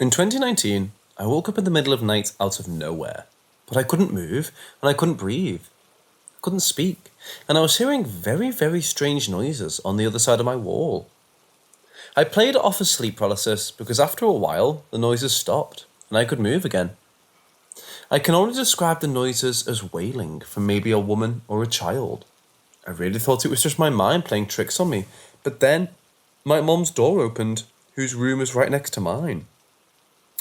In 2019, I woke up in the middle of night out of nowhere, but I couldn't move and I couldn't breathe. I couldn't speak, and I was hearing very, very strange noises on the other side of my wall. I played it off as sleep paralysis because after a while, the noises stopped and I could move again. I can only describe the noises as wailing from maybe a woman or a child. I really thought it was just my mind playing tricks on me, but then my mum's door opened, whose room was right next to mine.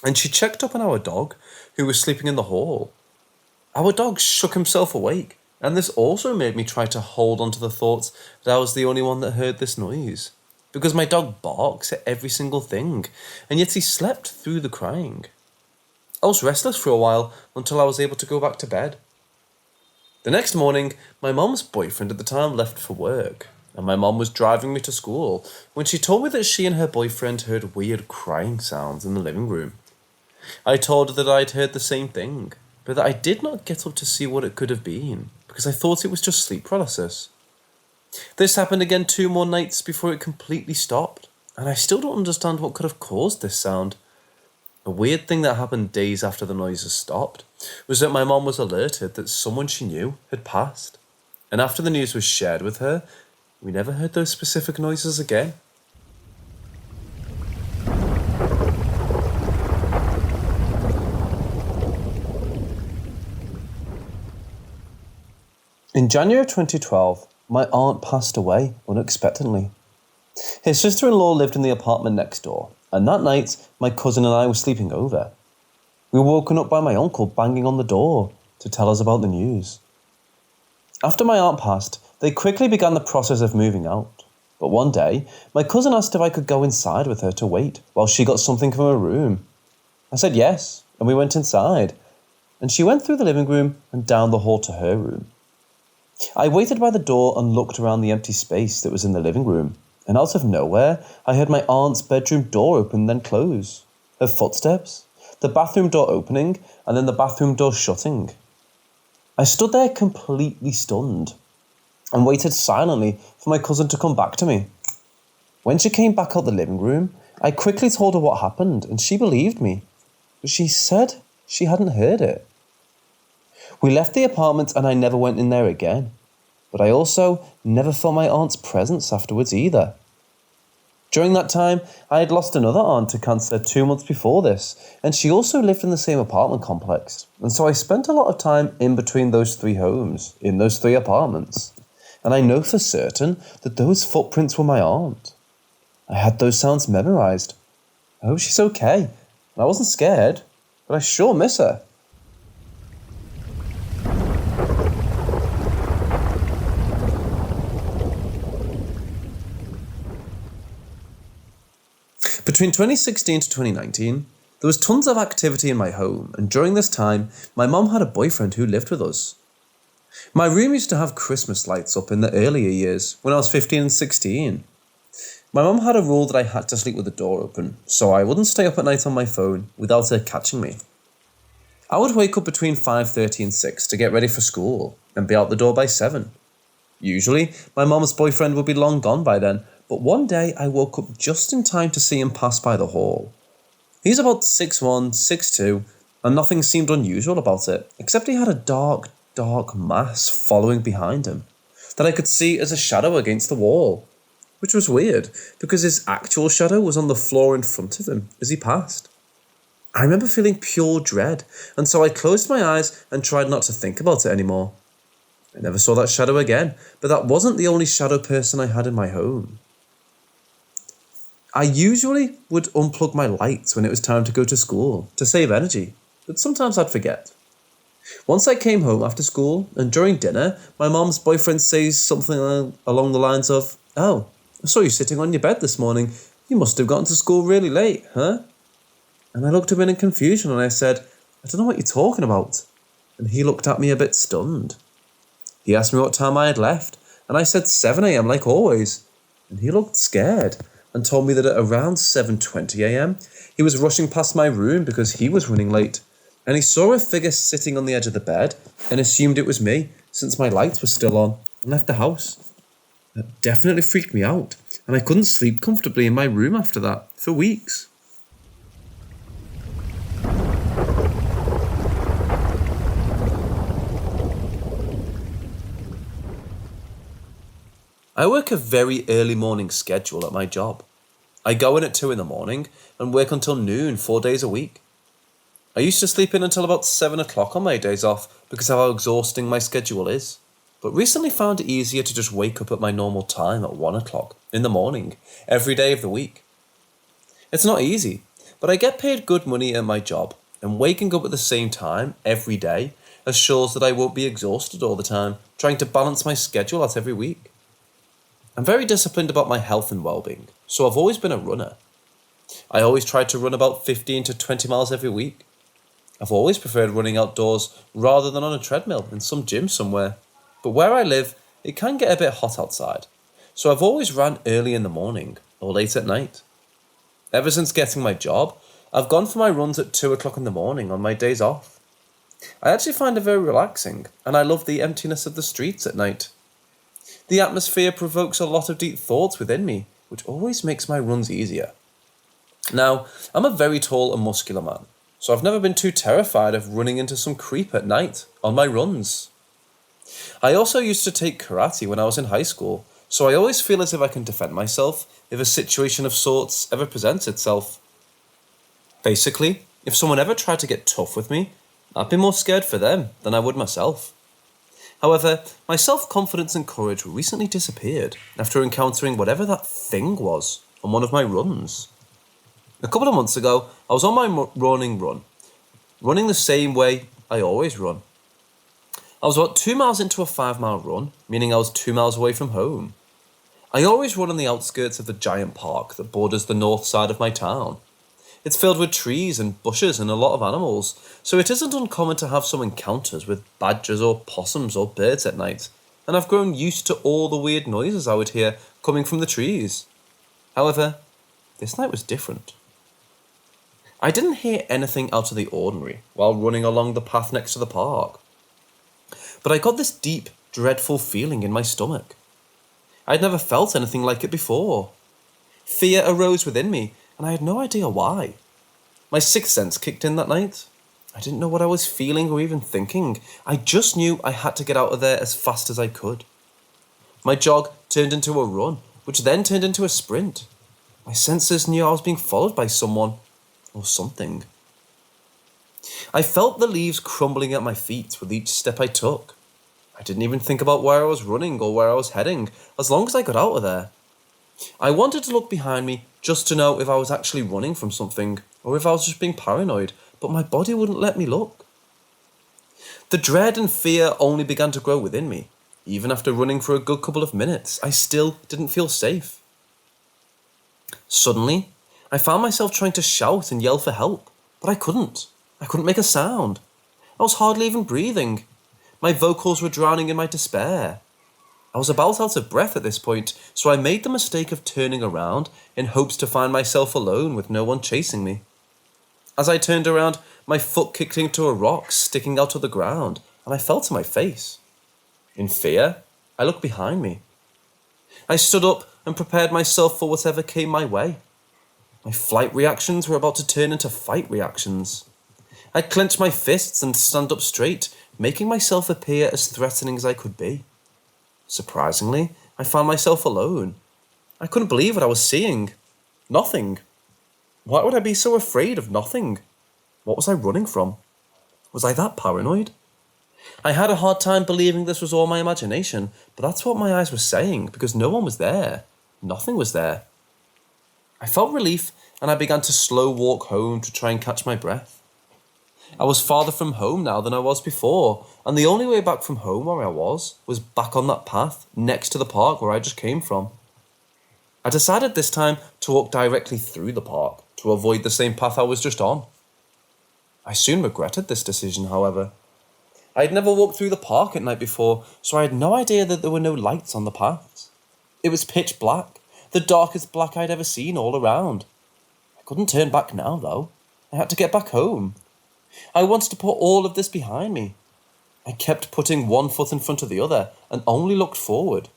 And she checked up on our dog, who was sleeping in the hall. Our dog shook himself awake, and this also made me try to hold on to the thought that I was the only one that heard this noise. Because my dog barks at every single thing, and yet he slept through the crying. I was restless for a while until I was able to go back to bed. The next morning, my mum's boyfriend at the time left for work, and my mum was driving me to school when she told me that she and her boyfriend heard weird crying sounds in the living room. I told her that I'd heard the same thing, but that I did not get up to see what it could have been, because I thought it was just sleep paralysis. This happened again 2 more nights before it completely stopped, and I still don't understand what could have caused this sound. A weird thing that happened days after the noises stopped was that my mom was alerted that someone she knew had passed, and after the news was shared with her, we never heard those specific noises again. In January of 2012, my aunt passed away unexpectedly. Her sister-in-law lived in the apartment next door, and that night, my cousin and I were sleeping over. We were woken up by my uncle banging on the door to tell us about the news. After my aunt passed, they quickly began the process of moving out. But one day, my cousin asked if I could go inside with her to wait while she got something from her room. I said yes, and we went inside, and she went through the living room and down the hall to her room. I waited by the door and looked around the empty space that was in the living room, and out of nowhere, I heard my aunt's bedroom door open then close, her footsteps, the bathroom door opening, and then the bathroom door shutting. I stood there completely stunned, and waited silently for my cousin to come back to me. When she came back out the living room, I quickly told her what happened, and she believed me, but she said she hadn't heard it. We left the apartment and I never went in there again, but I also never felt my aunt's presence afterwards either. During that time, I had lost another aunt to cancer 2 months before this, and she also lived in the same apartment complex, and so I spent a lot of time in between those 3 homes, in those 3 apartments, and I know for certain that those footprints were my aunt. I had those sounds memorized. I hope she's okay, and I wasn't scared, but I sure miss her. Between 2016 to 2019, there was tons of activity in my home, and during this time, my mum had a boyfriend who lived with us. My room used to have Christmas lights up in the earlier years, when I was 15 and 16. My mum had a rule that I had to sleep with the door open, so I wouldn't stay up at night on my phone without her catching me. I would wake up between 5:30 and 6 to get ready for school, and be out the door by 7. Usually, my mum's boyfriend would be long gone by then, but one day I woke up just in time to see him pass by the hall. He's about 6'1", 6'2", and nothing seemed unusual about it, except he had a dark mass following behind him, that I could see as a shadow against the wall, which was weird, because his actual shadow was on the floor in front of him as he passed. I remember feeling pure dread, and so I closed my eyes and tried not to think about it anymore. I never saw that shadow again, but that wasn't the only shadow person I had in my home. I usually would unplug my lights when it was time to go to school to save energy, but sometimes I'd forget. Once I came home after school, and during dinner, my mom's boyfriend says something along the lines of, "Oh, I saw you sitting on your bed this morning. You must have gotten to school really late, huh?" And I looked at him in confusion and I said, "I don't know what you're talking about." And he looked at me a bit stunned. He asked me what time I had left, and I said 7 a.m. like always. And he looked scared and told me that at around 7:20 a.m, he was rushing past my room because he was running late, and he saw a figure sitting on the edge of the bed and assumed it was me since my lights were still on, and left the house. That definitely freaked me out, and I couldn't sleep comfortably in my room after that for weeks. I work a very early morning schedule at my job. I go in at 2 in the morning and work until noon 4 days a week. I used to sleep in until about 7 o'clock on my days off because of how exhausting my schedule is, but recently found it easier to just wake up at my normal time at 1 o'clock in the morning every day of the week. It's not easy, but I get paid good money at my job, and waking up at the same time every day assures that I won't be exhausted all the time trying to balance my schedule out every week. I'm very disciplined about my health and well-being, so I've always been a runner. I always tried to run about 15 to 20 miles every week. I've always preferred running outdoors rather than on a treadmill in some gym somewhere, but where I live, it can get a bit hot outside, so I've always ran early in the morning or late at night. Ever since getting my job, I've gone for my runs at 2 o'clock in the morning on my days off. I actually find it very relaxing, and I love the emptiness of the streets at night. The atmosphere provokes a lot of deep thoughts within me, which always makes my runs easier. Now, I'm a very tall and muscular man, so I've never been too terrified of running into some creep at night on my runs. I also used to take karate when I was in high school, so I always feel as if I can defend myself if a situation of sorts ever presents itself. Basically, if someone ever tried to get tough with me, I'd be more scared for them than I would myself. However, my self-confidence and courage recently disappeared after encountering whatever that thing was on one of my runs. A couple of months ago, I was on my running the same way I always run. I was about 2 miles into a 5-mile run, meaning I was 2 miles away from home. I always run on the outskirts of the giant park that borders the north side of my town. It's filled with trees and bushes and a lot of animals, so it isn't uncommon to have some encounters with badgers or possums or birds at night, and I've grown used to all the weird noises I would hear coming from the trees. However, this night was different. I didn't hear anything out of the ordinary while running along the path next to the park, but I got this deep, dreadful feeling in my stomach. I'd never felt anything like it before. Fear arose within me, and I had no idea why. My sixth sense kicked in that night. I didn't know what I was feeling or even thinking. I just knew I had to get out of there as fast as I could. My jog turned into a run, which then turned into a sprint. My senses knew I was being followed by someone or something. I felt the leaves crumbling at my feet with each step I took. I didn't even think about where I was running or where I was heading, as long as I got out of there. I wanted to look behind me just to know if I was actually running from something or if I was just being paranoid, but my body wouldn't let me look. The dread and fear only began to grow within me. Even after running for a good couple of minutes, I still didn't feel safe. Suddenly, I found myself trying to shout and yell for help, but I couldn't. I couldn't make a sound. I was hardly even breathing. My vocals were drowning in my despair. I was about out of breath at this point, so I made the mistake of turning around in hopes to find myself alone with no one chasing me. As I turned around, my foot kicked into a rock sticking out of the ground, and I fell to my face. In fear, I looked behind me. I stood up and prepared myself for whatever came my way. My flight reactions were about to turn into fight reactions. I clenched my fists and stand up straight, making myself appear as threatening as I could be. Surprisingly, I found myself alone. I couldn't believe what I was seeing. Nothing. Why would I be so afraid of nothing? What was I running from? Was I that paranoid? I had a hard time believing this was all my imagination, but that's what my eyes were saying, because no one was there. Nothing was there. I felt relief, and I began to slow walk home to try and catch my breath. I was farther from home now than I was before, and the only way back from home where I was back on that path next to the park where I just came from. I decided this time to walk directly through the park to avoid the same path I was just on. I soon regretted this decision, however. I had never walked through the park at night before, so I had no idea that there were no lights on the paths. It was pitch black, the darkest black I'd ever seen all around. I couldn't turn back now, though. I had to get back home. I wanted to put all of this behind me. I kept putting one foot in front of the other and only looked forward.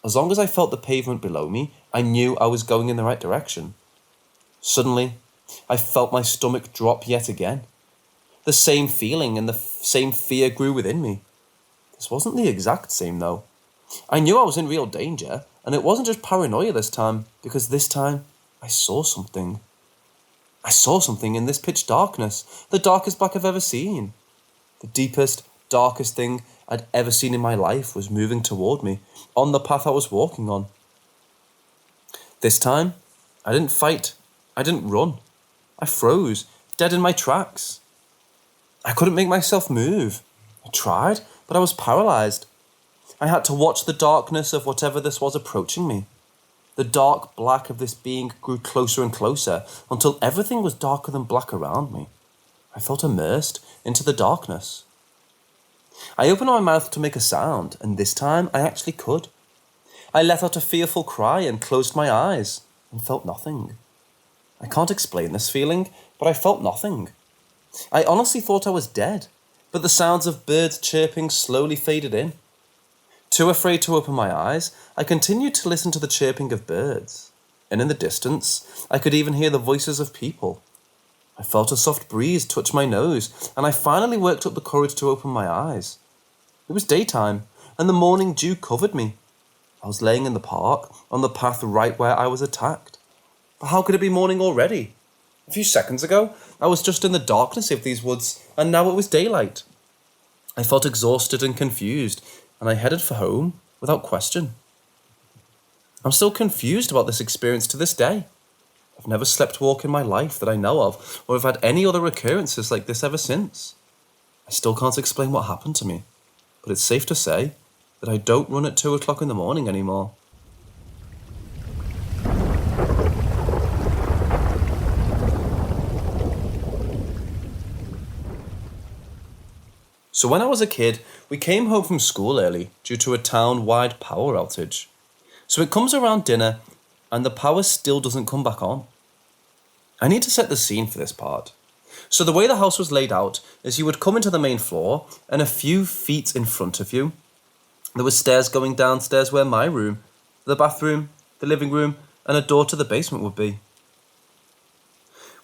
As long as I felt the pavement below me, I knew I was going in the right direction. Suddenly, I felt my stomach drop yet again. The same feeling and the same fear grew within me. This wasn't the exact same, though. I knew I was in real danger, and it wasn't just paranoia this time, because this time I saw something. I saw something in this pitch darkness, the darkest black I've ever seen. The deepest, darkest thing I'd ever seen in my life was moving toward me, on the path I was walking on. This time, I didn't fight, I didn't run. I froze, dead in my tracks. I couldn't make myself move. I tried, but I was paralysed. I had to watch the darkness of whatever this was approaching me. The dark black of this being grew closer and closer until everything was darker than black around me. I felt immersed into the darkness. I opened my mouth to make a sound, and this time I actually could. I let out a fearful cry and closed my eyes and felt nothing. I can't explain this feeling, but I felt nothing. I honestly thought I was dead, but the sounds of birds chirping slowly faded in. Too afraid to open my eyes, I continued to listen to the chirping of birds, and in the distance, I could even hear the voices of people. I felt a soft breeze touch my nose, and I finally worked up the courage to open my eyes. It was daytime, and the morning dew covered me. I was laying in the park, on the path right where I was attacked. But how could it be morning already? A few seconds ago, I was just in the darkness of these woods, and now it was daylight. I felt exhausted and confused, and I headed for home without question. I'm still confused about this experience to this day. I've never slept walk in my life that I know of, or have had any other occurrences like this ever since. I still can't explain what happened to me, but it's safe to say that I don't run at 2 o'clock in the morning anymore. So when I was a kid, we came home from school early due to a town-wide power outage. So it comes around dinner and the power still doesn't come back on. I need to set the scene for this part. So the way the house was laid out is you would come into the main floor and a few feet in front of you, there were stairs going downstairs where my room, the bathroom, the living room and a door to the basement would be.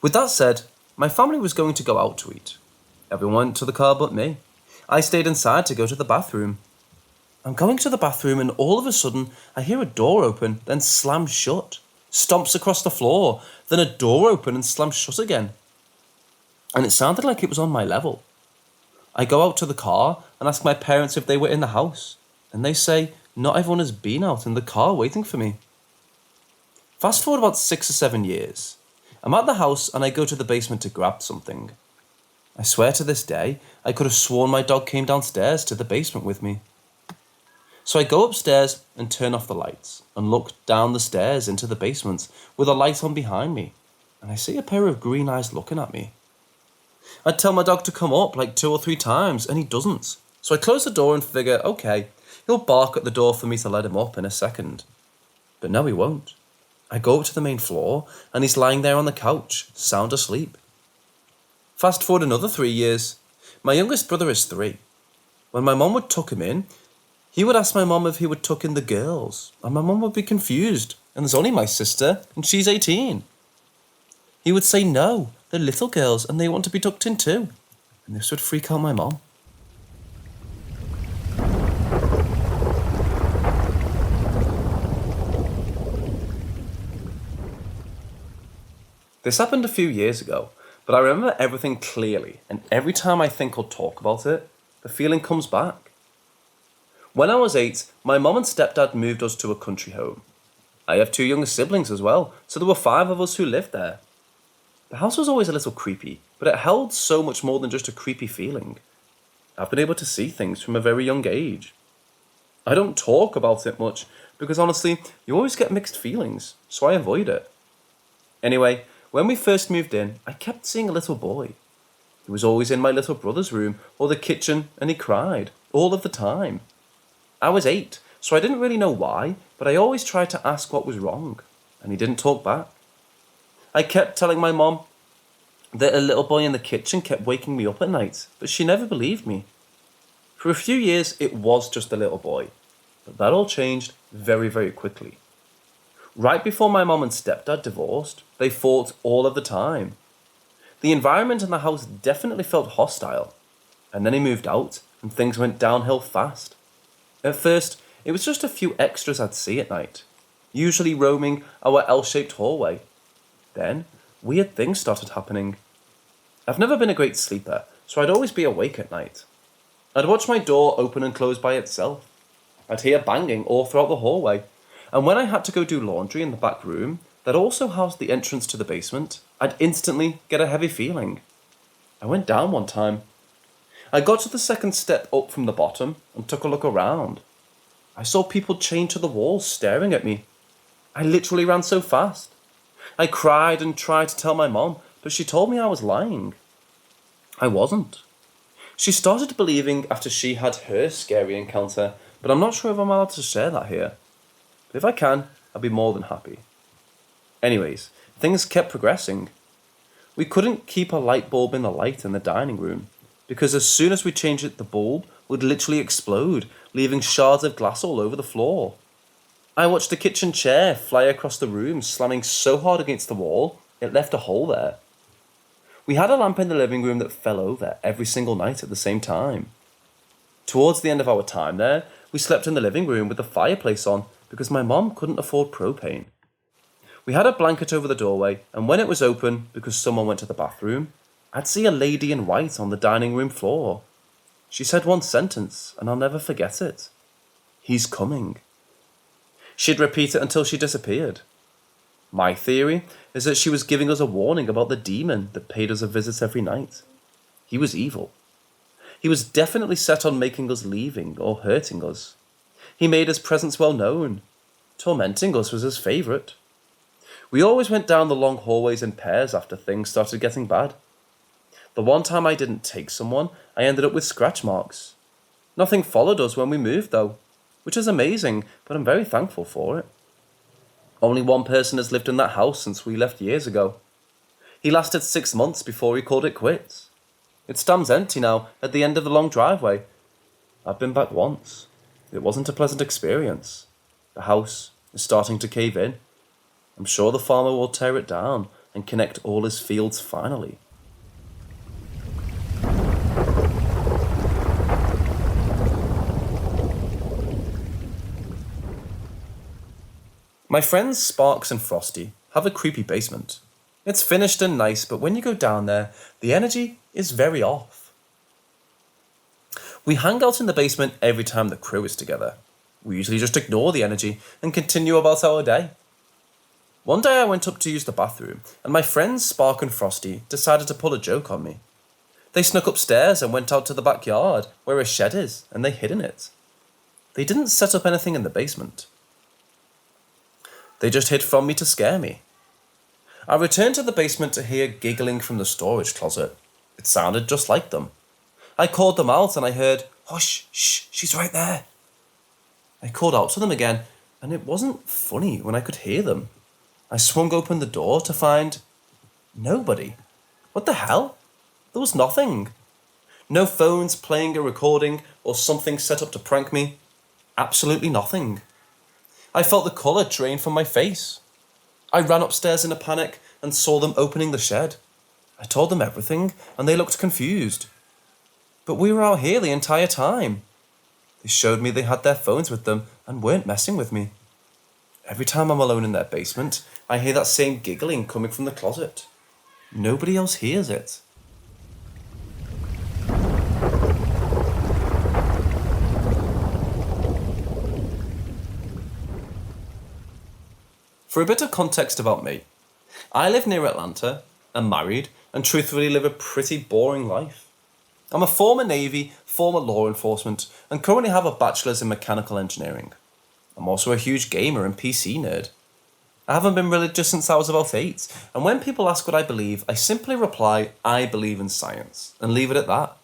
With that said, my family was going to go out to eat. Everyone went to the car but me. I stayed inside to go to the bathroom. I'm going to the bathroom and all of a sudden I hear a door open, then slam shut. Stomps across the floor, then a door open and slams shut again. And it sounded like it was on my level. I go out to the car and ask my parents if they were in the house. And they say not everyone has been out in the car waiting for me. Fast forward about 6 or 7 years. I'm at the house and I go to the basement to grab something. I swear to this day, I could have sworn my dog came downstairs to the basement with me. So I go upstairs and turn off the lights and look down the stairs into the basement with a light on behind me, and I see a pair of green eyes looking at me. I tell my dog to come up like 2 or 3 times and he doesn't. So I close the door and figure, okay, he'll bark at the door for me to let him up in a second. But no, he won't. I go up to the main floor and he's lying there on the couch, sound asleep. Fast forward another 3 years. My youngest brother is 3. When my mum would tuck him in, he would ask my mum if he would tuck in the girls, and my mum would be confused, and there's only my sister, and she's 18. He would say no, they're little girls, and they want to be tucked in too, and this would freak out my mum. This happened a few years ago, but I remember everything clearly, and every time I think or talk about it, the feeling comes back. When I was 8, my mum and stepdad moved us to a country home. I have 2 younger siblings as well, so there were 5 of us who lived there. The house was always a little creepy, but it held so much more than just a creepy feeling. I've been able to see things from a very young age. I don't talk about it much, because honestly, you always get mixed feelings, so I avoid it. Anyway, when we first moved in, I kept seeing a little boy. He was always in my little brother's room or the kitchen, and he cried, all of the time. I was 8, so I didn't really know why, but I always tried to ask what was wrong, and he didn't talk back. I kept telling my mom that a little boy in the kitchen kept waking me up at night, but she never believed me. For a few years, it was just a little boy, but that all changed very, very quickly. Right before my mom and stepdad divorced, they fought all of the time. The environment in the house definitely felt hostile, and then he moved out, and things went downhill fast. At first, It was just a few extras I'd see at night, usually roaming our L-shaped hallway. Then, weird things started happening. I've never been a great sleeper, so I'd always be awake at night. I'd watch my door open and close by itself. I'd hear banging all throughout the hallway, and when I had to go do laundry in the back room that also housed the entrance to the basement, I'd instantly get a heavy feeling. I went down one time. I got to the second step up from the bottom and took a look around. I saw people chained to the walls staring at me. I literally ran so fast. I cried and tried to tell my mom, but she told me I was lying. I wasn't. She started believing after she had her scary encounter, but I'm not sure if I'm allowed to share that here. But if I can, I'd be more than happy. Anyways, things kept progressing. We couldn't keep a light bulb in the light in the dining room, because as soon as we changed it, the bulb would literally explode, leaving shards of glass all over the floor. I watched the kitchen chair fly across the room, slamming so hard against the wall, it left a hole there. We had a lamp in the living room that fell over every single night at the same time. Towards the end of our time there, we slept in the living room with the fireplace on because my mom couldn't afford propane. We had a blanket over the doorway, and when it was open, because someone went to the bathroom, I'd see a lady in white on the dining room floor. She said one sentence, and I'll never forget it. "He's coming." She'd repeat it until she disappeared. My theory is that she was giving us a warning about the demon that paid us a visit every night. He was evil. He was definitely set on making us leaving or hurting us. He made his presence well known. Tormenting us was his favourite. We always went down the long hallways in pairs after things started getting bad. The one time I didn't take someone, I ended up with scratch marks. Nothing followed us when we moved though, which is amazing, but I'm very thankful for it. Only one person has lived in that house since we left years ago. He lasted 6 months before he called it quits. It stands empty now at the end of the long driveway. I've been back once. It wasn't a pleasant experience. The house is starting to cave in. I'm sure the farmer will tear it down and connect all his fields finally. My friends Sparks and Frosty have a creepy basement. It's finished and nice, but when you go down there, the energy is very off. We hang out in the basement every time the crew is together. We usually just ignore the energy and continue about our day. One day I went up to use the bathroom, and my friends Spark and Frosty decided to pull a joke on me. They snuck upstairs and went out to the backyard, where a shed is, and they hid in it. They didn't set up anything in the basement. They just hid from me to scare me. I returned to the basement to hear giggling from the storage closet. It sounded just like them. I called them out and I heard, "Hush, shh, she's right there." I called out to them again, and it wasn't funny when I could hear them. I swung open the door to find nobody. What the hell? There was nothing. No phones playing a recording or something set up to prank me. Absolutely nothing. I felt the colour drain from my face. I ran upstairs in a panic and saw them opening the shed. I told them everything and they looked confused. But we were out here the entire time. They showed me they had their phones with them and weren't messing with me. Every time I'm alone in their basement, I hear that same giggling coming from the closet. Nobody else hears it. For a bit of context about me, I live near Atlanta, am married, and truthfully live a pretty boring life. I'm a former Navy, former law enforcement, and currently have a bachelor's in mechanical engineering. I'm also a huge gamer and PC nerd. I haven't been religious since I was about 8, and when people ask what I believe, I simply reply, I believe in science, and leave it at that.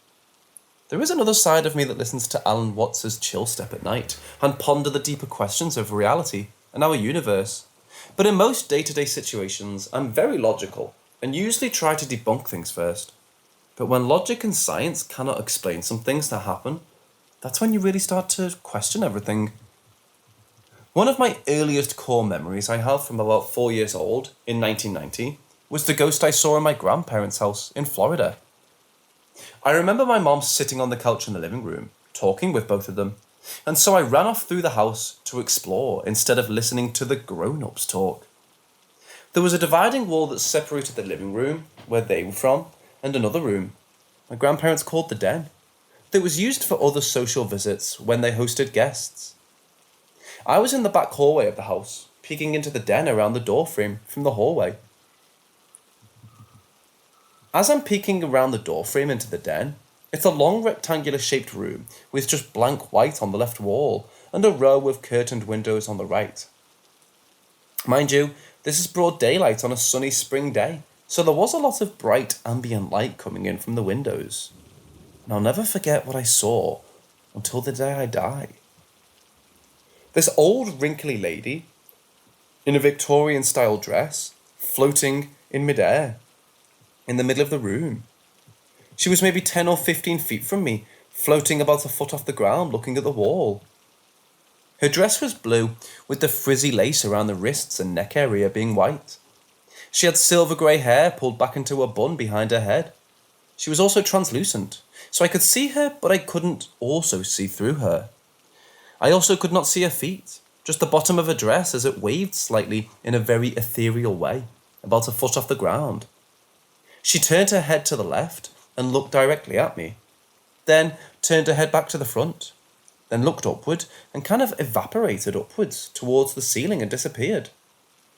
There is another side of me that listens to Alan Watts' Chill Step at night, and ponder the deeper questions of reality and our universe. But in most day-to-day situations, I'm very logical, and usually try to debunk things first. But when logic and science cannot explain some things that happen, that's when you really start to question everything. One of my earliest core memories I have from about 4 years old, in 1990, was the ghost I saw in my grandparents' house in Florida. I remember my mom sitting on the couch in the living room, talking with both of them, And so I ran off through the house to explore instead of listening to the grown-ups talk. There was a dividing wall that separated the living room, where they were from, and another room, my grandparents called the den, that was used for other social visits when they hosted guests. I was in the back hallway of the house, peeking into the den around the doorframe from the hallway. As I'm peeking around the doorframe into the den, it's a long rectangular shaped room with just blank white on the left wall and a row of curtained windows on the right. Mind you, this is broad daylight on a sunny spring day, so there was a lot of bright ambient light coming in from the windows. And I'll never forget what I saw until the day I die. This old wrinkly lady, in a Victorian-style dress, floating in midair, in the middle of the room. She was maybe 10 or 15 feet from me, floating about a foot off the ground, looking at the wall. Her dress was blue, with the frizzy lace around the wrists and neck area being white. She had silver grey hair pulled back into a bun behind her head. She was also translucent, so I could see her, but I couldn't also see through her. I also could not see her feet, just the bottom of her dress as it waved slightly in a very ethereal way, about a foot off the ground. She turned her head to the left and looked directly at me, then turned her head back to the front, then looked upward and kind of evaporated upwards towards the ceiling and disappeared.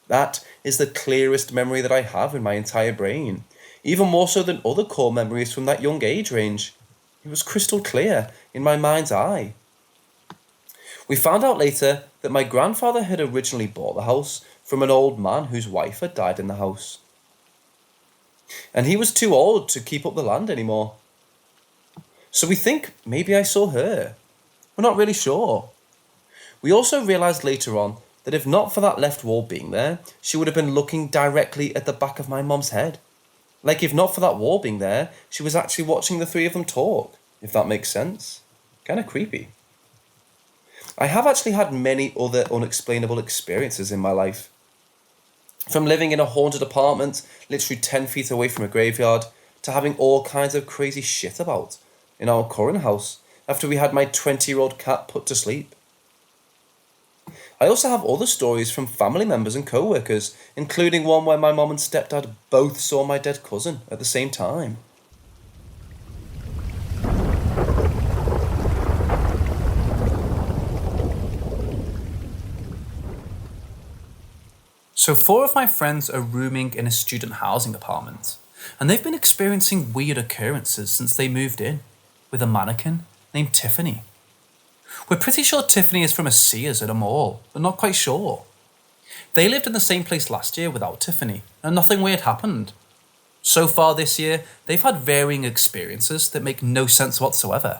That is the clearest memory that I have in my entire brain, even more so than other core memories from that young age range. It was crystal clear in my mind's eye. We found out later that my grandfather had originally bought the house from an old man whose wife had died in the house. And he was too old to keep up the land anymore. So we think maybe I saw her. We're not really sure. We also realised later on that if not for that left wall being there, she would have been looking directly at the back of my mum's head. Like if not for that wall being there, she was actually watching the three of them talk, if that makes sense. Kind of creepy. I have actually had many other unexplainable experiences in my life. From living in a haunted apartment, literally 10 feet away from a graveyard, to having all kinds of crazy shit about in our current house after we had my 20-year-old cat put to sleep. I also have other stories from family members and co-workers, including one where my mum and stepdad both saw my dead cousin at the same time. So 4 of my friends are rooming in a student housing apartment, and they've been experiencing weird occurrences since they moved in, with a mannequin named Tiffany. We're pretty sure Tiffany is from a Sears at a mall, but not quite sure. They lived in the same place last year without Tiffany, and nothing weird happened. So far this year, they've had varying experiences that make no sense whatsoever.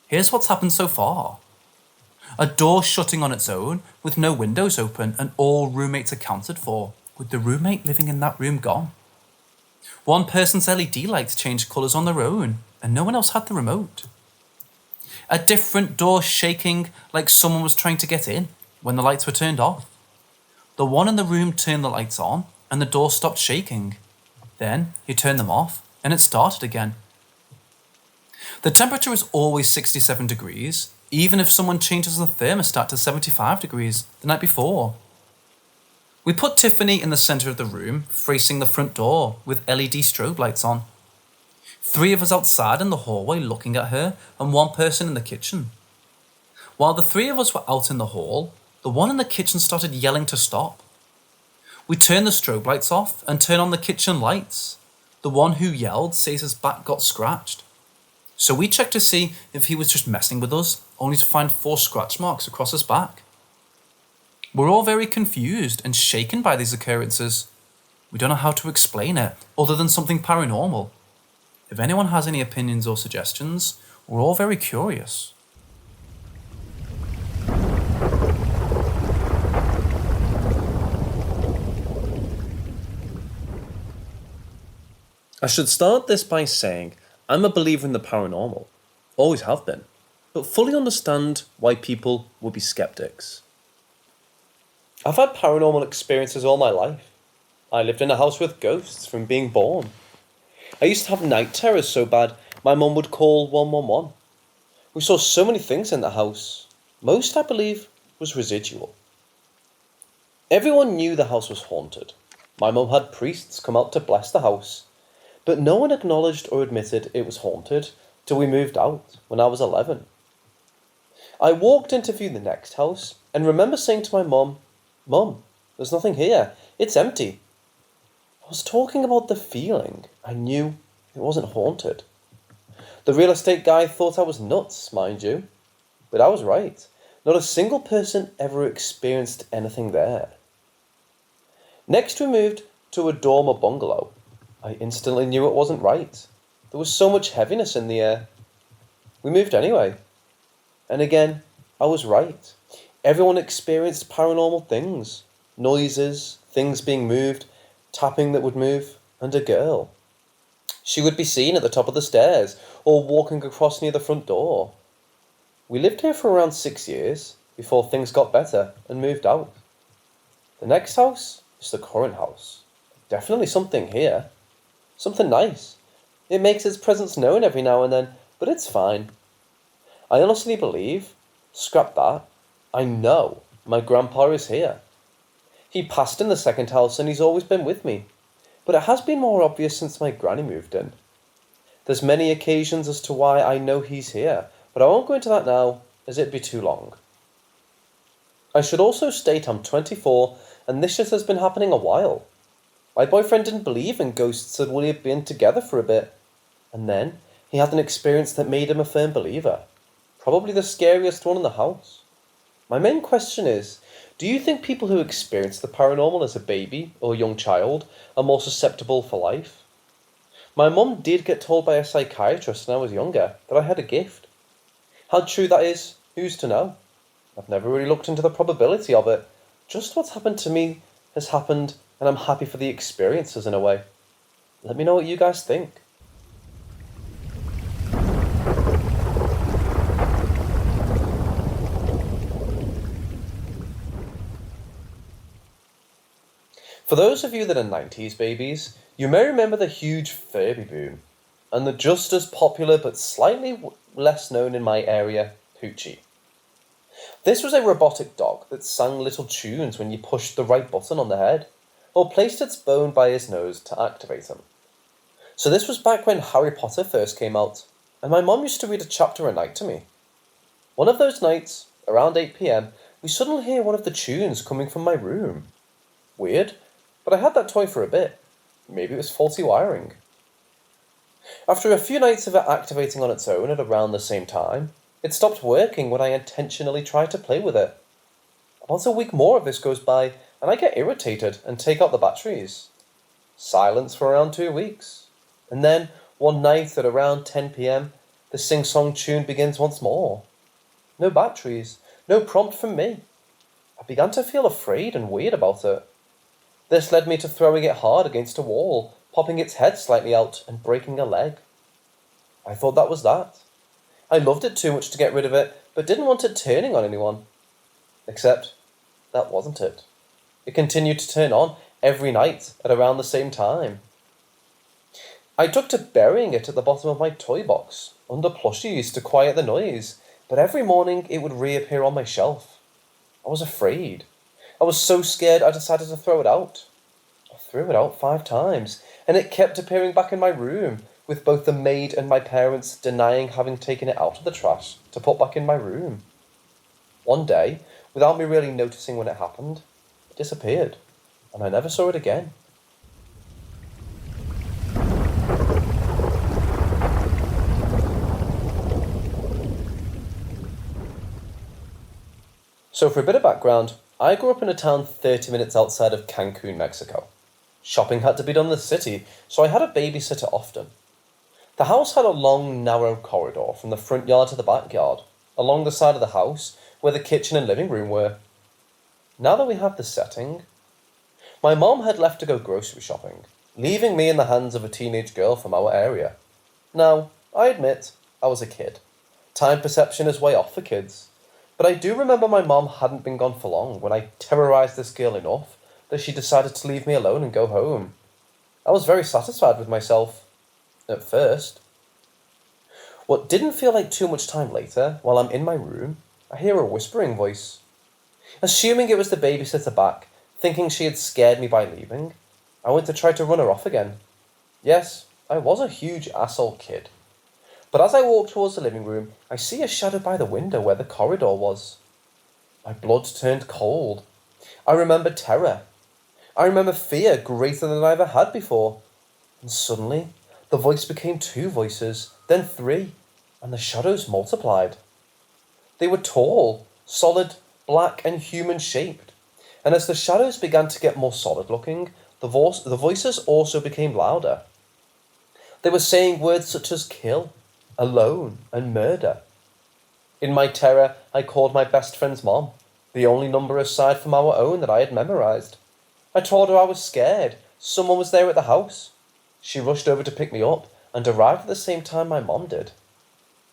Here's what's happened so far. A door shutting on its own, with no windows open and all roommates accounted for, with the roommate living in that room gone. One person's LED lights changed colours on their own, and no one else had the remote. A different door shaking like someone was trying to get in when the lights were turned off. The one in the room turned the lights on and the door stopped shaking. Then he turned them off and it started again. The temperature is always 67 degrees, even if someone changes the thermostat to 75 degrees the night before. We put Tiffany in the centre of the room, facing the front door with LED strobe lights on. 3 of us outside in the hallway looking at her and 1 person in the kitchen. While the 3 of us were out in the hall, the one in the kitchen started yelling to stop. We turned the strobe lights off and turned on the kitchen lights. The one who yelled says his back got scratched. So we checked to see if he was just messing with us, only to find 4 scratch marks across his back. We're all very confused and shaken by these occurrences. We don't know how to explain it, other than something paranormal. If anyone has any opinions or suggestions, we're all very curious. I should start this by saying I'm a believer in the paranormal, always have been, but fully understand why people would be skeptics. I've had paranormal experiences all my life. I lived in a house with ghosts from being born. I used to have night terrors so bad, my mum would call 111. We saw so many things in the house. Most, I believe, was residual. Everyone knew the house was haunted. My mum had priests come out to bless the house, but no one acknowledged or admitted it was haunted till we moved out when I was 11. I walked in to view the next house and remember saying to my mum, "Mum, there's nothing here. It's empty." I was talking about the feeling. I knew it wasn't haunted. The real estate guy thought I was nuts, mind you, but I was right. Not a single person ever experienced anything there. Next we moved to a dorm or bungalow. I instantly knew it wasn't right. There was so much heaviness in the air. We moved anyway. And again, I was right. Everyone experienced paranormal things. Noises, things being moved, tapping that would move, and a girl. She would be seen at the top of the stairs or walking across near the front door. We lived here for around 6 years before things got better and moved out. The next house is the current house. Definitely something here. Something nice. It makes its presence known every now and then, but it's fine. I honestly believe, scrap that, I know my grandpa is here. He passed in the second house and he's always been with me, but it has been more obvious since my granny moved in. There's many occasions as to why I know he's here, but I won't go into that now, as it'd be too long. I should also state I'm 24, and this shit has been happening a while. My boyfriend didn't believe in ghosts and we had been together for a bit, and then he had an experience that made him a firm believer. Probably the scariest one in the house. My main question is, do you think people who experience the paranormal as a baby or young child are more susceptible for life? My mum did get told by a psychiatrist when I was younger that I had a gift. How true that is, who's to know? I've never really looked into the probability of it. Just what's happened to me has happened, and I'm happy for the experiences in a way. Let me know what you guys think. For those of you that are 90s babies, you may remember the huge Furby boom, and the just as popular but slightly less known in my area, Poochie. This was a robotic dog that sang little tunes when you pushed the right button on the head, or placed its bone by his nose to activate him. So this was back when Harry Potter first came out, and my mum used to read a chapter a night to me. One of those nights, around 8 p.m, we suddenly hear one of the tunes coming from my room. Weird, but I had that toy for a bit. Maybe it was faulty wiring. After a few nights of it activating on its own at around the same time, it stopped working when I intentionally tried to play with it. About a week more of this goes by, and I get irritated and take out the batteries. Silence for around 2 weeks. And then, one night at around 10 p.m, the sing-song tune begins once more. No batteries, no prompt from me. I began to feel afraid and weird about it. This led me to throwing it hard against a wall, popping its head slightly out and breaking a leg. I thought that was that. I loved it too much to get rid of it, but didn't want it turning on anyone. Except, that wasn't it. It continued to turn on every night at around the same time. I took to burying it at the bottom of my toy box, under plushies to quiet the noise, but every morning it would reappear on my shelf. I was afraid. I was so scared I decided to throw it out. I threw it out 5 times, and it kept appearing back in my room, with both the maid and my parents denying having taken it out of the trash to put back in my room. One day, without me really noticing when it happened, it disappeared, and I never saw it again. So for a bit of background, I grew up in a town 30 minutes outside of Cancun, Mexico. Shopping had to be done in the city, so I had a babysitter often. The house had a long, narrow corridor from the front yard to the backyard, along the side of the house where the kitchen and living room were. Now that we have the setting, my mom had left to go grocery shopping, leaving me in the hands of a teenage girl from our area. Now, I admit, I was a kid. Time perception is way off for kids. But I do remember my mom hadn't been gone for long when I terrorised this girl enough that she decided to leave me alone and go home. I was very satisfied with myself. At first. What didn't feel like too much time later, while I'm in my room, I hear a whispering voice. Assuming it was the babysitter back, thinking she had scared me by leaving, I went to try to run her off again. Yes, I was a huge asshole kid. But as I walk towards the living room, I see a shadow by the window where the corridor was. My blood turned cold. I remember terror. I remember fear greater than I ever had before. And suddenly, the voice became 2 voices, then 3, and the shadows multiplied. They were tall, solid, black and human-shaped. And as the shadows began to get more solid-looking, the voices also became louder. They were saying words such as kill, alone, and murder. In my terror, I called my best friend's mom, the only number aside from our own that I had memorized. I told her I was scared. Someone was there at the house. She rushed over to pick me up and arrived at the same time my mom did.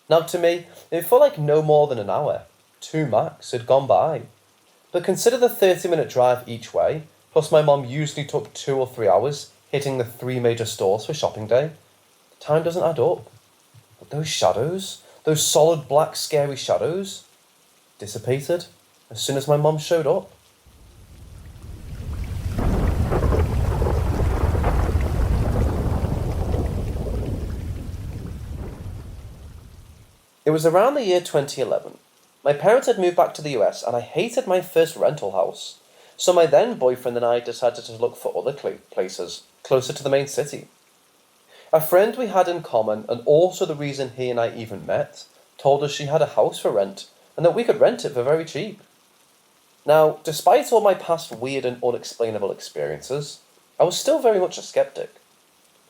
Now to me, it felt like no more than an hour, 2 max, had gone by. But consider the 30-minute drive each way, plus my mom usually took 2 or 3 hours hitting the 3 major stores for shopping day. The time doesn't add up. But those shadows, those solid black scary shadows, dissipated as soon as my mom showed up. It was around the year 2011. My parents had moved back to the US and I hated my first rental house, so my then boyfriend and I decided to look for other places, closer to the main city. A friend we had in common, and also the reason he and I even met, told us she had a house for rent, and that we could rent it for very cheap. Now, despite all my past weird and unexplainable experiences, I was still very much a skeptic.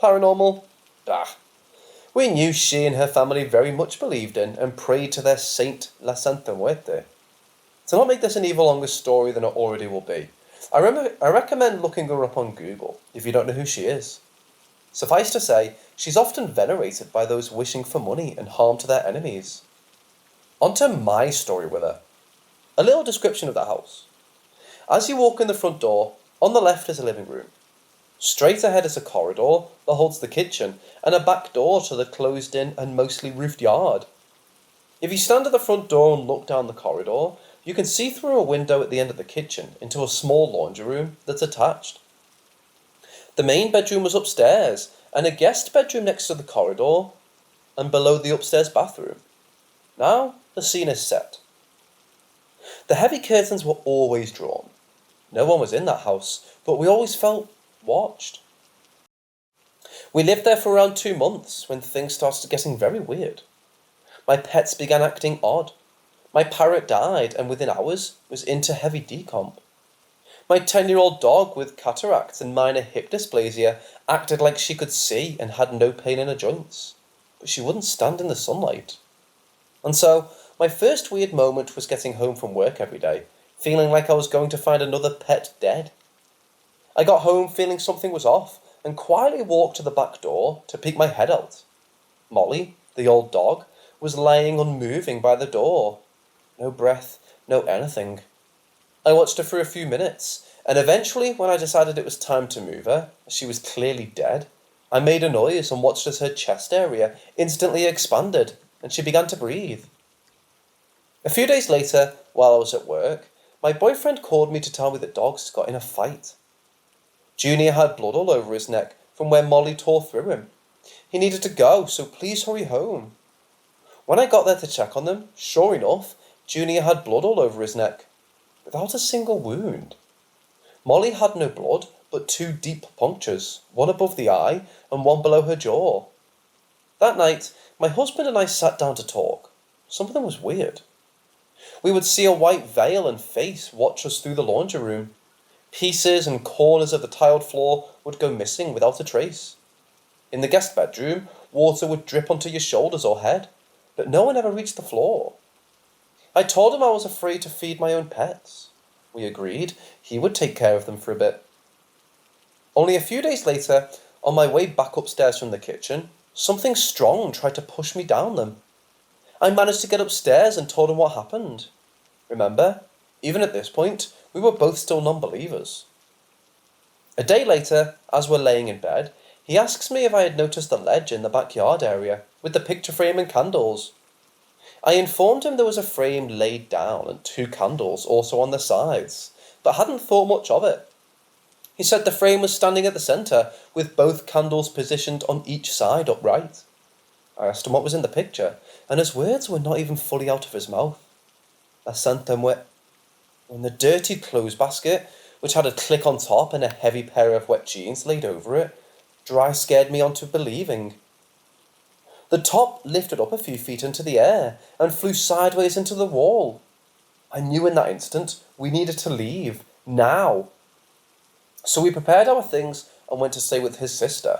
Paranormal? Bah. We knew she and her family very much believed in and prayed to their saint La Santa Muerte. To not make this an even longer story than it already will be, I recommend looking her up on Google if you don't know who she is. Suffice to say, she's often venerated by those wishing for money and harm to their enemies. On to my story with her. A little description of the house. As you walk in the front door, on the left is a living room. Straight ahead is a corridor that holds the kitchen and a back door to the closed-in and mostly roofed yard. If you stand at the front door and look down the corridor, you can see through a window at the end of the kitchen into a small laundry room that's attached. The main bedroom was upstairs, and a guest bedroom next to the corridor, and below the upstairs bathroom. Now, the scene is set. The heavy curtains were always drawn. No one was in that house, but we always felt watched. We lived there for around 2 months when things started getting very weird. My pets began acting odd. My parrot died and within hours was into heavy decomp. My 10-year-old dog with cataracts and minor hip dysplasia acted like she could see and had no pain in her joints, but she wouldn't stand in the sunlight. And so, my first weird moment was getting home from work every day, feeling like I was going to find another pet dead. I got home feeling something was off, and quietly walked to the back door to peek my head out. Molly, the old dog, was laying unmoving by the door. No breath, no anything. I watched her for a few minutes, and eventually, when I decided it was time to move her, as she was clearly dead, I made a noise and watched as her chest area instantly expanded, and she began to breathe. A few days later, while I was at work, my boyfriend called me to tell me that dogs got in a fight. Junior had blood all over his neck from where Molly tore through him. He needed to go, so please hurry home. When I got there to check on them, sure enough, Junior had blood all over his neck, without a single wound. Molly had no blood, but 2 deep punctures, one above the eye and one below her jaw. That night, my husband and I sat down to talk. Something was weird. We would see a white veil and face watch us through the laundry room. Pieces and corners of the tiled floor would go missing without a trace. In the guest bedroom, water would drip onto your shoulders or head, but no one ever reached the floor. I told him I was afraid to feed my own pets. We agreed he would take care of them for a bit. Only a few days later, on my way back upstairs from the kitchen, something strong tried to push me down them. I managed to get upstairs and told him what happened. Remember, even at this point, we were both still non-believers. A day later, as we're laying in bed, he asks me if I had noticed the ledge in the backyard area, with the picture frame and candles. I informed him there was a frame laid down and 2 candles also on the sides, but hadn't thought much of it. He said the frame was standing at the centre, with both candles positioned on each side upright. I asked him what was in the picture, and his words were not even fully out of his mouth. I sent them when the dirty clothes basket, which had a click on top and a heavy pair of wet jeans laid over it, dry scared me onto believing. The top lifted up a few feet into the air and flew sideways into the wall. I knew in that instant we needed to leave, now. So we prepared our things and went to stay with his sister.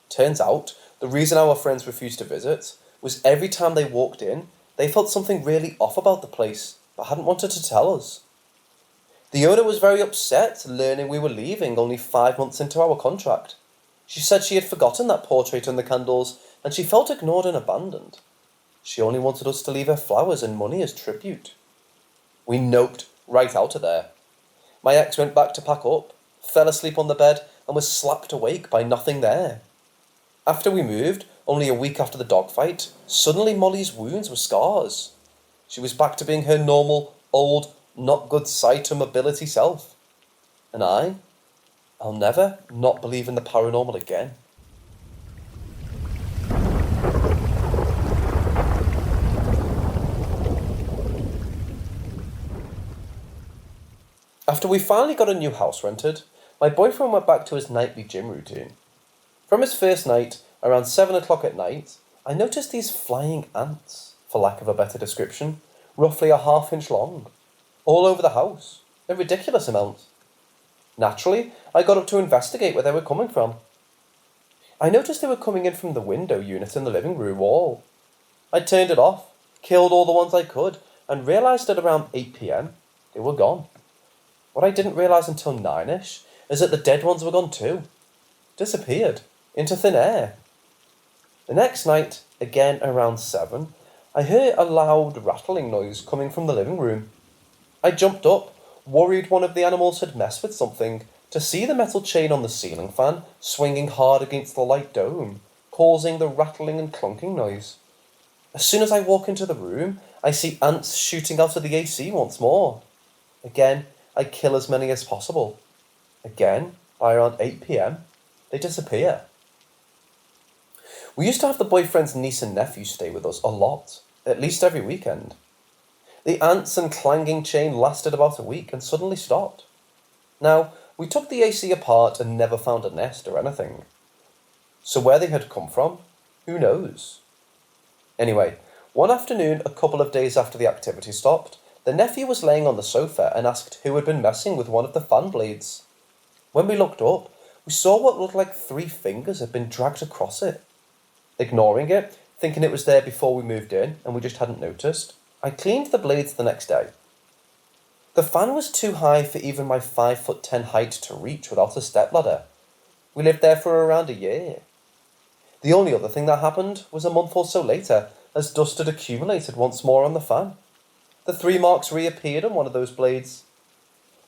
Turns out, the reason our friends refused to visit was every time they walked in, they felt something really off about the place, but hadn't wanted to tell us. The owner was very upset learning we were leaving only 5 months into our contract. She said she had forgotten that portrait and the candles, and she felt ignored and abandoned. She only wanted us to leave her flowers and money as tribute. We noped right out of there. My ex went back to pack up, fell asleep on the bed, and was slapped awake by nothing there. After we moved, only a week after the dogfight, suddenly Molly's wounds were scars. She was back to being her normal, old, not good sight or mobility self. And I'll never not believe in the paranormal again. After we finally got a new house rented, my boyfriend went back to his nightly gym routine. From his first night, around 7 o'clock at night, I noticed these flying ants, for lack of a better description, roughly a ½ inch long, all over the house, a ridiculous amount. Naturally, I got up to investigate where they were coming from. I noticed they were coming in from the window unit in the living room wall. I turned it off, killed all the ones I could, and realised at around 8 PM, they were gone. What I didn't realise until 9ish is that the dead ones were gone too. Disappeared. Into thin air. The next night, again around 7, I heard a loud rattling noise coming from the living room. I jumped up, worried one of the animals had messed with something, to see the metal chain on the ceiling fan swinging hard against the light dome, causing the rattling and clunking noise. As soon as I walk into the room, I see ants shooting out of the AC once more. Again, I kill as many as possible. Again, by around 8 PM, they disappear. We used to have the boyfriend's niece and nephew stay with us a lot, at least every weekend. The ants and clanging chain lasted about a week and suddenly stopped. Now, we took the AC apart and never found a nest or anything. So where they had come from, who knows? Anyway, one afternoon, a couple of days after the activity stopped, the nephew was laying on the sofa and asked who had been messing with one of the fan blades. When we looked up, we saw what looked like 3 fingers had been dragged across it. Ignoring it, thinking it was there before we moved in and we just hadn't noticed, I cleaned the blades the next day. The fan was too high for even my 5'10" height to reach without a stepladder. We lived there for around a year. The only other thing that happened was a month or so later, as dust had accumulated once more on the fan. The 3 marks reappeared on one of those blades.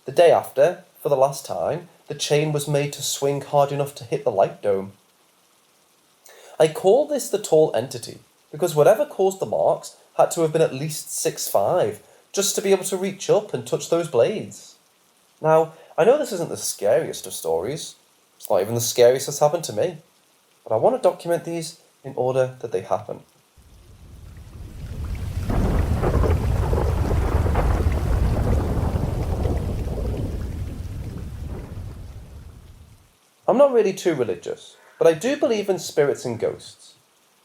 The day after, for the last time, the chain was made to swing hard enough to hit the light dome. I call this the tall entity, because whatever caused the marks had to have been at least 6'5", just to be able to reach up and touch those blades. Now, I know this isn't the scariest of stories. It's not even the scariest that's happened to me. But I want to document these in order that they happen. I'm not really too religious, but I do believe in spirits and ghosts.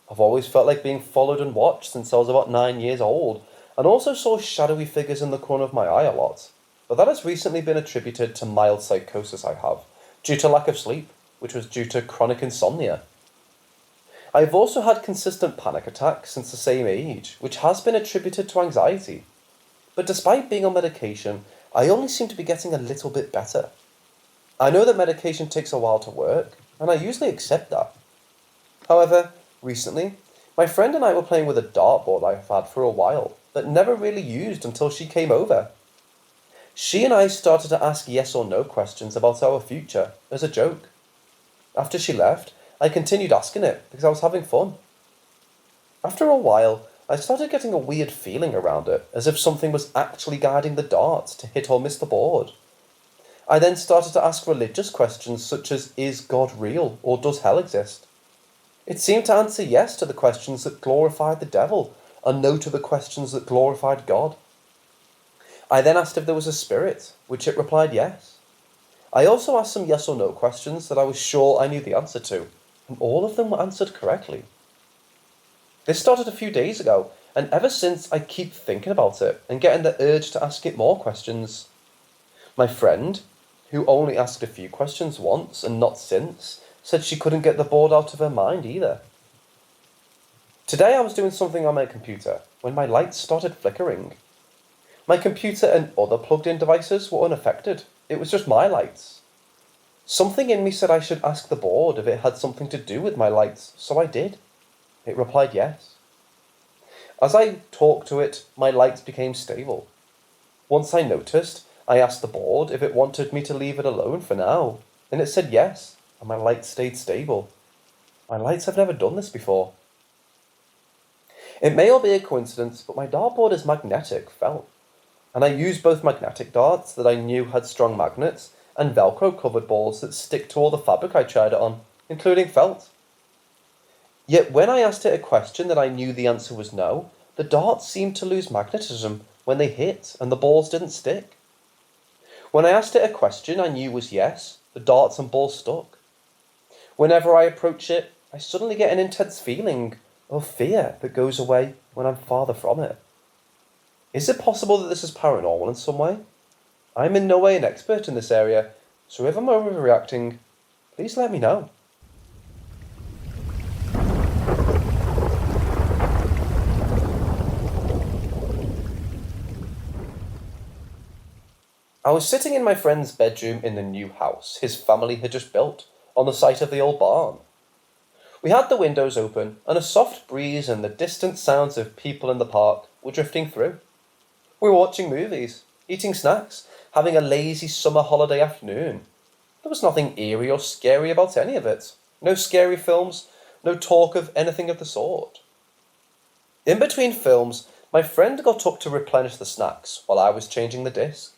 I've always felt like being followed and watched since I was about 9 years old, and also saw shadowy figures in the corner of my eye a lot, but that has recently been attributed to mild psychosis I have, due to lack of sleep, which was due to chronic insomnia. I've also had consistent panic attacks since the same age, which has been attributed to anxiety. But despite being on medication, I only seem to be getting a little bit better. I know that medication takes a while to work, and I usually accept that. However, recently, my friend and I were playing with a dartboard I've had for a while, but never really used until she came over. She and I started to ask yes or no questions about our future, as a joke. After she left, I continued asking it because I was having fun. After a while, I started getting a weird feeling around it, as if something was actually guiding the darts to hit or miss the board. I then started to ask religious questions such as, is God real, or does hell exist? It seemed to answer yes to the questions that glorified the devil, and no to the questions that glorified God. I then asked if there was a spirit, which it replied yes. I also asked some yes or no questions that I was sure I knew the answer to, and all of them were answered correctly. This started a few days ago, and ever since I keep thinking about it and getting the urge to ask it more questions. My friend, who only asked a few questions once and not since, said she couldn't get the board out of her mind either. Today I was doing something on my computer when my lights started flickering. My computer and other plugged-in devices were unaffected. It was just my lights. Something in me said I should ask the board if it had something to do with my lights, so I did. It replied yes. As I talked to it, my lights became stable. Once I noticed, I asked the board if it wanted me to leave it alone for now, and it said yes, and my lights stayed stable. My lights have never done this before. It may all be a coincidence, but my dartboard is magnetic felt, and I use both magnetic darts that I knew had strong magnets and Velcro covered balls that stick to all the fabric I tried it on, including felt. Yet when I asked it a question that I knew the answer was no, the darts seemed to lose magnetism when they hit and the balls didn't stick. When I asked it a question I knew was yes, the darts and balls stuck. Whenever I approach it, I suddenly get an intense feeling of fear that goes away when I'm farther from it. Is it possible that this is paranormal in some way? I'm in no way an expert in this area, so if I'm overreacting, please let me know. I was sitting in my friend's bedroom in the new house his family had just built, on the site of the old barn. We had the windows open, and a soft breeze and the distant sounds of people in the park were drifting through. We were watching movies, eating snacks, having a lazy summer holiday afternoon. There was nothing eerie or scary about any of it. No scary films, no talk of anything of the sort. In between films, my friend got up to replenish the snacks while I was changing the disc.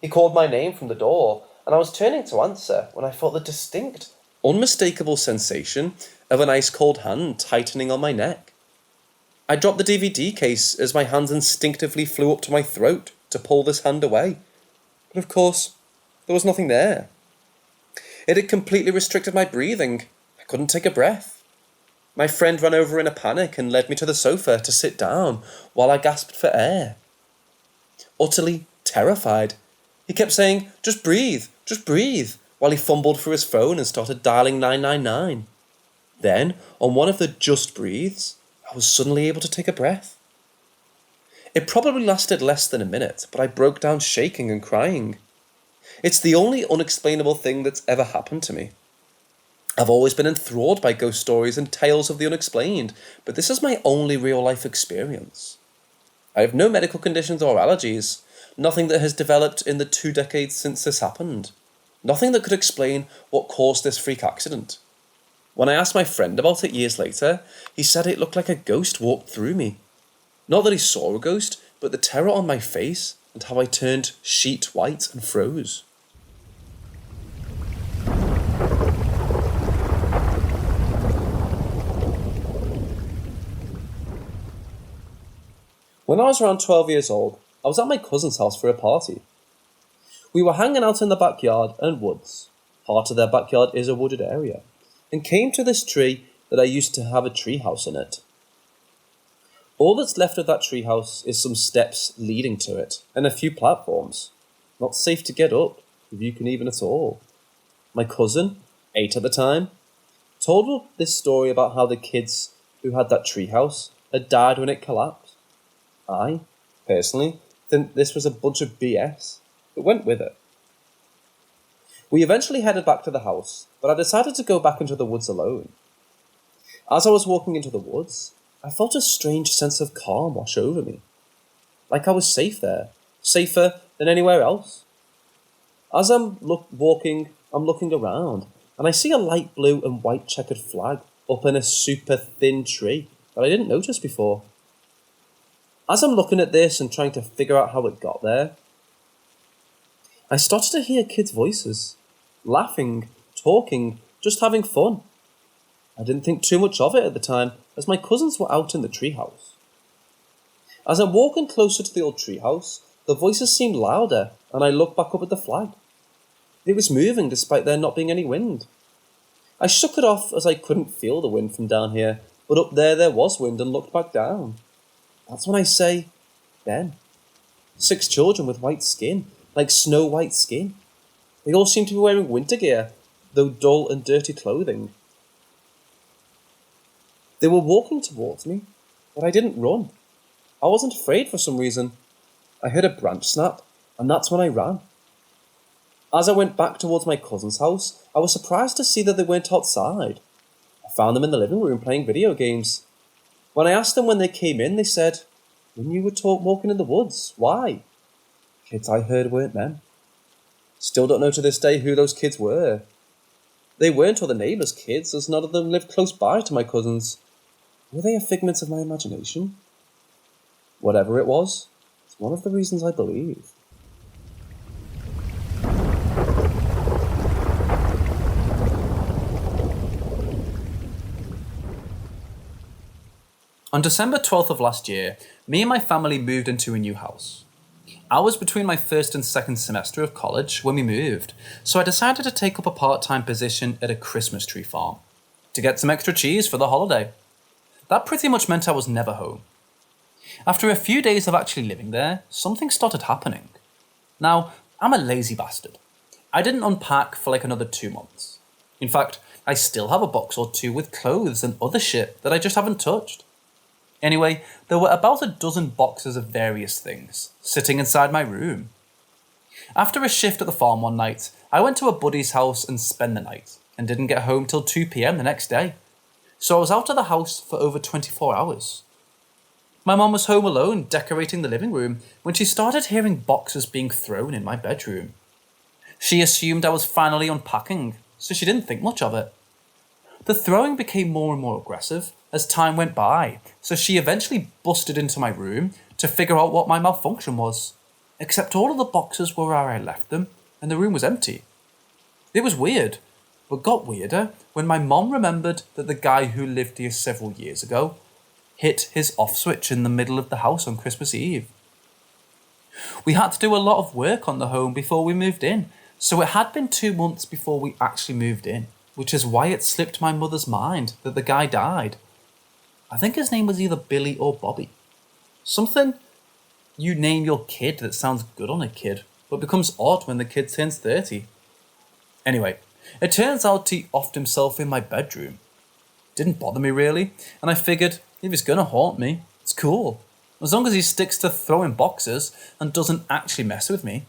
He called my name from the door, and I was turning to answer when I felt the distinct, unmistakable sensation of an ice-cold hand tightening on my neck. I dropped the DVD case as my hands instinctively flew up to my throat to pull this hand away. But of course, there was nothing there. It had completely restricted my breathing. I couldn't take a breath. My friend ran over in a panic and led me to the sofa to sit down while I gasped for air. Utterly terrified, he kept saying, just breathe, while he fumbled for his phone and started dialing 999. Then, on one of the just breathes, I was suddenly able to take a breath. It probably lasted less than a minute, but I broke down shaking and crying. It's the only unexplainable thing that's ever happened to me. I've always been enthralled by ghost stories and tales of the unexplained, but this is my only real-life experience. I have no medical conditions or allergies, nothing that has developed in the 2 decades since this happened. Nothing that could explain what caused this freak accident. When I asked my friend about it years later, he said it looked like a ghost walked through me. Not that he saw a ghost, but the terror on my face and how I turned sheet white and froze. When I was around 12 years old, I was at my cousin's house for a party. We were hanging out in the backyard and woods. Part of their backyard is a wooded area, and came to this tree that I used to have a treehouse in it. All that's left of that treehouse is some steps leading to it, and a few platforms. Not safe to get up, if you can even at all. My cousin, 8 at the time, told this story about how the kids who had that treehouse had died when it collapsed. I, personally, think this was a bunch of BS, but went with it. We eventually headed back to the house, but I decided to go back into the woods alone. As I was walking into the woods, I felt a strange sense of calm wash over me. Like I was safe there, safer than anywhere else. As I'm walking, I'm looking around, and I see a light blue and white checkered flag up in a super thin tree that I didn't notice before. As I'm looking at this and trying to figure out how it got there, I started to hear kids' voices, laughing, talking, just having fun. I didn't think too much of it at the time, as my cousins were out in the treehouse. As I'm walking closer to the old treehouse, the voices seemed louder, and I looked back up at the flag. It was moving despite there not being any wind. I shook it off as I couldn't feel the wind from down here, but up there was wind and looked back down. That's when I say, Ben. 6 children with white skin, like snow white skin. They all seem to be wearing winter gear, though dull and dirty clothing. They were walking towards me, but I didn't run. I wasn't afraid for some reason. I heard a branch snap, and that's when I ran. As I went back towards my cousin's house, I was surprised to see that they weren't outside. I found them in the living room playing video games. When I asked them when they came in, they said, "When you were walking in the woods, why?" Kids I heard weren't them. Still don't know to this day who those kids were. They weren't all the neighbours' kids, as none of them lived close by to my cousins. Were they a figment of my imagination? Whatever it was, it's one of the reasons I believe. On December 12th of last year, me and my family moved into a new house. I was between my first and second semester of college when we moved, so I decided to take up a part-time position at a Christmas tree farm to get some extra cheese for the holiday. That pretty much meant I was never home. After a few days of actually living there, something started happening. Now, I'm a lazy bastard. I didn't unpack for like another 2 months. In fact, I still have a box or two with clothes and other shit that I just haven't touched. Anyway, there were about a dozen boxes of various things sitting inside my room. After a shift at the farm one night, I went to a buddy's house and spent the night, and didn't get home till 2 PM the next day. So I was out of the house for over 24 hours. My mum was home alone decorating the living room when she started hearing boxes being thrown in my bedroom. She assumed I was finally unpacking, so she didn't think much of it. The throwing became more and more aggressive as time went by, so she eventually busted into my room to figure out what my malfunction was, except all of the boxes were where I left them and the room was empty. It was weird, but got weirder when my mom remembered that the guy who lived here several years ago hit his off switch in the middle of the house on Christmas Eve. We had to do a lot of work on the home before we moved in, so it had been 2 months before we actually moved in, which is why it slipped my mother's mind that the guy died. I think his name was either Billy or Bobby. Something you name your kid that sounds good on a kid, but becomes odd when the kid turns 30. Anyway, it turns out he offed himself in my bedroom. Didn't bother me really, and I figured if he's gonna haunt me, it's cool. As long as he sticks to throwing boxes and doesn't actually mess with me.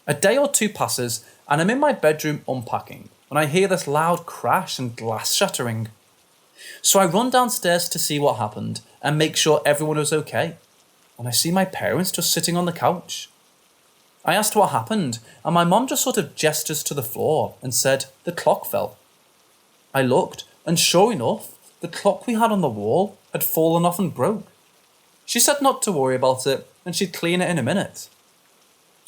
A day or two passes, and I'm in my bedroom unpacking, when I hear this loud crash and glass shattering. So I run downstairs to see what happened and make sure everyone was okay, and I see my parents just sitting on the couch. I asked what happened, and my mom just sort of gestures to the floor and said the clock fell. I looked, and sure enough, the clock we had on the wall had fallen off and broke. She said not to worry about it, and she'd clean it in a minute.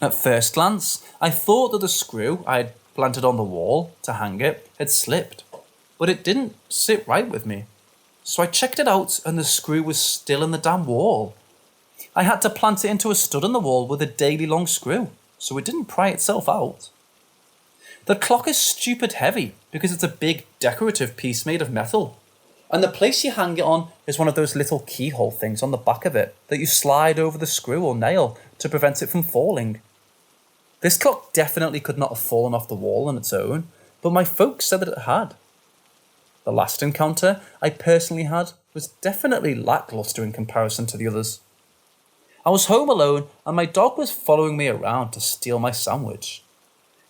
At first glance, I thought that the screw I had planted on the wall to hang it had slipped, but it didn't sit right with me. So I checked it out and the screw was still in the damn wall. I had to plant it into a stud in the wall with a daily long screw, so it didn't pry itself out. The clock is stupid heavy because it's a big decorative piece made of metal, and the place you hang it on is one of those little keyhole things on the back of it that you slide over the screw or nail to prevent it from falling. This clock definitely could not have fallen off the wall on its own, but my folks said that it had. The last encounter I personally had was definitely lackluster in comparison to the others. I was home alone and my dog was following me around to steal my sandwich.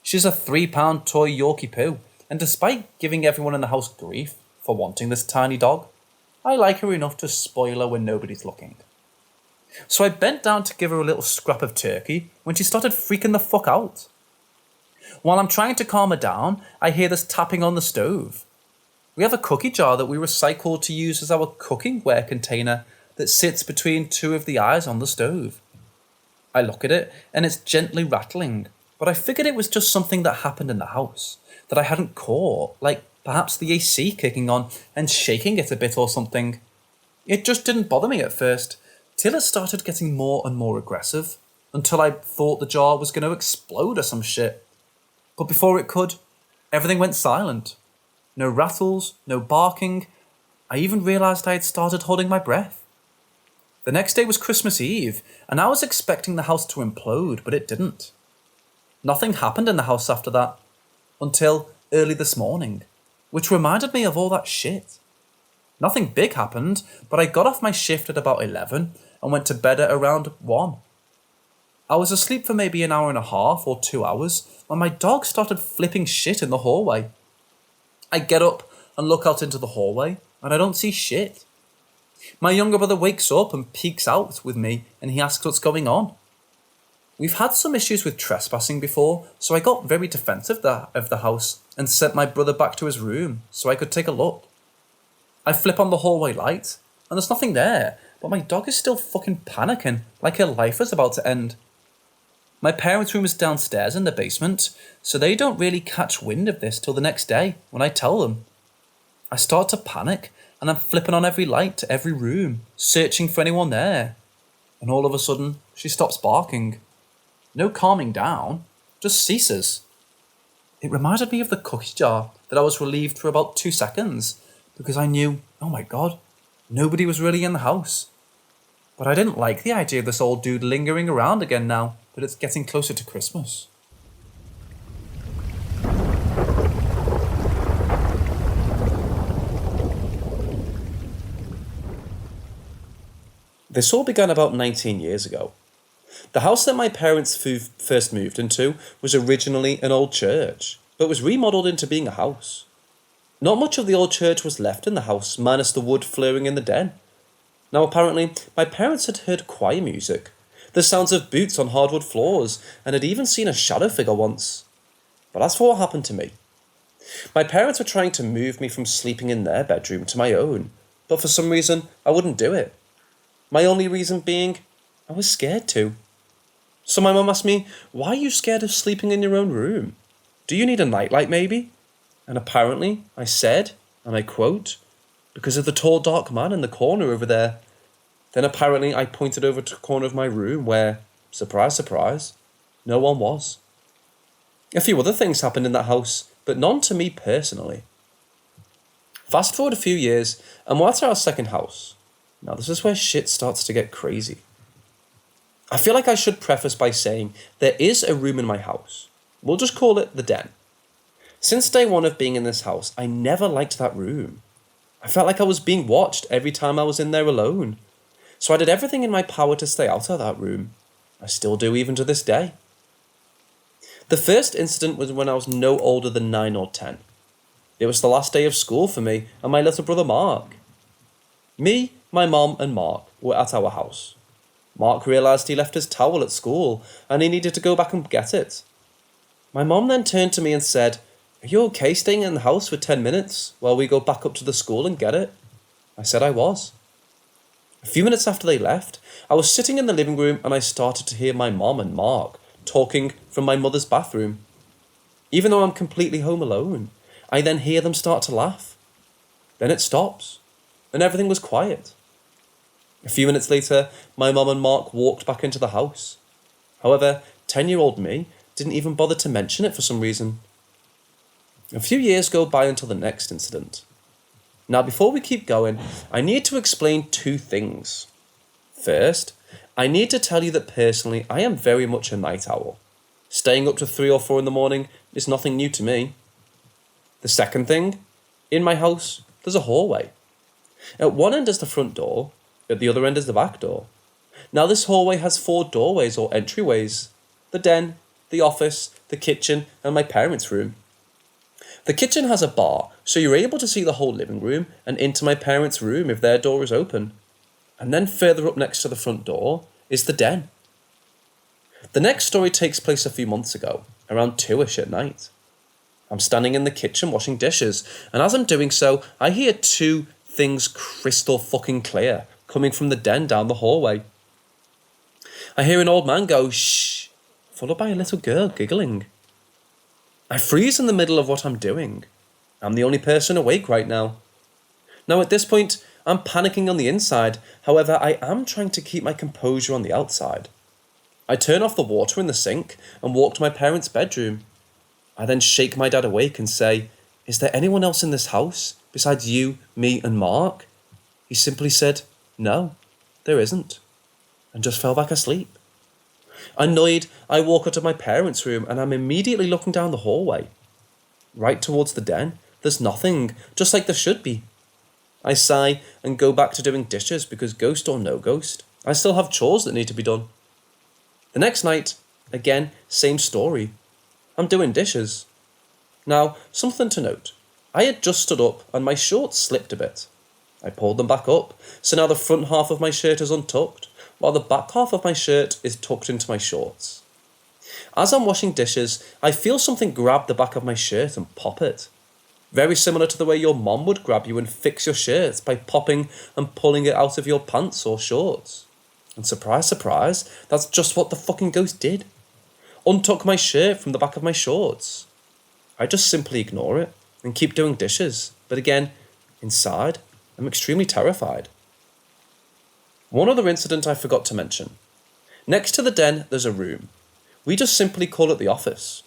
She's a 3-pound toy Yorkie poo, and despite giving everyone in the house grief for wanting this tiny dog, I like her enough to spoil her when nobody's looking. So I bent down to give her a little scrap of turkey when she started freaking the fuck out. While I'm trying to calm her down, I hear this tapping on the stove. We have a cookie jar that we recycle to use as our cooking ware container that sits between two of the eyes on the stove. I look at it and it's gently rattling, but I figured it was just something that happened in the house that I hadn't caught, like perhaps the AC kicking on and shaking it a bit or something. It just didn't bother me at first, till it started getting more and more aggressive, until I thought the jar was going to explode or some shit. But before it could, everything went silent. No rattles, no barking. I even realised I had started holding my breath. The next day was Christmas Eve, and I was expecting the house to implode, but it didn't. Nothing happened in the house after that, until early this morning, which reminded me of all that shit. Nothing big happened, but I got off my shift at about 11 and went to bed at around 1. I was asleep for maybe an hour and a half or 2 hours when my dog started flipping shit in the hallway. I get up and look out into the hallway, and I don't see shit. My younger brother wakes up and peeks out with me, and he asks what's going on. We've had some issues with trespassing before, so I got very defensive of the house and sent my brother back to his room so I could take a look. I flip on the hallway light, and there's nothing there, but my dog is still fucking panicking like her life is about to end. My parents' room is downstairs in the basement, so they don't really catch wind of this till the next day when I tell them. I start to panic, and I'm flipping on every light to every room, searching for anyone there. And all of a sudden, she stops barking. No calming down, just ceases. It reminded me of the cookie jar that I was relieved for about 2 seconds, because I knew, oh my god, nobody was really in the house. But I didn't like the idea of this old dude lingering around again now that it's getting closer to Christmas. This all began about 19 years ago. The house that my parents first moved into was originally an old church, but was remodelled into being a house. Not much of the old church was left in the house, minus the wood flaring in the den. Now apparently, my parents had heard choir music, the sounds of boots on hardwood floors, and had even seen a shadow figure once. But as for what happened to me, my parents were trying to move me from sleeping in their bedroom to my own, but for some reason, I wouldn't do it. My only reason being, I was scared to. So my mum asked me, why are you scared of sleeping in your own room? Do you need a nightlight maybe? And apparently, I said, and I quote, because of the tall dark man in the corner over there. Then apparently I pointed over to the corner of my room where, surprise, surprise, no one was. A few other things happened in that house, but none to me personally. Fast forward a few years, and we're at our second house. Now this is where shit starts to get crazy. I feel like I should preface by saying there is a room in my house. We'll just call it the den. Since day one of being in this house, I never liked that room. I felt like I was being watched every time I was in there alone. So I did everything in my power to stay out of that room. I still do even to this day. The first incident was when I was no older than 9 or 10. It was the last day of school for me and my little brother Mark. Me, my mom and Mark were at our house. Mark realised he left his towel at school and he needed to go back and get it. My mom then turned to me and said, "Are you okay staying in the house for 10 minutes while we go back up to the school and get it?" I said I was. A few minutes after they left, I was sitting in the living room and I started to hear my mom and Mark talking from my mother's bathroom. Even though I'm completely home alone, I then hear them start to laugh. Then it stops, and everything was quiet. A few minutes later, my mom and Mark walked back into the house. However, 10-year-old me didn't even bother to mention it for some reason. A few years go by until the next incident. Now, before we keep going, I need to explain 2 things. First, I need to tell you that personally, I am very much a night owl. Staying up to 3 or 4 in the morning is nothing new to me. The second thing, in my house, there's a hallway. At one end is the front door, at the other end is the back door. Now this hallway has 4 doorways or entryways: the den, the office, the kitchen, and my parents' room. The kitchen has a bar, so you're able to see the whole living room and into my parents' room if their door is open. And then further up next to the front door is the den. The next story takes place a few months ago, around 2ish at night. I'm standing in the kitchen washing dishes, and as I'm doing so, I hear 2 things crystal fucking clear coming from the den down the hallway. I hear an old man go, "Shh," followed by a little girl giggling. I freeze in the middle of what I'm doing. I'm the only person awake right now. Now at this point, I'm panicking on the inside, however I am trying to keep my composure on the outside. I turn off the water in the sink and walk to my parents' bedroom. I then shake my dad awake and say, "Is there anyone else in this house besides you, me and Mark?" He simply said, "No, there isn't," and just fell back asleep. Annoyed, I walk up to my parents' room and I'm immediately looking down the hallway. Right towards the den, there's nothing, just like there should be. I sigh and go back to doing dishes because ghost or no ghost, I still have chores that need to be done. The next night, again, same story. I'm doing dishes. Now, something to note. I had just stood up and my shorts slipped a bit. I pulled them back up, so now the front half of my shirt is untucked, while the back half of my shirt is tucked into my shorts. As I'm washing dishes, I feel something grab the back of my shirt and pop it. Very similar to the way your mom would grab you and fix your shirt by popping and pulling it out of your pants or shorts. And surprise, surprise, that's just what the fucking ghost did. Untuck my shirt from the back of my shorts. I just simply ignore it and keep doing dishes, but again, inside, I'm extremely terrified. One other incident I forgot to mention. Next to the den, there's a room. We just simply call it the office.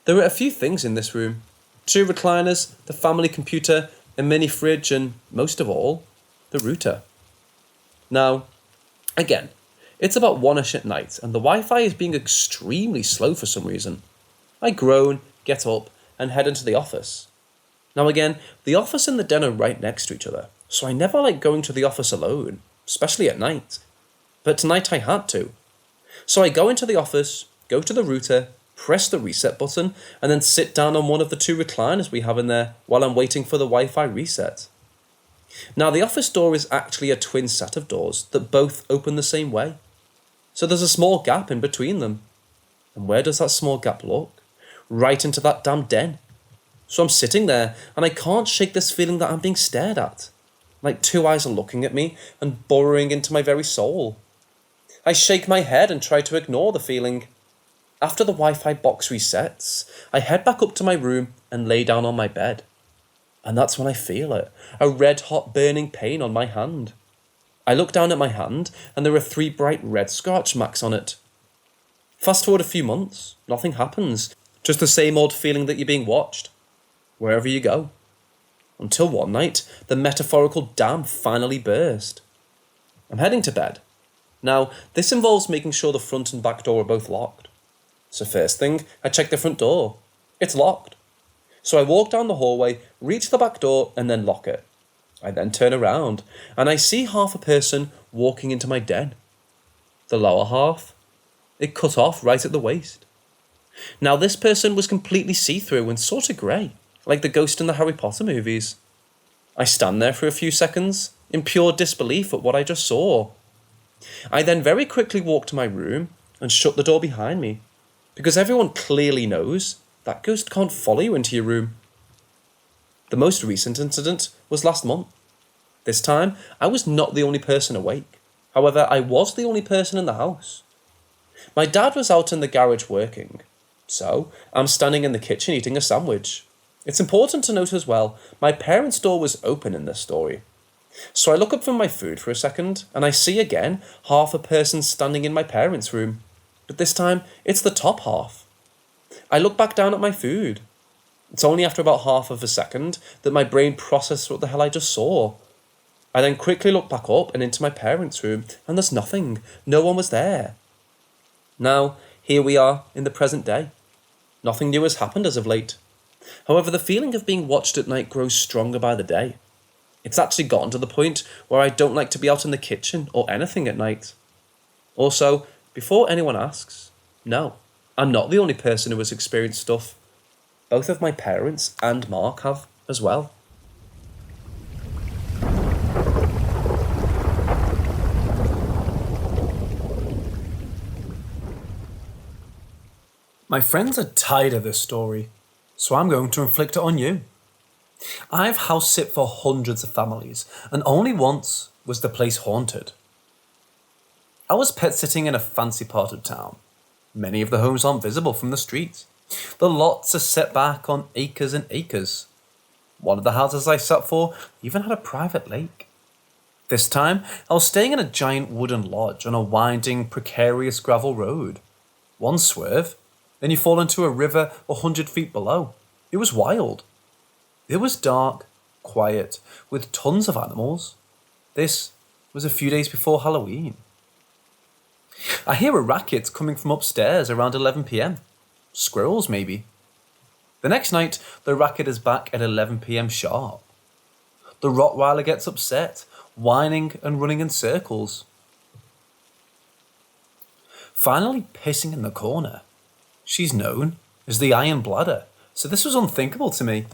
There are a few things in this room. 2 recliners, the family computer, a mini fridge, and most of all, the router. Now, again, it's about 1ish at night, and the Wi-Fi is being extremely slow for some reason. I groan, get up, and head into the office. Now again, the office and the den are right next to each other, so I never like going to the office alone, especially at night. But tonight I had to. So I go into the office, go to the router, press the reset button, and then sit down on one of the 2 recliners we have in there while I'm waiting for the Wi-Fi reset. Now the office door is actually a twin set of doors that both open the same way. So there's a small gap in between them. And where does that small gap look? Right into that damn den. So I'm sitting there and I can't shake this feeling that I'm being stared at. Like 2 eyes are looking at me and burrowing into my very soul. I shake my head and try to ignore the feeling. After the Wi-Fi box resets, I head back up to my room and lay down on my bed. And that's when I feel it, a red-hot burning pain on my hand. I look down at my hand and there are 3 bright red scratch marks on it. Fast forward a few months, nothing happens, just the same old feeling that you're being watched, wherever you go. Until one night, the metaphorical dam finally burst. I'm heading to bed. Now, this involves making sure the front and back door are both locked. So first thing, I check the front door. It's locked. So I walk down the hallway, reach the back door, and then lock it. I then turn around, and I see half a person walking into my den. The lower half, it cut off right at the waist. Now this person was completely see-through and sort of grey, like the ghost in the Harry Potter movies. I stand there for a few seconds, in pure disbelief at what I just saw. I then very quickly walk to my room and shut the door behind me, because everyone clearly knows that ghost can't follow you into your room. The most recent incident was last month. This time, I was not the only person awake. However, I was the only person in the house. My dad was out in the garage working, so I'm standing in the kitchen eating a sandwich. It's important to note as well, my parents' door was open in this story. So I look up from my food for a second, and I see again half a person standing in my parents' room. But this time, it's the top half. I look back down at my food. It's only after about half of a second that my brain processed what the hell I just saw. I then quickly look back up and into my parents' room, and there's nothing. No one was there. Now, here we are in the present day. Nothing new has happened as of late. However, the feeling of being watched at night grows stronger by the day. It's actually gotten to the point where I don't like to be out in the kitchen or anything at night. Also, before anyone asks, no, I'm not the only person who has experienced stuff. Both of my parents and Mark have as well. My friends are tired of this story, so I'm going to inflict it on you. I've house sit for hundreds of families, and only once was the place haunted. I was pet sitting in a fancy part of town. Many of the homes aren't visible from the street. The lots are set back on acres and acres. One of the houses I sat for even had a private lake. This time, I was staying in a giant wooden lodge on a winding, precarious gravel road. One swerve, then you fall into a river 100 feet below. It was wild. It was dark, quiet, with tons of animals. This was a few days before Halloween. I hear a racket coming from upstairs around 11 p.m. Squirrels, maybe. The next night, the racket is back at 11 p.m. sharp. The Rottweiler gets upset, whining and running in circles. Finally pissing in the corner. She's known as the Iron Bladder, so this was unthinkable to me.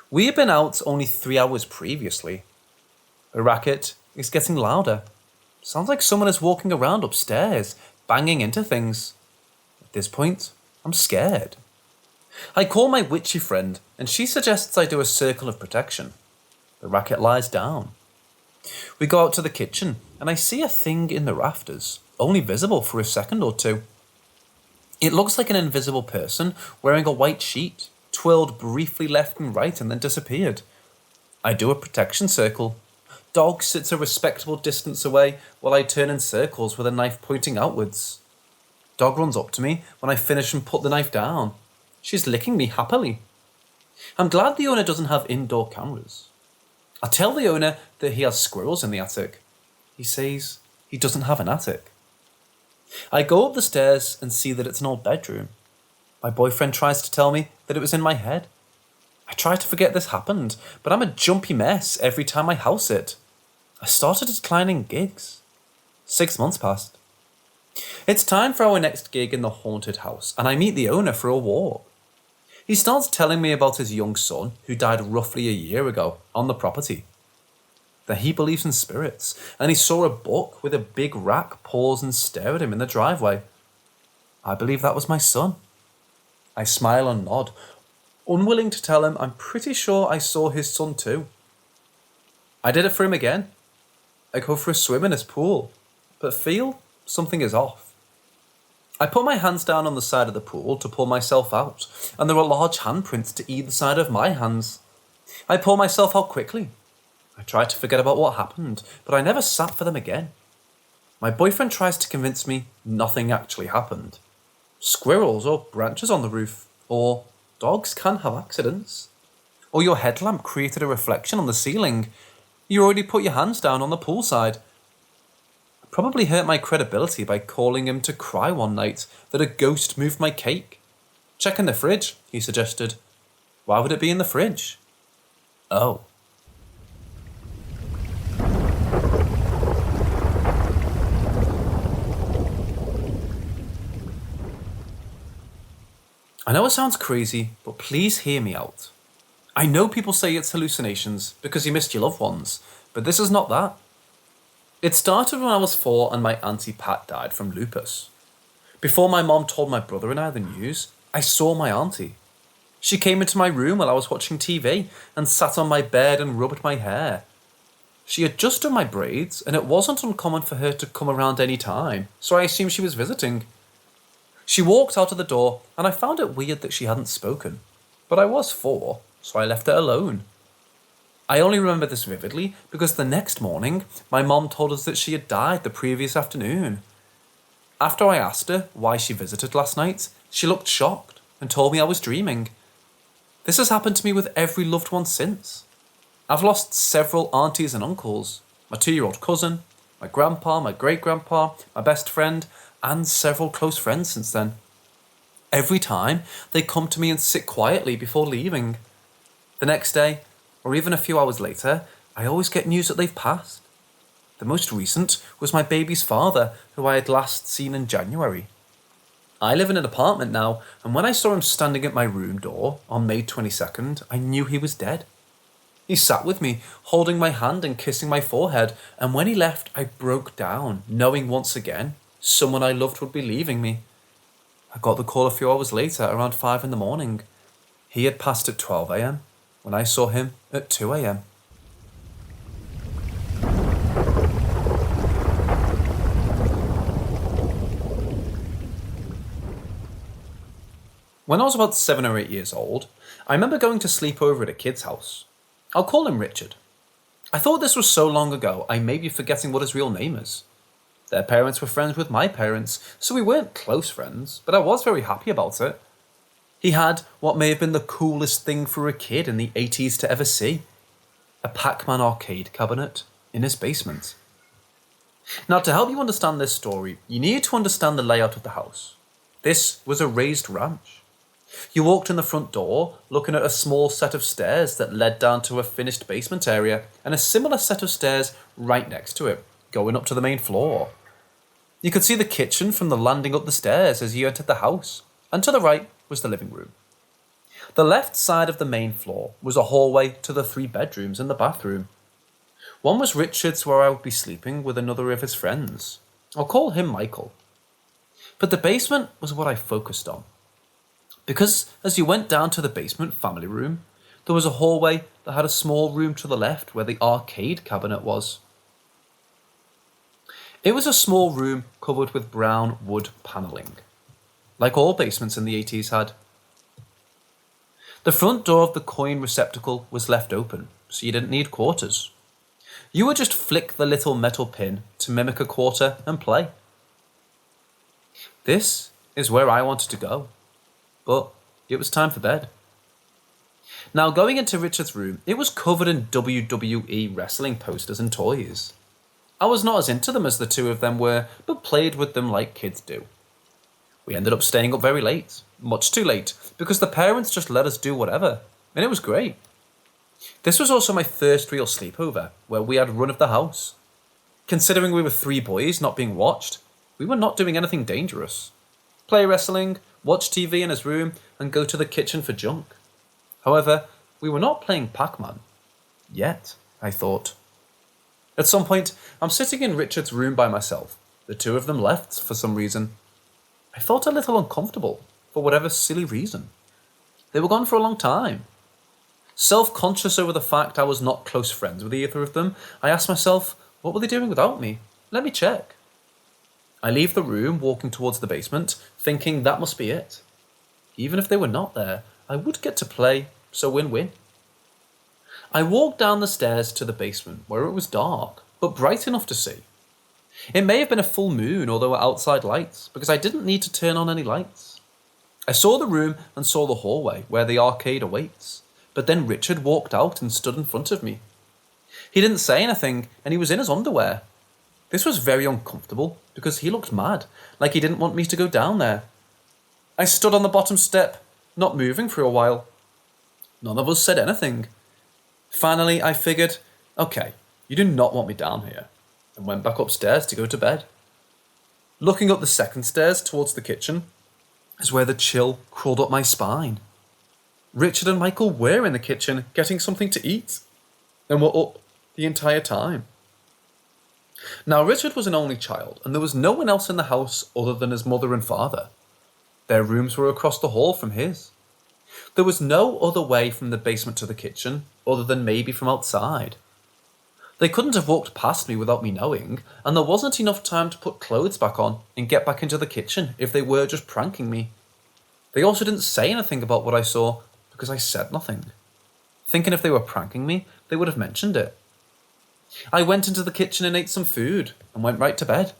We had been out only 3 hours previously. The racket is getting louder. Sounds like someone is walking around upstairs, banging into things. At this point, I'm scared. I call my witchy friend, and she suggests I do a circle of protection. The racket lies down. We go out to the kitchen, and I see a thing in the rafters, only visible for a second or two. It looks like an invisible person wearing a white sheet, twirled briefly left and right and then disappeared. I do a protection circle. Dog sits a respectable distance away while I turn in circles with a knife pointing outwards. Dog runs up to me when I finish and put the knife down. She's licking me happily. I'm glad the owner doesn't have indoor cameras. I tell the owner that he has squirrels in the attic. He says he doesn't have an attic. I go up the stairs and see that it's an old bedroom. My boyfriend tries to tell me that it was in my head. I try to forget this happened, but I'm a jumpy mess every time I house it. I started declining gigs. 6 months passed. It's time for our next gig in the haunted house, and I meet the owner for a walk. He starts telling me about his young son, who died roughly a year ago, on the property. That he believes in spirits, and he saw a buck with a big rack pause and stare at him in the driveway. I believe that was my son. I smile and nod, unwilling to tell him I'm pretty sure I saw his son too. I did it for him again. I go for a swim in his pool, but feel something is off. I put my hands down on the side of the pool to pull myself out, and there are large handprints to either side of my hands. I pull myself out quickly. I try to forget about what happened, but I never sat for them again. My boyfriend tries to convince me nothing actually happened. Squirrels or branches on the roof, or dogs can have accidents. Or your headlamp created a reflection on the ceiling. You already put your hands down on the poolside. I probably hurt my credibility by calling him to cry one night that a ghost moved my cake. Check in the fridge, he suggested. Why would it be in the fridge? Oh. I know it sounds crazy, but please hear me out. I know people say it's hallucinations because you missed your loved ones, but this is not that. It started when I was 4 and my Auntie Pat died from lupus. Before my mom told my brother and I the news, I saw my auntie. She came into my room while I was watching TV and sat on my bed and rubbed my hair. She had just done my braids, and it wasn't uncommon for her to come around any time, so I assumed she was visiting. She walked out of the door, and I found it weird that she hadn't spoken. But I was 4, so I left it alone. I only remember this vividly because the next morning, my mom told us that she had died the previous afternoon. After I asked her why she visited last night, she looked shocked and told me I was dreaming. This has happened to me with every loved one since. I've lost several aunties and uncles, my 2-year-old cousin, my grandpa, my great-grandpa, my best friend, and several close friends since then. Every time, they come to me and sit quietly before leaving. The next day, or even a few hours later, I always get news that they've passed. The most recent was my baby's father, who I had last seen in January. I live in an apartment now, and when I saw him standing at my room door on May 22nd, I knew he was dead. He sat with me, holding my hand and kissing my forehead, and when he left, I broke down, knowing once again someone I loved would be leaving me. I got the call a few hours later, around 5 in the morning. He had passed at 12 a.m. when I saw him at 2 a.m. When I was about 7 or 8 years old, I remember going to sleep over at a kid's house. I'll call him Richard. I thought this was so long ago I may be forgetting what his real name is. Their parents were friends with my parents, so we weren't close friends, but I was very happy about it. He had what may have been the coolest thing for a kid in the 80s to ever see. A Pac-Man arcade cabinet in his basement. Now, to help you understand this story, you need to understand the layout of the house. This was a raised ranch. You walked in the front door, looking at a small set of stairs that led down to a finished basement area, and a similar set of stairs right next to it, going up to the main floor. You could see the kitchen from the landing up the stairs as you entered the house, and to the right was the living room. The left side of the main floor was a hallway to the 3 bedrooms and the bathroom. One was Richard's, where I would be sleeping with another of his friends. I'll call him Michael. But the basement was what I focused on. Because as you went down to the basement family room, there was a hallway that had a small room to the left where the arcade cabinet was. It was a small room covered with brown wood panelling, like all basements in the 80s had. The front door of the coin receptacle was left open, so you didn't need quarters. You would just flick the little metal pin to mimic a quarter and play. This is where I wanted to go, but it was time for bed. Now, going into Richard's room, it was covered in WWE wrestling posters and toys. I was not as into them as the two of them were, but played with them like kids do. We ended up staying up very late, much too late, because the parents just let us do whatever, and it was great. This was also my first real sleepover, where we had run of the house. Considering we were 3 boys not being watched, we were not doing anything dangerous. Play wrestling, watch TV in his room, and go to the kitchen for junk. However, we were not playing Pac-Man. Yet, I thought. At some point, I'm sitting in Richard's room by myself. The two of them left for some reason. I felt a little uncomfortable, for whatever silly reason. They were gone for a long time. Self-conscious over the fact I was not close friends with either of them, I asked myself, what were they doing without me? Let me check. I leave the room, walking towards the basement, thinking that must be it. Even if they were not there, I would get to play, so win-win. I walked down the stairs to the basement, where it was dark, but bright enough to see. It may have been a full moon or there were outside lights, because I didn't need to turn on any lights. I saw the room and saw the hallway, where the arcade awaits, but then Richard walked out and stood in front of me. He didn't say anything, and he was in his underwear. This was very uncomfortable, because he looked mad, like he didn't want me to go down there. I stood on the bottom step, not moving for a while. None of us said anything. Finally, I figured, okay, you do not want me down here, and went back upstairs to go to bed. Looking up the second stairs towards the kitchen is where the chill crawled up my spine. Richard and Michael were in the kitchen getting something to eat, and were up the entire time. Now, Richard was an only child, and there was no one else in the house other than his mother and father. Their rooms were across the hall from his. There was no other way from the basement to the kitchen, other than maybe from outside. They couldn't have walked past me without me knowing, and there wasn't enough time to put clothes back on and get back into the kitchen if they were just pranking me. They also didn't say anything about what I saw, because I said nothing. Thinking if they were pranking me, they would have mentioned it. I went into the kitchen and ate some food, and went right to bed.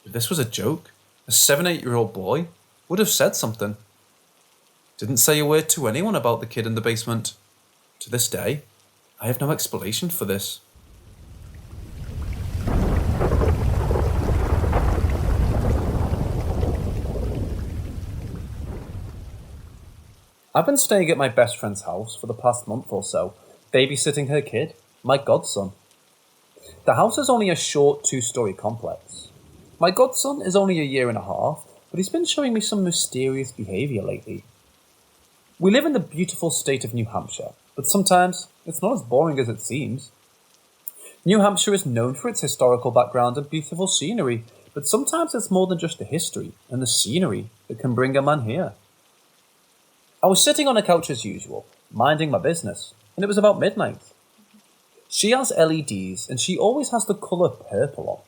If this was a joke, a 7-8-year-old boy would have said something. Didn't say a word to anyone about the kid in the basement. To this day, I have no explanation for this. I've been staying at my best friend's house for the past month or so, babysitting her kid, my godson. The house is only a short 2-story complex. My godson is only a 1.5 years, but he's been showing me some mysterious behaviour lately. We live in the beautiful state of New Hampshire, but sometimes it's not as boring as it seems. New Hampshire is known for its historical background and beautiful scenery, but sometimes it's more than just the history and the scenery that can bring a man here. I was sitting on a couch as usual, minding my business, and it was about midnight. She has LEDs, and she always has the colour purple on.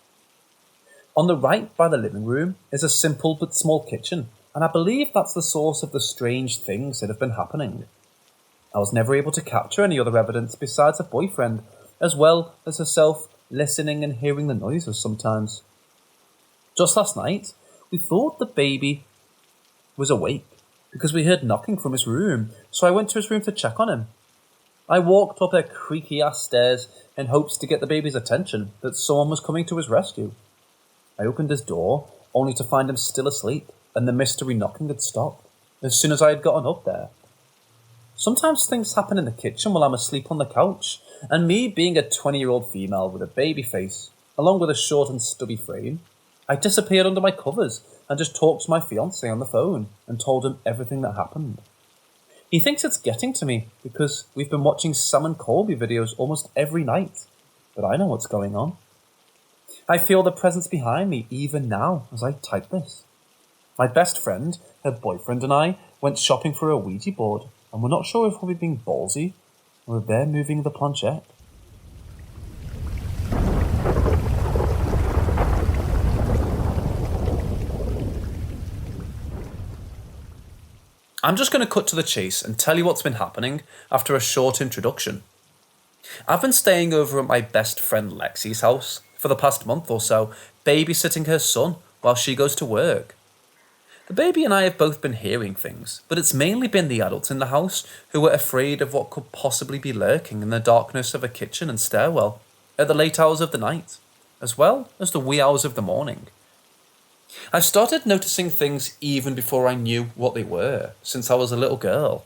On the right by the living room is a simple but small kitchen, and I believe that's the source of the strange things that have been happening. I was never able to capture any other evidence besides a boyfriend, as well as herself listening and hearing the noises sometimes. Just last night, we thought the baby was awake because we heard knocking from his room, so I went to his room to check on him. I walked up her creaky-ass stairs in hopes to get the baby's attention that someone was coming to his rescue. I opened his door, only to find him still asleep, and the mystery knocking had stopped as soon as I had gotten up there. Sometimes things happen in the kitchen while I'm asleep on the couch, and me being a 20-year-old female with a baby face, along with a short and stubby frame, I disappeared under my covers and just talked to my fiancé on the phone and told him everything that happened. He thinks it's getting to me because we've been watching Sam and Colby videos almost every night, but I know what's going on. I feel the presence behind me even now as I type this. My best friend, her boyfriend and I went shopping for a Ouija board, and we're not sure if we're being ballsy or if they're moving the planchette. I'm just going to cut to the chase and tell you what's been happening after a short introduction. I've been staying over at my best friend Lexi's house for the past month or so, babysitting her son while she goes to work. The baby and I have both been hearing things, but it's mainly been the adults in the house who were afraid of what could possibly be lurking in the darkness of a kitchen and stairwell at the late hours of the night, as well as the wee hours of the morning. I've started noticing things even before I knew what they were, since I was a little girl.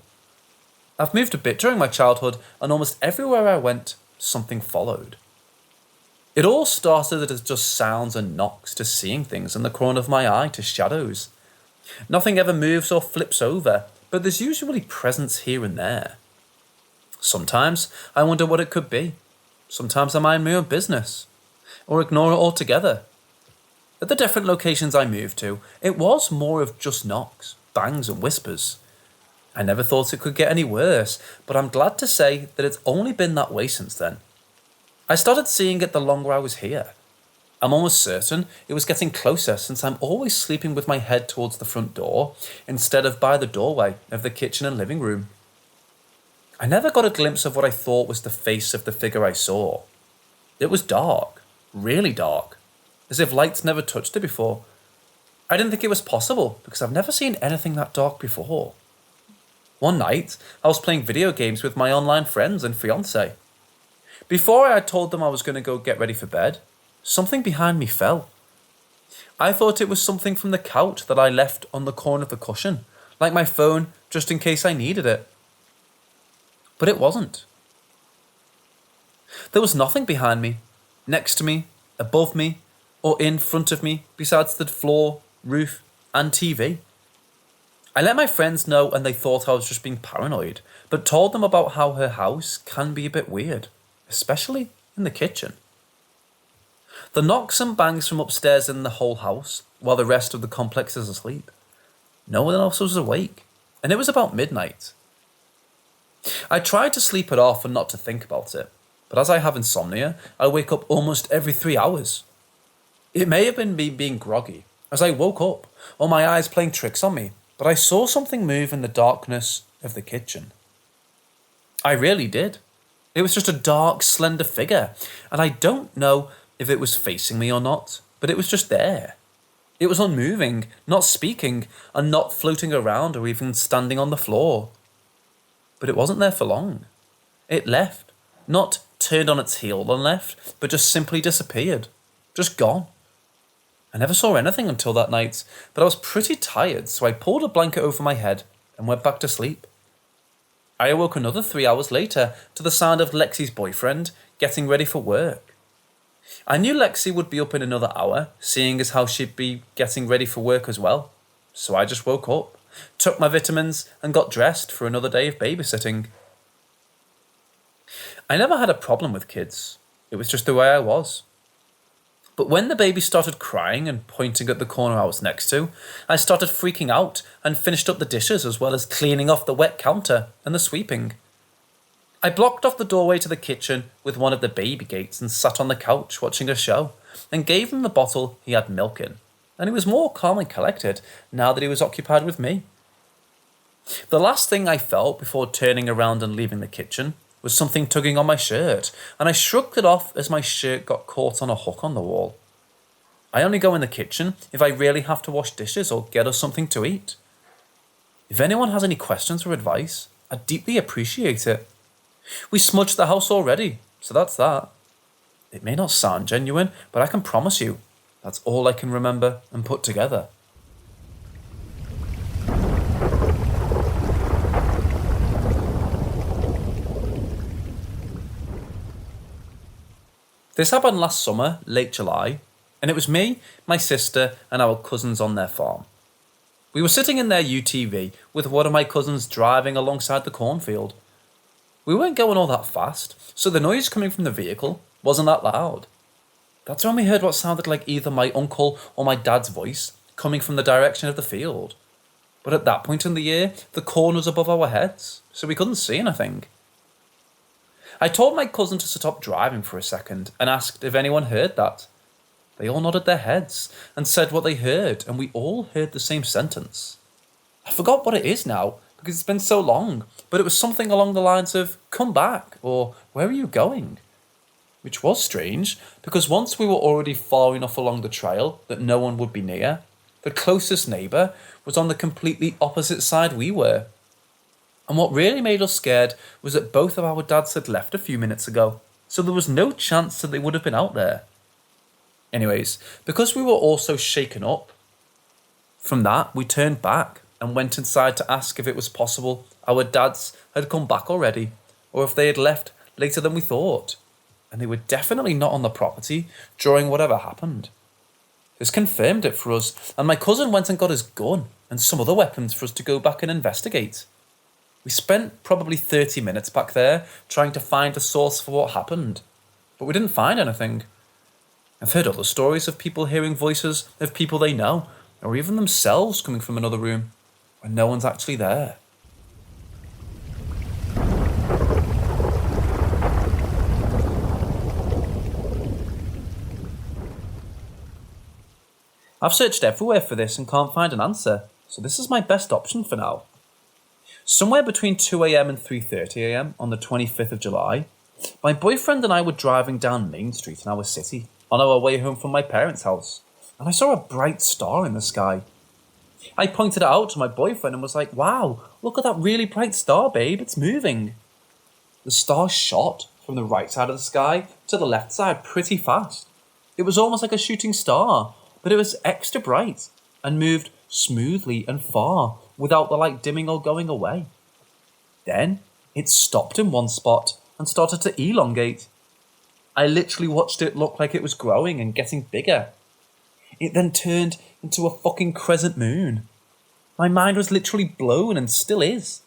I've moved a bit during my childhood, and almost everywhere I went, something followed. It all started as just sounds and knocks to seeing things in the corner of my eye to shadows. Nothing ever moves or flips over, but there's usually presence here and there. Sometimes I wonder what it could be. Sometimes I mind my own business, or ignore it altogether. At the different locations I moved to, it was more of just knocks, bangs and whispers. I never thought it could get any worse, but I'm glad to say that it's only been that way since then. I started seeing it the longer I was here. I'm almost certain it was getting closer since I'm always sleeping with my head towards the front door instead of by the doorway of the kitchen and living room. I never got a glimpse of what I thought was the face of the figure I saw. It was dark, really dark, as if lights never touched it before. I didn't think it was possible because I've never seen anything that dark before. One night, I was playing video games with my online friends and fiancé. Before I had told them I was going to go get ready for bed, something behind me fell. I thought it was something from the couch that I left on the corner of the cushion, like my phone, just in case I needed it. But it wasn't. There was nothing behind me, next to me, above me, or in front of me, besides the floor, roof, and TV. I let my friends know and they thought I was just being paranoid, but told them about how her house can be a bit weird, especially in the kitchen. The knocks and bangs from upstairs in the whole house, while the rest of the complex is asleep. No one else was awake, and it was about midnight. I tried to sleep it off and not to think about it, but as I have insomnia, I wake up almost every 3 hours. It may have been me being groggy, as I woke up, or my eyes playing tricks on me, but I saw something move in the darkness of the kitchen. I really did. It was just a dark, slender figure, and I don't know if it was facing me or not, but it was just there. It was unmoving, not speaking, and not floating around or even standing on the floor. But it wasn't there for long. It left, not turned on its heel and left, but just simply disappeared, just gone. I never saw anything until that night, but I was pretty tired, so I pulled a blanket over my head and went back to sleep. I awoke another 3 hours later to the sound of Lexi's boyfriend getting ready for work. I knew Lexi would be up in another hour, seeing as how she'd be getting ready for work as well. So I just woke up, took my vitamins, and got dressed for another day of babysitting. I never had a problem with kids. It was just the way I was. But when the baby started crying and pointing at the corner I was next to, I started freaking out and finished up the dishes as well as cleaning off the wet counter and the sweeping, I blocked off the doorway to the kitchen with one of the baby gates and sat on the couch watching a show, and gave him the bottle he had milk in, and he was more calm and collected now that he was occupied with me. The last thing I felt before turning around and leaving the kitchen was something tugging on my shirt, and I shrugged it off as my shirt got caught on a hook on the wall. I only go in the kitchen if I really have to wash dishes or get us something to eat. If anyone has any questions or advice, I'd deeply appreciate it. We smudged the house already, so that's that. It may not sound genuine, but I can promise you, that's all I can remember and put together. This happened last summer, late July, and it was me, my sister, and our cousins on their farm. We were sitting in their UTV with one of my cousins driving alongside the cornfield. We weren't going all that fast, so the noise coming from the vehicle wasn't that loud. That's when we heard what sounded like either my uncle or my dad's voice coming from the direction of the field. But at that point in the year, the corn was above our heads, so we couldn't see anything. I told my cousin to stop driving for a second and asked if anyone heard that. They all nodded their heads and said what they heard, and we all heard the same sentence. I forgot what it is now, because it's been so long, but it was something along the lines of, "Come back," or "Where are you going?" Which was strange, because once we were already far enough along the trail that no one would be near, the closest neighbour was on the completely opposite side we were. And what really made us scared was that both of our dads had left a few minutes ago, so there was no chance that they would have been out there. Anyways, because we were all so shaken up, from that we turned back and went inside to ask if it was possible our dads had come back already, or if they had left later than we thought, and they were definitely not on the property during whatever happened. This confirmed it for us, and my cousin went and got his gun and some other weapons for us to go back and investigate. We spent probably 30 minutes back there trying to find a source for what happened, but we didn't find anything. I've heard other stories of people hearing voices of people they know, or even themselves coming from another room, when no one's actually there. I've searched everywhere for this and can't find an answer, so this is my best option for now. Somewhere between 2 AM and 3:30 AM on the 25th of July, my boyfriend and I were driving down Main Street in our city on our way home from my parents' house, and I saw a bright star in the sky. I pointed it out to my boyfriend and was like, "Wow, look at that really bright star, babe, it's moving." The star shot from the right side of the sky to the left side pretty fast. It was almost like a shooting star, but it was extra bright and moved smoothly and far without the light dimming or going away. Then it stopped in one spot and started to elongate. I literally watched it look like it was growing and getting bigger. It then turned into a fucking crescent moon. My mind was literally blown and still is.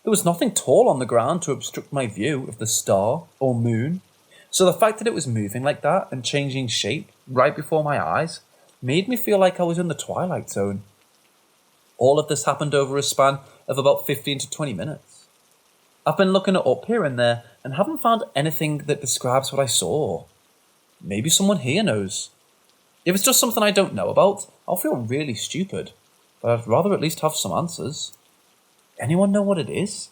There was nothing tall on the ground to obstruct my view of the star or moon, so the fact that it was moving like that and changing shape right before my eyes made me feel like I was in the Twilight Zone. All of this happened over a span of about 15 to 20 minutes. I've been looking it up here and there and haven't found anything that describes what I saw. Maybe someone here knows. If it's just something I don't know about, I'll feel really stupid, but I'd rather at least have some answers. Anyone know what it is?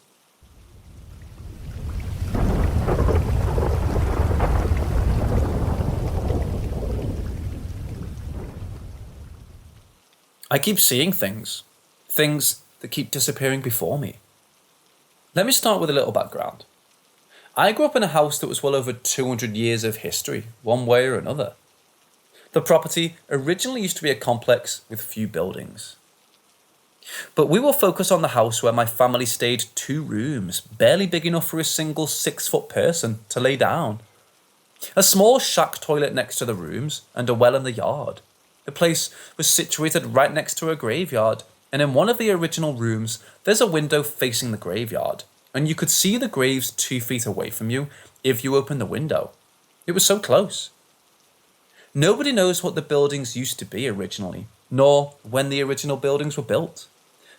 I keep seeing things that keep disappearing before me. Let me start with a little background. I grew up in a house that was well over 200 years of history, one way or another. The property originally used to be a complex with few buildings. But we will focus on the house where my family stayed 2 rooms, barely big enough for a single 6-foot person to lay down. A small shack toilet next to the rooms and a well in the yard. The place was situated right next to a graveyard, and in one of the original rooms, there's a window facing the graveyard, and you could see the graves 2 feet away from you if you opened the window. It was so close. Nobody knows what the buildings used to be originally, nor when the original buildings were built.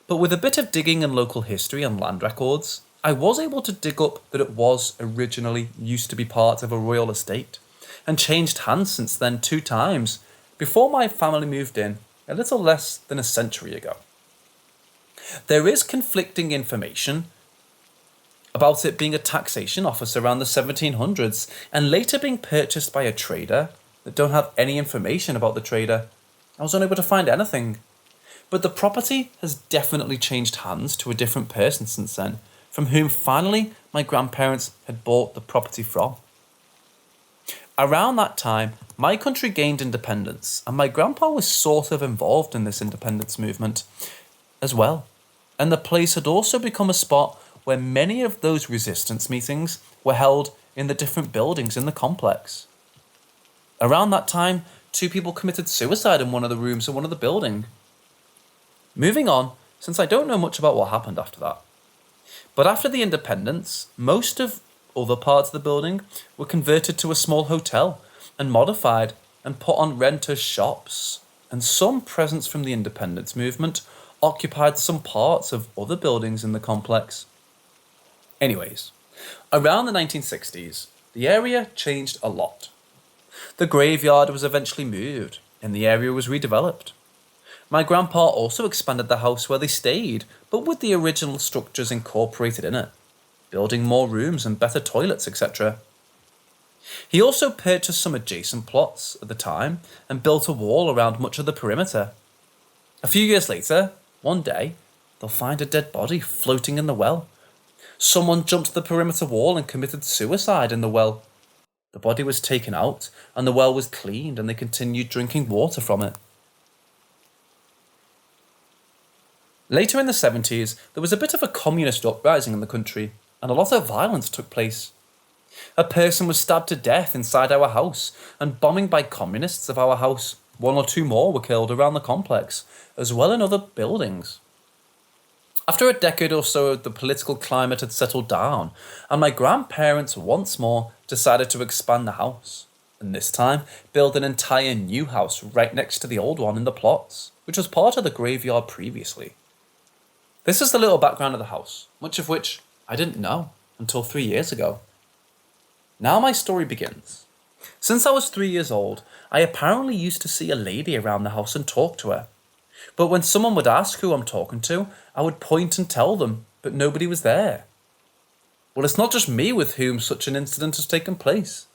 But with a bit of digging in local history and land records, I was able to dig up that it was originally used to be part of a royal estate, and changed hands since then 2 times, before my family moved in a little less than a century ago. There is conflicting information about it being a taxation office around the 1700s and later being purchased by a trader that don't have any information about the trader. I was unable to find anything. But the property has definitely changed hands to a different person since then, from whom finally my grandparents had bought the property from. Around that time, my country gained independence, and my grandpa was sort of involved in this independence movement as well. And the place had also become a spot where many of those resistance meetings were held in the different buildings in the complex. Around that time, 2 people committed suicide in one of the rooms of one of the buildings. Moving on, since I don't know much about what happened after that. But after the independence, most of other parts of the building were converted to a small hotel and modified and put on rent as shops, and some presence from the independence movement occupied some parts of other buildings in the complex. Anyways, around the 1960s, the area changed a lot. The graveyard was eventually moved, and the area was redeveloped. My grandpa also expanded the house where they stayed, but with the original structures incorporated in it, building more rooms and better toilets, etc. He also purchased some adjacent plots at the time and built a wall around much of the perimeter. A few years later, one day, they'll find a dead body floating in the well. Someone jumped the perimeter wall and committed suicide in the well. The body was taken out and the well was cleaned, and they continued drinking water from it. Later in the 70s, there was a bit of a communist uprising in the country, and a lot of violence took place. A person was stabbed to death inside our house, and bombing by communists of our house. 1 or 2 more were killed around the complex, as well in other buildings. After a decade or so, the political climate had settled down, and my grandparents once more decided to expand the house, and this time build an entire new house right next to the old one in the plots, which was part of the graveyard previously. This is the little background of the house, much of which I didn't know until 3 years ago. Now my story begins. Since I was 3 years old, I apparently used to see a lady around the house and talk to her. But when someone would ask who I'm talking to, I would point and tell them, but nobody was there. Well, it's not just me with whom such an incident has taken place.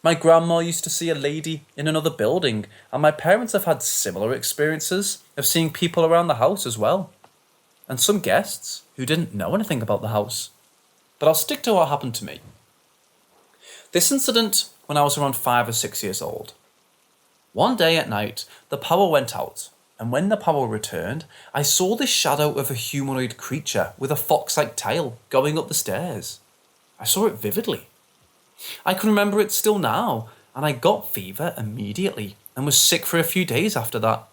My grandma used to see a lady in another building, and my parents have had similar experiences of seeing people around the house as well. And some guests who didn't know anything about the house. But I'll stick to what happened to me. This incident when I was around 5 or 6 years old. One day at night, the power went out, and when the power returned, I saw this shadow of a humanoid creature with a fox-like tail going up the stairs. I saw it vividly. I can remember it still now, and I got fever immediately and was sick for a few days after that.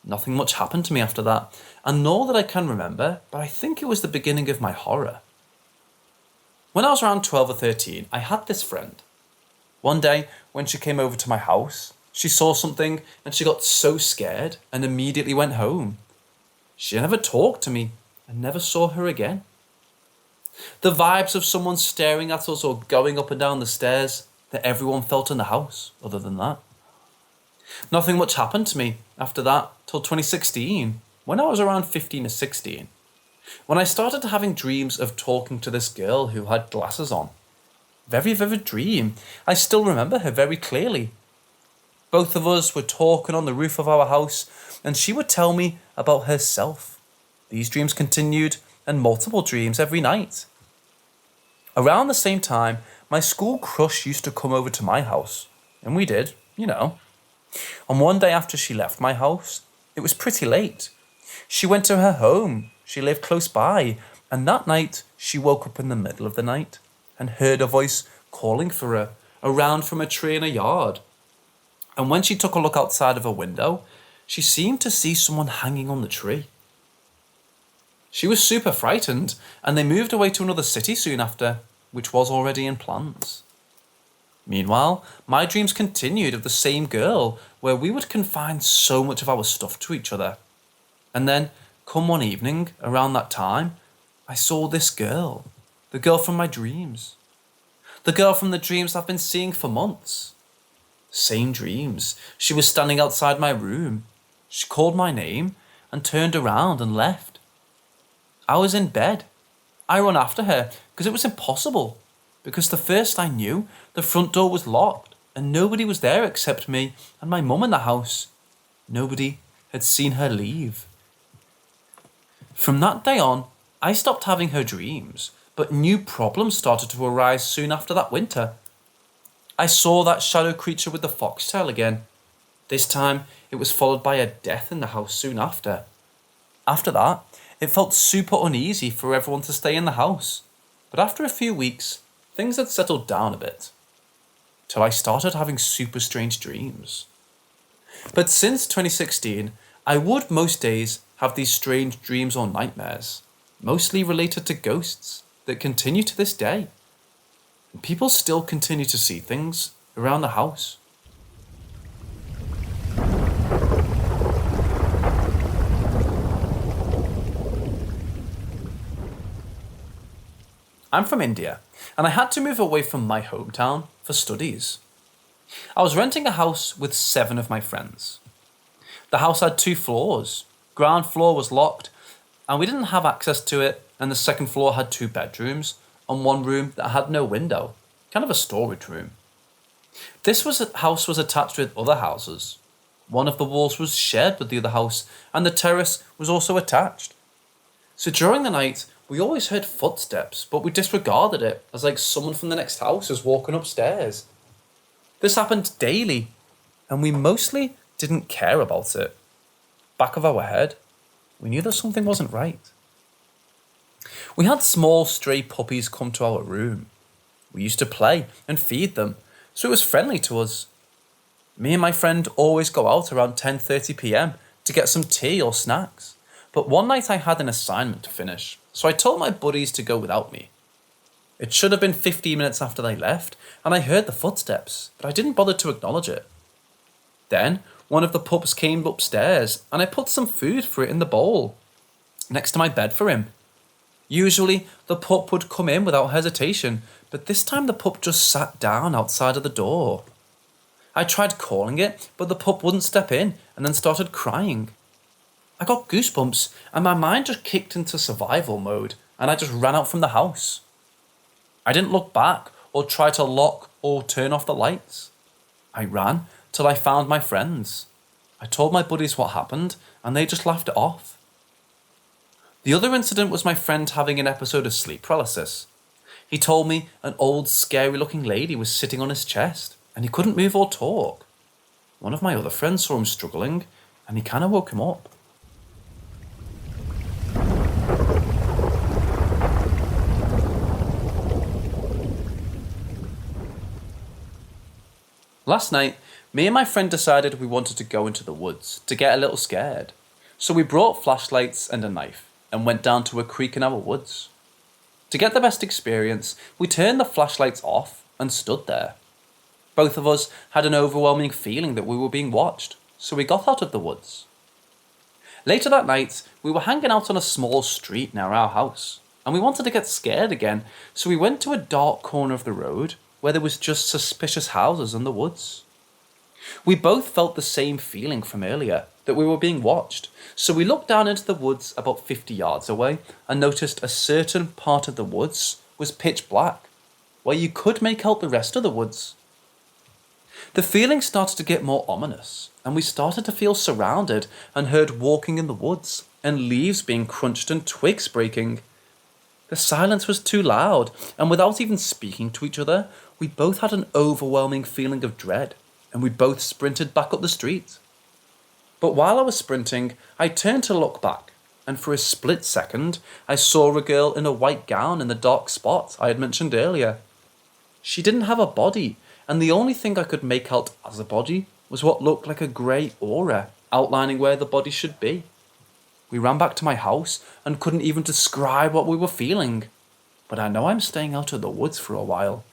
Nothing much happened to me after that, and nor that I can remember, but I think it was the beginning of my horror. When I was around 12 or 13, I had this friend. One day, when she came over to my house, she saw something and she got so scared and immediately went home. She never talked to me and never saw her again. The vibes of someone staring at us or going up and down the stairs that everyone felt in the house, other than that. Nothing much happened to me after that till 2016, when I was around 15 or 16, when I started having dreams of talking to this girl who had glasses on. Very vivid dream. I still remember her very clearly. Both of us were talking on the roof of our house, and she would tell me about herself. These dreams continued, and multiple dreams every night. Around the same time, my school crush used to come over to my house, and we did, you know. And one day after she left my house, it was pretty late. She went to her home. She lived close by, and that night she woke up in the middle of the night and heard a voice calling for her around from a tree in a yard. And when she took a look outside of her window, she seemed to see someone hanging on the tree. She was super frightened, and they moved away to another city soon after, which was already in plans. Meanwhile, my dreams continued of the same girl, where we would confine so much of our stuff to each other. And then, come one evening, around that time, I saw this girl. The girl from my dreams. The girl from the dreams I've been seeing for months. Same dreams. She was standing outside my room. She called my name and turned around and left. I was in bed. I ran after her because it was impossible. Because the first I knew, the front door was locked and nobody was there except me and my mum in the house. Nobody had seen her leave. From that day on, I stopped having her dreams, but new problems started to arise soon after that winter. I saw that shadow creature with the foxtail again. This time, it was followed by a death in the house soon after. After that, it felt super uneasy for everyone to stay in the house. But after a few weeks, things had settled down a bit. Till I started having super strange dreams. But since 2016, I would most days have these strange dreams or nightmares, mostly related to ghosts, that continue to this day. And people still continue to see things around the house. I'm from India, and I had to move away from my hometown for studies. I was renting a house with 7 of my friends. The house had 2 floors. Ground floor was locked, and we didn't have access to it, and the second floor had 2 bedrooms and 1 room that had no window, kind of a storage room. This house was attached with other houses. One of the walls was shared with the other house, and the terrace was also attached. So during the night, we always heard footsteps, but we disregarded it as like someone from the next house was walking upstairs. This happened daily, and we mostly didn't care about it. Back of our head, we knew that something wasn't right. We had small stray puppies come to our room. We used to play and feed them, so it was friendly to us. Me and my friend always go out around 10:30 p.m. to get some tea or snacks, but one night I had an assignment to finish, so I told my buddies to go without me. It should have been 15 minutes after they left, and I heard the footsteps, but I didn't bother to acknowledge it. Then, one of the pups came upstairs, and I put some food for it in the bowl, next to my bed for him. Usually, the pup would come in without hesitation, but this time the pup just sat down outside of the door. I tried calling it, but the pup wouldn't step in, and then started crying. I got goosebumps, and my mind just kicked into survival mode, and I just ran out from the house. I didn't look back, or try to lock or turn off the lights. I ran till I found my friends. I told my buddies what happened, and they just laughed it off. The other incident was my friend having an episode of sleep paralysis. He told me an old, scary-looking lady was sitting on his chest, and he couldn't move or talk. One of my other friends saw him struggling, and he kind of woke him up. Last night, me and my friend decided we wanted to go into the woods to get a little scared. So we brought flashlights and a knife and went down to a creek in our woods. To get the best experience, we turned the flashlights off and stood there. Both of us had an overwhelming feeling that we were being watched, so we got out of the woods. Later that night, we were hanging out on a small street near our house, and we wanted to get scared again, so we went to a dark corner of the road where there was just suspicious houses in the woods. We both felt the same feeling from earlier, that we were being watched, so we looked down into the woods about 50 yards away and noticed a certain part of the woods was pitch black, where you could make out the rest of the woods. The feeling started to get more ominous, and we started to feel surrounded and heard walking in the woods and leaves being crunched and twigs breaking. The silence was too loud, and without even speaking to each other, we both had an overwhelming feeling of dread, and we both sprinted back up the street. But while I was sprinting, I turned to look back, and for a split second, I saw a girl in a white gown in the dark spot I had mentioned earlier. She didn't have a body, and the only thing I could make out as a body was what looked like a grey aura outlining where the body should be. We ran back to my house and couldn't even describe what we were feeling, but I know I'm staying out of the woods for a while.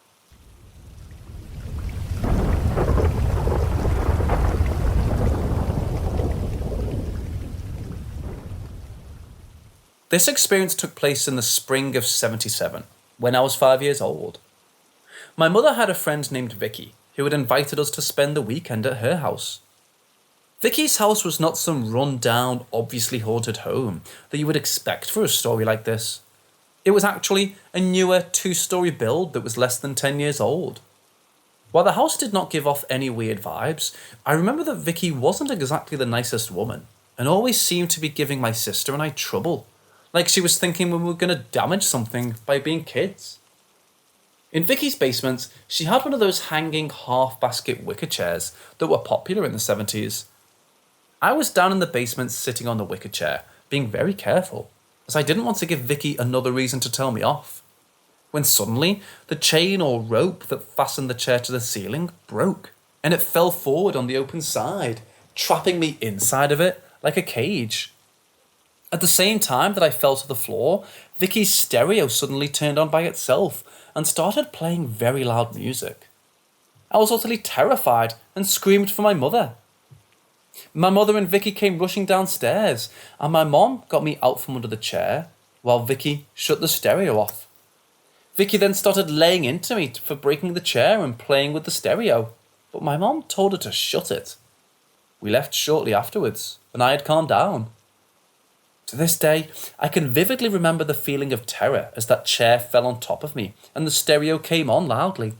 This experience took place in the spring of 77, when I was 5 years old. My mother had a friend named Vicky, who had invited us to spend the weekend at her house. Vicky's house was not some run-down, obviously haunted home that you would expect for a story like this. It was actually a newer 2-story build that was less than 10 years old. While the house did not give off any weird vibes, I remember that Vicky wasn't exactly the nicest woman, and always seemed to be giving my sister and I trouble, like she was thinking we were going to damage something by being kids. In Vicky's basement, she had one of those hanging half-basket wicker chairs that were popular in the 70s. I was down in the basement sitting on the wicker chair, being very careful, as I didn't want to give Vicky another reason to tell me off, when suddenly the chain or rope that fastened the chair to the ceiling broke, and it fell forward on the open side, trapping me inside of it like a cage. At the same time that I fell to the floor, Vicky's stereo suddenly turned on by itself and started playing very loud music. I was utterly terrified and screamed for my mother. My mother and Vicky came rushing downstairs, and my mom got me out from under the chair, while Vicky shut the stereo off. Vicky then started laying into me for breaking the chair and playing with the stereo, but my mom told her to shut it. We left shortly afterwards, and I had calmed down. To this day, I can vividly remember the feeling of terror as that chair fell on top of me and the stereo came on loudly.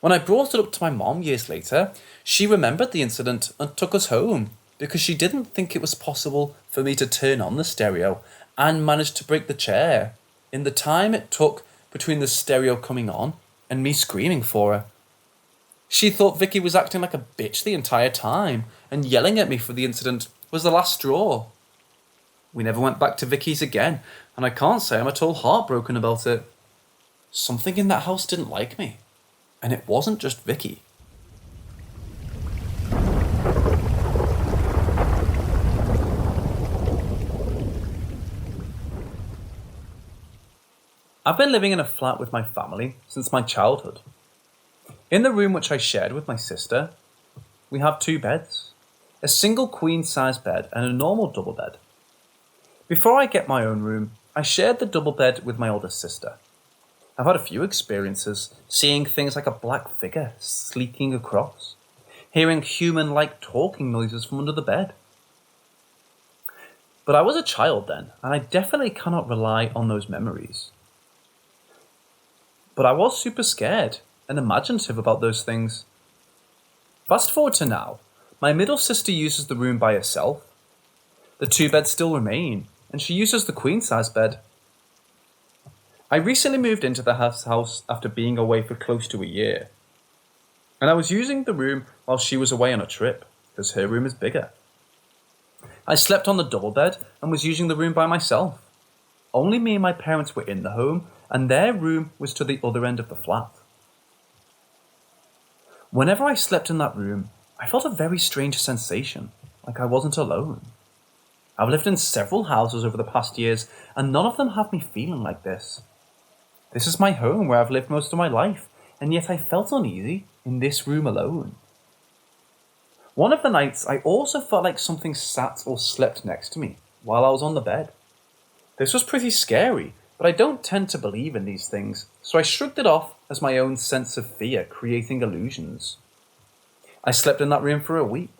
When I brought it up to my mom years later, she remembered the incident and took us home because she didn't think it was possible for me to turn on the stereo and manage to break the chair in the time it took between the stereo coming on and me screaming for her. She thought Vicky was acting like a bitch the entire time, and yelling at me for the incident was the last straw. We never went back to Vicky's again, and I can't say I'm at all heartbroken about it. Something in that house didn't like me, and it wasn't just Vicky. I've been living in a flat with my family since my childhood. In the room which I shared with my sister, we have 2 beds, a single queen-size bed and a normal double bed. Before I get my own room, I shared the double bed with my older sister. I've had a few experiences, seeing things like a black figure sleeking across, hearing human-like talking noises from under the bed. But I was a child then, and I definitely cannot rely on those memories. But I was super scared and imaginative about those things. Fast forward to now, my middle sister uses the room by herself. The 2 beds still remain, and she uses the queen-size bed. I recently moved into the house after being away for close to a year, and I was using the room while she was away on a trip, because her room is bigger. I slept on the double bed and was using the room by myself. Only me and my parents were in the home, and their room was to the other end of the flat. Whenever I slept in that room, I felt a very strange sensation, like I wasn't alone. I've lived in several houses over the past years, and none of them have me feeling like this. This is my home where I've lived most of my life, and yet I felt uneasy in this room alone. One of the nights, I also felt like something sat or slept next to me while I was on the bed. This was pretty scary, but I don't tend to believe in these things, so I shrugged it off as my own sense of fear creating illusions. I slept in that room for a week.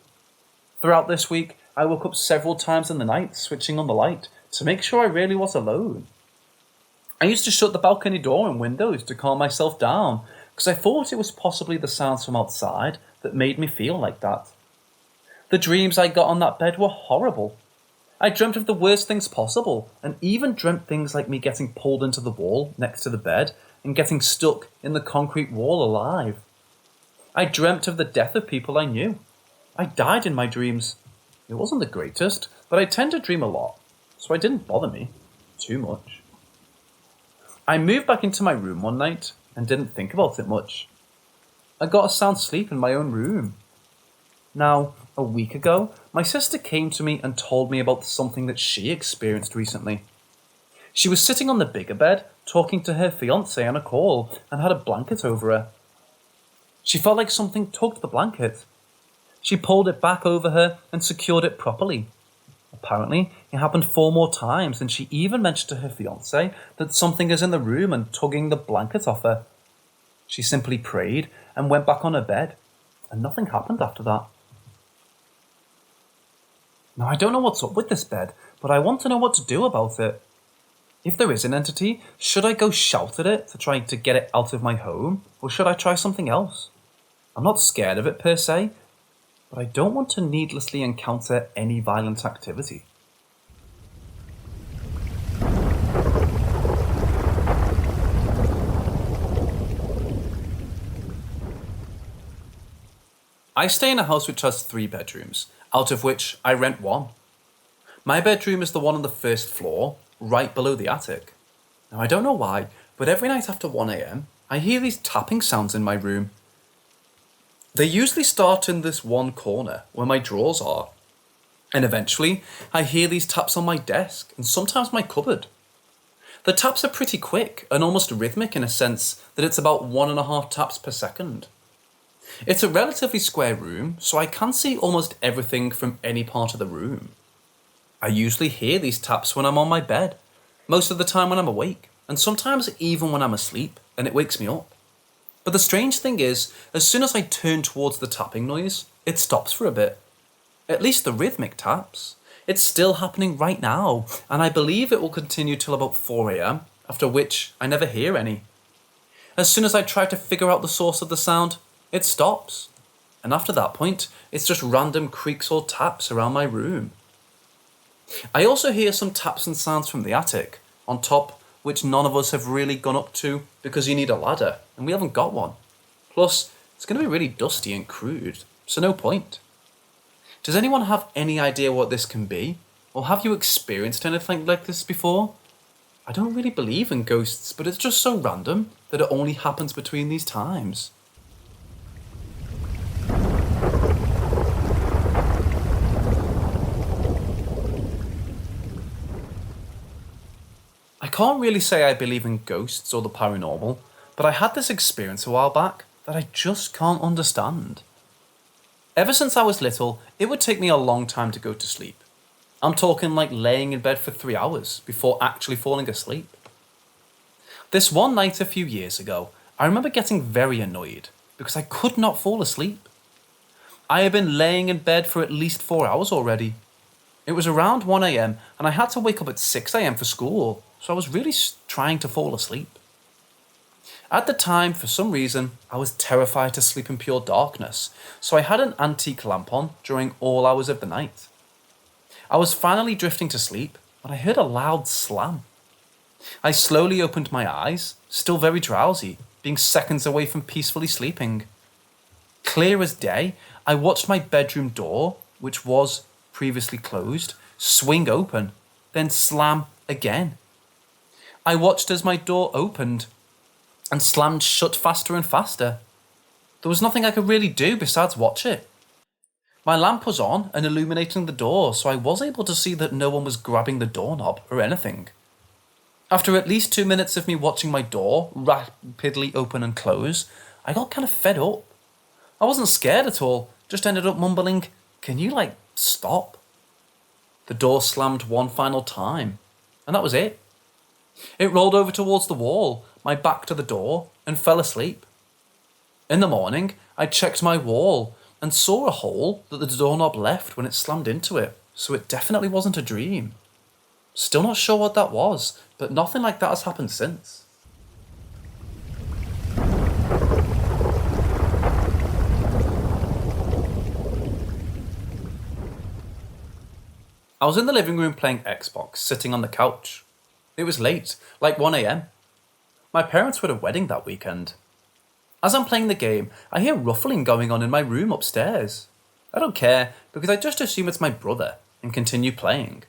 Throughout this week, I woke up several times in the night switching on the light to make sure I really was alone. I used to shut the balcony door and windows to calm myself down because I thought it was possibly the sounds from outside that made me feel like that. The dreams I got on that bed were horrible. I dreamt of the worst things possible, and even dreamt things like me getting pulled into the wall next to the bed and getting stuck in the concrete wall alive. I dreamt of the death of people I knew. I died in my dreams. It wasn't the greatest, but I tend to dream a lot, so it didn't bother me too much. I moved back into my room one night and didn't think about it much. I got a sound sleep in my own room. Now, a week ago, my sister came to me and told me about something that she experienced recently. She was sitting on the bigger bed, talking to her fiancé on a call, and had a blanket over her. She felt like something tugged the blanket. She pulled it back over her and secured it properly. Apparently, it happened 4 more times, and she even mentioned to her fiancé that something is in the room and tugging the blanket off her. She simply prayed and went back on her bed, and nothing happened after that. Now, I don't know what's up with this bed, but I want to know what to do about it. If there is an entity, should I go shout at it to try to get it out of my home, or should I try something else? I'm not scared of it per se, but I don't want to needlessly encounter any violent activity. I stay in a house which has 3 bedrooms, out of which I rent 1. My bedroom is the one on the first floor, right below the attic. Now, I don't know why, but every night after 1 a.m, I hear these tapping sounds in my room. They usually start in this one corner where my drawers are, and eventually I hear these taps on my desk and sometimes my cupboard. The taps are pretty quick and almost rhythmic in a sense that it's about 1.5 taps per second. It's a relatively square room, so I can see almost everything from any part of the room. I usually hear these taps when I'm on my bed, most of the time when I'm awake, and sometimes even when I'm asleep, and it wakes me up. But the strange thing is, as soon as I turn towards the tapping noise, it stops for a bit. At least the rhythmic taps. It's still happening right now, and I believe it will continue till about 4 a.m, after which I never hear any. As soon as I try to figure out the source of the sound, it stops. And after that point, it's just random creaks or taps around my room. I also hear some taps and sounds from the attic, on top, which none of us have really gone up to because you need a ladder, and we haven't got one. Plus, it's going to be really dusty and crude, so no point. Does anyone have any idea what this can be? Or have you experienced anything like this before? I don't really believe in ghosts, but it's just so random that it only happens between these times. I can't really say I believe in ghosts or the paranormal, but I had this experience a while back that I just can't understand. Ever since I was little, it would take me a long time to go to sleep. I'm talking like laying in bed for 3 hours before actually falling asleep. This one night a few years ago, I remember getting very annoyed because I could not fall asleep. I had been laying in bed for at least 4 hours already. It was around 1 a.m. and I had to wake up at 6 a.m. for school, so I was really trying to fall asleep. At the time, for some reason, I was terrified to sleep in pure darkness, so I had an antique lamp on during all hours of the night. I was finally drifting to sleep when I heard a loud slam. I slowly opened my eyes, still very drowsy, being seconds away from peacefully sleeping. Clear as day, I watched my bedroom door, which was previously closed, swing open, then slam again. I watched as my door opened and slammed shut faster and faster. There was nothing I could really do besides watch it. My lamp was on and illuminating the door, so I was able to see that no one was grabbing the doorknob or anything. After at least 2 minutes of me watching my door rapidly open and close, I got kind of fed up. I wasn't scared at all, just ended up mumbling, "Can you, stop?" The door slammed one final time, and that was it. It rolled over towards the wall, my back to the door, and fell asleep. In the morning, I checked my wall and saw a hole that the doorknob left when it slammed into it, so it definitely wasn't a dream. Still not sure what that was, but nothing like that has happened since. I was in the living room playing Xbox, sitting on the couch. It was late, like 1 a.m. My parents were at a wedding that weekend. As I'm playing the game, I hear ruffling going on in my room upstairs. I don't care, because I just assume it's my brother, and continue playing.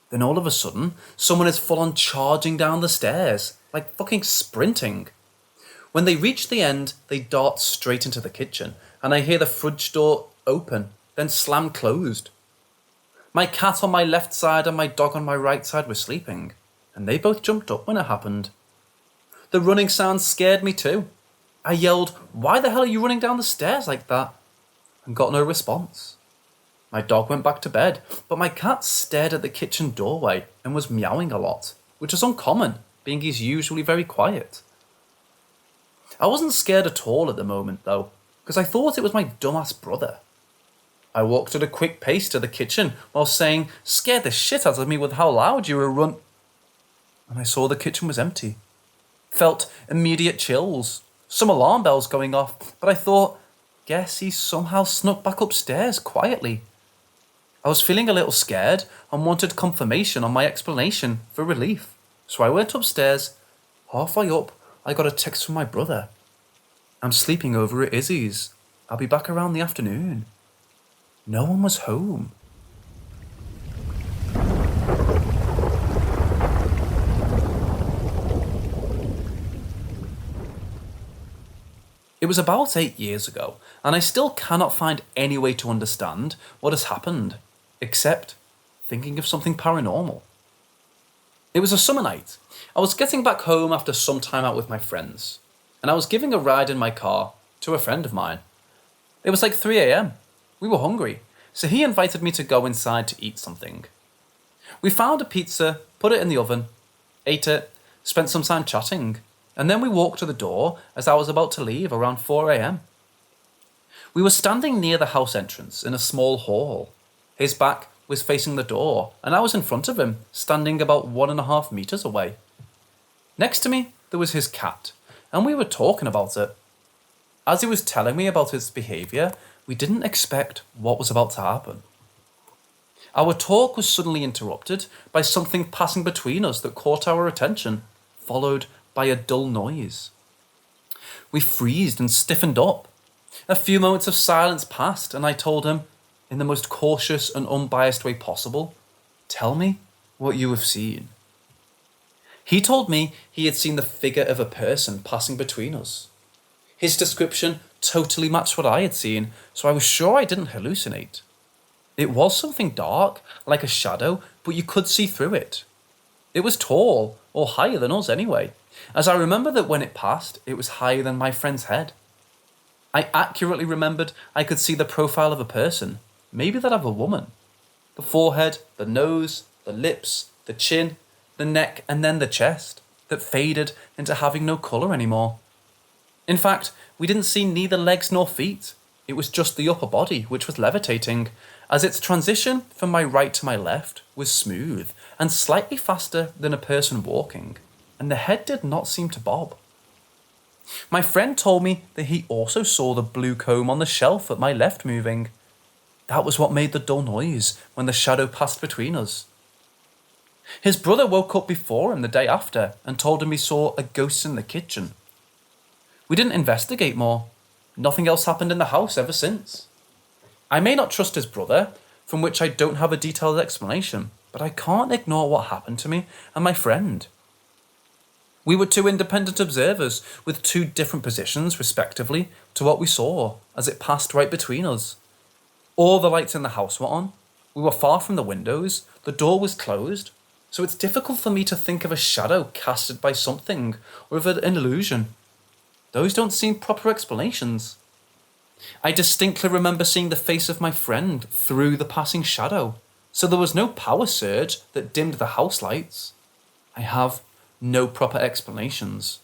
Then all of a sudden, someone is full on charging down the stairs, like fucking sprinting. When they reach the end, they dart straight into the kitchen, and I hear the fridge door open, then slam closed. My cat on my left side and my dog on my right side were sleeping, and they both jumped up when it happened. The running sound scared me too. I yelled, "Why the hell are you running down the stairs like that?" and got no response. My dog went back to bed, but my cat stared at the kitchen doorway and was meowing a lot, which is uncommon, being he's usually very quiet. I wasn't scared at all at the moment, though, because I thought it was my dumbass brother. I walked at a quick pace to the kitchen while saying, "Scared the shit out of me with how loud you were and I saw the kitchen was empty. Felt immediate chills, some alarm bells going off, but I thought, guess he somehow snuck back upstairs quietly. I was feeling a little scared and wanted confirmation on my explanation for relief, so I went upstairs. Halfway up, I got a text from my brother. "I'm sleeping over at Izzy's. I'll be back around the afternoon." No one was home. It was about 8 years ago, and I still cannot find any way to understand what has happened, except thinking of something paranormal. It was a summer night. I was getting back home after some time out with my friends, and I was giving a ride in my car to a friend of mine. It was like 3 a.m. We were hungry, so he invited me to go inside to eat something. We found a pizza, put it in the oven, ate it, spent some time chatting, and then we walked to the door as I was about to leave around 4 a.m. We were standing near the house entrance in a small hall. His back was facing the door, and I was in front of him, standing about 1.5 meters away. Next to me, there was his cat, and we were talking about it. As he was telling me about his behaviour, we didn't expect what was about to happen. Our talk was suddenly interrupted by something passing between us that caught our attention, followed by a dull noise. We freezed and stiffened up. A few moments of silence passed, and I told him, in the most cautious and unbiased way possible, "Tell me what you have seen." He told me he had seen the figure of a person passing between us. His description totally matched what I had seen, so I was sure I didn't hallucinate. It was something dark, like a shadow, but you could see through it. It was tall, or higher than us anyway, as I remember that when it passed, it was higher than my friend's head. I accurately remembered I could see the profile of a person, maybe that of a woman. The forehead, the nose, the lips, the chin, the neck, and then the chest, that faded into having no colour anymore. In fact, we didn't see neither legs nor feet. It was just the upper body, which was levitating, as its transition from my right to my left was smooth and slightly faster than a person walking, and the head did not seem to bob. My friend told me that he also saw the blue comb on the shelf at my left moving. That was what made the dull noise when the shadow passed between us. His brother woke up before him the day after and told him he saw a ghost in the kitchen. We didn't investigate more. Nothing else happened in the house ever since. I may not trust his brother, from which I don't have a detailed explanation, but I can't ignore what happened to me and my friend. We were two independent observers with two different positions, respectively, to what we saw as it passed right between us. All the lights in the house were on. We were far from the windows. The door was closed. So it's difficult for me to think of a shadow casted by something or of an illusion. Those don't seem proper explanations. I distinctly remember seeing the face of my friend through the passing shadow, so there was no power surge that dimmed the house lights. I have no proper explanations.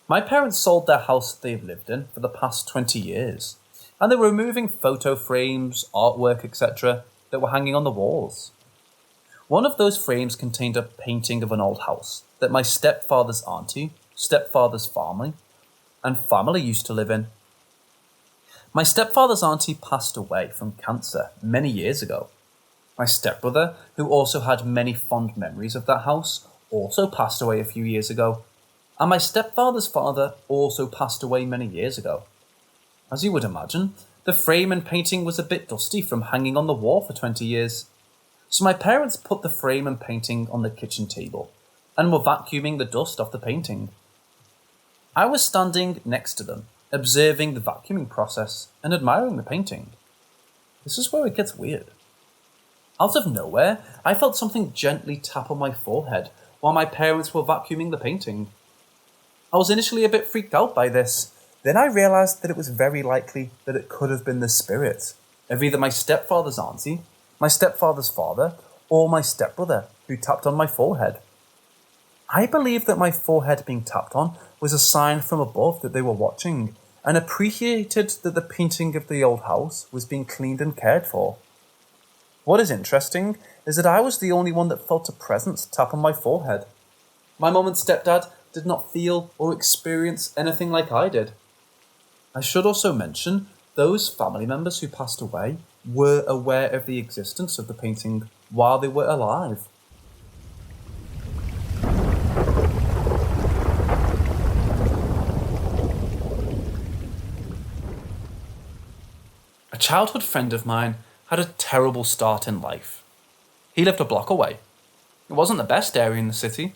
My parents sold their house that they've lived in for the past 20 years, and they were removing photo frames, artwork, etc. that were hanging on the walls. One of those frames contained a painting of an old house that my stepfather's auntie, stepfather's family, and family used to live in. My stepfather's auntie passed away from cancer many years ago. My stepbrother, who also had many fond memories of that house, also passed away a few years ago. And my stepfather's father also passed away many years ago. As you would imagine, the frame and painting was a bit dusty from hanging on the wall for 20 years. So my parents put the frame and painting on the kitchen table and were vacuuming the dust off the painting. I was standing next to them, observing the vacuuming process and admiring the painting. This is where it gets weird. Out of nowhere, I felt something gently tap on my forehead, while my parents were vacuuming the painting. I was initially a bit freaked out by this. Then I realised that it was very likely that it could have been the spirit of either my stepfather's auntie, my stepfather's father, or my stepbrother who tapped on my forehead. I believed that my forehead being tapped on was a sign from above that they were watching, and appreciated that the painting of the old house was being cleaned and cared for. What is interesting is that I was the only one that felt a presence tap on my forehead. My mum and stepdad did not feel or experience anything like I did. I should also mention those family members who passed away were aware of the existence of the painting while they were alive. A childhood friend of mine had a terrible start in life. He lived a block away. It wasn't the best area in the city.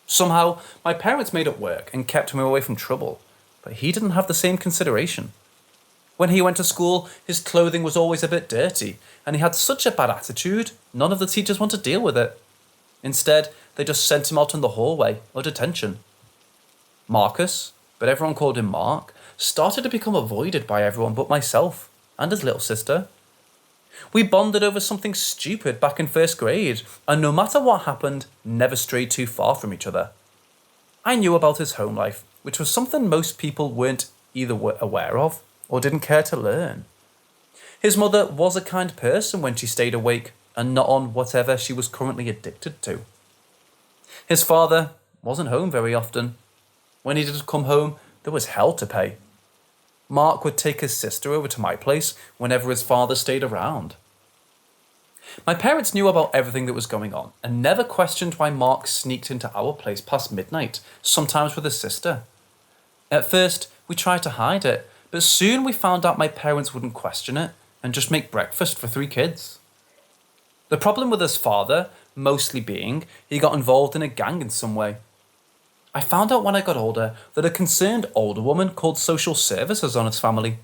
Somehow, my parents made it work and kept him away from trouble, but he didn't have the same consideration. When he went to school, his clothing was always a bit dirty, and he had such a bad attitude, none of the teachers wanted to deal with it. Instead, they just sent him out in the hallway or detention. Marcus, but everyone called him Mark, started to become avoided by everyone but myself and his little sister. We bonded over something stupid back in first grade, and no matter what happened, never strayed too far from each other. I knew about his home life, which was something most people weren't either aware of or didn't care to learn. His mother was a kind person when she stayed awake and not on whatever she was currently addicted to. His father wasn't home very often. When he did come home, there was hell to pay. Mark would take his sister over to my place whenever his father stayed around. My parents knew about everything that was going on and never questioned why Mark sneaked into our place past midnight, sometimes with his sister. At first, we tried to hide it, but soon we found out my parents wouldn't question it and just make breakfast for 3 kids. The problem with his father, mostly being, he got involved in a gang in some way. I found out when I got older that a concerned older woman called social services on his family.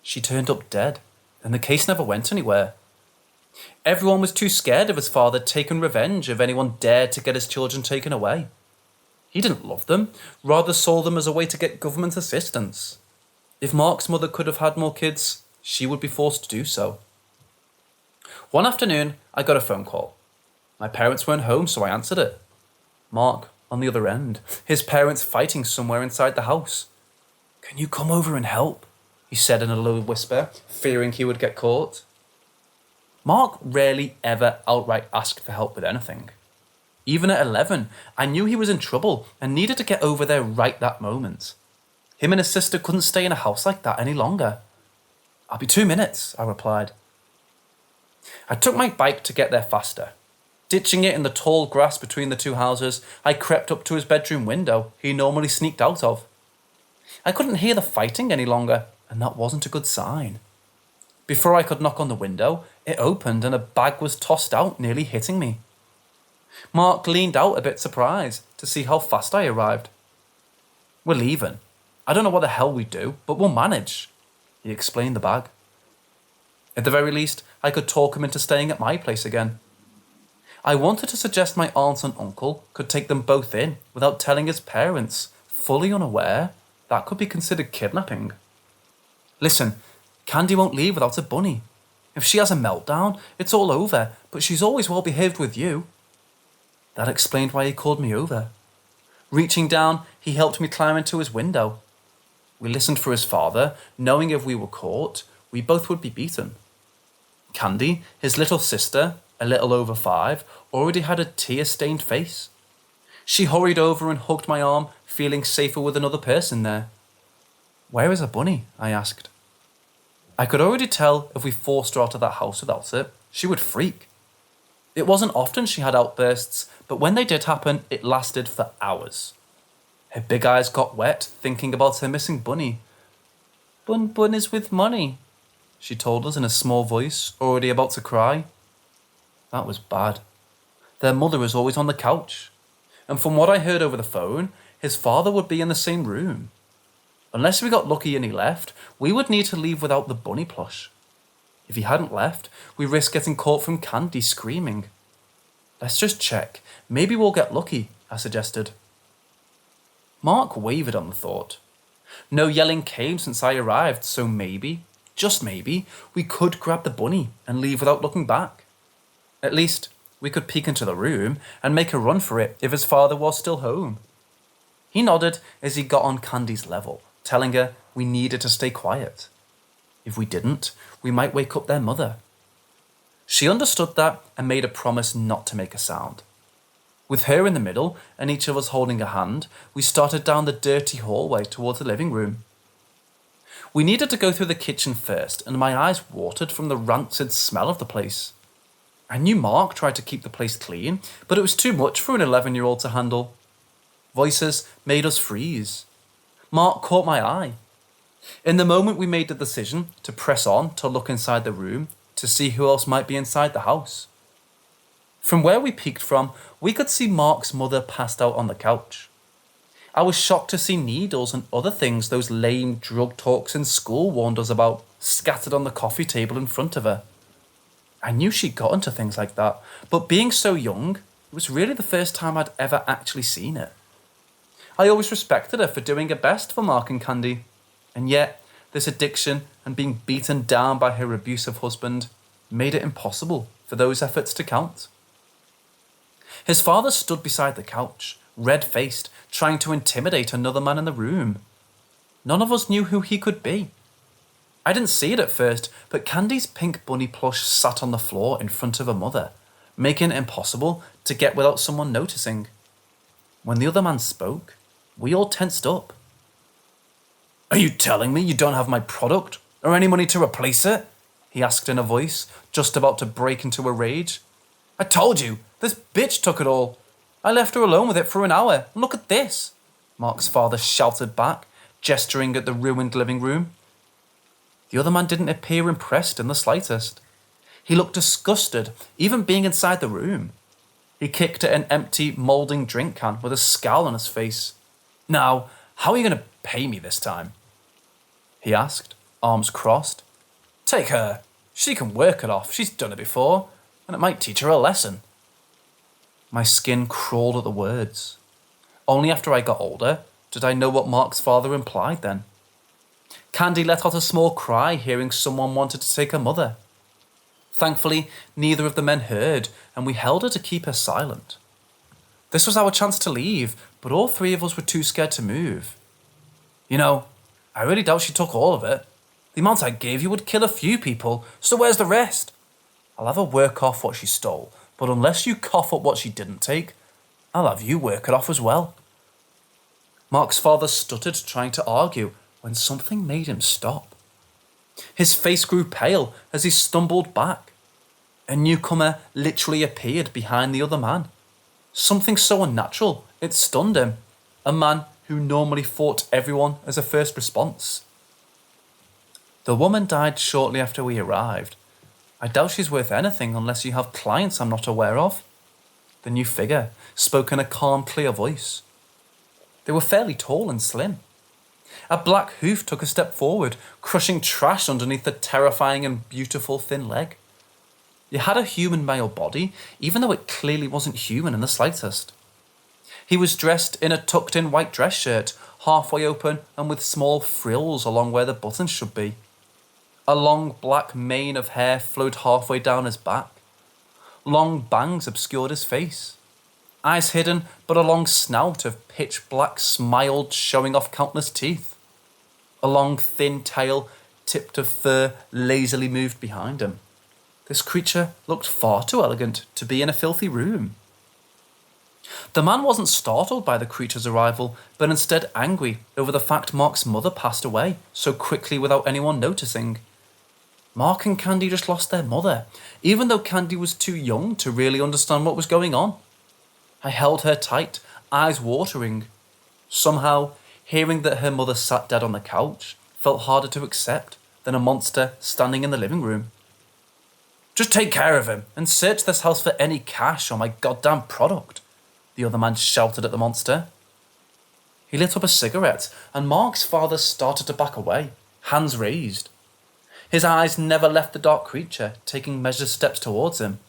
She turned up dead, and the case never went anywhere. Everyone was too scared of his father taking revenge if anyone dared to get his children taken away. He didn't love them, rather saw them as a way to get government assistance. If Mark's mother could have had more kids, she would be forced to do so. One afternoon, I got a phone call. My parents weren't home, so I answered it. Mark, on the other end, his parents fighting somewhere inside the house. "Can you come over and help?" he said in a low whisper, fearing he would get caught. Mark rarely ever outright asked for help with anything. Even at 11, I knew he was in trouble and needed to get over there right that moment. Him and his sister couldn't stay in a house like that any longer. "I'll be 2 minutes," I replied. I took my bike to get there faster. Ditching it in the tall grass between the 2 houses, I crept up to his bedroom window he normally sneaked out of. I couldn't hear the fighting any longer, and that wasn't a good sign. Before I could knock on the window, it opened and a bag was tossed out, nearly hitting me. Mark leaned out a bit surprised to see how fast I arrived. "We're leaving. I don't know what the hell we do, but we'll manage," he explained the bag. At the very least, I could talk him into staying at my place again. I wanted to suggest my aunt and uncle could take them both in without telling his parents, fully unaware that could be considered kidnapping. "Listen, Candy won't leave without a bunny. If she has a meltdown, it's all over, but she's always well behaved with you." That explained why he called me over. Reaching down, he helped me climb into his window. We listened for his father, knowing if we were caught, we both would be beaten. Candy, his little sister, a little over 5, already had a tear-stained face. She hurried over and hugged my arm, feeling safer with another person there. "Where is a bunny?" I asked. I could already tell if we forced her out of that house without it, she would freak. It wasn't often she had outbursts, but when they did happen, it lasted for hours. Her big eyes got wet thinking about her missing bunny. Bun is with money," she told us in a small voice, already about to cry. That was bad. Their mother was always on the couch, and from what I heard over the phone, his father would be in the same room. Unless we got lucky and he left, we would need to leave without the bunny plush. If he hadn't left, we risked getting caught from Candy screaming. Let's just check. Maybe we'll get lucky, I suggested. Mark wavered on the thought. No yelling came since I arrived, so maybe, just maybe, we could grab the bunny and leave without looking back. At least, we could peek into the room and make a run for it if his father was still home. He nodded as he got on Candy's level, telling her we needed to stay quiet. If we didn't, we might wake up their mother. She understood that and made a promise not to make a sound. With her in the middle and each of us holding a hand, we started down the dirty hallway towards the living room. We needed to go through the kitchen first, and my eyes watered from the rancid smell of the place. I knew Mark tried to keep the place clean, but it was too much for an 11-year-old to handle. Voices made us freeze. Mark caught my eye. In the moment we made the decision to press on to look inside the room to see who else might be inside the house. From where we peeked from, we could see Mark's mother passed out on the couch. I was shocked to see needles and other things those lame drug talks in school warned us about scattered on the coffee table in front of her. I knew she'd got into things like that, but being so young, it was really the first time I'd ever actually seen it. I always respected her for doing her best for Mark and Candy, and yet this addiction and being beaten down by her abusive husband made it impossible for those efforts to count. His father stood beside the couch, red-faced, trying to intimidate another man in the room. None of us knew who he could be. I didn't see it at first, but Candy's pink bunny plush sat on the floor in front of her mother, making it impossible to get without someone noticing. When the other man spoke, we all tensed up. "Are you telling me you don't have my product, or any money to replace it?" he asked in a voice, just about to break into a rage. "I told you, this bitch took it all. I left her alone with it for an hour, and look at this," Mark's father shouted back, gesturing at the ruined living room. The other man didn't appear impressed in the slightest. He looked disgusted, even being inside the room. He kicked at an empty, moulding drink can with a scowl on his face. "Now, how are you going to pay me this time?" he asked, arms crossed. "Take her. She can work it off. She's done it before, and it might teach her a lesson." My skin crawled at the words. Only after I got older did I know what Mark's father implied then. Candy let out a small cry hearing someone wanted to take her mother. Thankfully, neither of the men heard, and we held her to keep her silent. This was our chance to leave, but all three of us were too scared to move. "You know, I really doubt she took all of it. The amount I gave you would kill a few people, so where's the rest? I'll have her work off what she stole, but unless you cough up what she didn't take, I'll have you work it off as well." Mark's father stuttered, trying to argue, when something made him stop. His face grew pale as he stumbled back. A newcomer literally appeared behind the other man. Something so unnatural, it stunned him. A man who normally fought everyone as a first response. The woman died shortly after we arrived. I doubt she's worth anything unless you have clients I'm not aware of. The new figure spoke in a calm, clear voice. They were fairly tall and slim. A black hoof took a step forward, crushing trash underneath the terrifying and beautiful thin leg. It had a human male body, even though it clearly wasn't human in the slightest. He was dressed in a tucked-in white dress shirt, halfway open and with small frills along where the buttons should be. A long black mane of hair flowed halfway down his back. Long bangs obscured his face. Eyes hidden, but a long snout of pitch black smiled, showing off countless teeth. A long thin tail, tipped of fur, lazily moved behind him. This creature looked far too elegant to be in a filthy room. The man wasn't startled by the creature's arrival, but instead angry over the fact Mark's mother passed away so quickly without anyone noticing. Mark and Candy just lost their mother, even though Candy was too young to really understand what was going on. I held her tight, eyes watering. Somehow, hearing that her mother sat dead on the couch felt harder to accept than a monster standing in the living room. "Just take care of him and search this house for any cash or my goddamn product," the other man shouted at the monster. He lit up a cigarette, and Mark's father started to back away, hands raised. His eyes never left the dark creature, taking measured steps towards him.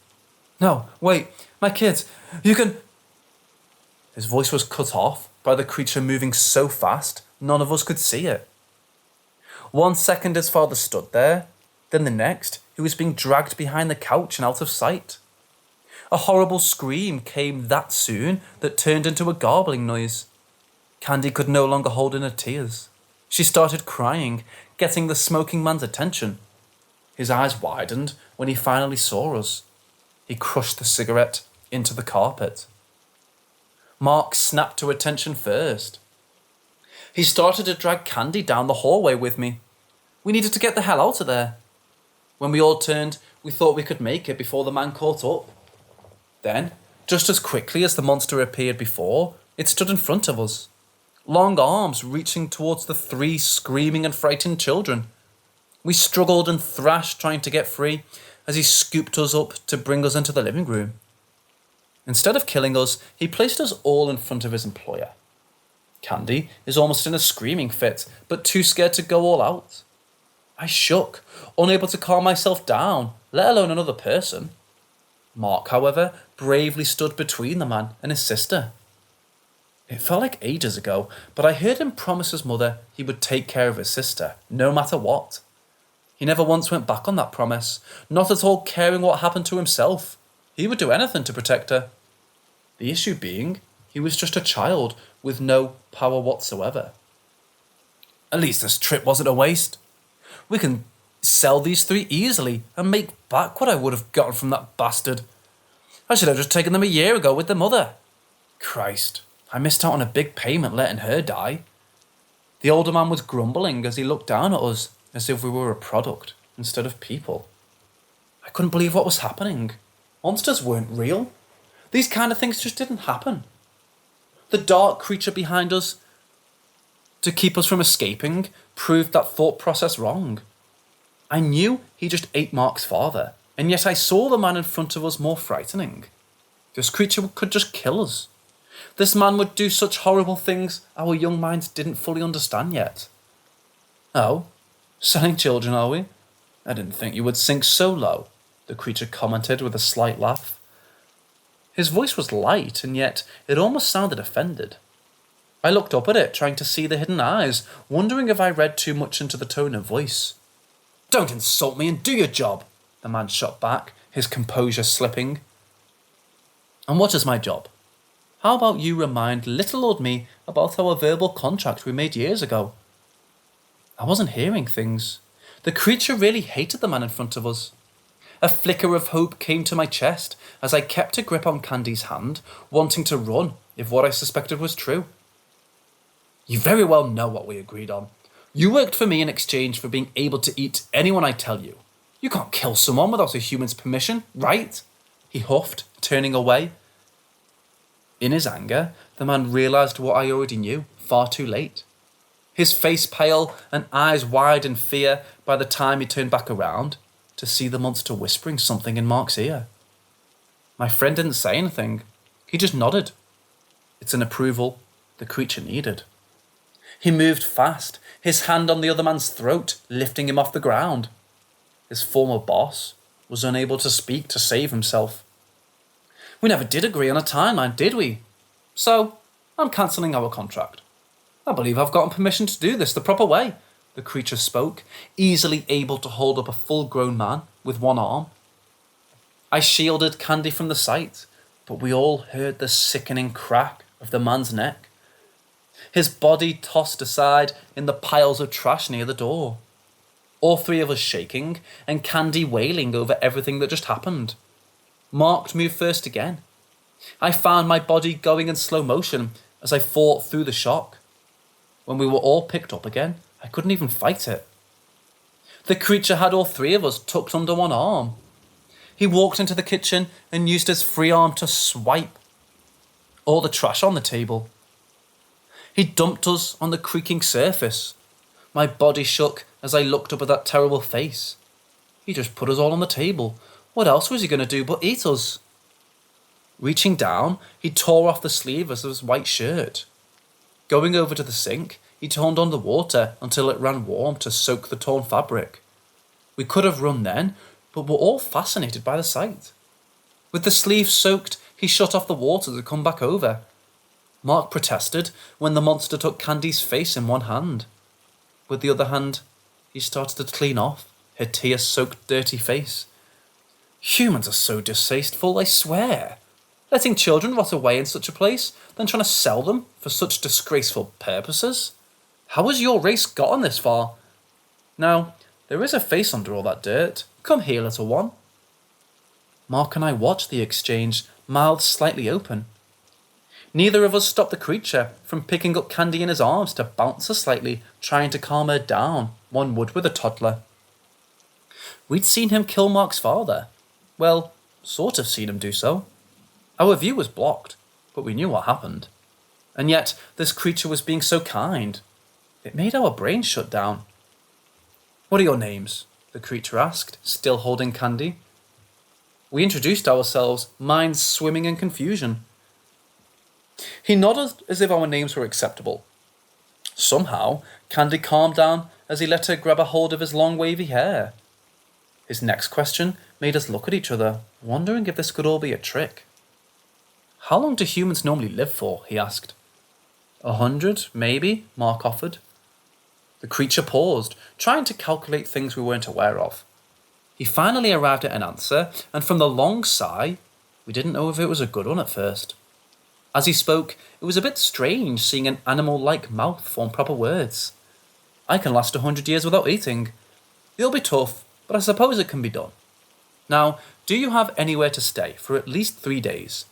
"No, wait, My kids, you can... His voice was cut off by the creature moving so fast, none of us could see it. 1 second his father stood there, then the next, he was being dragged behind the couch and out of sight. A horrible scream came that soon that turned into a garbling noise. Candy could no longer hold in her tears. She started crying, getting the smoking man's attention. His eyes widened when he finally saw us. He crushed the cigarette into the carpet. Mark snapped to attention first. He started to drag Candy down the hallway with me. We needed to get the hell out of there. When we all turned, we thought we could make it before the man caught up. Then, just as quickly as the monster appeared before, it stood in front of us. Long arms reaching towards the 3 screaming and frightened children. We struggled and thrashed trying to get free as he scooped us up to bring us into the living room. Instead of killing us, he placed us all in front of his employer. Candy is almost in a screaming fit, but too scared to go all out. I shook, unable to calm myself down, let alone another person. Mark, however, bravely stood between the man and his sister. It felt like ages ago, but I heard him promise his mother he would take care of his sister, no matter what. He never once went back on that promise, not at all caring what happened to himself. He would do anything to protect her. The issue being, he was just a child with no power whatsoever. At least this trip wasn't a waste. We can sell these 3 easily and make back what I would have gotten from that bastard. I should have just taken them a year ago with the mother. Christ, I missed out on a big payment letting her die. The older man was grumbling as he looked down at us as if we were a product instead of people. I couldn't believe what was happening. Monsters weren't real. These kind of things just didn't happen. The dark creature behind us, to keep us from escaping, proved that thought process wrong. I knew he just ate Mark's father, and yet I saw the man in front of us more frightening. This creature could just kill us. This man would do such horrible things our young minds didn't fully understand yet. Oh, selling children, are we? I didn't think you would sink so low, the creature commented with a slight laugh. His voice was light, and yet it almost sounded offended. I looked up at it, trying to see the hidden eyes, wondering if I read too much into the tone of voice. Don't insult me and do your job, the man shot back, his composure slipping. And what is my job? How about you remind little old me about our verbal contract we made years ago? I wasn't hearing things. The creature really hated the man in front of us. A flicker of hope came to my chest as I kept a grip on Candy's hand, wanting to run if what I suspected was true. You very well know what we agreed on. You worked for me in exchange for being able to eat anyone I tell you. You can't kill someone without a human's permission, right? He huffed, turning away. In his anger, the man realised what I already knew, far too late. His face pale and eyes wide in fear by the time he turned back around to see the monster whispering something in Mark's ear. My friend didn't say anything. He just nodded. It's an approval the creature needed. He moved fast, his hand on the other man's throat, lifting him off the ground. His former boss was unable to speak to save himself. We never did agree on a timeline, did we? So, I'm cancelling our contract. I believe I've gotten permission to do this the proper way, the creature spoke, easily able to hold up a full-grown man with one arm. I shielded Candy from the sight, but we all heard the sickening crack of the man's neck. His body tossed aside in the piles of trash near the door. All 3 of us shaking, and Candy wailing over everything that just happened. Mark moved first again. I found my body going in slow motion as I fought through the shock. When we were all picked up again, I couldn't even fight it. The creature had all 3 of us tucked under one arm. He walked into the kitchen and used his free arm to swipe all the trash on the table. He dumped us on the creaking surface. My body shook as I looked up at that terrible face. He just put us all on the table. What else was he going to do but eat us? Reaching down, he tore off the sleeve of his white shirt. Going over to the sink, he turned on the water until it ran warm to soak the torn fabric. We could have run then, but were all fascinated by the sight. With the sleeve soaked, he He shut off the water to come back over. Mark protested when the monster took Candy's face in one hand. With the other hand, he started to clean off her tear-soaked dirty face. Humans are so distasteful, I swear. Letting children rot away in such a place, then trying to sell them for such disgraceful purposes? How has your race gotten this far? Now, there is a face under all that dirt. Come here, little one. Mark and I watched the exchange, mouths slightly open. Neither of us stopped the creature from picking up Candy in his arms to bounce her slightly, trying to calm her down, one would with a toddler. We'd seen him kill Mark's father. Well, sort of seen him do so. Our view was blocked, but we knew what happened. And yet, this creature was being so kind. It made our brains shut down. What are your names? The creature asked, still holding Candy. We introduced ourselves, minds swimming in confusion. He nodded as if our names were acceptable. Somehow, Candy calmed down as he let her grab a hold of his long wavy hair. His next question made us look at each other, wondering if this could all be a trick. How long do humans normally live for? He asked. 100, maybe, Mark offered. The creature paused, trying to calculate things we weren't aware of. He finally arrived at an answer, and from the long sigh, we didn't know if it was a good one at first. As he spoke, it was a bit strange seeing an animal-like mouth form proper words. I can last 100 years without eating. It'll be tough, but I suppose it can be done. Now, do you have anywhere to stay for at least 3 days?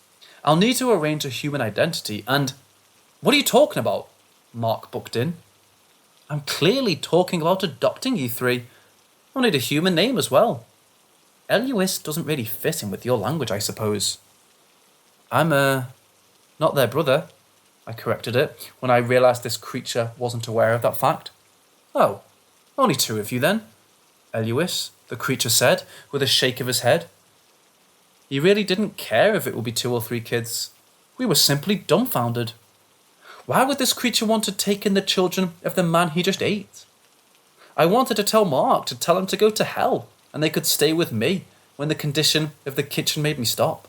I'll need to arrange a human identity and... What are you talking about? Mark bucked in. I'm clearly talking about adopting you three. I'll need a human name as well. Lewis doesn't really fit in with your language, I suppose. I'm, not their brother, I corrected it when I realised this creature wasn't aware of that fact. Oh, only 2 of you then, Lewis, the creature said with a shake of his head. He really didn't care if it would be 2 or 3 kids. We were simply dumbfounded. Why would this creature want to take in the children of the man he just ate? I wanted to tell Mark to tell him to go to hell, and they could stay with me when the condition of the kitchen made me stop.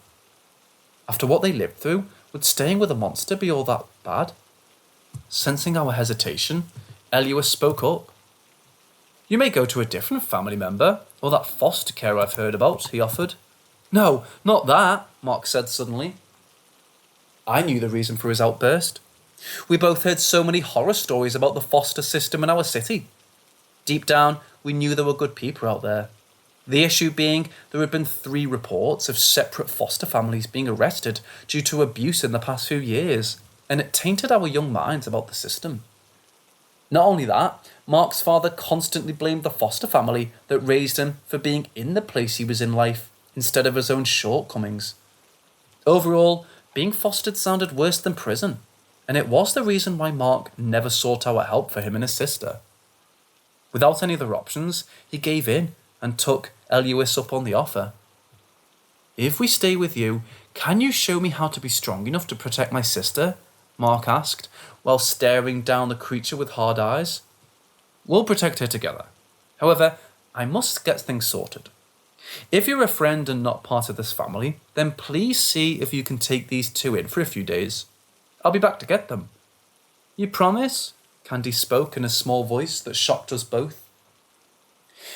After what they lived through, would staying with a monster be all that bad? Sensing our hesitation, Lewis spoke up. You may go to a different family member, or that foster care I've heard about, he offered. No, not that, Mark said suddenly. I knew the reason for his outburst. We both heard so many horror stories about the foster system in our city. Deep down, we knew there were good people out there. The issue being there had been 3 reports of separate foster families being arrested due to abuse in the past few years, and it tainted our young minds about the system. Not only that, Mark's father constantly blamed the foster family that raised him for being in the place he was in life, instead of his own shortcomings. Overall, being fostered sounded worse than prison, and it was the reason why Mark never sought our help for him and his sister. Without any other options, he gave in and took Lewis up on the offer. If we stay with you, can you show me how to be strong enough to protect my sister? Mark asked, while staring down the creature with hard eyes. We'll protect her together. However, I must get things sorted. If you're a friend and not part of this family, then please see if you can take these 2 in for a few days. I'll be back to get them. You promise? Candy spoke in a small voice that shocked us both.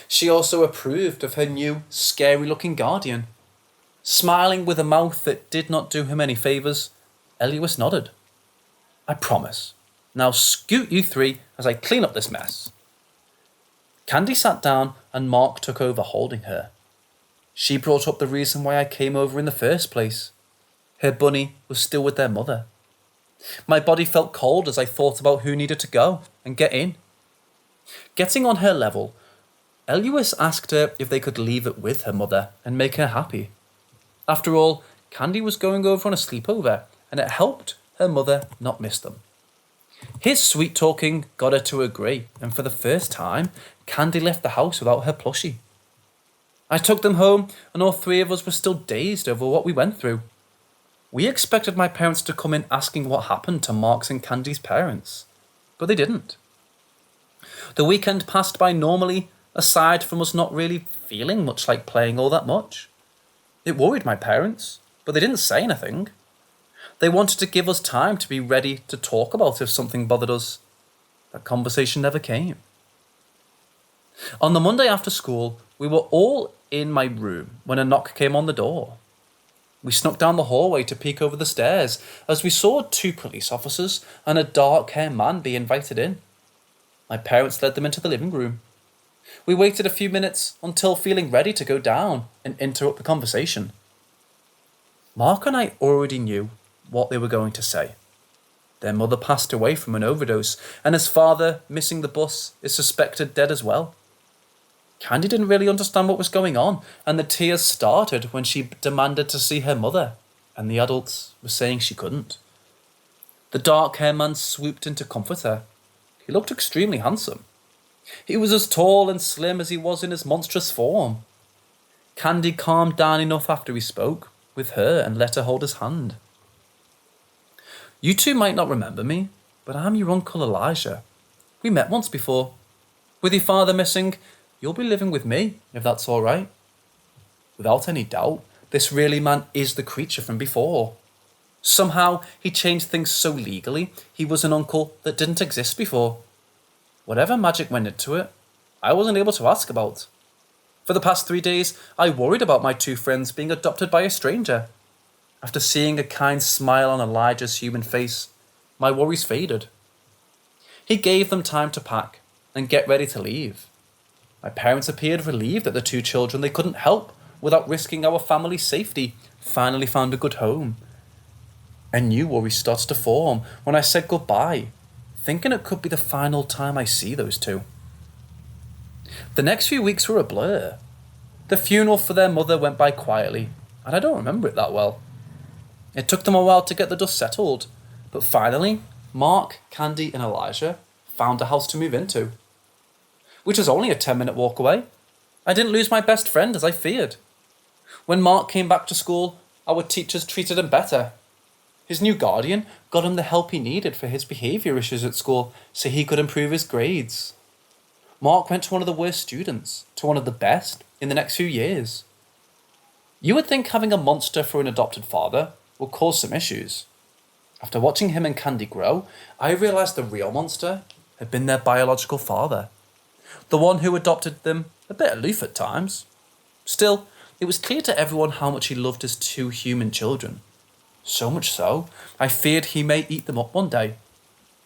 She also approved of her new, scary-looking guardian. Smiling with a mouth that did not do him any favours, Lewis nodded. I promise. Now scoot you 3 as I clean up this mess. Candy sat down and Mark took over holding her. She brought up the reason why I came over in the first place. Her bunny was still with their mother. My body felt cold as I thought about who needed to go and get in. Getting on her level, Lewis asked her if they could leave it with her mother and make her happy. After all, Candy was going over on a sleepover, and it helped her mother not miss them. His sweet talking got her to agree, and for the first time, Candy left the house without her plushie. I took them home, and all 3 of us were still dazed over what we went through. We expected my parents to come in asking what happened to Mark's and Candy's parents, but they didn't. The weekend passed by normally, aside from us not really feeling much like playing all that much. It worried my parents, but they didn't say anything. They wanted to give us time to be ready to talk about if something bothered us. That conversation never came. On the Monday after school, we were all in my room when a knock came on the door. We snuck down the hallway to peek over the stairs as we saw 2 police officers and a dark-haired man be invited in. My parents led them into the living room. We waited a few minutes until feeling ready to go down and interrupt the conversation. Mark and I already knew what they were going to say. Their mother passed away from an overdose, and his father, missing the bus, is suspected dead as well. Candy didn't really understand what was going on, and the tears started when she demanded to see her mother, and the adults were saying she couldn't. The dark-haired man swooped in to comfort her. He looked extremely handsome. He was as tall and slim as he was in his monstrous form. Candy calmed down enough after he spoke with her and let her hold his hand. You two might not remember me, but I'm your Uncle Elijah. We met once before. With your father missing, you'll be living with me, if that's all right. Without any doubt, this really man is the creature from before. Somehow, he changed things so legally, he was an uncle that didn't exist before. Whatever magic went into it, I wasn't able to ask about. For the past 3 days, I worried about my 2 friends being adopted by a stranger. After seeing a kind smile on Elijah's human face, my worries faded. He gave them time to pack and get ready to leave. My parents appeared relieved that the 2 children they couldn't help without risking our family's safety finally found a good home. A new worry started to form when I said goodbye, thinking it could be the final time I see those 2. The next few weeks were a blur. The funeral for their mother went by quietly, and I don't remember it that well. It took them a while to get the dust settled, but finally, Mark, Candy and Elijah found a house to move into, which was only a 10-minute walk away. I didn't lose my best friend as I feared. When Mark came back to school, our teachers treated him better. His new guardian got him the help he needed for his behaviour issues at school so he could improve his grades. Mark went to one of the worst students to one of the best in the next few years. You would think having a monster for an adopted father would cause some issues. After watching him and Candy grow, I realised the real monster had been their biological father. The one who adopted them, a bit aloof at times. Still, it was clear to everyone how much he loved his 2 human children. So much so, I feared he may eat them up one day.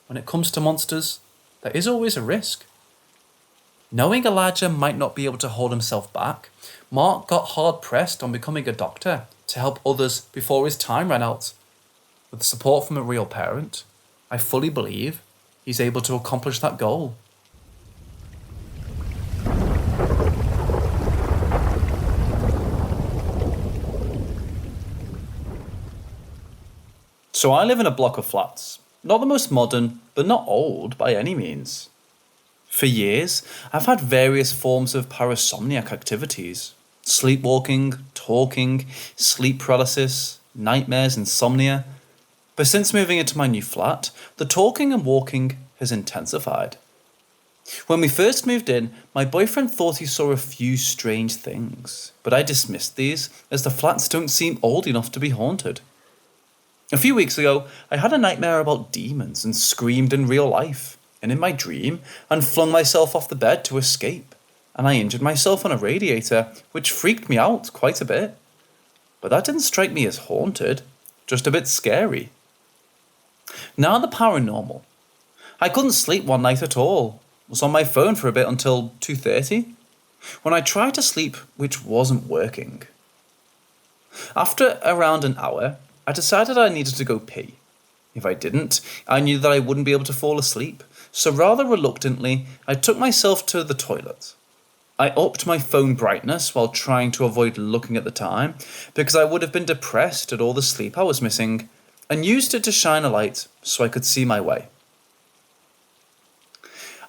When it comes to monsters, there is always a risk. Knowing Elijah might not be able to hold himself back, Mark got hard-pressed on becoming a doctor to help others before his time ran out. With support from a real parent, I fully believe he's able to accomplish that goal. So I live in a block of flats. Not the most modern, but not old by any means. For years, I've had various forms of parasomniac activities. Sleepwalking, talking, sleep paralysis, nightmares, insomnia. But since moving into my new flat, the talking and walking has intensified. When we first moved in, my boyfriend thought he saw a few strange things, but I dismissed these as the flats don't seem old enough to be haunted. A few weeks ago, I had a nightmare about demons and screamed in real life, and in my dream, and flung myself off the bed to escape, and I injured myself on a radiator, which freaked me out quite a bit. But that didn't strike me as haunted, just a bit scary. Now the paranormal. I couldn't sleep one night at all. Was on my phone for a bit until 2:30, when I tried to sleep, which wasn't working. After around an hour, I decided I needed to go pee. If I didn't, I knew that I wouldn't be able to fall asleep, so rather reluctantly, I took myself to the toilet. I upped my phone brightness while trying to avoid looking at the time, because I would have been depressed at all the sleep I was missing, and used it to shine a light so I could see my way.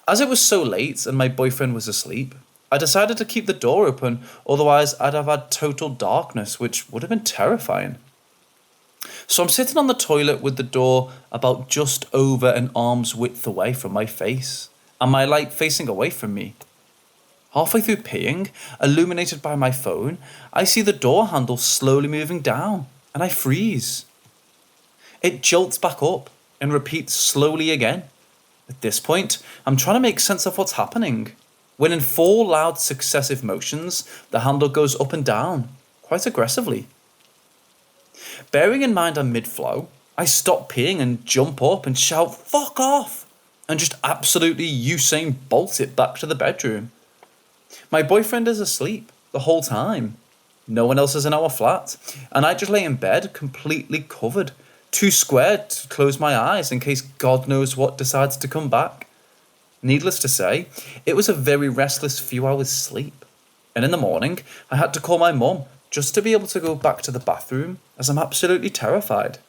As it was so late and my boyfriend was asleep, I decided to keep the door open, otherwise I'd have had total darkness, which would have been terrifying. So I'm sitting on the toilet with the door about just over an arm's width away from my face, and my light facing away from me. Halfway through peeing, illuminated by my phone, I see the door handle slowly moving down, and I freeze. It jolts back up and repeats slowly again. At this point, I'm trying to make sense of what's happening, when in 4 loud successive motions, the handle goes up and down, quite aggressively. Bearing in mind I'm mid-flow, I stop peeing and jump up and shout, "Fuck off!" and just absolutely Usain Bolt it back to the bedroom. My boyfriend is asleep the whole time. No one else is in our flat, and I just lay in bed completely covered, too squared to close my eyes in case God knows what decides to come back. Needless to say, it was a very restless few hours sleep, and in the morning I had to call my mum just to be able to go back to the bathroom, as I'm absolutely terrified.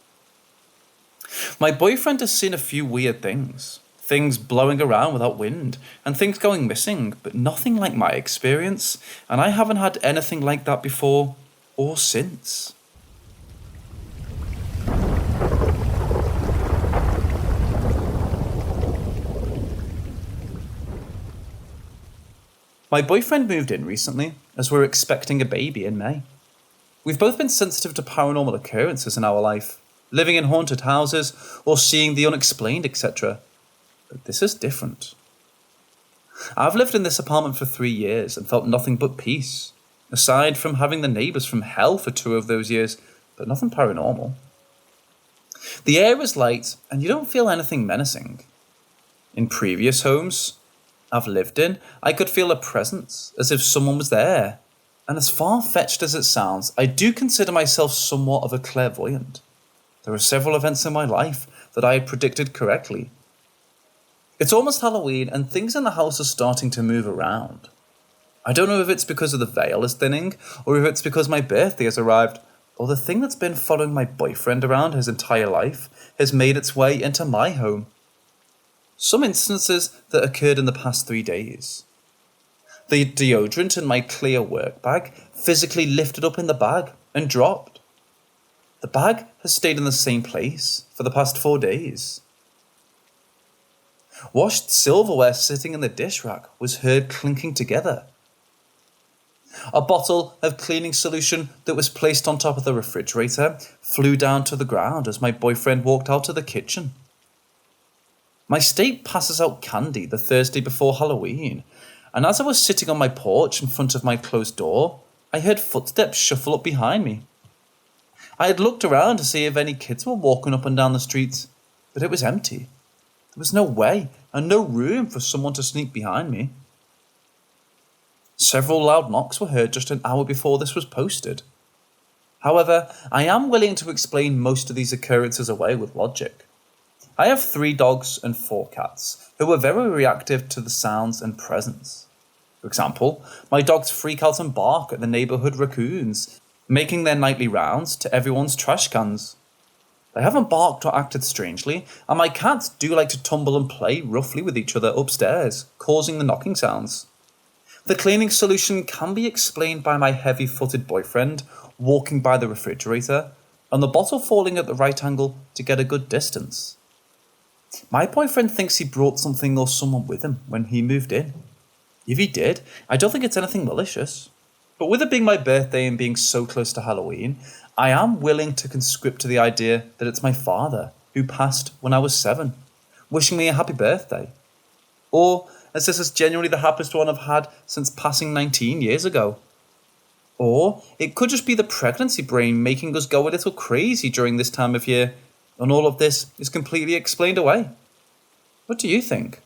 My boyfriend has seen a few weird things blowing around without wind, and things going missing, but nothing like my experience, and I haven't had anything like that before or since. My boyfriend moved in recently, as we're expecting a baby in May. We've both been sensitive to paranormal occurrences in our life, living in haunted houses or seeing the unexplained, etc. But this is different. I've lived in this apartment for 3 years and felt nothing but peace, aside from having the neighbours from hell for 2 of those years, but nothing paranormal. The air is light and you don't feel anything menacing. In previous homes I've lived in, I could feel a presence, as if someone was there. And as far-fetched as it sounds, I do consider myself somewhat of a clairvoyant. There are several events in my life that I had predicted correctly. It's almost Halloween and things in the house are starting to move around. I don't know if it's because of the veil is thinning, or if it's because my birthday has arrived, or the thing that's been following my boyfriend around his entire life has made its way into my home. Some instances that occurred in the past 3 days. The deodorant in my clear work bag physically lifted up in the bag and dropped. The bag has stayed in the same place for the past 4 days. Washed silverware sitting in the dish rack was heard clinking together. A bottle of cleaning solution that was placed on top of the refrigerator flew down to the ground as my boyfriend walked out to the kitchen. My state passes out candy the Thursday before Halloween, and as I was sitting on my porch in front of my closed door, I heard footsteps shuffle up behind me. I had looked around to see if any kids were walking up and down the street, but it was empty. There was no way and no room for someone to sneak behind me. Several loud knocks were heard just an hour before this was posted. However, I am willing to explain most of these occurrences away with logic. I have 3 dogs and 4 cats who are very reactive to the sounds and presence. For example, my dogs freak out and bark at the neighbourhood raccoons, making their nightly rounds to everyone's trash cans. They haven't barked or acted strangely, and my cats do like to tumble and play roughly with each other upstairs, causing the knocking sounds. The cleaning solution can be explained by my heavy-footed boyfriend walking by the refrigerator, and the bottle falling at the right angle to get a good distance. My boyfriend thinks he brought something or someone with him when he moved in. If he did, I don't think it's anything malicious. But with it being my birthday and being so close to Halloween, I am willing to conscript to the idea that it's my father, who passed when I was 7, wishing me a happy birthday. Or, as this is genuinely the happiest one I've had since passing 19 years ago. Or, it could just be the pregnancy brain making us go a little crazy during this time of year, and all of this is completely explained away. What do you think?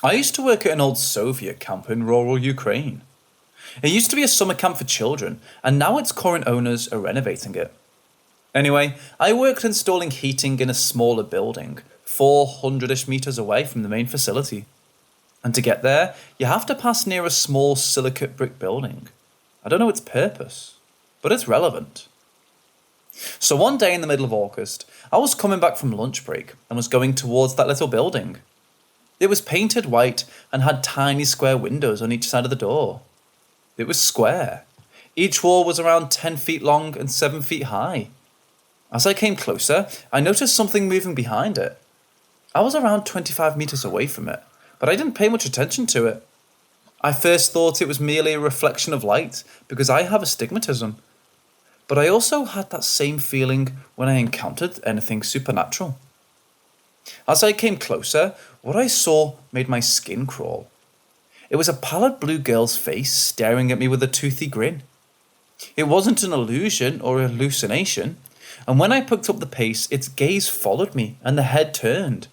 I used to work at an old Soviet camp in rural Ukraine. It used to be a summer camp for children, and now its current owners are renovating it. Anyway, I worked installing heating in a smaller building, 400-ish meters away from the main facility. And to get there, you have to pass near a small silicate brick building. I don't know its purpose, but it's relevant. So one day in the middle of August, I was coming back from lunch break and was going towards that little building. It was painted white and had tiny square windows on each side of the door. It was square. Each wall was around 10 feet long and 7 feet high. As I came closer, I noticed something moving behind it. I was around 25 metres away from it, but I didn't pay much attention to it. I first thought it was merely a reflection of light because I have astigmatism. But I also had that same feeling when I encountered anything supernatural. As I came closer, what I saw made my skin crawl. It was a pallid blue girl's face staring at me with a toothy grin. It wasn't an illusion or a hallucination, and when I picked up the pace, its gaze followed me and the head turned.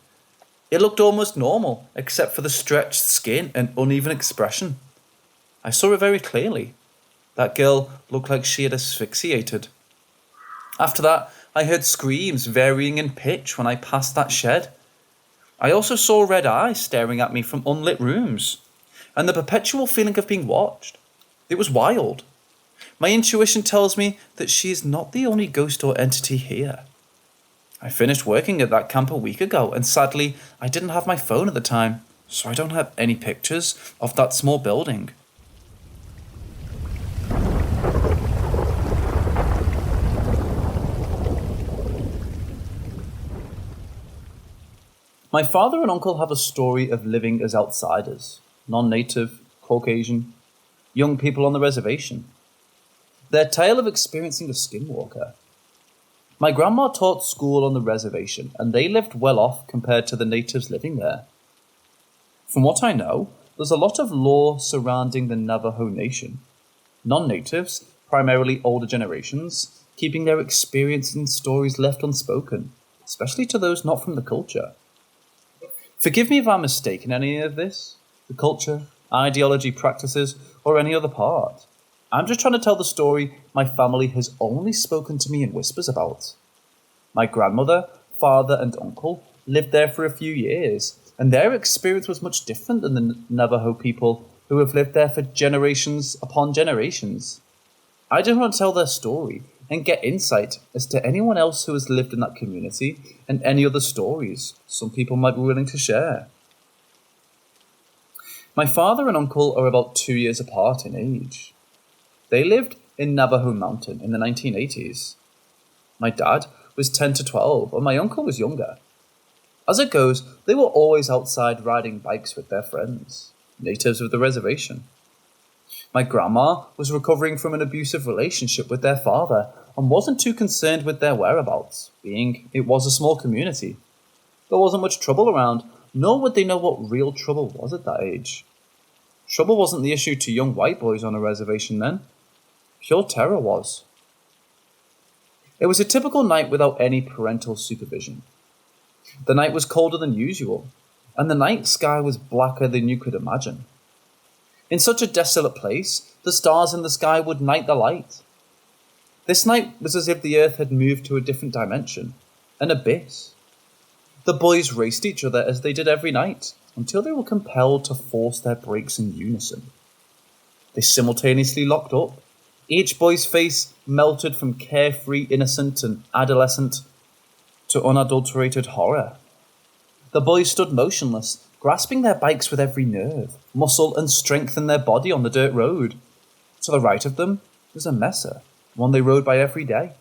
It looked almost normal, except for the stretched skin and uneven expression. I saw it very clearly. That girl looked like she had asphyxiated. After that, I heard screams varying in pitch when I passed that shed. I also saw red eyes staring at me from unlit rooms, and the perpetual feeling of being watched. It was wild. My intuition tells me that she is not the only ghost or entity here. I finished working at that camp a week ago, and sadly, I didn't have my phone at the time, so I don't have any pictures of that small building. My father and uncle have a story of living as outsiders, non-native, Caucasian, young people on the reservation. Their tale of experiencing a skinwalker. My grandma taught school on the reservation, and they lived well off compared to the natives living there. From what I know, there's a lot of lore surrounding the Navajo Nation. Non-natives, primarily older generations, keeping their experience and stories left unspoken, especially to those not from the culture. Forgive me if I'm mistaken in any of this, the culture, ideology, practices, or any other part. I'm just trying to tell the story my family has only spoken to me in whispers about. My grandmother, father, and uncle lived there for a few years, and their experience was much different than the Navajo people who have lived there for generations upon generations. I just want to tell their story and get insight as to anyone else who has lived in that community and any other stories some people might be willing to share. My father and uncle are about 2 years apart in age. They lived in Navajo Mountain in the 1980s. My dad was 10 to 12 and my uncle was younger. As it goes, they were always outside riding bikes with their friends, natives of the reservation. My grandma was recovering from an abusive relationship with their father and wasn't too concerned with their whereabouts, being it was a small community. There wasn't much trouble around, nor would they know what real trouble was at that age. Trouble wasn't the issue to young white boys on a reservation then. Pure terror was. It was a typical night without any parental supervision. The night was colder than usual, and the night sky was blacker than you could imagine. In such a desolate place, the stars in the sky would night the light. This night was as if the earth had moved to a different dimension, an abyss. The boys raced each other as they did every night, until they were compelled to force their brakes in unison. They simultaneously locked up. Each boy's face melted from carefree, innocent, and adolescent to unadulterated horror. The boys stood motionless, grasping their bikes with every nerve, muscle, and strength in their body on the dirt road. To the right of them was a mesa, one they rode by every day,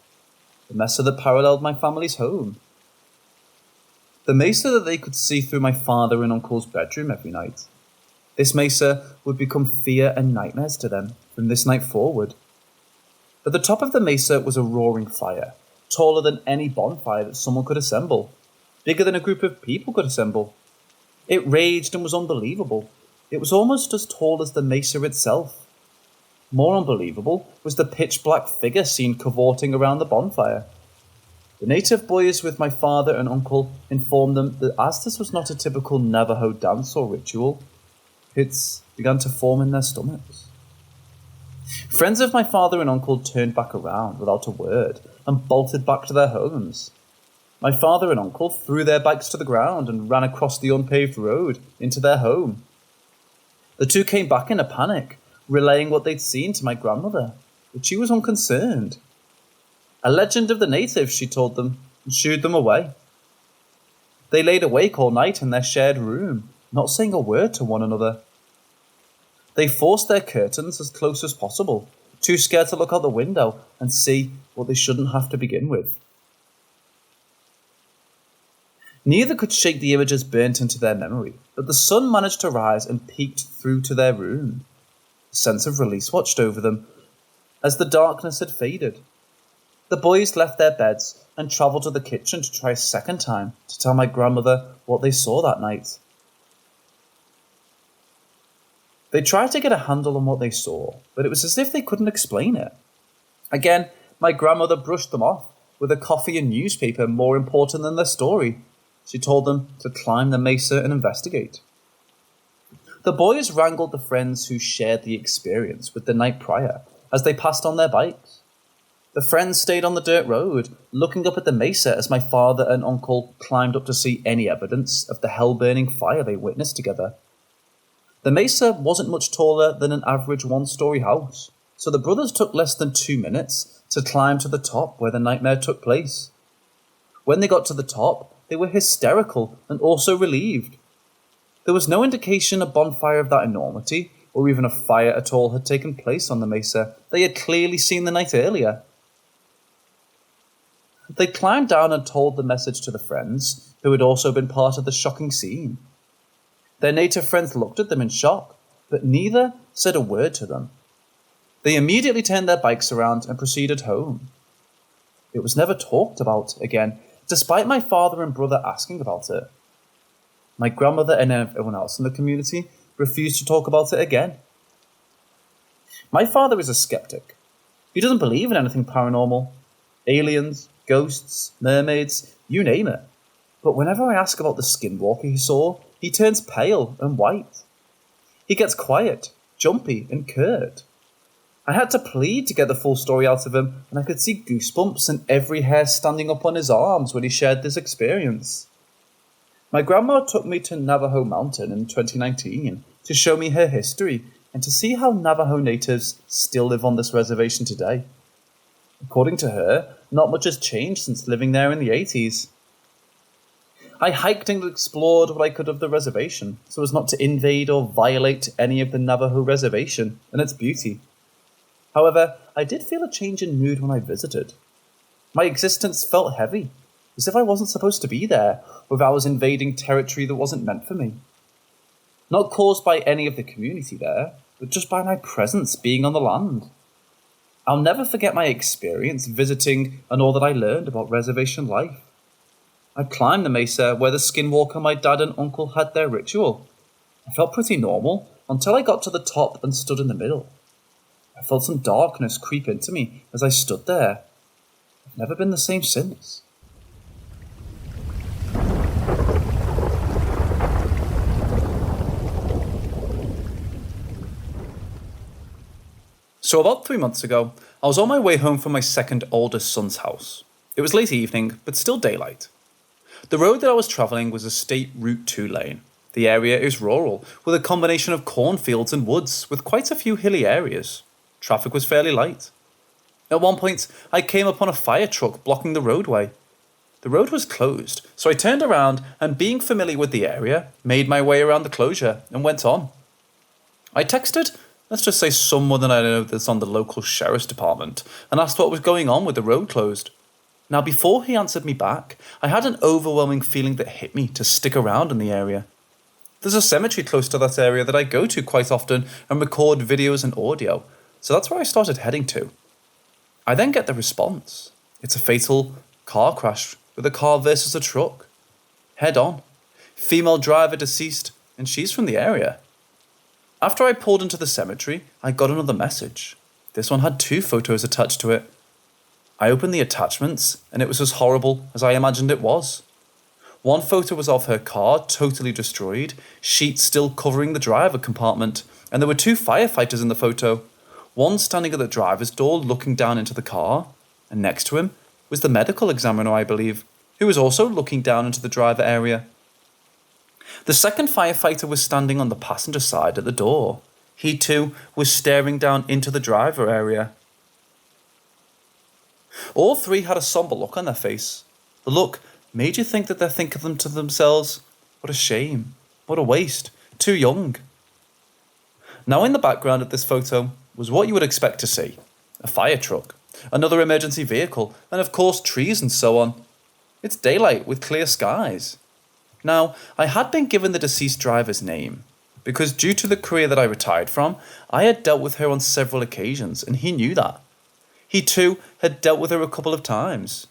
the mesa that paralleled my family's home. The mesa that they could see through my father and uncle's bedroom every night. This mesa would become fear and nightmares to them from this night forward. At the top of the mesa was a roaring fire, taller than any bonfire that someone could assemble, bigger than a group of people could assemble. It raged and was unbelievable. It was almost as tall as the mesa itself. More unbelievable was the pitch-black figure seen cavorting around the bonfire. The native boys with my father and uncle informed them that as this was not a typical Navajo dance or ritual, pits began to form in their stomachs. Friends of my father and uncle turned back around without a word and bolted back to their homes. My father and uncle threw their bikes to the ground and ran across the unpaved road into their home. The two came back in a panic, relaying what they'd seen to my grandmother, but she was unconcerned. A legend of the natives, she told them, and shooed them away. They laid awake all night in their shared room, not saying a word to one another. They forced their curtains as close as possible, too scared to look out the window and see what they shouldn't have to begin with. Neither could shake the images burnt into their memory, but the sun managed to rise and peeked through to their room. A sense of release watched over them as the darkness had faded. The boys left their beds and travelled to the kitchen to try a second time to tell my grandmother what they saw that night. They tried to get a handle on what they saw, but it was as if they couldn't explain it. Again, my grandmother brushed them off, with a coffee and newspaper more important than their story. She told them to climb the mesa and investigate. The boys wrangled the friends who shared the experience with the night prior as they passed on their bikes. The friends stayed on the dirt road, looking up at the mesa as my father and uncle climbed up to see any evidence of the hell-burning fire they witnessed together. The mesa wasn't much taller than an average one-story house, so the brothers took less than 2 minutes to climb to the top where the nightmare took place. When they got to the top, they were hysterical and also relieved. There was no indication a bonfire of that enormity, or even a fire at all, had taken place on the mesa they had clearly seen the night earlier. They climbed down and told the message to the friends, who had also been part of the shocking scene. Their native friends looked at them in shock, but neither said a word to them. They immediately turned their bikes around and proceeded home. It was never talked about again, despite my father and brother asking about it. My grandmother and everyone else in the community refused to talk about it again. My father is a skeptic. He doesn't believe in anything paranormal. Aliens, ghosts, mermaids, you name it. But whenever I ask about the Skinwalker he saw, he turns pale and white. He gets quiet, jumpy, and curt. I had to plead to get the full story out of him, and I could see goosebumps and every hair standing up on his arms when he shared this experience. My grandma took me to Navajo Mountain in 2019 to show me her history and to see how Navajo natives still live on this reservation today. According to her, not much has changed since living there in the 80s. I hiked and explored what I could of the reservation, so as not to invade or violate any of the Navajo reservation and its beauty. However, I did feel a change in mood when I visited. My existence felt heavy, as if I wasn't supposed to be there, or if I was invading territory that wasn't meant for me. Not caused by any of the community there, but just by my presence being on the land. I'll never forget my experience visiting and all that I learned about reservation life. I climbed the mesa where the Skinwalker my dad and uncle had their ritual. I felt pretty normal until I got to the top and stood in the middle. I felt some darkness creep into me as I stood there. I've never been the same since. So about 3 months ago, I was on my way home from my second oldest son's house. It was late evening, but still daylight. The road that I was travelling was a State Route 2 lane. The area is rural, with a combination of cornfields and woods, with quite a few hilly areas. Traffic was fairly light. At one point, I came upon a fire truck blocking the roadway. The road was closed, so I turned around and, being familiar with the area, made my way around the closure and went on. I texted, let's just say someone that I know that's on the local sheriff's department, and asked what was going on with the road closed. Now, before he answered me back, I had an overwhelming feeling that hit me to stick around in the area. There's a cemetery close to that area that I go to quite often and record videos and audio, so that's where I started heading to. I then get the response. It's a fatal car crash with a car versus a truck. Head on. Female driver deceased, and she's from the area. After I pulled into the cemetery, I got another message. This one had 2 photos attached to it. I opened the attachments, and it was as horrible as I imagined it was. One photo was of her car, totally destroyed, sheets still covering the driver compartment, and there were 2 firefighters in the photo. One standing at the driver's door looking down into the car, and next to him was the medical examiner, I believe, who was also looking down into the driver area. The second firefighter was standing on the passenger side at the door. He too was staring down into the driver area. All 3 had a somber look on their face. The look made you think that they're thinking to themselves, what a shame, what a waste, too young. Now in the background of this photo was what you would expect to see. A fire truck, another emergency vehicle, and of course trees and so on. It's daylight with clear skies. Now, I had been given the deceased driver's name, because due to the career that I retired from, I had dealt with her on several occasions, and he knew that. He too had dealt with her a couple of times.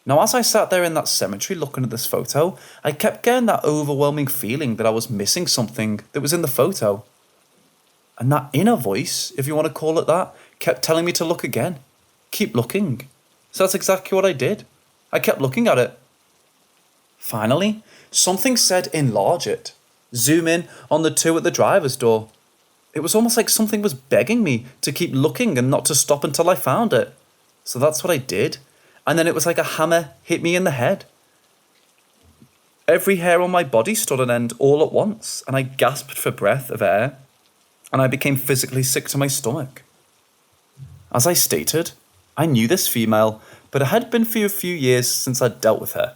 Now, as I sat there in that cemetery looking at this photo, I kept getting that overwhelming feeling that I was missing something that was in the photo. And that inner voice, if you want to call it that, kept telling me to look again. Keep looking. So that's exactly what I did. I kept looking at it. Finally, something said enlarge it. Zoom in on the two at the driver's door. It was almost like something was begging me to keep looking and not to stop until I found it. So that's what I did. And then it was like a hammer hit me in the head. Every hair on my body stood on end all at once, and I gasped for breath of air, and I became physically sick to my stomach. As I stated, I knew this female, but it had been for a few years since I'd dealt with her.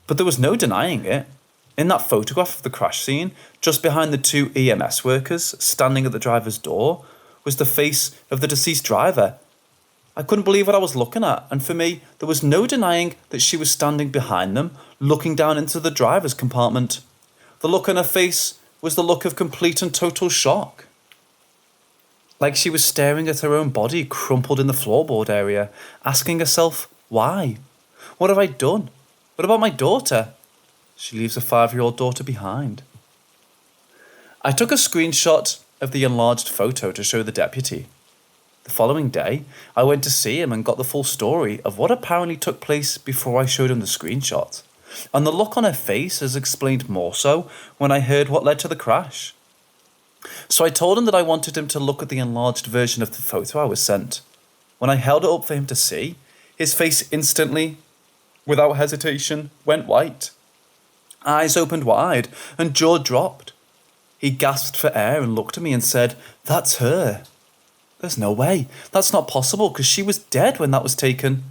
But there was no denying it. In that photograph of the crash scene, just behind the two EMS workers standing at the driver's door, was the face of the deceased driver. I couldn't believe what I was looking at, and for me, there was no denying that she was standing behind them, looking down into the driver's compartment. The look on her face was the look of complete and total shock. Like she was staring at her own body crumpled in the floorboard area, asking herself, why? What have I done? What about my daughter? She leaves a 5-year-old daughter behind. I took a screenshot of the enlarged photo to show the deputy. The following day, I went to see him and got the full story of what apparently took place before I showed him the screenshot. And the look on her face is explained more so when I heard what led to the crash. So I told him that I wanted him to look at the enlarged version of the photo I was sent. When I held it up for him to see, his face instantly, without hesitation, went white. Eyes opened wide and jaw dropped. He gasped for air and looked at me and said, "That's her." There's no way. That's not possible because she was dead when that was taken.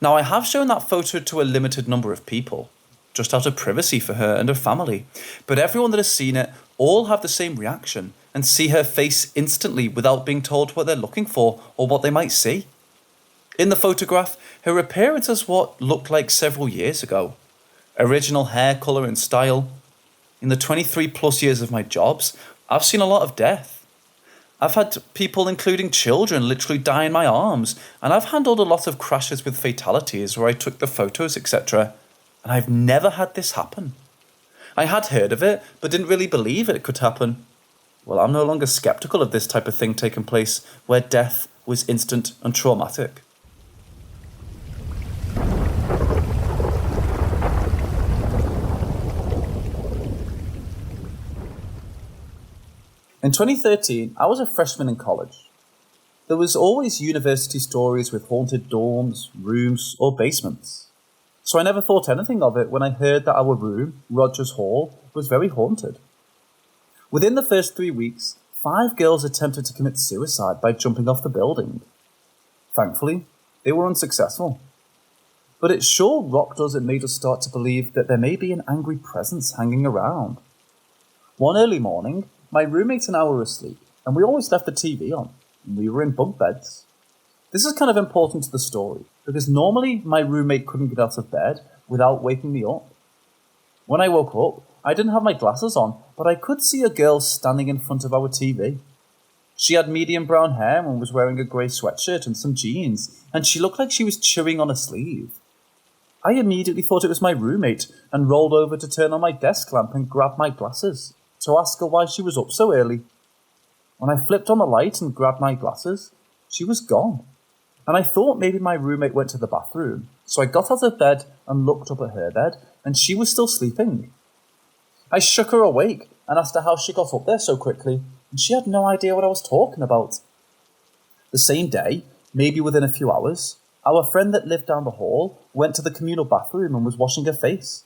Now, I have shown that photo to a limited number of people, just out of privacy for her and her family, but everyone that has seen it all have the same reaction and see her face instantly without being told what they're looking for or what they might see. In the photograph, her appearance is what looked like several years ago. Original hair colour and style. In the 23 plus years of my jobs, I've seen a lot of death. I've had people, including children, literally die in my arms, and I've handled a lot of crashes with fatalities where I took the photos, etc., and I've never had this happen. I had heard of it, but didn't really believe it could happen. Well, I'm no longer skeptical of this type of thing taking place, where death was instant and traumatic. In 2013, I was a freshman in college. There was always university stories with haunted dorms, rooms, or basements. So I never thought anything of it when I heard that our room, Rogers Hall, was very haunted. Within the first 3 weeks, 5 girls attempted to commit suicide by jumping off the building. Thankfully, they were unsuccessful. But it sure rocked us and made us start to believe that there may be an angry presence hanging around. One early morning, my roommate and I were asleep, and we always left the TV on, and we were in bunk beds. This is kind of important to the story, because normally my roommate couldn't get out of bed without waking me up. When I woke up, I didn't have my glasses on, but I could see a girl standing in front of our TV. She had medium brown hair and was wearing a grey sweatshirt and some jeans, and she looked like she was chewing on a sleeve. I immediately thought it was my roommate and rolled over to turn on my desk lamp and grab my glasses to ask her why she was up so early. When I flipped on the light and grabbed my glasses, she was gone. And I thought maybe my roommate went to the bathroom, so I got out of bed and looked up at her bed, and she was still sleeping. I shook her awake and asked her how she got up there so quickly, and she had no idea what I was talking about. The same day, maybe within a few hours, our friend that lived down the hall went to the communal bathroom and was washing her face.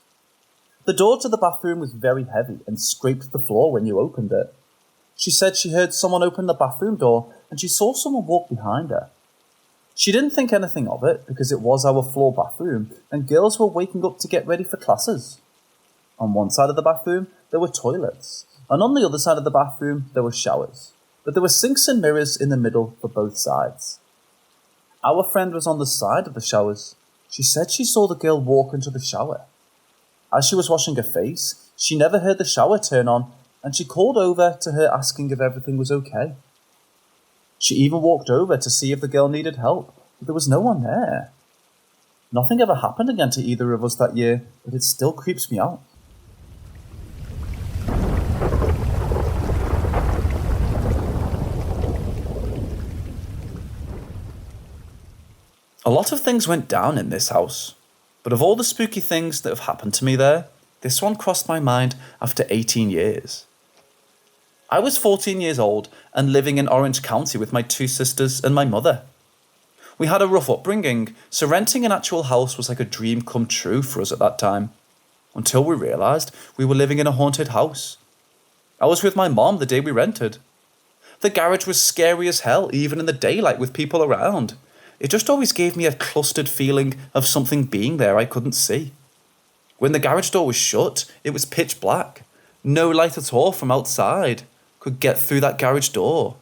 The door to the bathroom was very heavy and scraped the floor when you opened it. She said she heard someone open the bathroom door and she saw someone walk behind her. She didn't think anything of it because it was our floor bathroom and girls were waking up to get ready for classes. On one side of the bathroom, there were toilets, and on the other side of the bathroom, there were showers. But there were sinks and mirrors in the middle for both sides. Our friend was on the side of the showers. She said she saw the girl walk into the shower. As she was washing her face, she never heard the shower turn on, and she called over to her asking if everything was okay. She even walked over to see if the girl needed help, but there was no one there. Nothing ever happened again to either of us that year, but it still creeps me out. A lot of things went down in this house, but of all the spooky things that have happened to me there, this one crossed my mind after 18 years. I was 14 years old and living in Orange County with my 2 sisters and my mother. We had a rough upbringing, so renting an actual house was like a dream come true for us at that time, until we realised we were living in a haunted house. I was with my mom the day we rented. The garage was scary as hell, even in the daylight with people around. It just always gave me a clustered feeling of something being there I couldn't see. When the garage door was shut, it was pitch black. No light at all from outside could get through that garage door.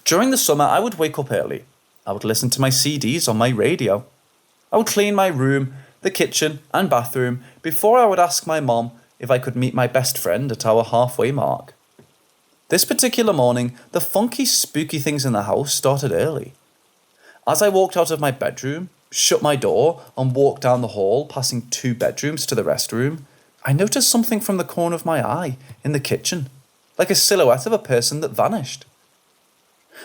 During the summer, I would wake up early. I would listen to my CDs on my radio. I would clean my room, the kitchen and bathroom before I would ask my mom if I could meet my best friend at our halfway mark. This particular morning, the funky, spooky things in the house started early. As I walked out of my bedroom, shut my door, and walked down the hall, passing 2 bedrooms to the restroom, I noticed something from the corner of my eye in the kitchen, like a silhouette of a person that vanished.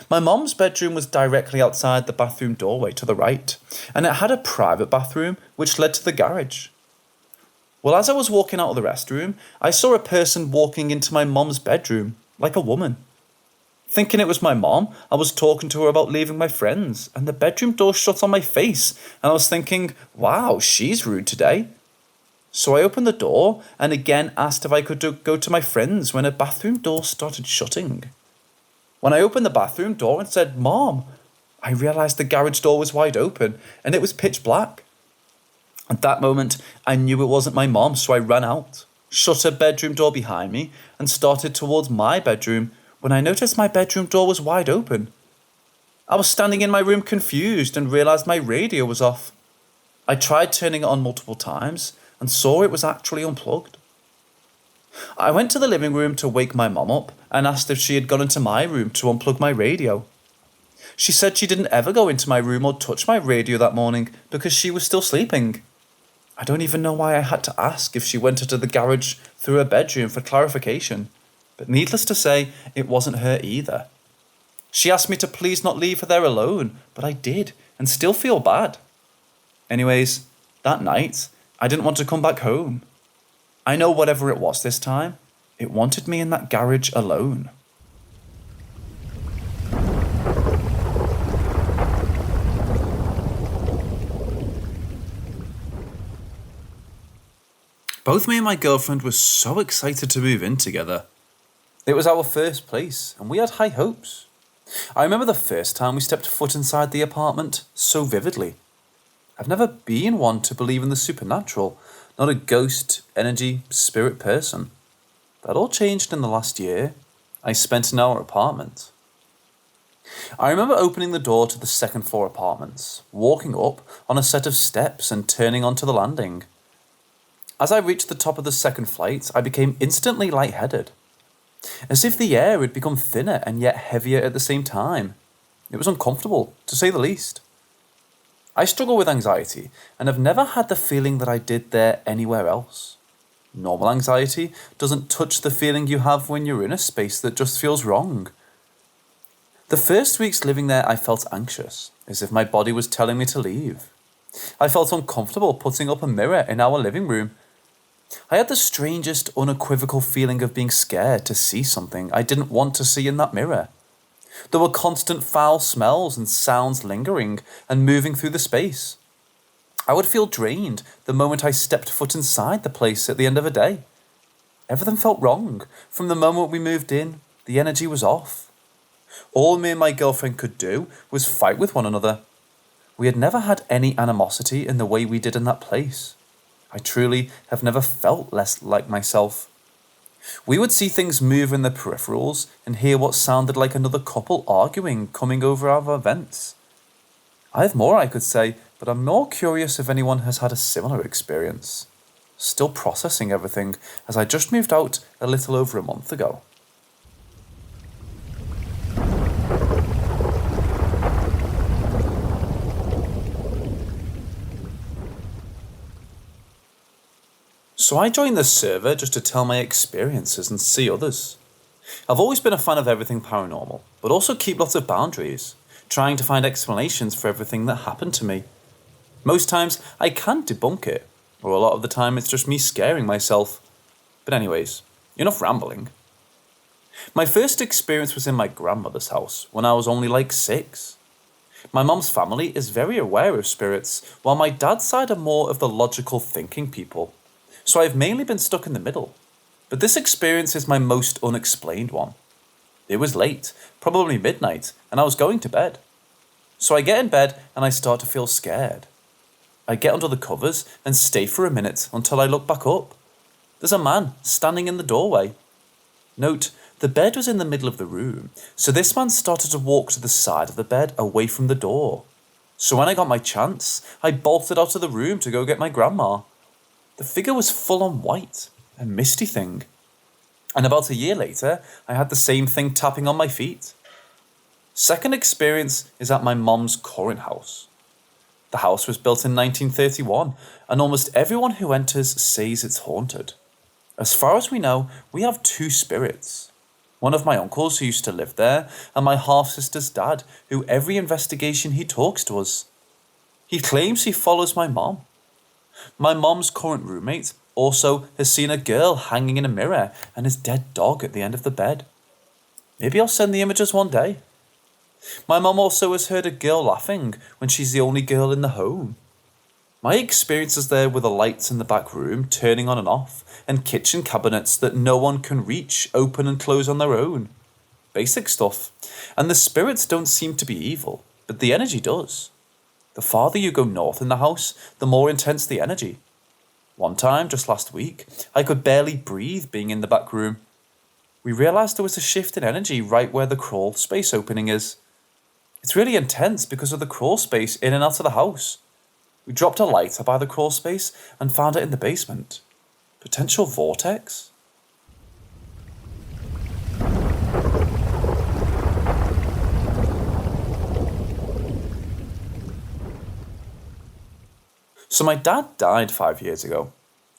My mom's bedroom was directly outside the bathroom doorway to the right, and it had a private bathroom which led to the garage. Well, as I was walking out of the restroom, I saw a person walking into my mom's bedroom, like a woman. Thinking it was my mom, I was talking to her about leaving my friends, and the bedroom door shut on my face, and I was thinking, wow, she's rude today. So I opened the door, and again asked if I could go to my friends when a bathroom door started shutting. When I opened the bathroom door and said, Mom, I realised the garage door was wide open, and it was pitch black. At that moment, I knew it wasn't my mom, so I ran out, shut her bedroom door behind me, and started towards my bedroom, when I noticed my bedroom door was wide open. I was standing in my room confused and realised my radio was off. I tried turning it on multiple times and saw it was actually unplugged. I went to the living room to wake my mum up and asked if she had gone into my room to unplug my radio. She said she didn't ever go into my room or touch my radio that morning because she was still sleeping. I don't even know why I had to ask if she went into the garage through her bedroom for clarification. But needless to say, it wasn't her either. She asked me to please not leave her there alone, but I did, and still feel bad. Anyways, that night, I didn't want to come back home. I know whatever it was this time, it wanted me in that garage alone. Both me and my girlfriend were so excited to move in together. It was our first place, and we had high hopes. I remember the first time we stepped foot inside the apartment so vividly. I've never been one to believe in the supernatural, not a ghost, energy, spirit person. That all changed in the last year I spent in our apartment. I remember opening the door to the second floor apartments, walking up on a set of steps and turning onto the landing. As I reached the top of the second flight, I became instantly lightheaded. As if the air had become thinner and yet heavier at the same time. It was uncomfortable, to say the least. I struggle with anxiety, and have never had the feeling that I did there anywhere else. Normal anxiety doesn't touch the feeling you have when you're in a space that just feels wrong. The first weeks living there, I felt anxious, as if my body was telling me to leave. I felt uncomfortable putting up a mirror in our living room. I had the strangest, unequivocal feeling of being scared to see something I didn't want to see in that mirror. There were constant foul smells and sounds lingering and moving through the space. I would feel drained the moment I stepped foot inside the place at the end of a day. Everything felt wrong. From the moment we moved in, the energy was off. All me and my girlfriend could do was fight with one another. We had never had any animosity in the way we did in that place. I truly have never felt less like myself. We would see things move in the peripherals and hear what sounded like another couple arguing coming over our vents. I have more I could say, but I'm more curious if anyone has had a similar experience. Still processing everything, as I just moved out a little over a month ago. So I joined this server just to tell my experiences and see others. I've always been a fan of everything paranormal, but also keep lots of boundaries, trying to find explanations for everything that happened to me. Most times I can't debunk it, or a lot of the time it's just me scaring myself. But anyways, enough rambling. My first experience was in my grandmother's house when I was only like 6. My mum's family is very aware of spirits, while my dad's side are more of the logical thinking people. So I've mainly been stuck in the middle. But this experience is my most unexplained one. It was late, probably midnight, and I was going to bed. So I get in bed and I start to feel scared. I get under the covers and stay for a minute until I look back up. There's a man standing in the doorway. Note, the bed was in the middle of the room, so this man started to walk to the side of the bed away from the door. So when I got my chance, I bolted out of the room to go get my grandma. The figure was full on white, a misty thing. And about a year later, I had the same thing tapping on my feet. Second experience is at my mum's current house. The house was built in 1931, and almost everyone who enters says it's haunted. As far as we know, we have 2 spirits. One of my uncles who used to live there, and my half-sister's dad, who every investigation he talks to us. He claims he follows my mom. My mom's current roommate also has seen a girl hanging in a mirror and his dead dog at the end of the bed. Maybe I'll send the images one day. My mom also has heard a girl laughing when she's the only girl in the home. My experiences there were the lights in the back room turning on and off, and kitchen cabinets that no one can reach, open and close on their own. Basic stuff. And the spirits don't seem to be evil, but the energy does. The farther you go north in the house, the more intense the energy. One time, just last week, I could barely breathe being in the back room. We realised there was a shift in energy right where the crawl space opening is. It's really intense because of the crawl space in and out of the house. We dropped a lighter by the crawl space and found it in the basement. Potential vortex? So my dad died 5 years ago.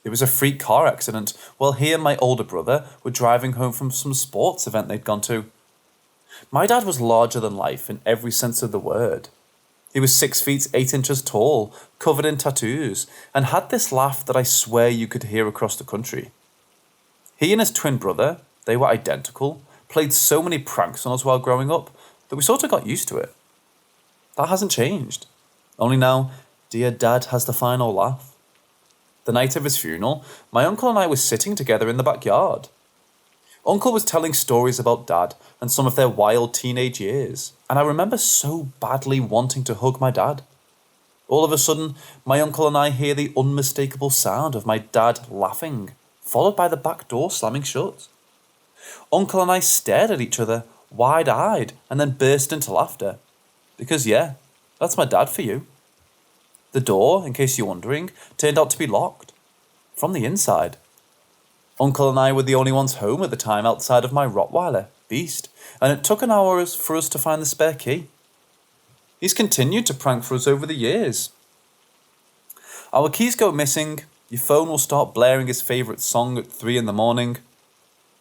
It was a freak car accident while he and my older brother were driving home from some sports event they'd gone to. My dad was larger than life in every sense of the word. He was 6 feet 8 inches tall, covered in tattoos, and had this laugh that I swear you could hear across the country. He and his twin brother, they were identical, played so many pranks on us while growing up that we sort of got used to it. That hasn't changed. Only now, dear Dad has the final laugh. The night of his funeral, my uncle and I were sitting together in the backyard. Uncle was telling stories about Dad and some of their wild teenage years, and I remember so badly wanting to hug my dad. All of a sudden, my uncle and I hear the unmistakable sound of my dad laughing, followed by the back door slamming shut. Uncle and I stared at each other, wide-eyed, and then burst into laughter. Because yeah, that's my dad for you. The door, in case you're wondering, turned out to be locked. From the inside. Uncle and I were the only ones home at the time outside of my Rottweiler, Beast, and it took an hour for us to find the spare key. He's continued to prank for us over the years. Our keys go missing, your phone will start blaring his favourite song at 3 a.m,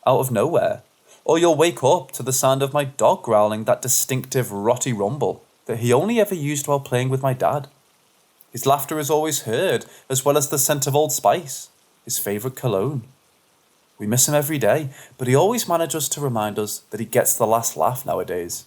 out of nowhere, or you'll wake up to the sound of my dog growling that distinctive rotty rumble that he only ever used while playing with my dad. His laughter is always heard, as well as the scent of Old Spice, his favourite cologne. We miss him every day, but he always manages to remind us that he gets the last laugh nowadays.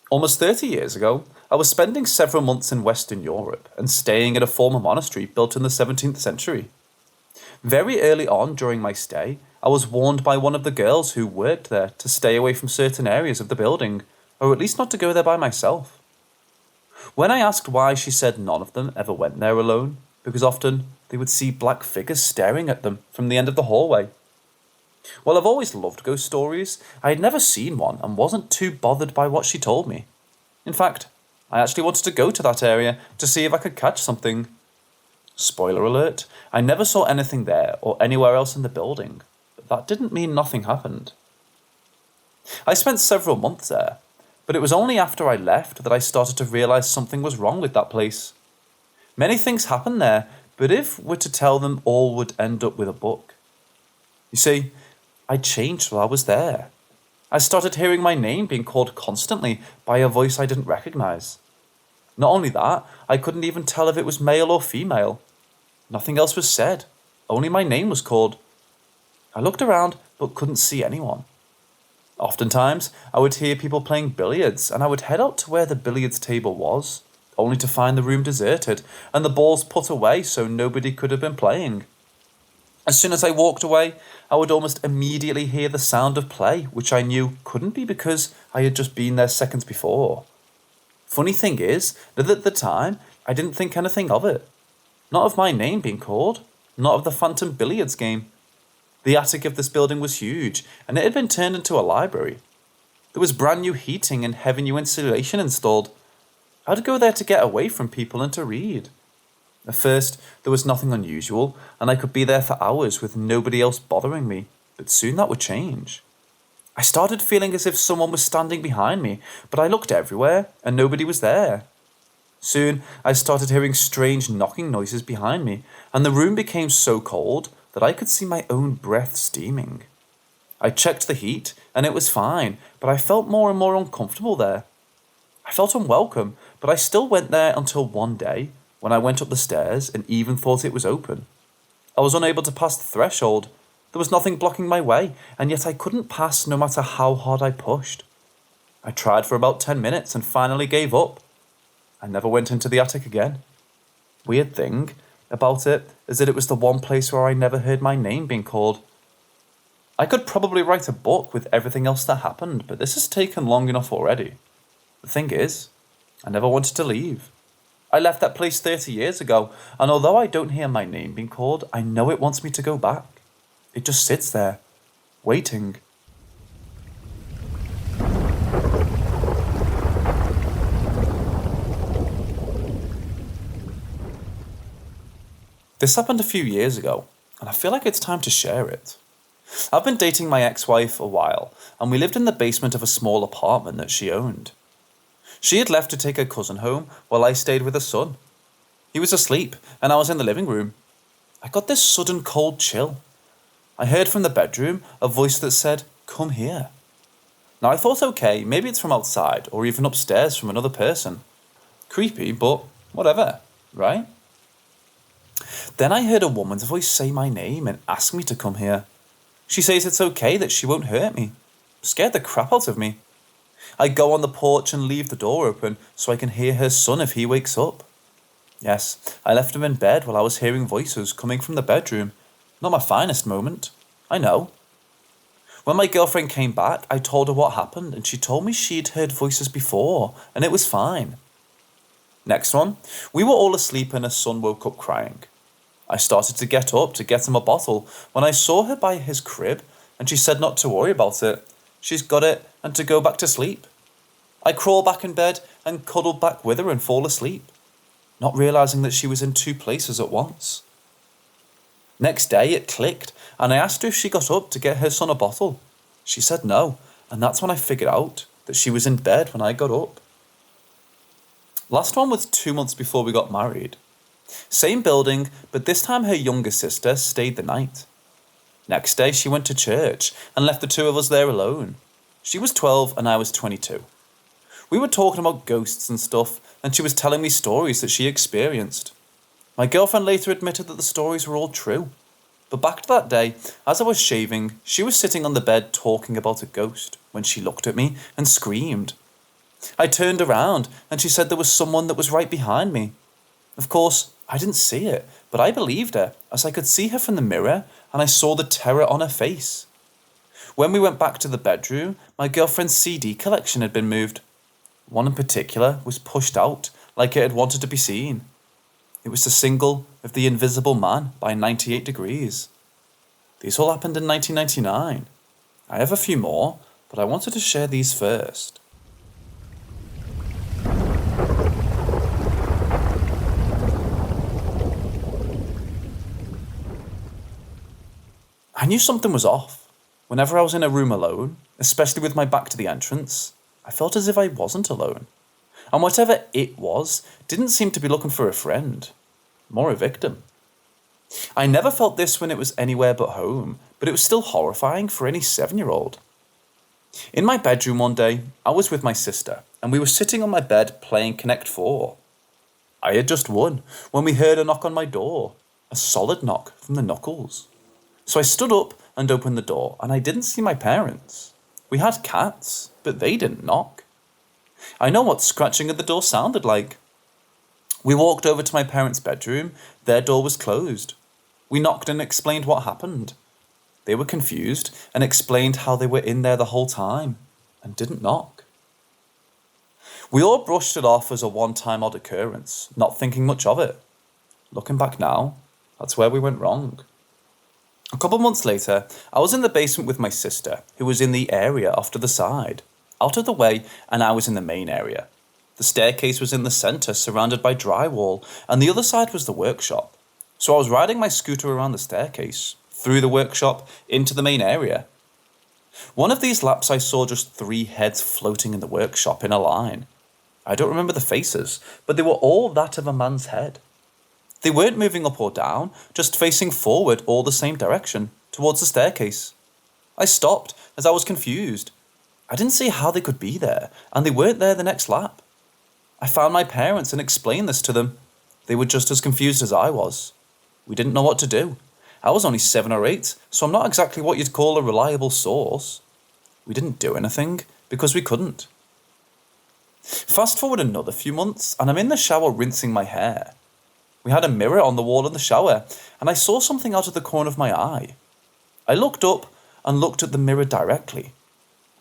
Almost 30 years ago, I was spending several months in Western Europe and staying at a former monastery built in the 17th century. Very early on during my stay, I was warned by one of the girls who worked there to stay away from certain areas of the building, or at least not to go there by myself. When I asked why, she said none of them ever went there alone, because often they would see black figures staring at them from the end of the hallway. Well, I've always loved ghost stories. I had never seen one and wasn't too bothered by what she told me. In fact, I actually wanted to go to that area to see if I could catch something. Spoiler alert, I never saw anything there or anywhere else in the building, but that didn't mean nothing happened. I spent several months there, but it was only after I left that I started to realise something was wrong with that place. Many things happened there, but if we're to tell them all would end up with a book. You see, I changed while I was there. I started hearing my name being called constantly by a voice I didn't recognise. Not only that, I couldn't even tell if it was male or female. Nothing else was said, only my name was called. I looked around but couldn't see anyone. Oftentimes, I would hear people playing billiards and I would head out to where the billiards table was, only to find the room deserted and the balls put away so nobody could have been playing. As soon as I walked away, I would almost immediately hear the sound of play, which I knew couldn't be because I had just been there seconds before. Funny thing is that at the time, I didn't think anything of it. Not of my name being called, not of the phantom billiards game. The attic of this building was huge, and it had been turned into a library. There was brand new heating and heavy new insulation installed. I'd go there to get away from people and to read. At first, there was nothing unusual, and I could be there for hours with nobody else bothering me, but soon that would change. I started feeling as if someone was standing behind me, but I looked everywhere, and nobody was there. Soon, I started hearing strange knocking noises behind me, and the room became so cold that I could see my own breath steaming. I checked the heat, and it was fine, but I felt more and more uncomfortable there. I felt unwelcome, but I still went there until one day, when I went up the stairs and even thought it was open. I was unable to pass the threshold. There was nothing blocking my way, and yet I couldn't pass no matter how hard I pushed. I tried for about 10 minutes and finally gave up. I never went into the attic again. Weird thing about it is that it was the one place where I never heard my name being called. I could probably write a book with everything else that happened, but this has taken long enough already. The thing is, I never wanted to leave. I left that place 30 years ago, and although I don't hear my name being called, I know it wants me to go back. It just sits there, waiting. This happened a few years ago, and I feel like it's time to share it. I've been dating my ex-wife a while, and we lived in the basement of a small apartment that she owned. She had left to take her cousin home while I stayed with her son. He was asleep, and I was in the living room. I got this sudden cold chill. I heard from the bedroom a voice that said, "Come here." Now I thought, okay, maybe it's from outside or even upstairs from another person. Creepy, but whatever, right? Then I heard a woman's voice say my name and ask me to come here. She says it's okay, that she won't hurt me. Scared the crap out of me. I go on the porch and leave the door open so I can hear her son if he wakes up. Yes, I left him in bed while I was hearing voices coming from the bedroom. Not my finest moment, I know. When my girlfriend came back, I told her what happened and she told me she'd heard voices before and it was fine. Next one, we were all asleep and her son woke up crying. I started to get up to get him a bottle when I saw her by his crib and she said not to worry about it. She's got it and to go back to sleep. I crawled back in bed and cuddled back with her and fall asleep, not realising that she was in two places at once. Next day it clicked and I asked her if she got up to get her son a bottle. She said no, and that's when I figured out that she was in bed when I got up. Last one was 2 months before we got married. Same building, but this time her younger sister stayed the night. Next day she went to church and left the two of us there alone. She was 12 and I was 22. We were talking about ghosts and stuff, and she was telling me stories that she experienced. My girlfriend later admitted that the stories were all true. But back to that day, as I was shaving, she was sitting on the bed talking about a ghost when she looked at me and screamed. I turned around and she said there was someone that was right behind me. Of course, I didn't see it, but I believed her as I could see her from the mirror and I saw the terror on her face. When we went back to the bedroom, my girlfriend's CD collection had been moved. One in particular was pushed out like it had wanted to be seen. It was the single of The Invisible Man by 98 Degrees. These all happened in 1999. I have a few more, but I wanted to share these first. I knew something was off. Whenever I was in a room alone, especially with my back to the entrance, I felt as if I wasn't alone. And whatever it was didn't seem to be looking for a friend, more a victim. I never felt this when it was anywhere but home, but it was still horrifying for any 7-year-old. In my bedroom one day, I was with my sister, and we were sitting on my bed playing Connect 4. I had just won when we heard a knock on my door, a solid knock from the knuckles. So I stood up and opened the door, and I didn't see my parents. We had cats, but they didn't knock. I know what scratching at the door sounded like. We walked over to my parents' bedroom. Their door was closed. We knocked and explained what happened. They were confused and explained how they were in there the whole time and didn't knock. We all brushed it off as a one-time odd occurrence, not thinking much of it. Looking back now, that's where we went wrong. A couple months later, I was in the basement with my sister, who was in the area off to the side, out of the way, and I was in the main area. The staircase was in the centre, surrounded by drywall, and the other side was the workshop. So I was riding my scooter around the staircase, through the workshop, into the main area. One of these laps I saw just 3 heads floating in the workshop in a line. I don't remember the faces, but they were all that of a man's head. They weren't moving up or down, just facing forward all the same direction, towards the staircase. I stopped, as I was confused. I didn't see how they could be there, and they weren't there the next lap. I found my parents and explained this to them. They were just as confused as I was. We didn't know what to do. I was only 7 or 8, so I'm not exactly what you'd call a reliable source. We didn't do anything, because we couldn't. Fast forward another few months, and I'm in the shower rinsing my hair. We had a mirror on the wall in the shower, and I saw something out of the corner of my eye. I looked up and looked at the mirror directly.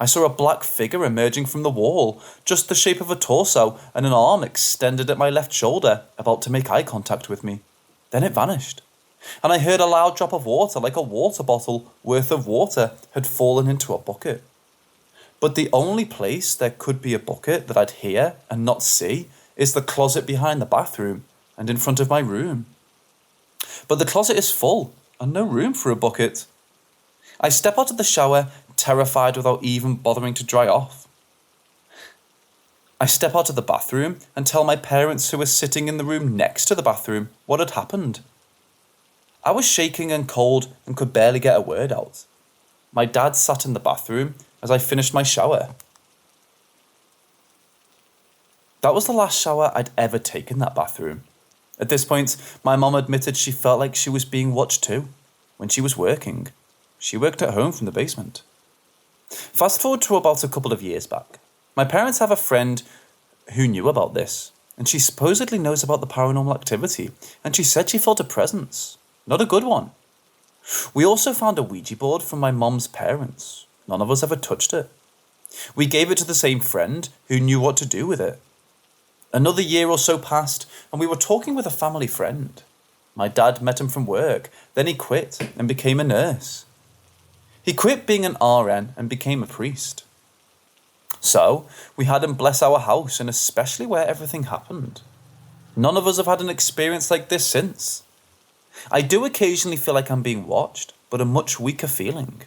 I saw a black figure emerging from the wall, just the shape of a torso and an arm extended at my left shoulder, about to make eye contact with me. Then it vanished, and I heard a loud drop of water, like a water bottle worth of water had fallen into a bucket. But the only place there could be a bucket that I'd hear and not see is the closet behind the bathroom and in front of my room. But the closet is full and no room for a bucket. I step out of the shower, terrified without even bothering to dry off. I step out of the bathroom and tell my parents, who were sitting in the room next to the bathroom, what had happened. I was shaking and cold and could barely get a word out. My dad sat in the bathroom as I finished my shower. That was the last shower I'd ever taken in that bathroom. At this point, my mum admitted she felt like she was being watched too, when she was working. She worked at home from the basement. Fast forward to about a couple of years back. My parents have a friend who knew about this, and she supposedly knows about the paranormal activity, and she said she felt a presence. Not a good one. We also found a Ouija board from my mum's parents. None of us ever touched it. We gave it to the same friend who knew what to do with it. Another year or so passed, and we were talking with a family friend. My dad met him from work, then he quit and became a nurse. He quit being an RN and became a priest. So, we had him bless our house, and especially where everything happened. None of us have had an experience like this since. I do occasionally feel like I'm being watched, but a much weaker feeling.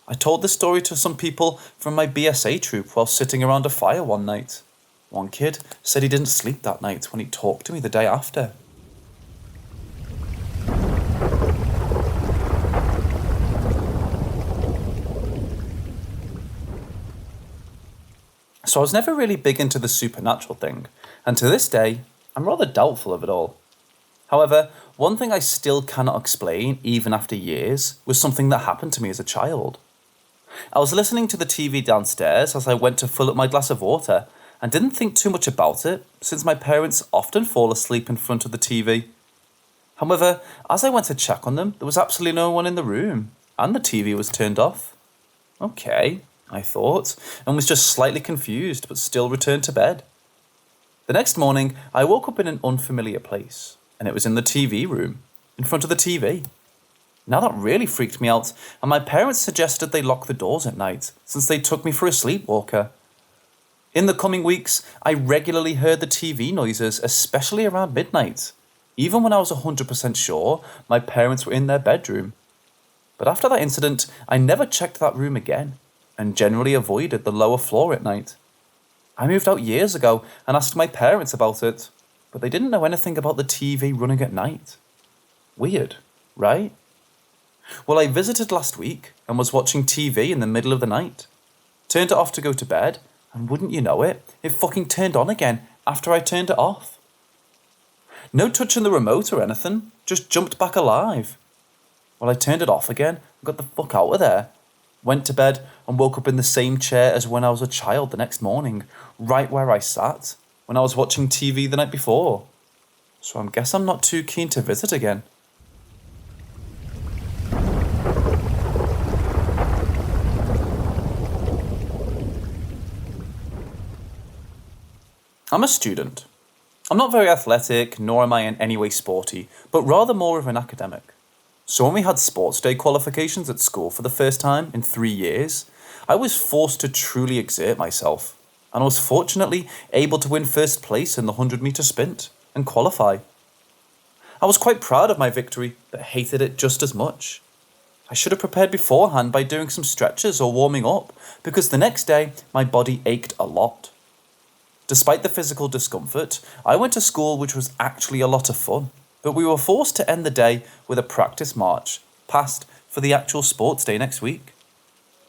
I told this story to some people from my BSA troop while sitting around a fire one night. One kid said he didn't sleep that night when he talked to me the day after. So I was never really big into the supernatural thing, and to this day, I'm rather doubtful of it all. However, one thing I still cannot explain, even after years, was something that happened to me as a child. I was listening to the TV downstairs as I went to fill up my glass of water, and didn't think too much about it, since my parents often fall asleep in front of the TV. However, as I went to check on them, there was absolutely no one in the room, and the TV was turned off. Okay, I thought, and was just slightly confused, but still returned to bed. The next morning, I woke up in an unfamiliar place, and it was in the TV room, in front of the TV. Now that really freaked me out, and my parents suggested they lock the doors at night, since they took me for a sleepwalker. In the coming weeks, I regularly heard the TV noises, especially around midnight, even when I was 100% sure my parents were in their bedroom. But after that incident, I never checked that room again, and generally avoided the lower floor at night. I moved out years ago and asked my parents about it, but they didn't know anything about the TV running at night. Weird, right? Well, I visited last week and was watching TV in the middle of the night. Turned it off to go to bed, and wouldn't you know it, it fucking turned on again after I turned it off. No touching the remote or anything, just jumped back alive. Well, I turned it off again and got the fuck out of there. Went to bed and woke up in the same chair as when I was a child the next morning, right where I sat when I was watching TV the night before. So I guess I'm not too keen to visit again. I'm a student. I'm not very athletic, nor am I in any way sporty, but rather more of an academic. So when we had sports day qualifications at school for the first time in 3 years, I was forced to truly exert myself, and I was fortunately able to win first place in the 100-meter sprint and qualify. I was quite proud of my victory, but hated it just as much. I should have prepared beforehand by doing some stretches or warming up, because the next day my body ached a lot. Despite the physical discomfort, I went to school, which was actually a lot of fun, but we were forced to end the day with a practice march, past for the actual sports day next week.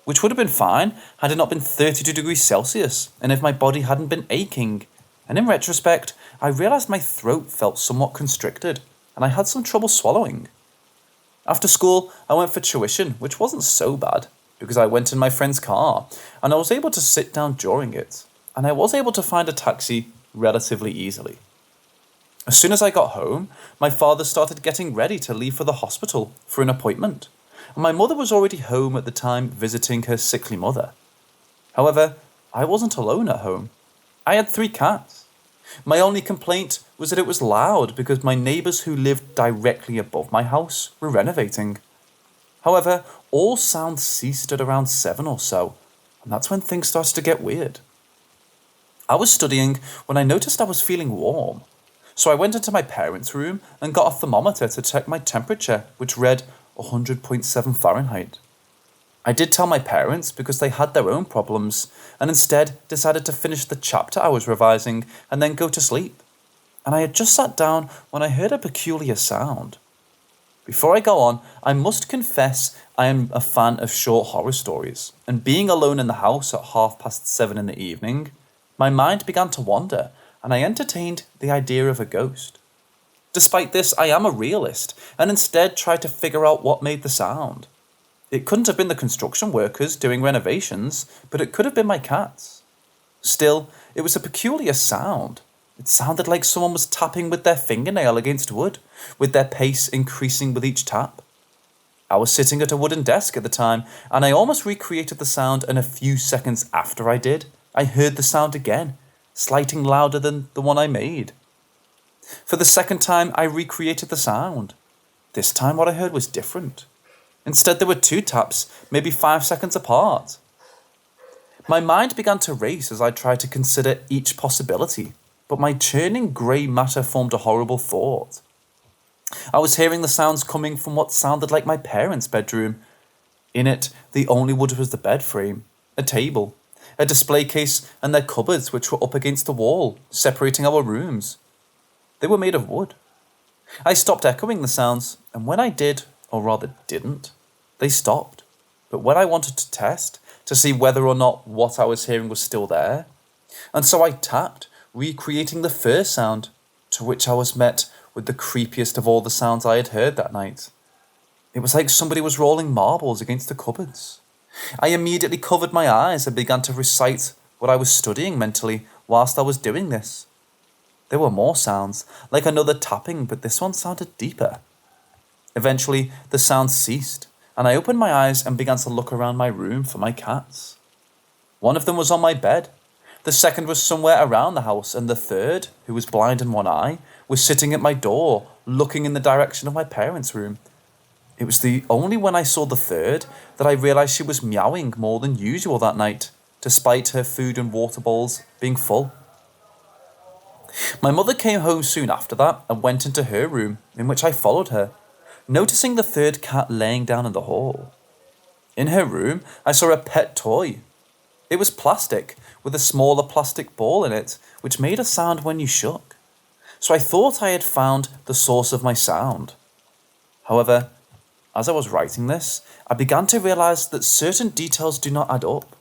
Which would have been fine had it not been 32 degrees Celsius, and if my body hadn't been aching. And in retrospect, I realised my throat felt somewhat constricted, and I had some trouble swallowing. After school, I went for tuition, which wasn't so bad, because I went in my friend's car, and I was able to sit down during it. And I was able to find a taxi relatively easily. As soon as I got home, my father started getting ready to leave for the hospital for an appointment, and my mother was already home at the time visiting her sickly mother. However, I wasn't alone at home. I had 3 cats. My only complaint was that it was loud because my neighbours who lived directly above my house were renovating. However, all sounds ceased at around 7 or so, and that's when things started to get weird. I was studying when I noticed I was feeling warm, so I went into my parents' room and got a thermometer to check my temperature, which read 100.7 Fahrenheit. I did tell my parents because they had their own problems, and instead decided to finish the chapter I was revising and then go to sleep. And I had just sat down when I heard a peculiar sound. Before I go on, I must confess I am a fan of short horror stories, and being alone in the house at 7:30 in the evening, my mind began to wander, and I entertained the idea of a ghost. Despite this, I am a realist, and instead tried to figure out what made the sound. It couldn't have been the construction workers doing renovations, but it could have been my cats. Still, it was a peculiar sound. It sounded like someone was tapping with their fingernail against wood, with their pace increasing with each tap. I was sitting at a wooden desk at the time, and I almost recreated the sound, and a few seconds after I did, I heard the sound again, slightly louder than the one I made. For the second time, I recreated the sound. This time what I heard was different. Instead, there were 2 taps, maybe 5 seconds apart. My mind began to race as I tried to consider each possibility, but my churning grey matter formed a horrible thought. I was hearing the sounds coming from what sounded like my parents' bedroom. In it, the only wood was the bed frame, a table, a display case, and their cupboards, which were up against the wall, separating our rooms. They were made of wood. I stopped echoing the sounds, and when I did, or rather didn't, they stopped. But when I wanted to test, to see whether or not what I was hearing was still there, and so I tapped, recreating the first sound, to which I was met with the creepiest of all the sounds I had heard that night. It was like somebody was rolling marbles against the cupboards. I immediately covered my eyes and began to recite what I was studying mentally whilst I was doing this. There were more sounds, like another tapping, but this one sounded deeper. Eventually, the sound ceased, and I opened my eyes and began to look around my room for my cats. One of them was on my bed, the second was somewhere around the house, and the third, who was blind in one eye, was sitting at my door, looking in the direction of my parents' room. It was the only when I saw the third that I realised she was meowing more than usual that night, despite her food and water bowls being full. My mother came home soon after that and went into her room, in which I followed her, noticing the third cat laying down in the hall. In her room, I saw a pet toy. It was plastic, with a smaller plastic ball in it, which made a sound when you shook. So I thought I had found the source of my sound. However, as I was writing this, I began to realise that certain details do not add up.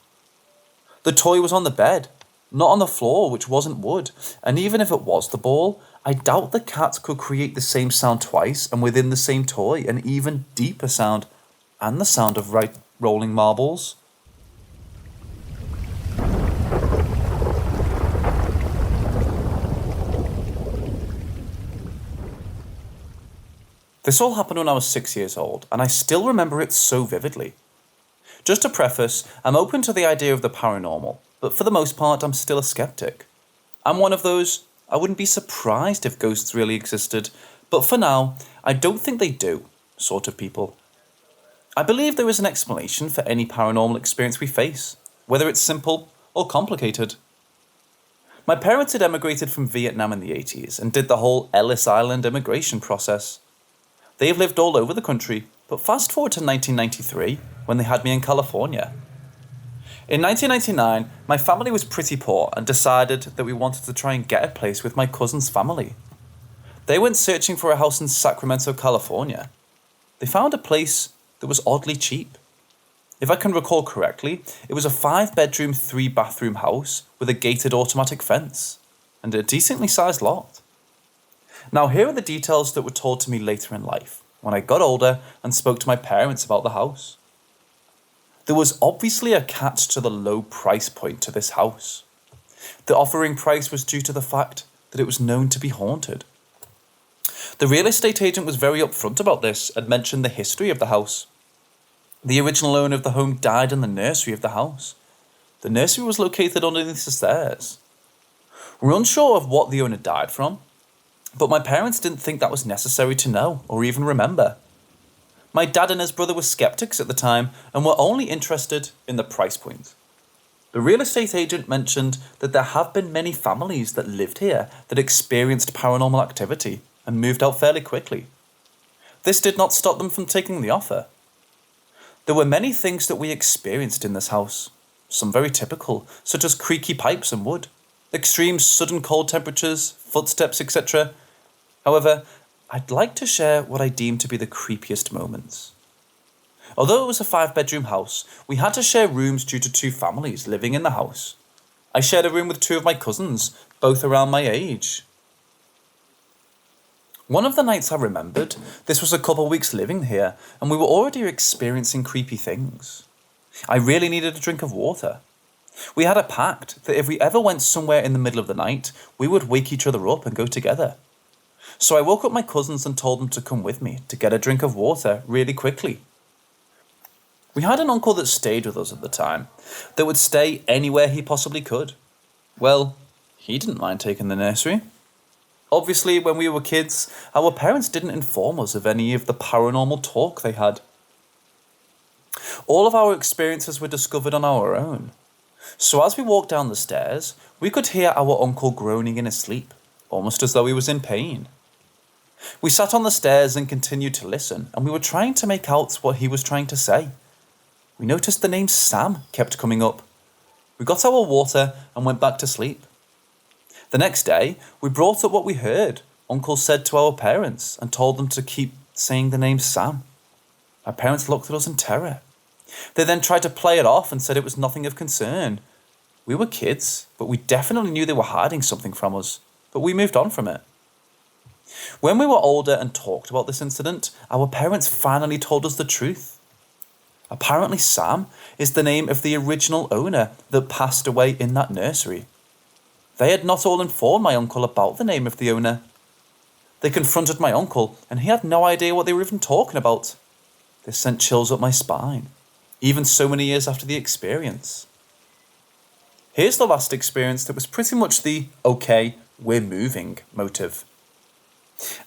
The toy was on the bed, not on the floor, which wasn't wood, and even if it was the ball, I doubt the cat could create the same sound twice and within the same toy, an even deeper sound, and the sound of rolling marbles. This all happened when I was 6 years old, and I still remember it so vividly. Just to preface, I'm open to the idea of the paranormal, but for the most part, I'm still a skeptic. I'm one of those, I wouldn't be surprised if ghosts really existed, but for now, I don't think they do, sort of people. I believe there is an explanation for any paranormal experience we face, whether it's simple or complicated. My parents had emigrated from Vietnam in the 80s and did the whole Ellis Island immigration process. They have lived all over the country, but fast forward to 1993, when they had me in California. In 1999, my family was pretty poor and decided that we wanted to try and get a place with my cousin's family. They went searching for a house in Sacramento, California. They found a place that was oddly cheap. If I can recall correctly, it was a 5-bedroom, 3-bathroom house with a gated automatic fence and a decently sized lot. Now here are the details that were told to me later in life, when I got older and spoke to my parents about the house. There was obviously a catch to the low price point to this house. The offering price was due to the fact that it was known to be haunted. The real estate agent was very upfront about this and mentioned the history of the house. The original owner of the home died in the nursery of the house. The nursery was located underneath the stairs. We're unsure of what the owner died from, but my parents didn't think that was necessary to know or even remember. My dad and his brother were skeptics at the time and were only interested in the price point. The real estate agent mentioned that there have been many families that lived here that experienced paranormal activity and moved out fairly quickly. This did not stop them from taking the offer. There were many things that we experienced in this house, some very typical, such as creaky pipes and wood, extreme sudden cold temperatures, footsteps, etc. However, I'd like to share what I deem to be the creepiest moments. Although it was a 5-bedroom house, we had to share rooms due to 2 families living in the house. I shared a room with 2 of my cousins, both around my age. One of the nights I remembered, this was a couple weeks living here, and we were already experiencing creepy things. I really needed a drink of water. We had a pact that if we ever went somewhere in the middle of the night, we would wake each other up and go together. So I woke up my cousins and told them to come with me to get a drink of water really quickly. We had an uncle that stayed with us at the time, that would stay anywhere he possibly could. Well, he didn't mind taking the nursery. Obviously, when we were kids, our parents didn't inform us of any of the paranormal talk they had. All of our experiences were discovered on our own. So as we walked down the stairs, we could hear our uncle groaning in his sleep, almost as though he was in pain. We sat on the stairs and continued to listen, and we were trying to make out what he was trying to say. We noticed the name Sam kept coming up. We got our water and went back to sleep. The next day, we brought up what we heard Uncle said to our parents and told them to keep saying the name Sam. Our parents looked at us in terror. They then tried to play it off and said it was nothing of concern. We were kids, but we definitely knew they were hiding something from us, but we moved on from it. When we were older and talked about this incident, our parents finally told us the truth. Apparently Sam is the name of the original owner that passed away in that nursery. They had not all informed my uncle about the name of the owner. They confronted my uncle and he had no idea what they were even talking about. This sent chills up my spine, even so many years after the experience. Here's the last experience that was pretty much the, okay, we're moving motive.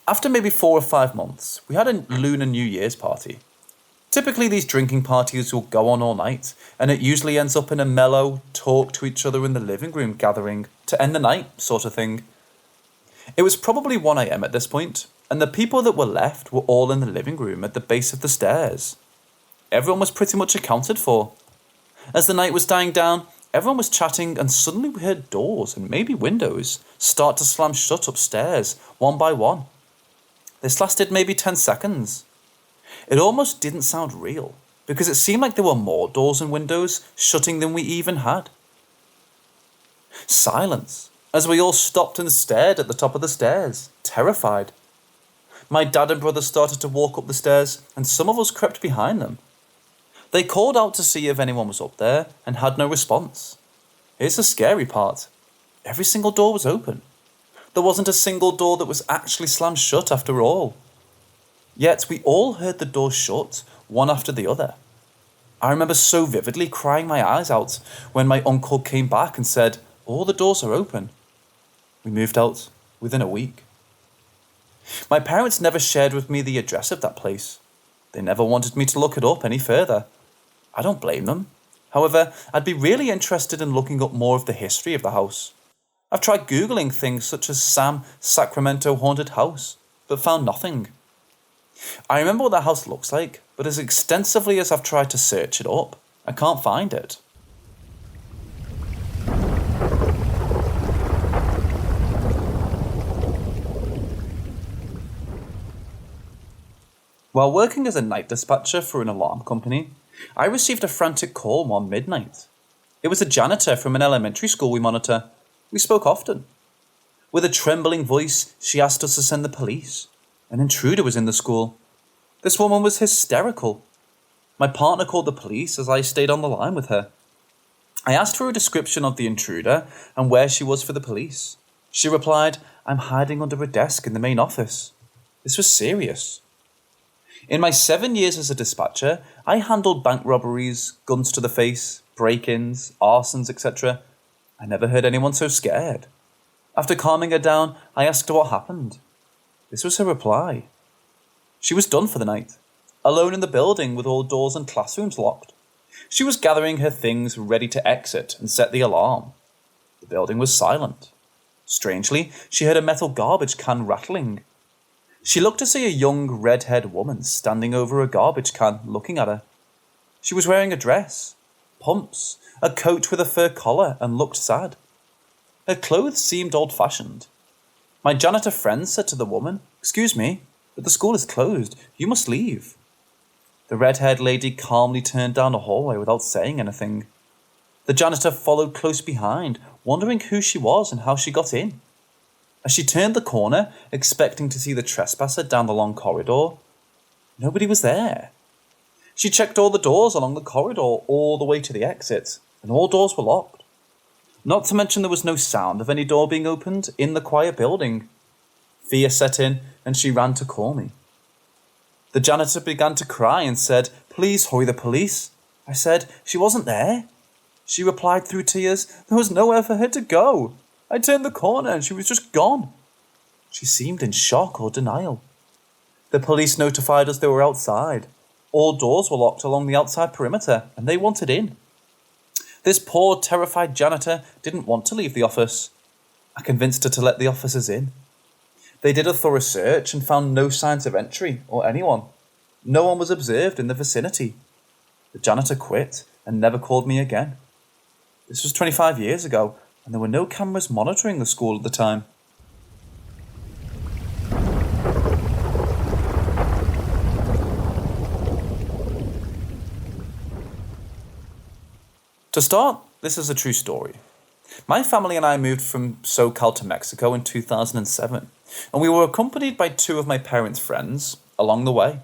After maybe 4 or 5 months, we had a Lunar New Year's party. Typically these drinking parties will go on all night, and it usually ends up in a mellow, talk to each other in the living room gathering to end the night sort of thing. It was probably 1 AM at this point, and the people that were left were all in the living room at the base of the stairs. Everyone was pretty much accounted for. As the night was dying down, everyone was chatting, and suddenly we heard doors and maybe windows start to slam shut upstairs, one by one. This lasted maybe 10 seconds. It almost didn't sound real, because it seemed like there were more doors and windows shutting than we even had. Silence, as we all stopped and stared at the top of the stairs, terrified. My dad and brother started to walk up the stairs, and some of us crept behind them. They called out to see if anyone was up there, and had no response. Here's the scary part. Every single door was open. There wasn't a single door that was actually slammed shut after all. Yet we all heard the doors shut, one after the other. I remember so vividly crying my eyes out when my uncle came back and said, "All the doors are open." We moved out within a week. My parents never shared with me the address of that place. They never wanted me to look it up any further. I don't blame them. However, I'd be really interested in looking up more of the history of the house. I've tried Googling things such as Sam Sacramento Haunted House, but found nothing. I remember what the house looks like, but as extensively as I've tried to search it up, I can't find it. While working as a night dispatcher for an alarm company, I received a frantic call one midnight. It was a janitor from an elementary school we monitor. We spoke often. With a trembling voice, she asked us to send the police. An intruder was in the school. This woman was hysterical. My partner called the police as I stayed on the line with her. I asked for a description of the intruder and where she was for the police. She replied, "I'm hiding under a desk in the main office." This was serious. In my 7 years as a dispatcher, I handled bank robberies, guns to the face, break-ins, arsons, etc. I never heard anyone so scared. After calming her down, I asked her what happened. This was her reply. She was done for the night, alone in the building with all doors and classrooms locked. She was gathering her things ready to exit and set the alarm. The building was silent. Strangely, she heard a metal garbage can rattling. She looked to see a young red-haired woman standing over a garbage can looking at her. She was wearing a dress, pumps, a coat with a fur collar, and looked sad. Her clothes seemed old-fashioned. My janitor friend said to the woman, "Excuse me, but the school is closed. You must leave." The red-haired lady calmly turned down the hallway without saying anything. The janitor followed close behind, wondering who she was and how she got in. As she turned the corner, expecting to see the trespasser down the long corridor, nobody was there. She checked all the doors along the corridor all the way to the exit, and all doors were locked. Not to mention there was no sound of any door being opened in the quiet building. Fear set in, and she ran to call me. The janitor began to cry and said, "Please hurry the police." I said, "She wasn't there." She replied through tears, "There was nowhere for her to go. I turned the corner and she was just gone." She seemed in shock or denial. The police notified us they were outside. All doors were locked along the outside perimeter, and they wanted in. This poor, terrified janitor didn't want to leave the office. I convinced her to let the officers in. They did a thorough search and found no signs of entry or anyone. No one was observed in the vicinity. The janitor quit and never called me again. This was 25 years ago, and there were no cameras monitoring the school at the time. To start, this is a true story. My family and I moved from SoCal to Mexico in 2007, and we were accompanied by 2 of my parents' friends along the way.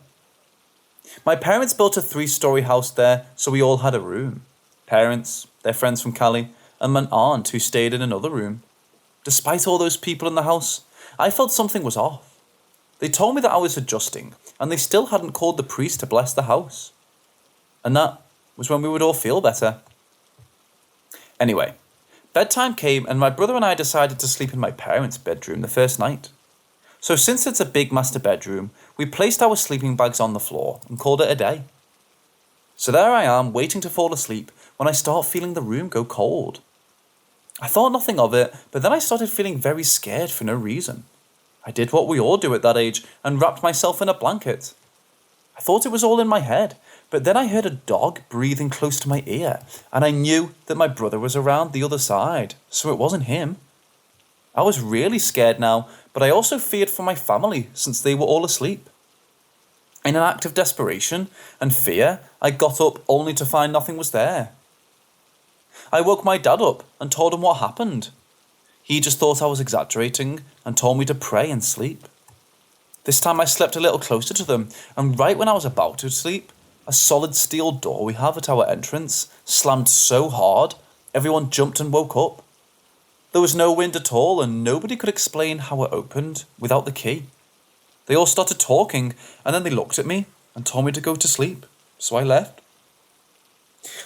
My parents built a 3-story house there, so we all had a room. Parents, their friends from Cali, and my aunt who stayed in another room. Despite all those people in the house, I felt something was off. They told me that I was adjusting, and they still hadn't called the priest to bless the house. And that was when we would all feel better. Anyway, bedtime came and my brother and I decided to sleep in my parents' bedroom the first night. So since it's a big master bedroom, we placed our sleeping bags on the floor and called it a day. So there I am, waiting to fall asleep, when I start feeling the room go cold. I thought nothing of it, but then I started feeling very scared for no reason. I did what we all do at that age and wrapped myself in a blanket. I thought it was all in my head, but then I heard a dog breathing close to my ear, and I knew that my brother was around the other side, so it wasn't him. I was really scared now, but I also feared for my family since they were all asleep. In an act of desperation and fear, I got up only to find nothing was there. I woke my dad up and told him what happened. He just thought I was exaggerating and told me to pray and sleep. This time I slept a little closer to them, and right when I was about to sleep, a solid steel door we have at our entrance slammed so hard, everyone jumped and woke up. There was no wind at all, and nobody could explain how it opened without the key. They all started talking, and then they looked at me and told me to go to sleep, so I left.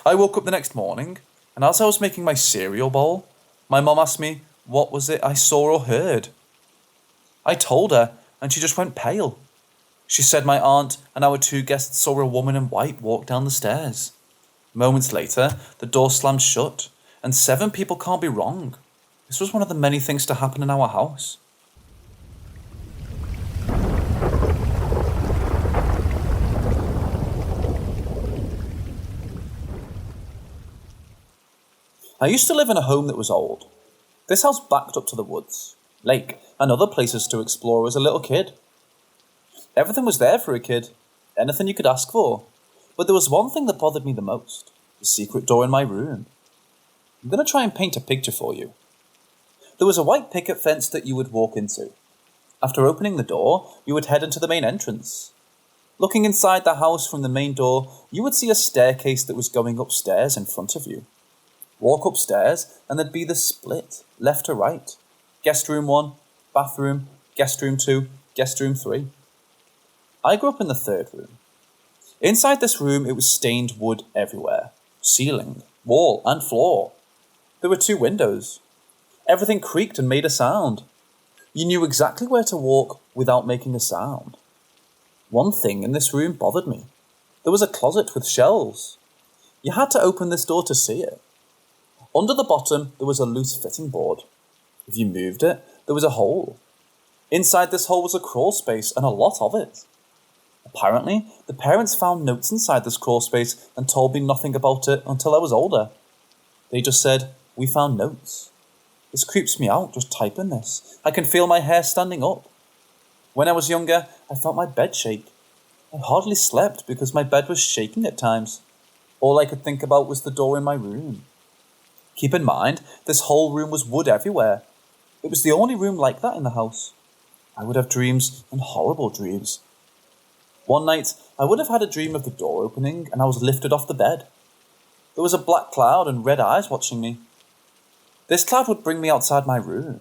I woke up the next morning, and as I was making my cereal bowl, my mum asked me what was it I saw or heard. I told her, and she just went pale. She said my aunt and our 2 guests saw a woman in white walk down the stairs. Moments later, the door slammed shut, and 7 people can't be wrong. This was one of the many things to happen in our house. I used to live in a home that was old. This house backed up to the woods, lake, and other places to explore as a little kid. Everything was there for a kid, anything you could ask for. But there was one thing that bothered me the most, the secret door in my room. I'm going to try and paint a picture for you. There was a white picket fence that you would walk into. After opening the door, you would head into the main entrance. Looking inside the house from the main door, you would see a staircase that was going upstairs in front of you. Walk upstairs, and there'd be the split, left to right. Guest room 1, bathroom, guest room 2, guest room 3. I grew up in the 3rd room. Inside this room, it was stained wood everywhere. Ceiling, wall, and floor. There were 2 windows. Everything creaked and made a sound. You knew exactly where to walk without making a sound. One thing in this room bothered me. There was a closet with shelves. You had to open this door to see it. Under the bottom, there was a loose fitting board. If you moved it, there was a hole. Inside this hole was a crawl space, and a lot of it. Apparently, the parents found notes inside this crawl space and told me nothing about it until I was older. They just said, "We found notes." This creeps me out just typing this. I can feel my hair standing up. When I was younger, I felt my bed shake. I hardly slept because my bed was shaking at times. All I could think about was the door in my room. Keep in mind, this whole room was wood everywhere. It was the only room like that in the house. I would have dreams, and horrible dreams. One night, I would have had a dream of the door opening and I was lifted off the bed. There was a black cloud and red eyes watching me. This cloud would bring me outside my room.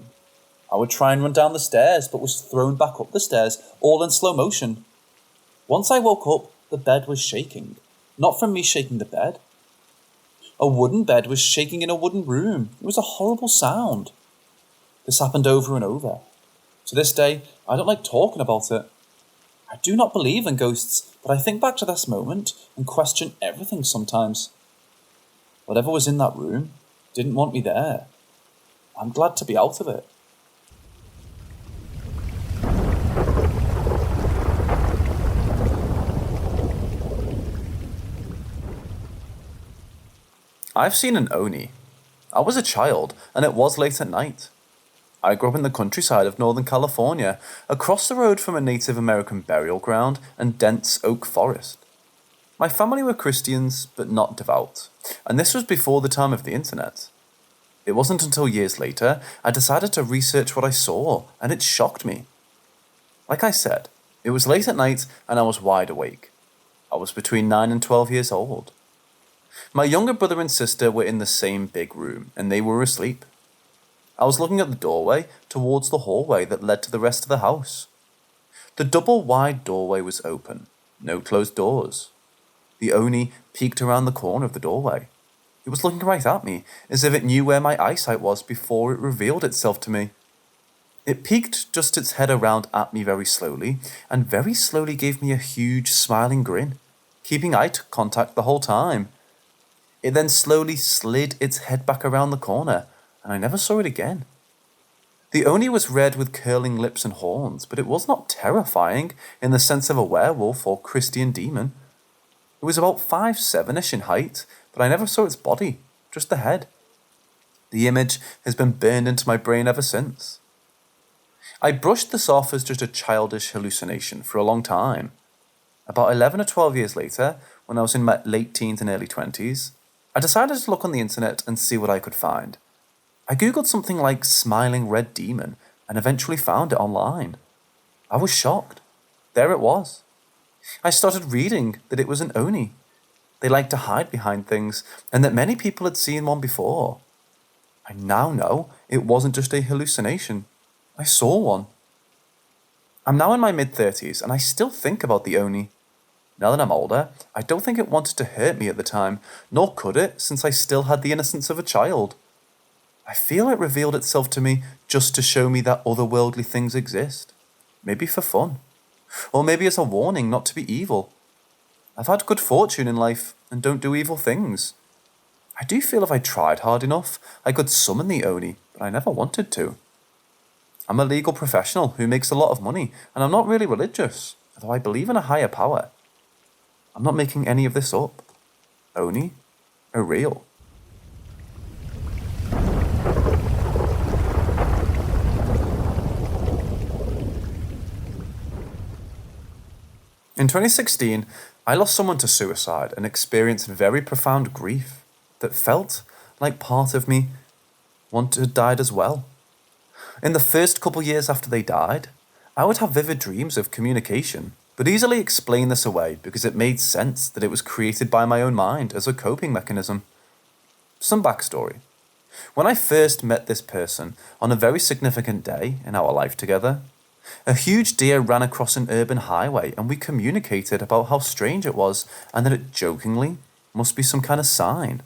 I would try and run down the stairs, but was thrown back up the stairs, all in slow motion. Once I woke up, the bed was shaking. Not from me shaking the bed. A wooden bed was shaking in a wooden room. It was a horrible sound. This happened over and over. To this day, I don't like talking about it. I do not believe in ghosts, but I think back to this moment and question everything sometimes. Whatever was in that room didn't want me there. I'm glad to be out of it. I've seen an Oni. I was a child, and it was late at night. I grew up in the countryside of Northern California, across the road from a Native American burial ground and dense oak forest. My family were Christians, but not devout, and this was before the time of the internet. It wasn't until years later I decided to research what I saw, and it shocked me. Like I said, it was late at night and I was wide awake. I was between 9 and 12 years old. My younger brother and sister were in the same big room, and they were asleep. I was looking at the doorway towards the hallway that led to the rest of the house. The double wide doorway was open, no closed doors. The Oni peeked around the corner of the doorway. It was looking right at me, as if it knew where my eyesight was before it revealed itself to me. It peeked just its head around at me very slowly, and very slowly gave me a huge smiling grin, keeping eye contact the whole time. It then slowly slid its head back around the corner, and I never saw it again. The Oni was red with curling lips and horns, but it was not terrifying in the sense of a werewolf or Christian demon. It was about 5'7" in height, but I never saw its body, just the head. The image has been burned into my brain ever since. I brushed this off as just a childish hallucination for a long time. About 11 or 12 years later, when I was in my late teens and early 20s, I decided to look on the internet and see what I could find. I googled something like smiling red demon and eventually found it online. I was shocked. There it was. I started reading that it was an Oni. They like to hide behind things, and that many people had seen one before. I now know it wasn't just a hallucination. I saw one. I'm now in my mid-30s, and I still think about the Oni. Now that I'm older, I don't think it wanted to hurt me at the time, nor could it, since I still had the innocence of a child. I feel it revealed itself to me just to show me that otherworldly things exist. Maybe for fun. Or maybe as a warning not to be evil. I've had good fortune in life and don't do evil things. I do feel if I tried hard enough, I could summon the Oni, but I never wanted to. I'm a legal professional who makes a lot of money, and I'm not really religious, although I believe in a higher power. I'm not making any of this up. Oni are real. In 2016, I lost someone to suicide and experienced very profound grief that felt like part of me had died as well. In the first couple years after they died, I would have vivid dreams of communication, but easily explain this away because it made sense that it was created by my own mind as a coping mechanism. Some backstory. When I first met this person on a very significant day in our life together, a huge deer ran across an urban highway and we communicated about how strange it was and that it jokingly must be some kind of sign.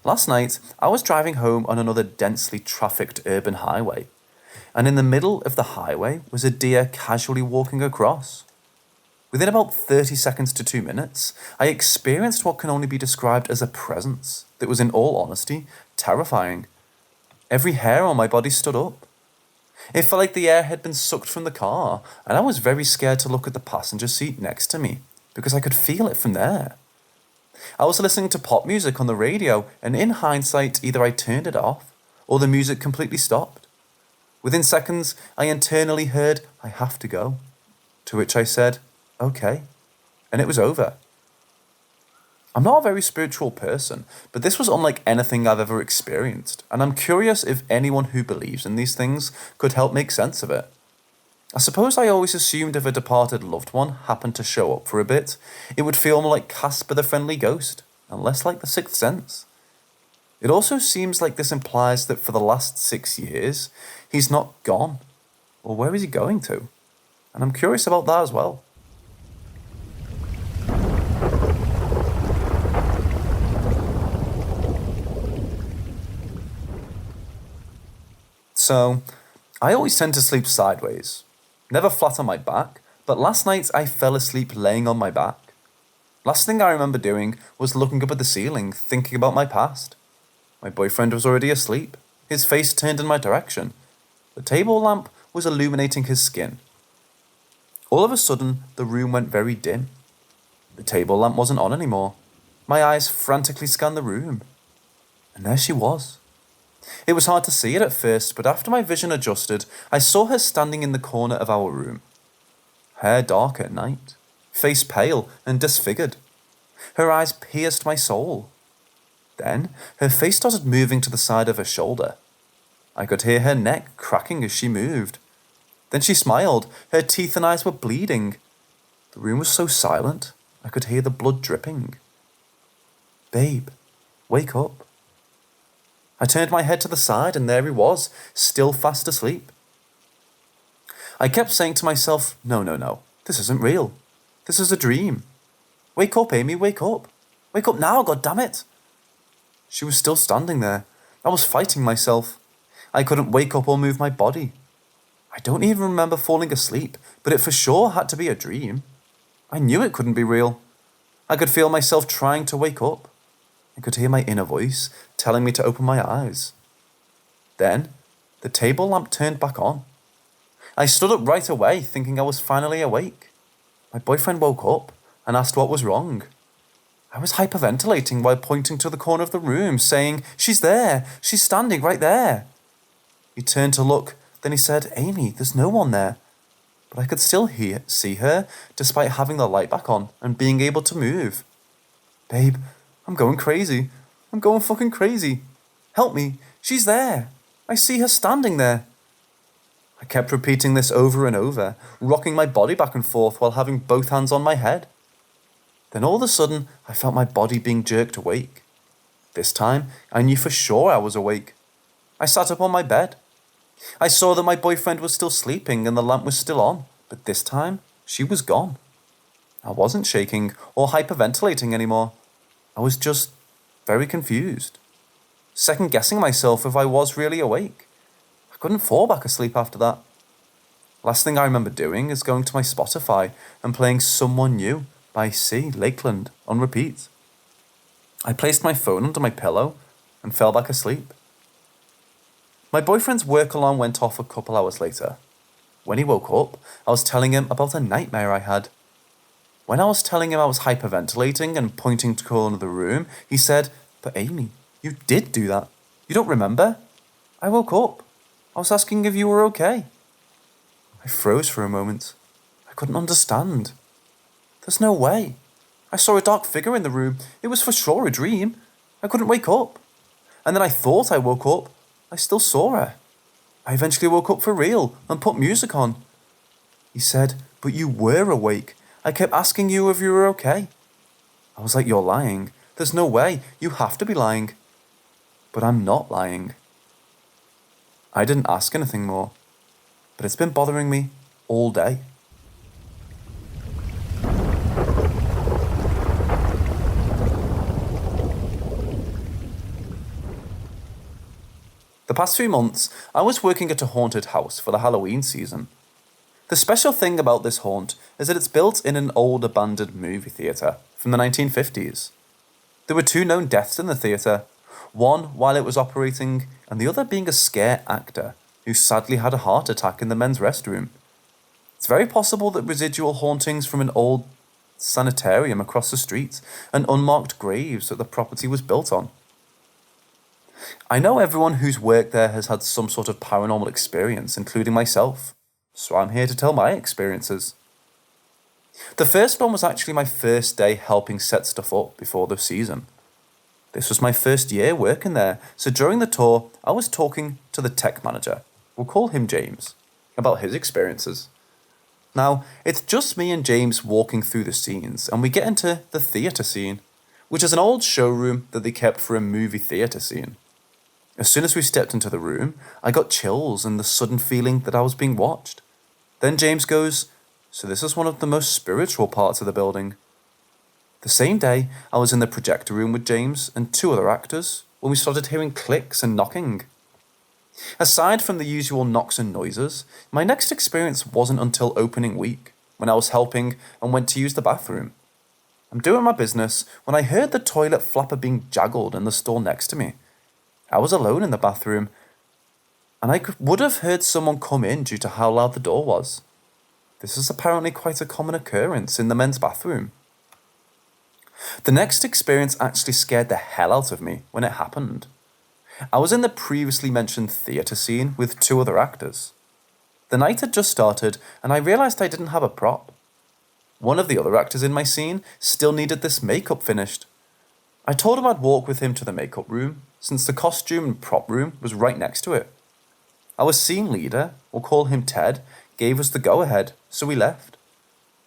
Last night, I was driving home on another densely trafficked urban highway, and in the middle of the highway was a deer casually walking across. Within about 30 seconds to 2 minutes, I experienced what can only be described as a presence that was, in all honesty, terrifying. Every hair on my body stood up. It felt like the air had been sucked from the car, and I was very scared to look at the passenger seat next to me, because I could feel it from there. I was listening to pop music on the radio, and in hindsight, either I turned it off, or the music completely stopped. Within seconds, I internally heard, "I have to go," to which I said, "Okay," and it was over. I'm not a very spiritual person, but this was unlike anything I've ever experienced, and I'm curious if anyone who believes in these things could help make sense of it. I suppose I always assumed if a departed loved one happened to show up for a bit, it would feel more like Casper the Friendly Ghost, and less like the Sixth Sense. It also seems like this implies that for the last 6 years, he's not gone. Well, where is he going to? And I'm curious about that as well. So, I always tend to sleep sideways. Never flat on my back, but last night I fell asleep laying on my back. Last thing I remember doing was looking up at the ceiling, thinking about my past. My boyfriend was already asleep, his face turned in my direction. The table lamp was illuminating his skin. All of a sudden, the room went very dim. The table lamp wasn't on anymore. My eyes frantically scanned the room. And there she was. It was hard to see it at first, but after my vision adjusted, I saw her standing in the corner of our room. Hair dark at night, face pale and disfigured. Her eyes pierced my soul. Then, her face started moving to the side of her shoulder. I could hear her neck cracking as she moved. Then she smiled, her teeth and eyes were bleeding. The room was so silent, I could hear the blood dripping. "Babe, wake up." I turned my head to the side and there he was, still fast asleep. I kept saying to myself, no, this isn't real. This is a dream. "Wake up, Amy, wake up. Wake up now, goddammit." She was still standing there. I was fighting myself. I couldn't wake up or move my body. I don't even remember falling asleep, but it for sure had to be a dream. I knew it couldn't be real. I could feel myself trying to wake up. I could hear my inner voice telling me to open my eyes. Then, the table lamp turned back on. I stood up right away, thinking I was finally awake. My boyfriend woke up and asked what was wrong. I was hyperventilating while pointing to the corner of the room, saying, "She's there! She's standing right there!" He turned to look, then he said, "Amy, there's no one there." But I could still see her, despite having the light back on and being able to move. "Babe, I'm going crazy. I'm going fucking crazy. Help me, she's there. I see her standing there." I kept repeating this over and over, rocking my body back and forth while having both hands on my head. Then all of a sudden, I felt my body being jerked awake. This time, I knew for sure I was awake. I sat up on my bed. I saw that my boyfriend was still sleeping and the lamp was still on, but this time, she was gone. I wasn't shaking or hyperventilating anymore. I was just very confused, second-guessing myself if I was really awake. I couldn't fall back asleep after that. Last thing I remember doing is going to my Spotify and playing Someone New by C. Lakeland on repeat. I placed my phone under my pillow and fell back asleep. My boyfriend's work alarm went off a couple hours later. When he woke up, I was telling him about a nightmare I had. When I was telling him I was hyperventilating and pointing to the corner of the room, he said, "But Amy, you did do that. You don't remember?" I woke up. I was asking if you were okay. I froze for a moment. I couldn't understand. There's no way. I saw a dark figure in the room. It was for sure a dream. I couldn't wake up. And then I thought I woke up. I still saw her. I eventually woke up for real and put music on. He said, "But you were awake. I kept asking you if you were okay." I was like, "You're lying. There's no way. You have to be lying." But I'm not lying. I didn't ask anything more, but it's been bothering me all day. The past few months, I was working at a haunted house for the Halloween season. The special thing about this haunt is that it's built in an old abandoned movie theatre from the 1950s. There were 2 known deaths in the theatre, one while it was operating and the other being a scare actor who sadly had a heart attack in the men's restroom. It's very possible that residual hauntings from an old sanitarium across the street and unmarked graves that the property was built on. I know everyone who's worked there has had some sort of paranormal experience, including myself, so I'm here to tell my experiences. The first one was actually my first day helping set stuff up before the season. This was my first year working there, so during the tour, I was talking to the tech manager, we'll call him James, about his experiences. Now, it's just me and James walking through the scenes, and we get into the theatre scene, which is an old showroom that they kept for a movie theatre scene. As soon as we stepped into the room, I got chills and the sudden feeling that I was being watched. Then James goes, "So this is one of the most spiritual parts of the building." The same day, I was in the projector room with James and 2 other actors when we started hearing clicks and knocking. Aside from the usual knocks and noises, my next experience wasn't until opening week, when I was helping and went to use the bathroom. I'm doing my business when I heard the toilet flapper being jaggled in the stall next to me. I was alone in the bathroom, and I would have heard someone come in due to how loud the door was. This is apparently quite a common occurrence in the men's bathroom. The next experience actually scared the hell out of me when it happened. I was in the previously mentioned theatre scene with 2 other actors. The night had just started, and I realised I didn't have a prop. One of the other actors in my scene still needed this makeup finished. I told him I'd walk with him to the makeup room, since the costume and prop room was right next to it. Our scene leader, we'll call him Ted, gave us the go-ahead, so we left.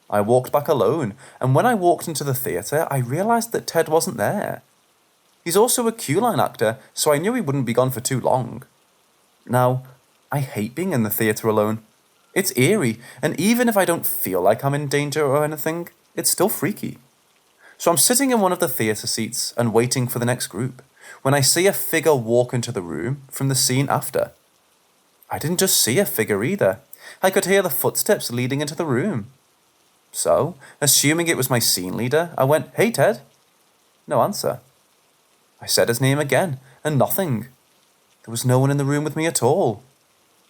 I walked back alone, and when I walked into the theatre, I realised that Ted wasn't there. He's also a queue-line actor, so I knew he wouldn't be gone for too long. Now, I hate being in the theatre alone. It's eerie, and even if I don't feel like I'm in danger or anything, it's still freaky. So I'm sitting in one of the theatre seats and waiting for the next group, when I see a figure walk into the room from the scene after. I didn't just see a figure either. I could hear the footsteps leading into the room. So, assuming it was my scene leader, I went, "Hey, Ted." No answer. I said his name again, and nothing. There was no one in the room with me at all.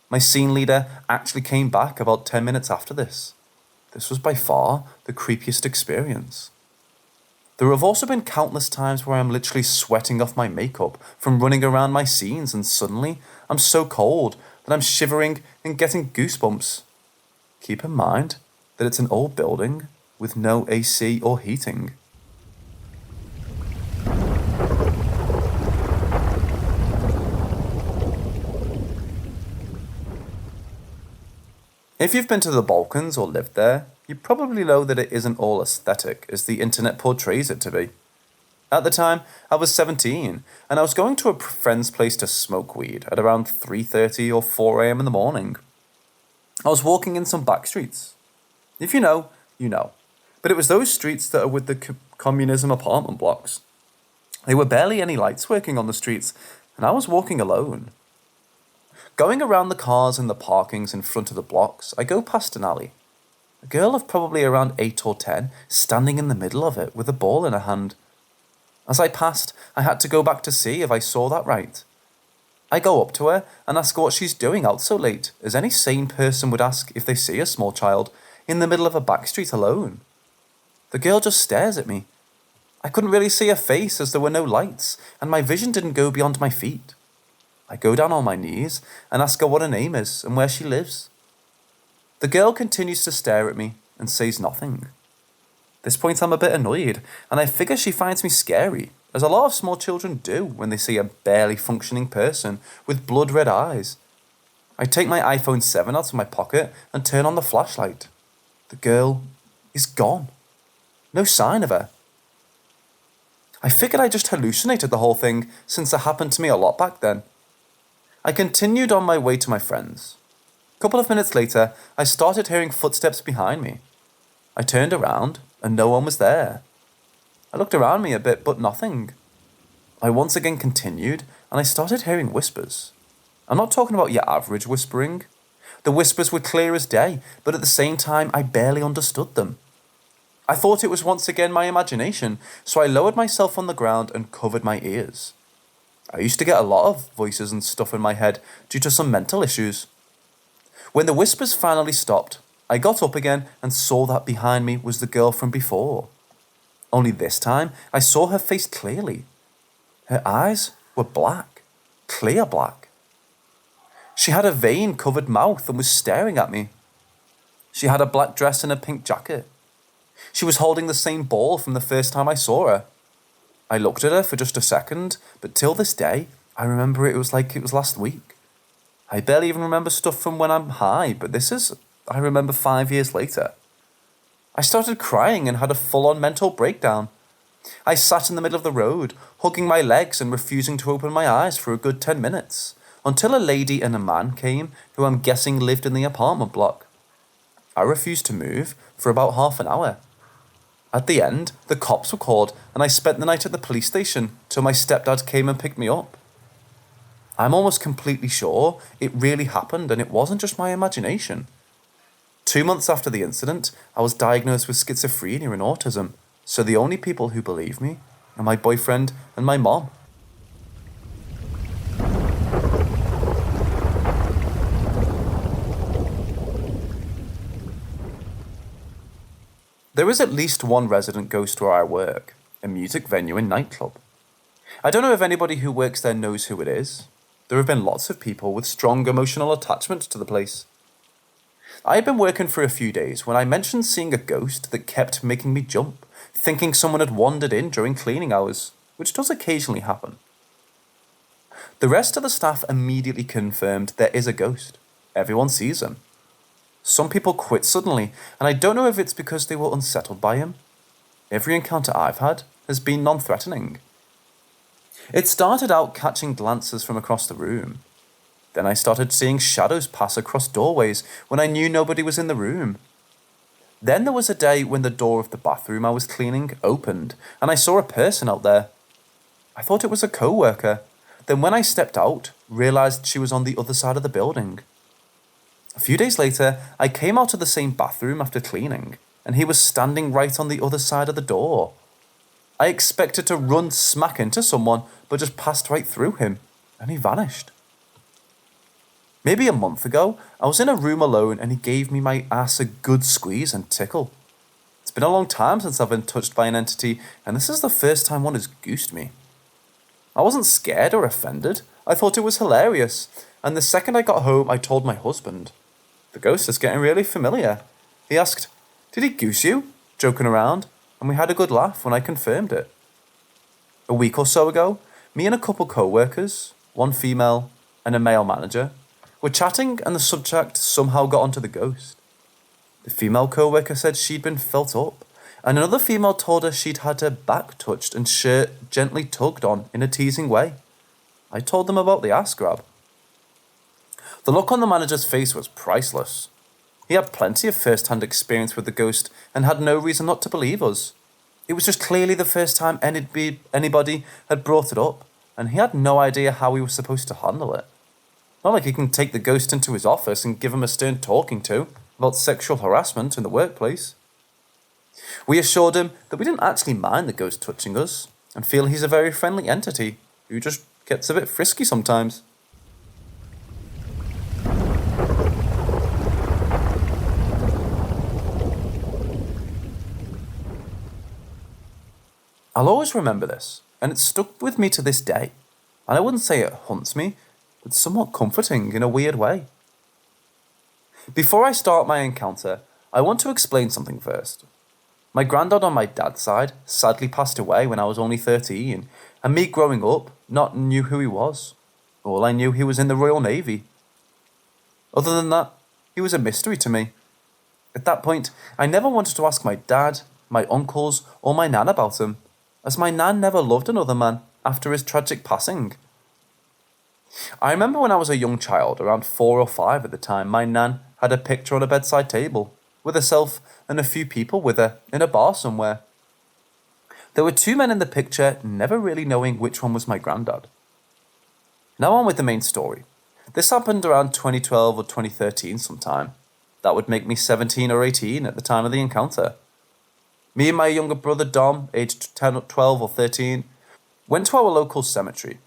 My scene leader actually came back about 10 minutes after this. This was by far the creepiest experience. There have also been countless times where I'm literally sweating off my makeup from running around my scenes, and suddenly I'm so cold that I'm shivering and getting goosebumps. Keep in mind that it's an old building with no AC or heating. If you've been to the Balkans or lived there, you probably know that it isn't all aesthetic as the internet portrays it to be. At the time, I was 17, and I was going to a friend's place to smoke weed at around 3:30 or 4 a.m. in the morning. I was walking in some back streets. If you know, you know. But it was those streets that are with the communism apartment blocks. There were barely any lights working on the streets, and I was walking alone. Going around the cars and the parkings in front of the blocks, I go past an alley. A girl of probably around 8 or 10, standing in the middle of it with a ball in her hand. As I passed, I had to go back to see if I saw that right. I go up to her and ask what she's doing out so late, as any sane person would ask if they see a small child in the middle of a back street alone. The girl just stares at me. I couldn't really see her face as there were no lights, and my vision didn't go beyond my feet. I go down on my knees and ask her what her name is and where she lives. The girl continues to stare at me and says nothing. At this point I'm a bit annoyed, and I figure she finds me scary, as a lot of small children do when they see a barely functioning person with blood-red eyes. I take my iPhone 7 out of my pocket and turn on the flashlight. The girl is gone. No sign of her. I figured I just hallucinated the whole thing, since it happened to me a lot back then. I continued on my way to my friends. A couple of minutes later, I started hearing footsteps behind me. I turned around, and no one was there. I looked around me a bit, but nothing. I once again continued, and I started hearing whispers. I'm not talking about your average whispering. The whispers were clear as day, but at the same time, I barely understood them. I thought it was once again my imagination, so I lowered myself on the ground and covered my ears. I used to get a lot of voices and stuff in my head due to some mental issues. When the whispers finally stopped, I got up again and saw that behind me was the girl from before. Only this time, I saw her face clearly. Her eyes were black, clear black. She had a vein-covered mouth and was staring at me. She had a black dress and a pink jacket. She was holding the same ball from the first time I saw her. I looked at her for just a second, but till this day, I remember it was like it was last week. I barely even remember stuff from when I'm high, but I remember 5 years later. I started crying and had a full-on mental breakdown. I sat in the middle of the road, hugging my legs and refusing to open my eyes for a good 10 minutes, until a lady and a man came who I'm guessing lived in the apartment block. I refused to move for about half an hour. At the end, the cops were called and I spent the night at the police station till my stepdad came and picked me up. I'm almost completely sure it really happened and it wasn't just my imagination. 2 months after the incident, I was diagnosed with schizophrenia and autism, so the only people who believe me are my boyfriend and my mom. There is at least one resident ghost where I work, a music venue and nightclub. I don't know if anybody who works there knows who it is. There have been lots of people with strong emotional attachments to the place. I had been working for a few days when I mentioned seeing a ghost that kept making me jump, thinking someone had wandered in during cleaning hours, which does occasionally happen. The rest of the staff immediately confirmed there is a ghost. Everyone sees him. Some people quit suddenly, and I don't know if it's because they were unsettled by him. Every encounter I've had has been non-threatening. It started out catching glances from across the room. Then I started seeing shadows pass across doorways when I knew nobody was in the room. Then there was a day when the door of the bathroom I was cleaning opened, and I saw a person out there. I thought it was a co-worker. Then when I stepped out, realised she was on the other side of the building, A few days later, I came out of the same bathroom after cleaning, and he was standing right on the other side of the door. I expected to run smack into someone, but just passed right through him, and he vanished. Maybe a month ago, I was in a room alone and he gave me my ass a good squeeze and tickle. It's been a long time since I've been touched by an entity, and this is the first time one has goosed me. I wasn't scared or offended. I thought it was hilarious, and the second I got home, I told my husband. The ghost is getting really familiar. He asked, "Did he goose you?" joking around, and we had a good laugh when I confirmed it. A week or so ago, me and a couple co-workers, one female and a male manager, were chatting and the subject somehow got onto the ghost. The female co-worker said she'd been felt up, and another female told her she'd had her back touched and shirt gently tugged on in a teasing way. I told them about the ass grab. The look on the manager's face was priceless. He had plenty of first-hand experience with the ghost and had no reason not to believe us. It was just clearly the first time anybody had brought it up, and he had no idea how he was supposed to handle it. Not like he can take the ghost into his office and give him a stern talking to about sexual harassment in the workplace. We assured him that we didn't actually mind the ghost touching us and feel he's a very friendly entity who just gets a bit frisky sometimes. I'll always remember this, and it's stuck with me to this day. And I wouldn't say it haunts me, but somewhat comforting in a weird way. Before I start my encounter, I want to explain something first. My granddad on my dad's side sadly passed away when I was only 13, and me growing up not knew who he was. All I knew he was in the Royal Navy. Other than that, he was a mystery to me. At that point, I never wanted to ask my dad, my uncles, or my nan about him, as my nan never loved another man after his tragic passing. I remember when I was a young child, around 4 or 5 at the time, my nan had a picture on a bedside table, with herself and a few people with her in a bar somewhere. There were 2 men in the picture, never really knowing which one was my granddad. Now on with the main story. This happened around 2012 or 2013 sometime. That would make me 17 or 18 at the time of the encounter. Me and my younger brother Dom, aged 10 or 12 or 13, went to our local cemetery.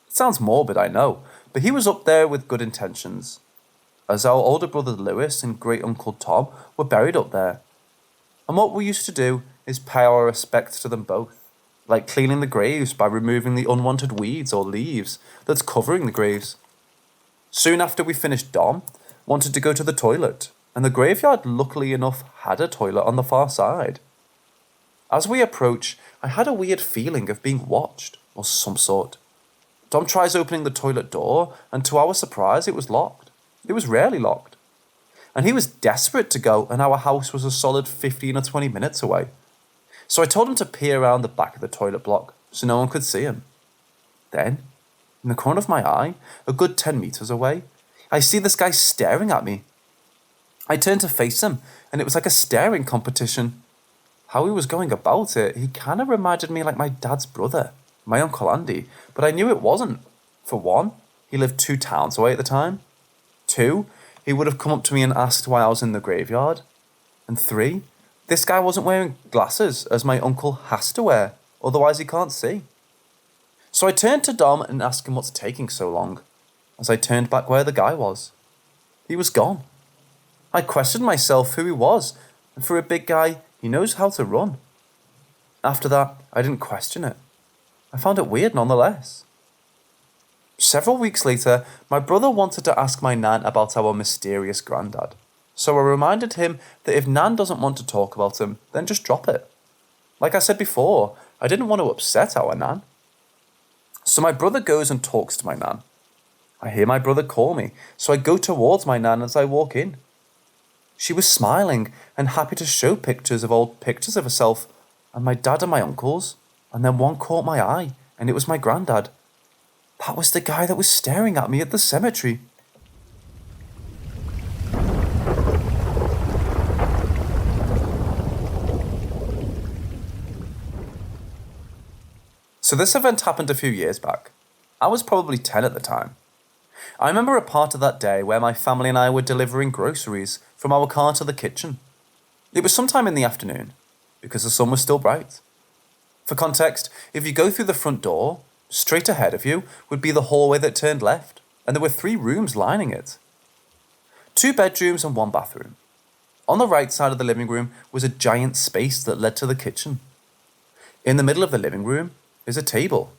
It sounds morbid, I know, but he was up there with good intentions, as our older brother Lewis and great uncle Tom were buried up there. And what we used to do is pay our respects to them both, like cleaning the graves by removing the unwanted weeds or leaves that's covering the graves. Soon after we finished, Dom wanted to go to the toilet, and the graveyard luckily enough had a toilet on the far side. As we approach, I had a weird feeling of being watched, or some sort. Dom tries opening the toilet door, and to our surprise, it was locked. It was rarely locked. And he was desperate to go, and our house was a solid 15 or 20 minutes away. So I told him to peer around the back of the toilet block, so no one could see him. Then, in the corner of my eye, a good 10 meters away, I see this guy staring at me. I turned to face him, and it was like a staring competition. How he was going about it, he kind of reminded me like my dad's brother, my Uncle Andy, but I knew it wasn't. For one, he lived 2 towns away at the time. 2, he would have come up to me and asked why I was in the graveyard. And 3, this guy wasn't wearing glasses, as my uncle has to wear, otherwise he can't see. So I turned to Dom and asked him what's taking so long, as I turned back where the guy was. He was gone. I questioned myself who he was, and for a big guy, he knows how to run. After that, I didn't question it. I found it weird nonetheless. Several weeks later, my brother wanted to ask my nan about our mysterious granddad. So I reminded him that if nan doesn't want to talk about him, then just drop it. Like I said before, I didn't want to upset our nan. So my brother goes and talks to my nan. I hear my brother call me, so I go towards my nan as I walk in. She was smiling and happy to show pictures of old pictures of herself, and my dad and my uncles, and then one caught my eye, and it was my granddad. That was the guy that was staring at me at the cemetery. So this event happened a few years back. I was probably 10 at the time. I remember a part of that day where my family and I were delivering groceries from our car to the kitchen. It was sometime in the afternoon, because the sun was still bright. For context, if you go through the front door, straight ahead of you would be the hallway that turned left, and there were 3 rooms lining it. 2 bedrooms and 1 bathroom. On the right side of the living room was a giant space that led to the kitchen. In the middle of the living room is a table.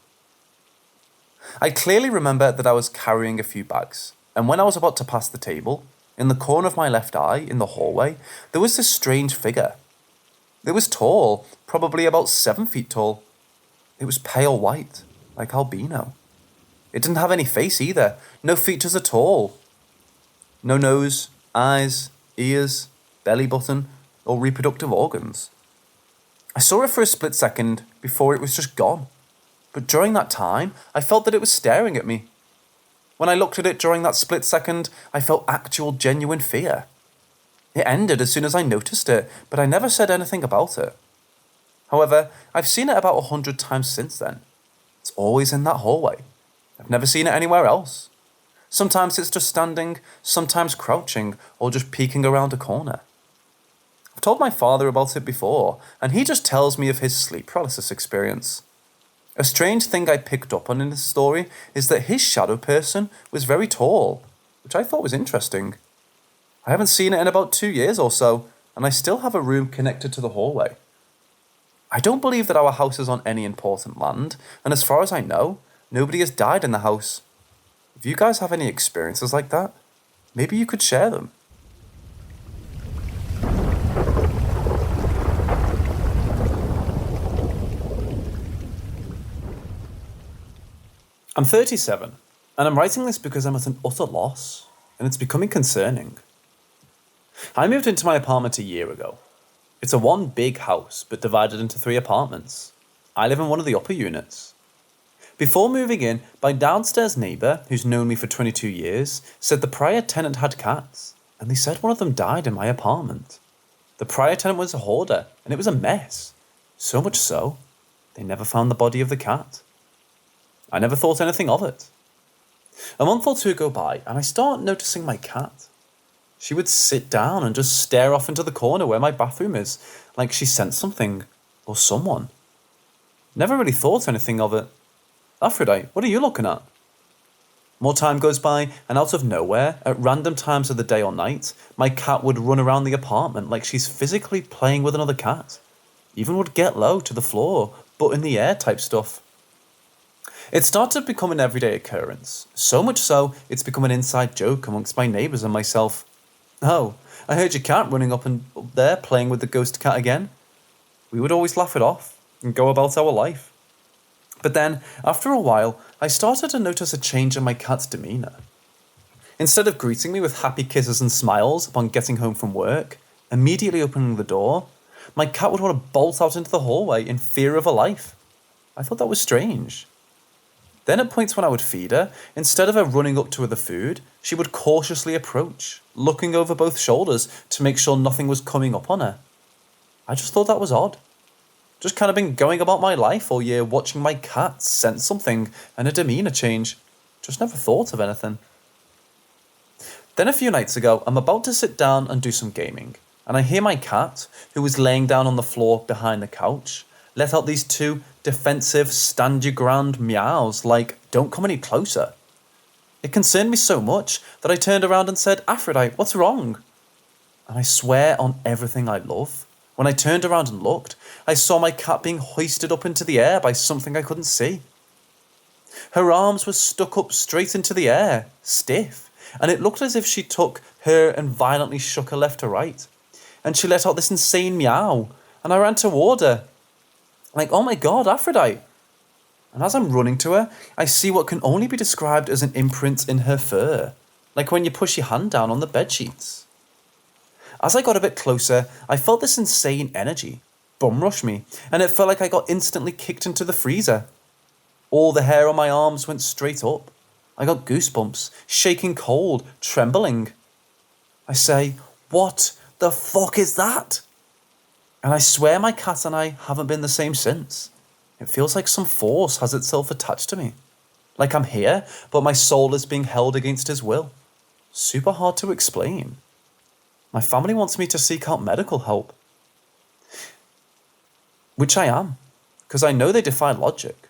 I clearly remember that I was carrying a few bags, and when I was about to pass the table, in the corner of my left eye, in the hallway, there was this strange figure. It was tall, probably about 7 feet tall. It was pale white, like albino. It didn't have any face either, no features at all. No nose, eyes, ears, belly button, or reproductive organs. I saw it for a split second before it was just gone. But during that time, I felt that it was staring at me. When I looked at it during that split second, I felt actual genuine fear. It ended as soon as I noticed it, but I never said anything about it. However, I've seen it about 100 times since then. It's always in that hallway. I've never seen it anywhere else. Sometimes it's just standing, sometimes crouching, or just peeking around a corner. I've told my father about it before, and he just tells me of his sleep paralysis experience. A strange thing I picked up on in this story is that his shadow person was very tall, which I thought was interesting. I haven't seen it in about 2 years or so, and I still have a room connected to the hallway. I don't believe that our house is on any important land, and as far as I know, nobody has died in the house. If you guys have any experiences like that, maybe you could share them. I'm 37, and I'm writing this because I'm at an utter loss, and it's becoming concerning. I moved into my apartment a year ago. It's a 1 big house, but divided into 3 apartments. I live in one of the upper units. Before moving in, my downstairs neighbour, who's known me for 22 years, said the prior tenant had cats, and they said one of them died in my apartment. The prior tenant was a hoarder, and it was a mess. So much so, they never found the body of the cat. I never thought anything of it. A month or 2 go by, and I start noticing my cat. She would sit down and just stare off into the corner where my bathroom is, like she sensed something, or someone. Never really thought anything of it. Aphrodite, what are you looking at? More time goes by, and out of nowhere, at random times of the day or night, my cat would run around the apartment like she's physically playing with another cat. Even would get low to the floor, butt in the air type stuff. It started to become an everyday occurrence, so much so it's become an inside joke amongst my neighbours and myself. Oh, I heard your cat running up there playing with the ghost cat again. We would always laugh it off and go about our life. But then, after a while, I started to notice a change in my cat's demeanour. Instead of greeting me with happy kisses and smiles upon getting home from work, immediately opening the door, my cat would want to bolt out into the hallway in fear of her life. I thought that was strange. Then at points when I would feed her, instead of her running up to her the food, she would cautiously approach, looking over both shoulders to make sure nothing was coming up on her. I just thought that was odd. Just kind of been going about my life all year watching my cat sense something and a demeanour change. Just never thought of anything. Then a few nights ago, I'm about to sit down and do some gaming, and I hear my cat, who was laying down on the floor behind the couch, let out these 2 defensive, stand your ground meows like, don't come any closer. It concerned me so much that I turned around and said, Aphrodite, what's wrong? And I swear on everything I love, when I turned around and looked, I saw my cat being hoisted up into the air by something I couldn't see. Her arms were stuck up straight into the air, stiff, and it looked as if she took her and violently shook her left to right. And she let out this insane meow, and I ran toward her. Like, oh my god, Aphrodite. And as I'm running to her, I see what can only be described as an imprint in her fur, like when you push your hand down on the bedsheets. As I got a bit closer, I felt this insane energy bum rush me, and it felt like I got instantly kicked into the freezer. All the hair on my arms went straight up. I got goosebumps, shaking cold, trembling. I say, what the fuck is that? And I swear my cat and I haven't been the same since. It feels like some force has itself attached to me. Like I'm here, but my soul is being held against his will. Super hard to explain. My family wants me to seek out medical help. Which I am, because I know they defy logic.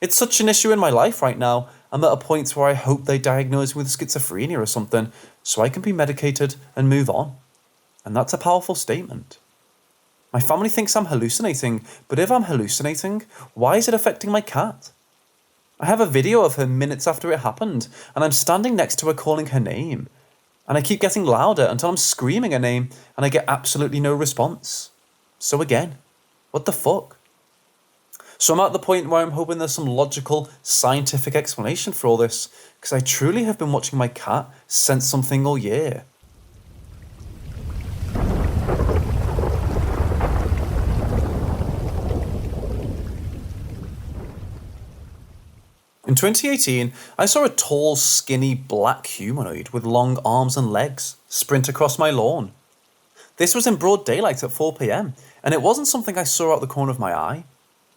It's such an issue in my life right now. I'm at a point where I hope they diagnose me with schizophrenia or something, so I can be medicated and move on. And that's a powerful statement. My family thinks I'm hallucinating, but if I'm hallucinating, why is it affecting my cat? I have a video of her minutes after it happened, and I'm standing next to her calling her name. And I keep getting louder until I'm screaming her name, and I get absolutely no response. So again, what the fuck? So I'm at the point where I'm hoping there's some logical, scientific explanation for all this, because I truly have been watching my cat sense something all year. In 2018, I saw a tall, skinny, black humanoid with long arms and legs sprint across my lawn. This was in broad daylight at 4 PM, and it wasn't something I saw out the corner of my eye.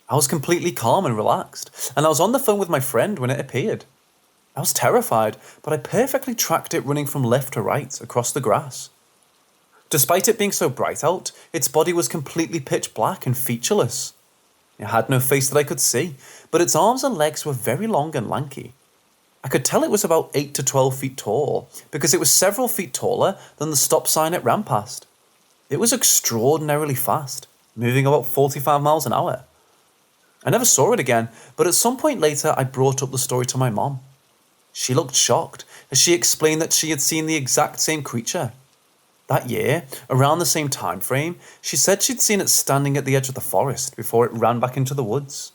I was completely calm and relaxed, and I was on the phone with my friend when it appeared. I was terrified, but I perfectly tracked it running from left to right across the grass. Despite it being so bright out, its body was completely pitch black and featureless. It had no face that I could see, but its arms and legs were very long and lanky. I could tell it was about 8 to 12 feet tall, because it was several feet taller than the stop sign it ran past. It was extraordinarily fast, moving about 45 miles an hour. I never saw it again, but at some point later I brought up the story to my mom. She looked shocked as she explained that she had seen the exact same creature. That year, around the same time frame, she said she'd seen it standing at the edge of the forest before it ran back into the woods.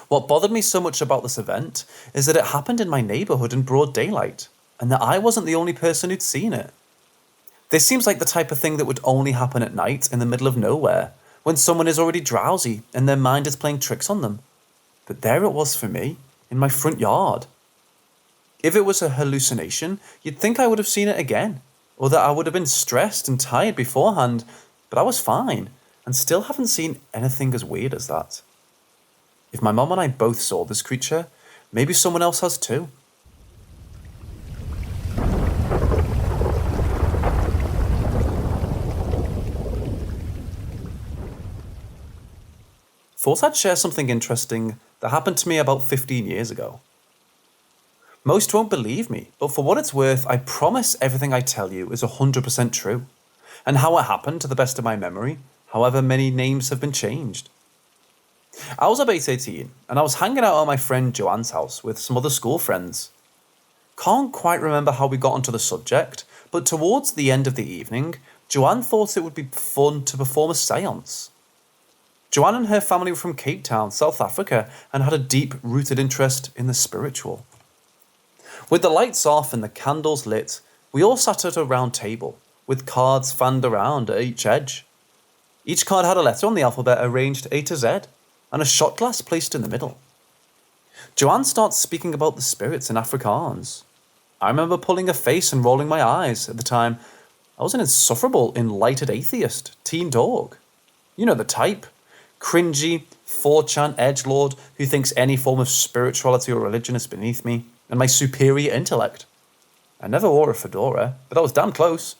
What bothered me so much about this event is that it happened in my neighbourhood in broad daylight, and that I wasn't the only person who'd seen it. This seems like the type of thing that would only happen at night in the middle of nowhere, when someone is already drowsy and their mind is playing tricks on them. But there it was for me, in my front yard. If it was a hallucination, you'd think I would have seen it again, or that I would have been stressed and tired beforehand, but I was fine, and still haven't seen anything as weird as that. If my mum and I both saw this creature, maybe someone else has too. Thought I'd share something interesting that happened to me about 15 years ago. Most won't believe me, but for what it's worth, I promise everything I tell you is 100% true. And how it happened, to the best of my memory, however many names have been changed. I was about 18, and I was hanging out at my friend Joanne's house with some other school friends. Can't quite remember how we got onto the subject, but towards the end of the evening, Joanne thought it would be fun to perform a seance. Joanne and her family were from Cape Town, South Africa, and had a deep-rooted interest in the spiritual. With the lights off and the candles lit, we all sat at a round table, with cards fanned around at each edge. Each card had a letter on the alphabet arranged A to Z, and a shot glass placed in the middle. Joanne starts speaking about the spirits in Afrikaans. I remember pulling a face and rolling my eyes. At the time, I was an insufferable, enlightened atheist, teen dog. You know the type. Cringy, 4chan edgelord who thinks any form of spirituality or religion is beneath me and my superior intellect. I never wore a fedora, but I was damn close.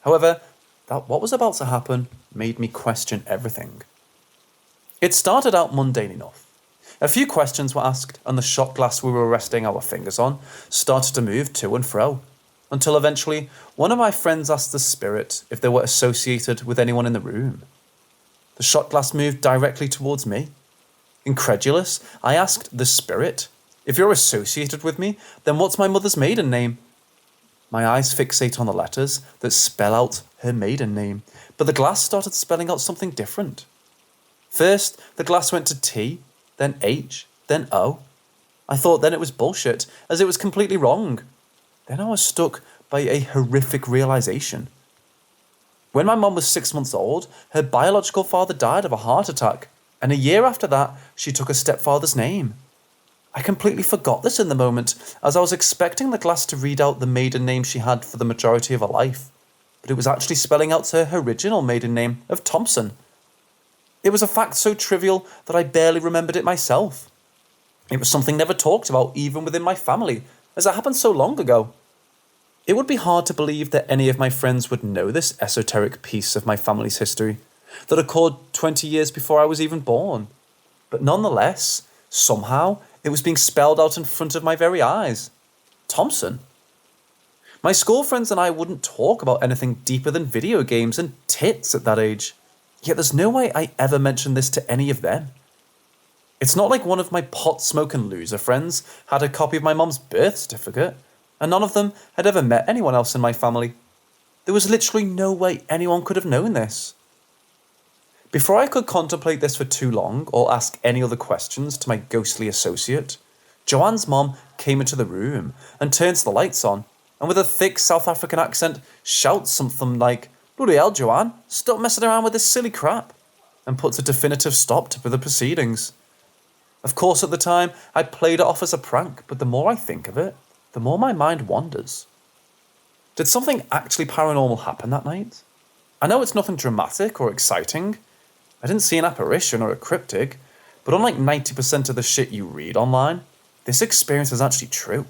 However, what was about to happen made me question everything. It started out mundane enough. A few questions were asked, and the shot glass we were resting our fingers on started to move to and fro, until eventually one of my friends asked the spirit if they were associated with anyone in the room. The shot glass moved directly towards me. Incredulous, I asked the spirit, "If you're associated with me, then what's my mother's maiden name?" My eyes fixate on the letters that spell out her maiden name, but the glass started spelling out something different. First, the glass went to T, then H, then O. I thought then it was bullshit, as it was completely wrong. Then I was struck by a horrific realization. When my mum was 6 months old, her biological father died of a heart attack, and a year after that, she took her stepfather's name. I completely forgot this in the moment, as I was expecting the glass to read out the maiden name she had for the majority of her life, but it was actually spelling out her original maiden name of Thompson. It was a fact so trivial that I barely remembered it myself. It was something never talked about even within my family, as it happened so long ago. It would be hard to believe that any of my friends would know this esoteric piece of my family's history that occurred 20 years before I was even born. But nonetheless, somehow, it was being spelled out in front of my very eyes. Thompson. My school friends and I wouldn't talk about anything deeper than video games and tits at that age. Yet there's no way I ever mentioned this to any of them. It's not like one of my pot-smoking loser friends had a copy of my mum's birth certificate, and none of them had ever met anyone else in my family. There was literally no way anyone could have known this. Before I could contemplate this for too long or ask any other questions to my ghostly associate, Joanne's mom came into the room and turns the lights on, and with a thick South African accent shouts something like, "Bloody hell, Joanne, stop messing around with this silly crap," and puts a definitive stop to the proceedings. Of course, at the time, I played it off as a prank, but the more I think of it, the more my mind wanders. Did something actually paranormal happen that night? I know it's nothing dramatic or exciting. I didn't see an apparition or a cryptid, but unlike 90% of the shit you read online, this experience is actually true,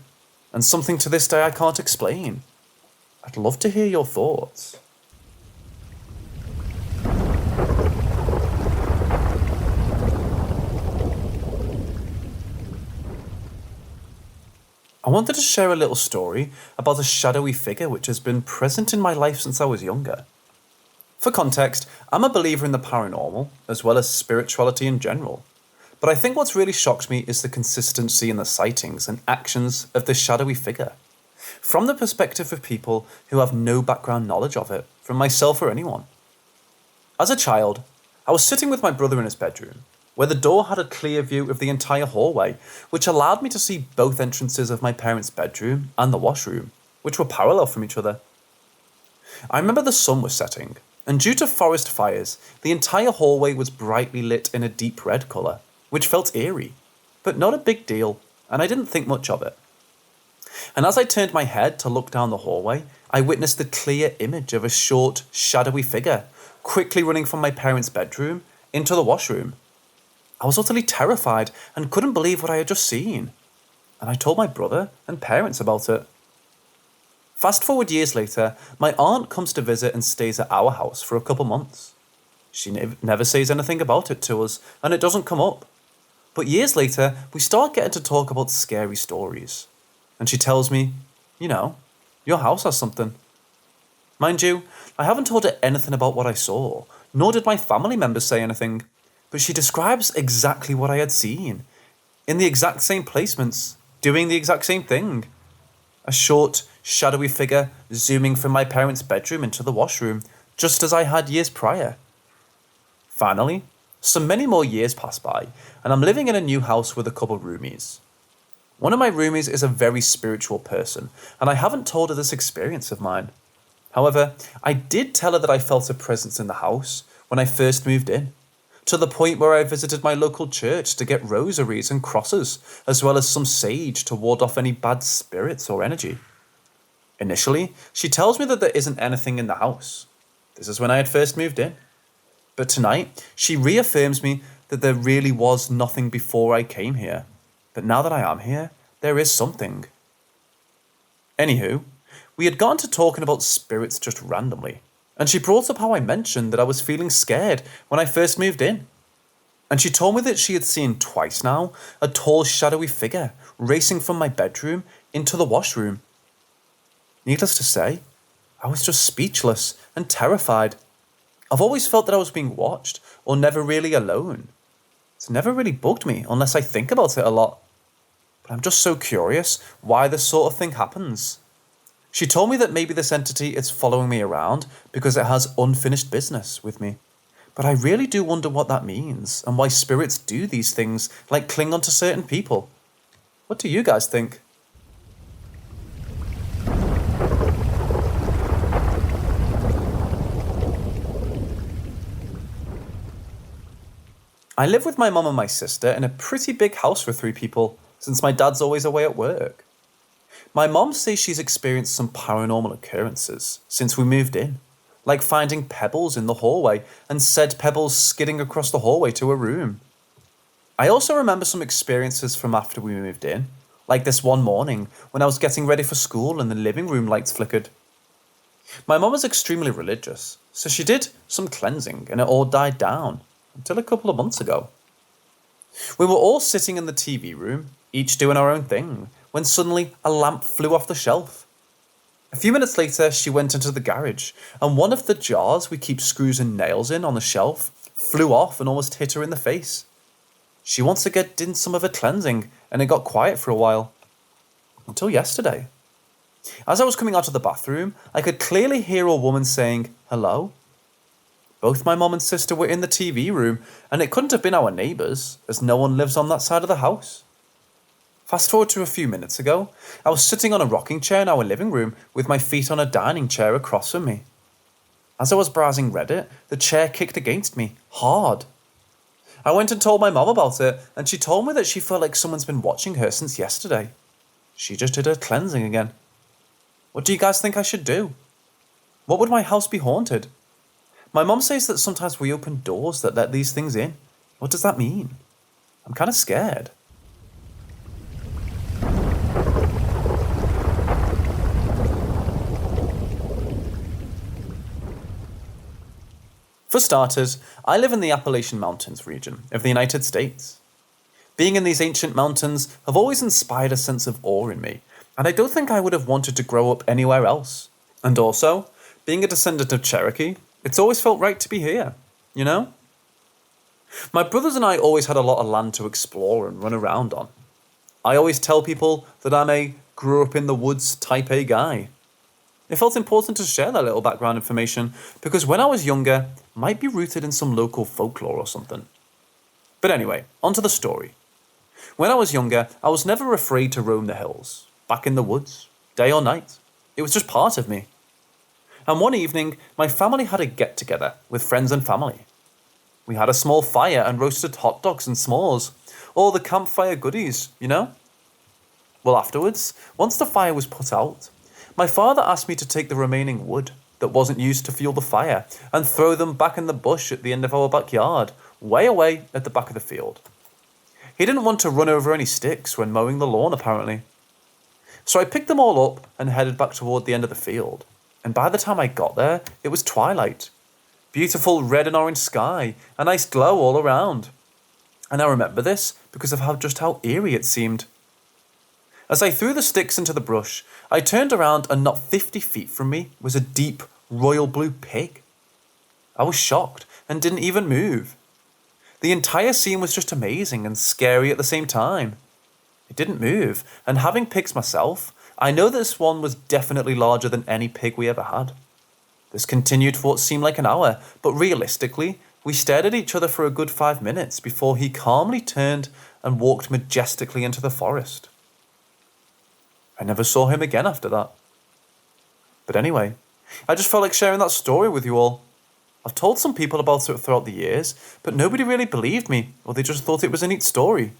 and something to this day I can't explain. I'd love to hear your thoughts. I wanted to share a little story about a shadowy figure which has been present in my life since I was younger. For context, I'm a believer in the paranormal, as well as spirituality in general. But I think what's really shocked me is the consistency in the sightings and actions of this shadowy figure. From the perspective of people who have no background knowledge of it, from myself or anyone. As a child, I was sitting with my brother in his bedroom, where the door had a clear view of the entire hallway, which allowed me to see both entrances of my parents' bedroom and the washroom, which were parallel from each other. I remember the sun was setting, and due to forest fires, the entire hallway was brightly lit in a deep red colour, which felt eerie, but not a big deal, and I didn't think much of it. And as I turned my head to look down the hallway, I witnessed the clear image of a short, shadowy figure, quickly running from my parents' bedroom into the washroom. I was utterly terrified and couldn't believe what I had just seen, and I told my brother and parents about it. Fast forward years later, my aunt comes to visit and stays at our house for a couple months. She never says anything about it to us, and it doesn't come up. But years later, we start getting to talk about scary stories, and she tells me, your house has something. Mind you, I haven't told her anything about what I saw, nor did my family members say anything. But she describes exactly what I had seen, in the exact same placements, doing the exact same thing. A short, shadowy figure zooming from my parents' bedroom into the washroom, just as I had years prior. Finally, so many more years pass by, and I'm living in a new house with a couple roomies. One of my roomies is a very spiritual person, and I haven't told her this experience of mine. However, I did tell her that I felt a presence in the house when I first moved in, to the point where I visited my local church to get rosaries and crosses, as well as some sage to ward off any bad spirits or energy. Initially, she tells me that there isn't anything in the house. This is when I had first moved in. But tonight, she reaffirms me that there really was nothing before I came here. But now that I am here, there is something. Anywho, we had gotten to talking about spirits just randomly, and she brought up how I mentioned that I was feeling scared when I first moved in. And she told me that she had seen twice now a tall shadowy figure racing from my bedroom into the washroom. Needless to say, I was just speechless and terrified. I've always felt that I was being watched or never really alone. It's never really bugged me unless I think about it a lot. But I'm just so curious why this sort of thing happens. She told me that maybe this entity is following me around because it has unfinished business with me. But I really do wonder what that means and why spirits do these things, like cling onto certain people. What do you guys think? I live with my mum and my sister in a pretty big house for 3 people, since my dad's always away at work. My mom says she's experienced some paranormal occurrences since we moved in, like finding pebbles in the hallway and said pebbles skidding across the hallway to her room. I also remember some experiences from after we moved in, like this one morning when I was getting ready for school and the living room lights flickered. My mum was extremely religious, so she did some cleansing and it all died down until a couple of months ago. We were all sitting in the TV room, each doing our own thing, when suddenly a lamp flew off the shelf. A few minutes later, she went into the garage, and one of the jars we keep screws and nails in on the shelf flew off and almost hit her in the face. She wants to get in some of her cleansing, and it got quiet for a while. Until yesterday. As I was coming out of the bathroom, I could clearly hear a woman saying, "Hello?" Both my mum and sister were in the TV room, and it couldn't have been our neighbours, as no one lives on that side of the house. Fast forward to a few minutes ago, I was sitting on a rocking chair in our living room with my feet on a dining chair across from me. As I was browsing Reddit, the chair kicked against me, hard. I went and told my mum about it, and she told me that she felt like someone's been watching her since yesterday. She just did her cleansing again. What do you guys think I should do? What would my house be haunted? My mum says that sometimes we open doors that let these things in. What does that mean? I'm kind of scared. For starters, I live in the Appalachian Mountains region of the United States. Being in these ancient mountains have always inspired a sense of awe in me, and I don't think I would have wanted to grow up anywhere else. And also, being a descendant of Cherokee, it's always felt right to be here, you know? My brothers and I always had a lot of land to explore and run around on. I always tell people that I'm a grew up in the woods type A guy. It felt important to share that little background information because when I was younger, it might be rooted in some local folklore or something. But anyway, onto the story. When I was younger, I was never afraid to roam the hills, back in the woods, day or night. It was just part of me. And one evening, my family had a get-together with friends and family. We had a small fire and roasted hot dogs and s'mores, all the campfire goodies, you know? Well, afterwards, once the fire was put out, my father asked me to take the remaining wood that wasn't used to fuel the fire and throw them back in the bush at the end of our backyard, way away at the back of the field. He didn't want to run over any sticks when mowing the lawn, apparently. So I picked them all up and headed back toward the end of the field. And by the time I got there, it was twilight. Beautiful red and orange sky, a nice glow all around. And I remember this because of how eerie it seemed. As I threw the sticks into the brush, I turned around and not 50 feet from me was a deep royal blue pig. I was shocked and didn't even move. The entire scene was just amazing and scary at the same time. It didn't move, and having pigs myself, I know this one was definitely larger than any pig we ever had. This continued for what seemed like an hour, but realistically, we stared at each other for a good 5 minutes before he calmly turned and walked majestically into the forest. I never saw him again after that. But anyway, I just felt like sharing that story with you all. I've told some people about it throughout the years, but nobody really believed me, or they just thought it was a neat story.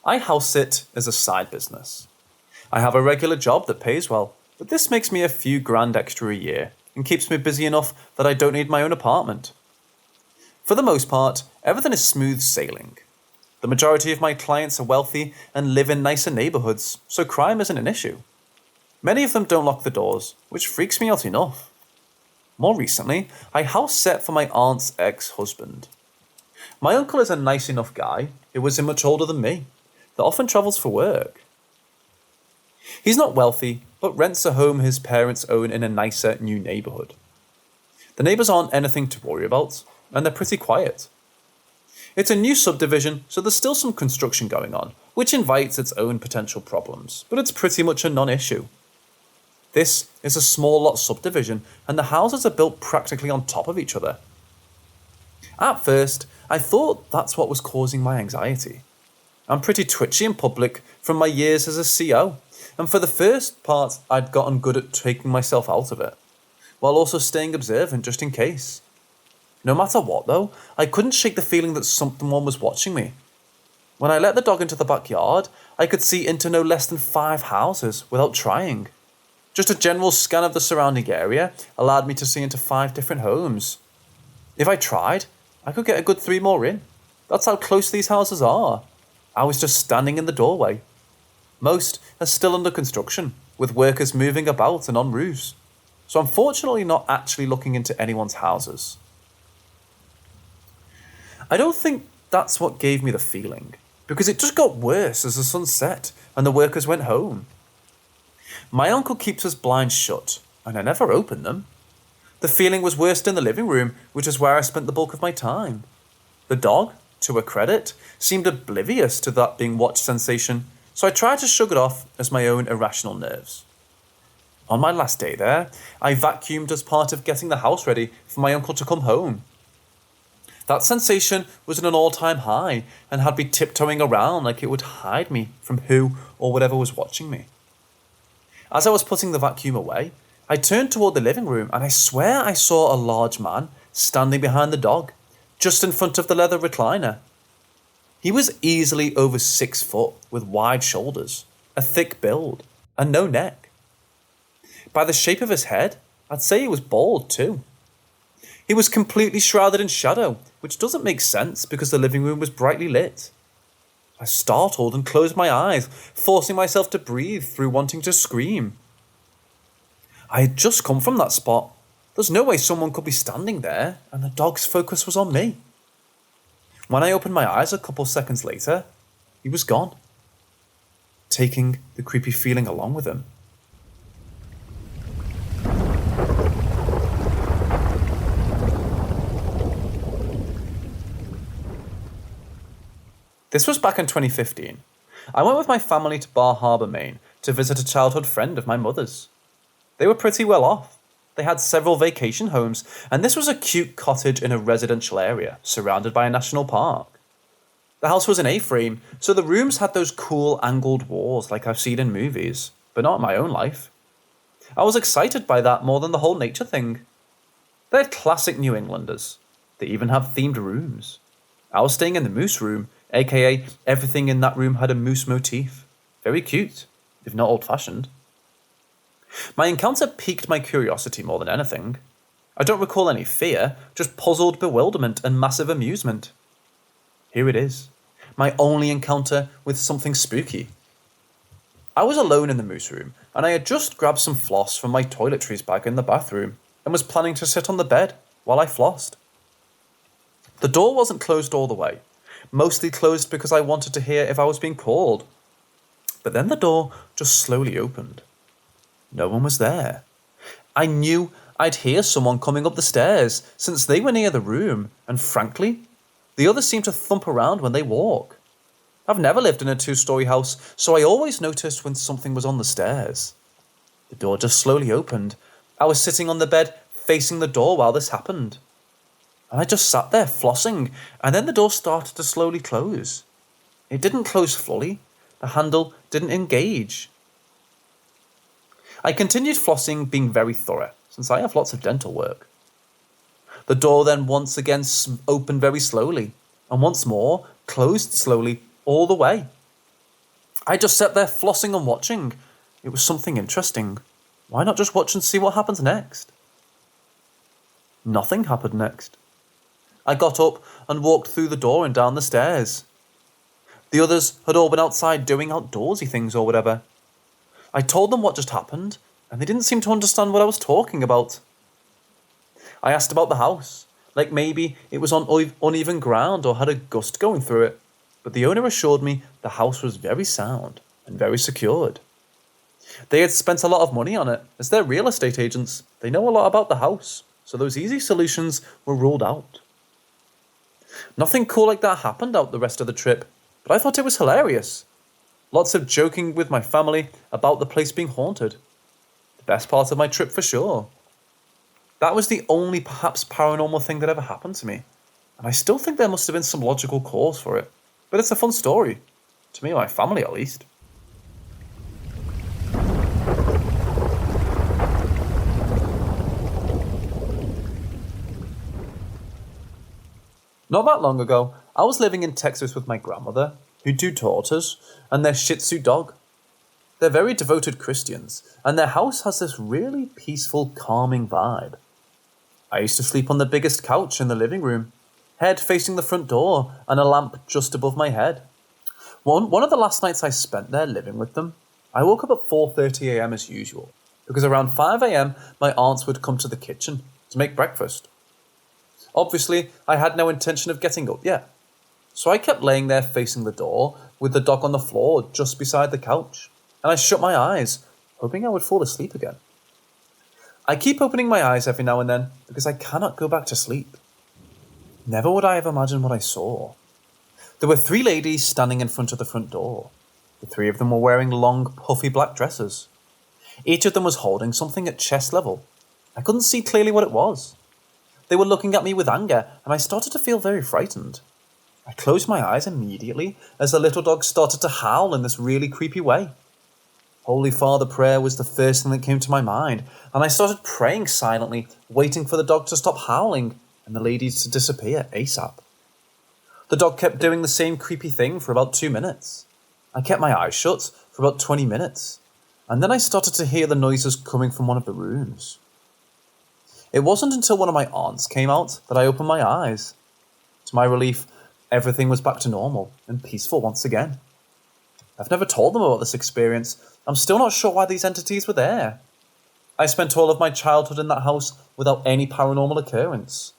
I house sit as a side business. I have a regular job that pays well, but this makes me a few grand extra a year and keeps me busy enough that I don't need my own apartment. For the most part, everything is smooth sailing. The majority of my clients are wealthy and live in nicer neighbourhoods, so crime isn't an issue. Many of them don't lock the doors, which freaks me out enough. More recently, I house sat for my aunt's ex-husband. My uncle is a nice enough guy who isn't much older than me, that often travels for work. He's not wealthy, but rents a home his parents own in a nicer new neighbourhood. The neighbours aren't anything to worry about, and they're pretty quiet. It's a new subdivision, so there's still some construction going on, which invites its own potential problems, but it's pretty much a non-issue. This is a small lot subdivision, and the houses are built practically on top of each other. At first, I thought that's what was causing my anxiety. I'm pretty twitchy in public from my years as a CO, and for the first part, I'd gotten good at taking myself out of it, while also staying observant just in case. No matter what though, I couldn't shake the feeling that someone was watching me. When I let the dog into the backyard, I could see into no less than 5 houses without trying. Just a general scan of the surrounding area allowed me to see into 5 different homes. If I tried, I could get a good 3 more in. That's how close these houses are. I was just standing in the doorway. Most are still under construction, with workers moving about and on roofs. So I'm fortunately not actually looking into anyone's houses. I don't think that's what gave me the feeling, because it just got worse as the sun set and the workers went home. My uncle keeps his blinds shut, and I never opened them. The feeling was worst in the living room, which is where I spent the bulk of my time. The dog, to her credit, seemed oblivious to that being watched sensation, so I tried to shrug it off as my own irrational nerves. On my last day there, I vacuumed as part of getting the house ready for my uncle to come home. That sensation was at an all-time high and had me tiptoeing around like it would hide me from who or whatever was watching me. As I was putting the vacuum away, I turned toward the living room and I swear I saw a large man standing behind the dog, just in front of the leather recliner. He was easily over 6 foot with wide shoulders, a thick build, and no neck. By the shape of his head, I'd say he was bald too. He was completely shrouded in shadow, which doesn't make sense because the living room was brightly lit. I startled and closed my eyes, forcing myself to breathe through wanting to scream. I had just come from that spot. There's no way someone could be standing there, and the dog's focus was on me. When I opened my eyes a couple seconds later, he was gone, taking the creepy feeling along with him. This was back in 2015. I went with my family to Bar Harbour, Maine, to visit a childhood friend of my mother's. They were pretty well off. They had several vacation homes, and this was a cute cottage in a residential area, surrounded by a national park. The house was an A-frame, so the rooms had those cool angled walls like I've seen in movies, but not in my own life. I was excited by that more than the whole nature thing. They're classic New Englanders. They even have themed rooms. I was staying in the moose room, aka everything in that room had a moose motif. Very cute, if not old-fashioned. My encounter piqued my curiosity more than anything. I don't recall any fear, just puzzled bewilderment and massive amusement. Here it is, my only encounter with something spooky. I was alone in the moose room, and I had just grabbed some floss from my toiletries bag in the bathroom, and was planning to sit on the bed while I flossed. The door wasn't closed all the way, mostly closed because I wanted to hear if I was being called. But then the door just slowly opened. No one was there. I knew I'd hear someone coming up the stairs since they were near the room, and frankly, the others seem to thump around when they walk. I've never lived in a 2-story house, so I always noticed when something was on the stairs. The door just slowly opened. I was sitting on the bed facing the door while this happened. And I just sat there flossing, and then the door started to slowly close. It didn't close fully. The handle didn't engage. I continued flossing, being very thorough, since I have lots of dental work. The door then once again opened very slowly, and once more closed slowly all the way. I just sat there flossing and watching. It was something interesting. Why not just watch and see what happens next? Nothing happened next. I got up and walked through the door and down the stairs. The others had all been outside doing outdoorsy things or whatever. I told them what just happened, and they didn't seem to understand what I was talking about. I asked about the house, like maybe it was on uneven ground or had a gust going through it, but the owner assured me the house was very sound and very secured. They had spent a lot of money on it, as they're real estate agents. They know a lot about the house, so those easy solutions were ruled out. Nothing cool like that happened out the rest of the trip, but I thought it was hilarious. Lots of joking with my family about the place being haunted. The best part of my trip for sure. That was the only perhaps paranormal thing that ever happened to me, and I still think there must have been some logical cause for it. But it's a fun story. To me and my family, at least. Not that long ago, I was living in Texas with my grandmother, who had 2 daughters, and their Shih Tzu dog. They're very devoted Christians, and their house has this really peaceful, calming vibe. I used to sleep on the biggest couch in the living room, head facing the front door and a lamp just above my head. One of the last nights I spent there living with them, I woke up at 4:30 a.m. as usual, because around 5 a.m. my aunts would come to the kitchen to make breakfast. Obviously, I had no intention of getting up yet, so I kept laying there facing the door with the dog on the floor just beside the couch, and I shut my eyes, hoping I would fall asleep again. I keep opening my eyes every now and then because I cannot go back to sleep. Never would I have imagined what I saw. There were 3 ladies standing in front of the front door. The 3 of them were wearing long, puffy black dresses. Each of them was holding something at chest level. I couldn't see clearly what it was. They were looking at me with anger, and I started to feel very frightened. I closed my eyes immediately as the little dog started to howl in this really creepy way. Holy Father prayer was the first thing that came to my mind, and I started praying silently, waiting for the dog to stop howling and the ladies to disappear ASAP. The dog kept doing the same creepy thing for about 2 minutes. I kept my eyes shut for about 20 minutes, and then I started to hear the noises coming from one of the rooms. It wasn't until one of my aunts came out that I opened my eyes. To my relief, everything was back to normal and peaceful once again. I've never told them about this experience. I'm still not sure why these entities were there. I spent all of my childhood in that house without any paranormal occurrence.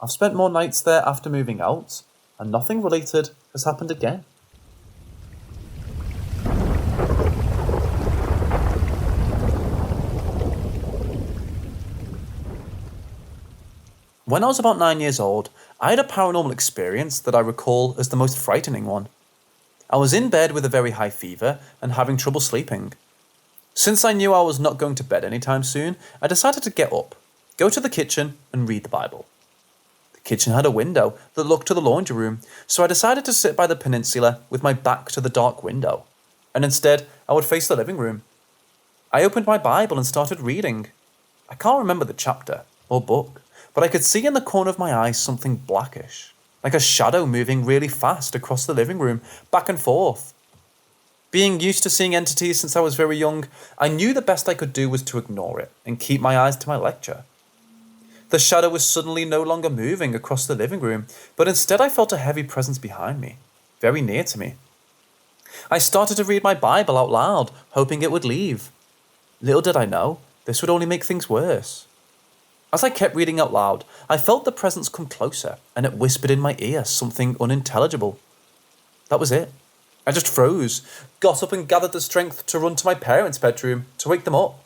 I've spent more nights there after moving out, and nothing related has happened again. When I was about 9 years old, I had a paranormal experience that I recall as the most frightening one. I was in bed with a very high fever and having trouble sleeping. Since I knew I was not going to bed anytime soon, I decided to get up, go to the kitchen, and read the Bible. The kitchen had a window that looked to the laundry room, so I decided to sit by the peninsula with my back to the dark window, and instead I would face the living room. I opened my Bible and started reading. I can't remember the chapter or book, but I could see in the corner of my eye something blackish, like a shadow moving really fast across the living room, back and forth. Being used to seeing entities since I was very young, I knew the best I could do was to ignore it and keep my eyes to my lecture. The shadow was suddenly no longer moving across the living room, but instead I felt a heavy presence behind me, very near to me. I started to read my Bible out loud, hoping it would leave. Little did I know, this would only make things worse. As I kept reading out loud, I felt the presence come closer, and it whispered in my ear something unintelligible. That was it. I just froze, got up and gathered the strength to run to my parents' bedroom to wake them up.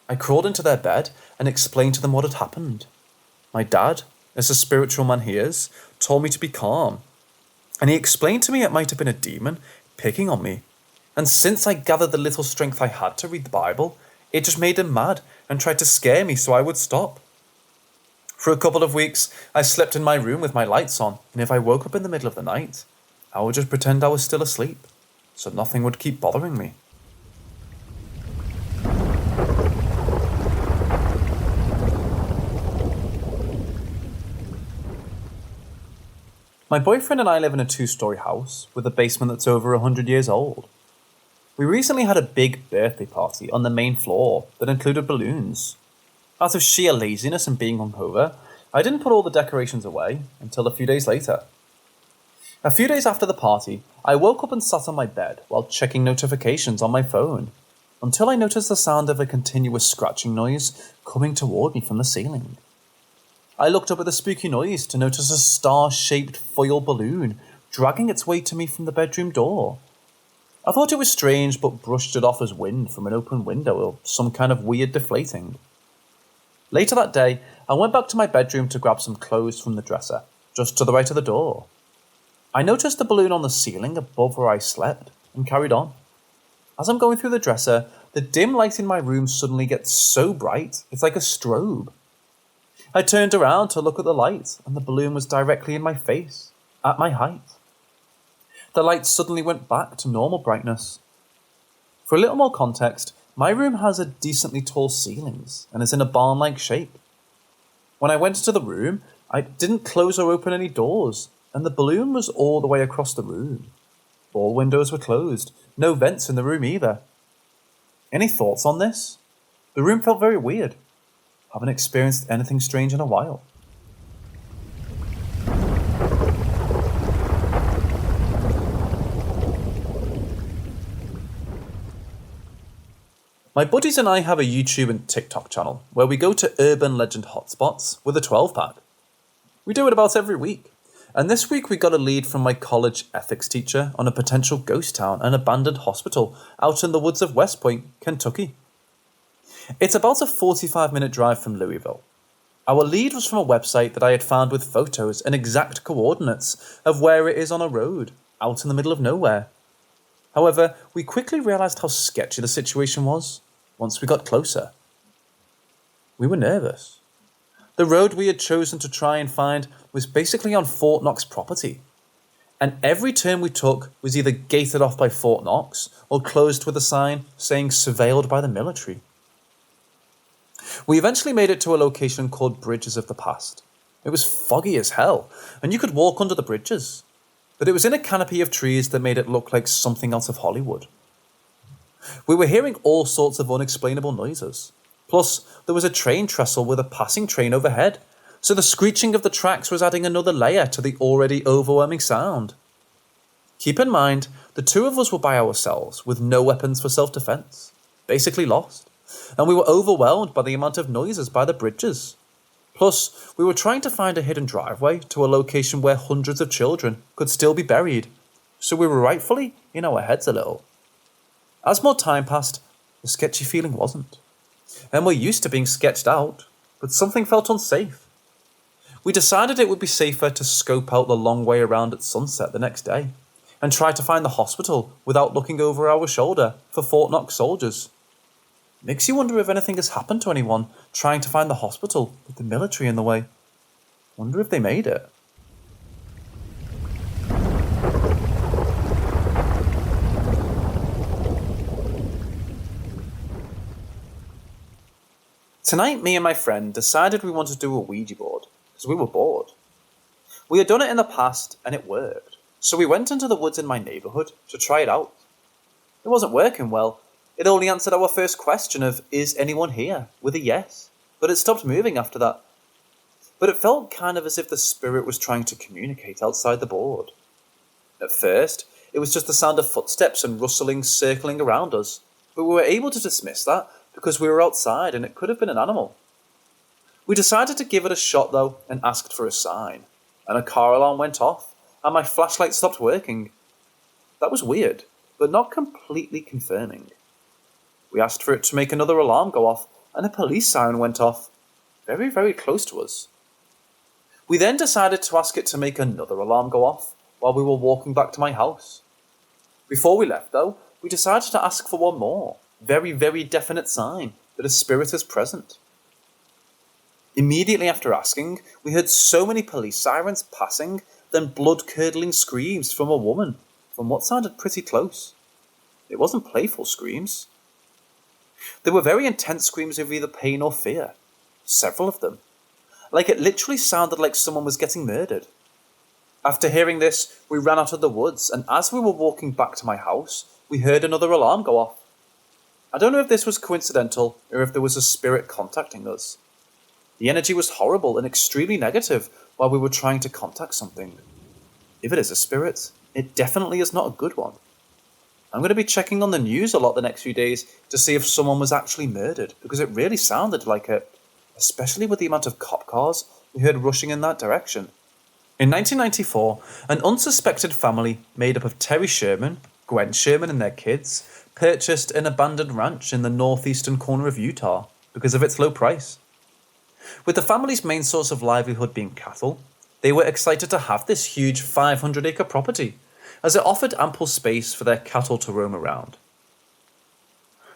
I crawled into their bed and explained to them what had happened. My dad, as a spiritual man he is, told me to be calm, and he explained to me it might have been a demon picking on me, and since I gathered the little strength I had to read the Bible, it just made him mad and tried to scare me so I would stop. For a couple of weeks, I slept in my room with my lights on, and if I woke up in the middle of the night, I would just pretend I was still asleep, so nothing would keep bothering me. My boyfriend and I live in a 2-story house with a basement that's over 100 years old. We recently had a big birthday party on the main floor that included balloons. Out of sheer laziness and being hungover, I didn't put all the decorations away until a few days later. A few days after the party, I woke up and sat on my bed while checking notifications on my phone, until I noticed the sound of a continuous scratching noise coming toward me from the ceiling. I looked up at the spooky noise to notice a star-shaped foil balloon dragging its way to me from the bedroom door. I thought it was strange, but brushed it off as wind from an open window or some kind of weird deflating. Later that day, I went back to my bedroom to grab some clothes from the dresser, just to the right of the door. I noticed the balloon on the ceiling above where I slept, and carried on. As I'm going through the dresser, the dim light in my room suddenly gets so bright, it's like a strobe. I turned around to look at the light, and the balloon was directly in my face, at my height. The light suddenly went back to normal brightness. For a little more context, my room has a decently tall ceilings, and is in a barn-like shape. When I went into the room, I didn't close or open any doors, and the balloon was all the way across the room. All windows were closed, no vents in the room either. Any thoughts on this? The room felt very weird. Haven't experienced anything strange in a while. My buddies and I have a YouTube and TikTok channel where we go to urban legend hotspots with a 12-pack. We do it about every week, and this week we got a lead from my college ethics teacher on a potential ghost town and abandoned hospital out in the woods of West Point, Kentucky. It's about a 45-minute drive from Louisville. Our lead was from a website that I had found with photos and exact coordinates of where it is on a road, out in the middle of nowhere. However, we quickly realised how sketchy the situation was once we got closer. We were nervous. The road we had chosen to try and find was basically on Fort Knox property, and every turn we took was either gated off by Fort Knox or closed with a sign saying surveilled by the military. We eventually made it to a location called Bridges of the Past. It was foggy as hell, and you could walk under the bridges, but it was in a canopy of trees that made it look like something out of Hollywood. We were hearing all sorts of unexplainable noises. Plus, there was a train trestle with a passing train overhead, so the screeching of the tracks was adding another layer to the already overwhelming sound. Keep in mind, the two of us were by ourselves with no weapons for self-defense, basically lost, and we were overwhelmed by the amount of noises by the bridges. Plus, we were trying to find a hidden driveway to a location where hundreds of children could still be buried, so we were rightfully in our heads a little. As more time passed, the sketchy feeling wasn't. And we're used to being sketched out, but something felt unsafe. We decided it would be safer to scope out the long way around at sunset the next day, and try to find the hospital without looking over our shoulder for Fort Knox soldiers. Makes you wonder if anything has happened to anyone trying to find the hospital with the military in the way. Wonder if they made it. Tonight, me and my friend decided we wanted to do a Ouija board, because we were bored. We had done it in the past, and it worked, so we went into the woods in my neighbourhood to try it out. It wasn't working well. It only answered our first question of, is anyone here, with a yes, but it stopped moving after that. But it felt kind of as if the spirit was trying to communicate outside the board. At first, it was just the sound of footsteps and rustling circling around us, but we were able to dismiss that because we were outside and it could have been an animal. We decided to give it a shot though and asked for a sign, and a car alarm went off and my flashlight stopped working. That was weird, but not completely confirming. We asked for it to make another alarm go off and a police siren went off, very, very close to us. We then decided to ask it to make another alarm go off while we were walking back to my house. Before we left though, we decided to ask for one more, very, very definite sign that a spirit is present. Immediately after asking, we heard so many police sirens passing, then blood-curdling screams from a woman, from what sounded pretty close. It wasn't playful screams. They were very intense screams of either pain or fear, several of them. Like it literally sounded like someone was getting murdered. After hearing this, we ran out of the woods, and as we were walking back to my house, we heard another alarm go off. I don't know if this was coincidental or if there was a spirit contacting us. The energy was horrible and extremely negative while we were trying to contact something. If it is a spirit, it definitely is not a good one. I'm going to be checking on the news a lot the next few days to see if someone was actually murdered, because it really sounded like it, especially with the amount of cop cars we heard rushing in that direction. In 1994, an unsuspected family made up of Terry Sherman, Gwen Sherman and their kids purchased an abandoned ranch in the northeastern corner of Utah because of its low price. With the family's main source of livelihood being cattle, they were excited to have this huge 500-acre property, as it offered ample space for their cattle to roam around.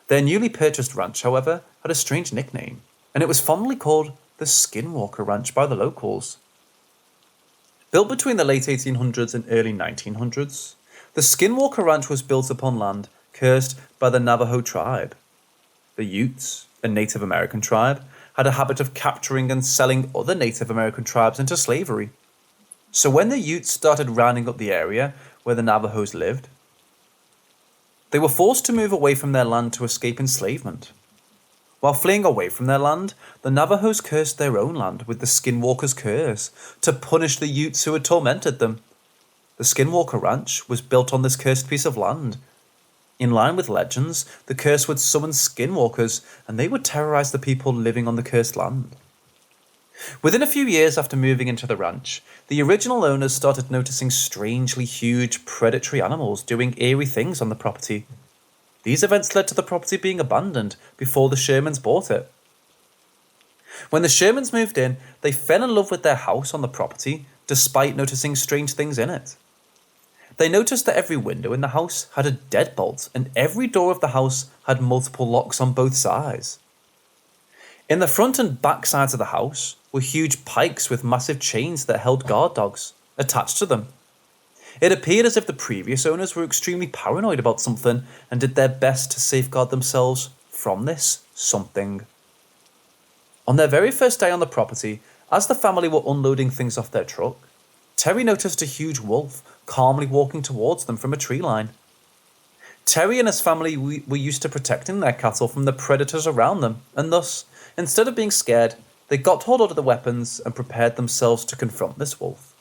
Their newly purchased ranch, however, had a strange nickname, and it was fondly called the Skinwalker Ranch by the locals. Built between the late 1800s and early 1900s, the Skinwalker Ranch was built upon land cursed by the Navajo tribe. The Utes, a Native American tribe, had a habit of capturing and selling other Native American tribes into slavery. So when the Utes started rounding up the area where the Navajos lived, They were forced to move away from their land to escape enslavement. While fleeing away from their land, the Navajos cursed their own land with the Skinwalker's curse to punish the Utes who had tormented them. The Skinwalker Ranch was built on this cursed piece of land. In line with legends, the curse would summon skinwalkers, and they would terrorize the people living on the cursed land. Within a few years after moving into the ranch, the original owners started noticing strangely huge predatory animals doing eerie things on the property. These events led to the property being abandoned before the Shermans bought it. When the Shermans moved in, they fell in love with their house on the property, despite noticing strange things in it. They noticed that every window in the house had a deadbolt, and every door of the house had multiple locks on both sides. In the front and back sides of the house were huge pikes with massive chains that held guard dogs attached to them. It appeared as if the previous owners were extremely paranoid about something and did their best to safeguard themselves from this something. On their very first day on the property, as the family were unloading things off their truck, Terry noticed a huge wolf calmly walking towards them from a tree line. Terry and his family were used to protecting their cattle from the predators around them, and thus, instead of being scared, they got hold of the weapons and prepared themselves to confront this wolf.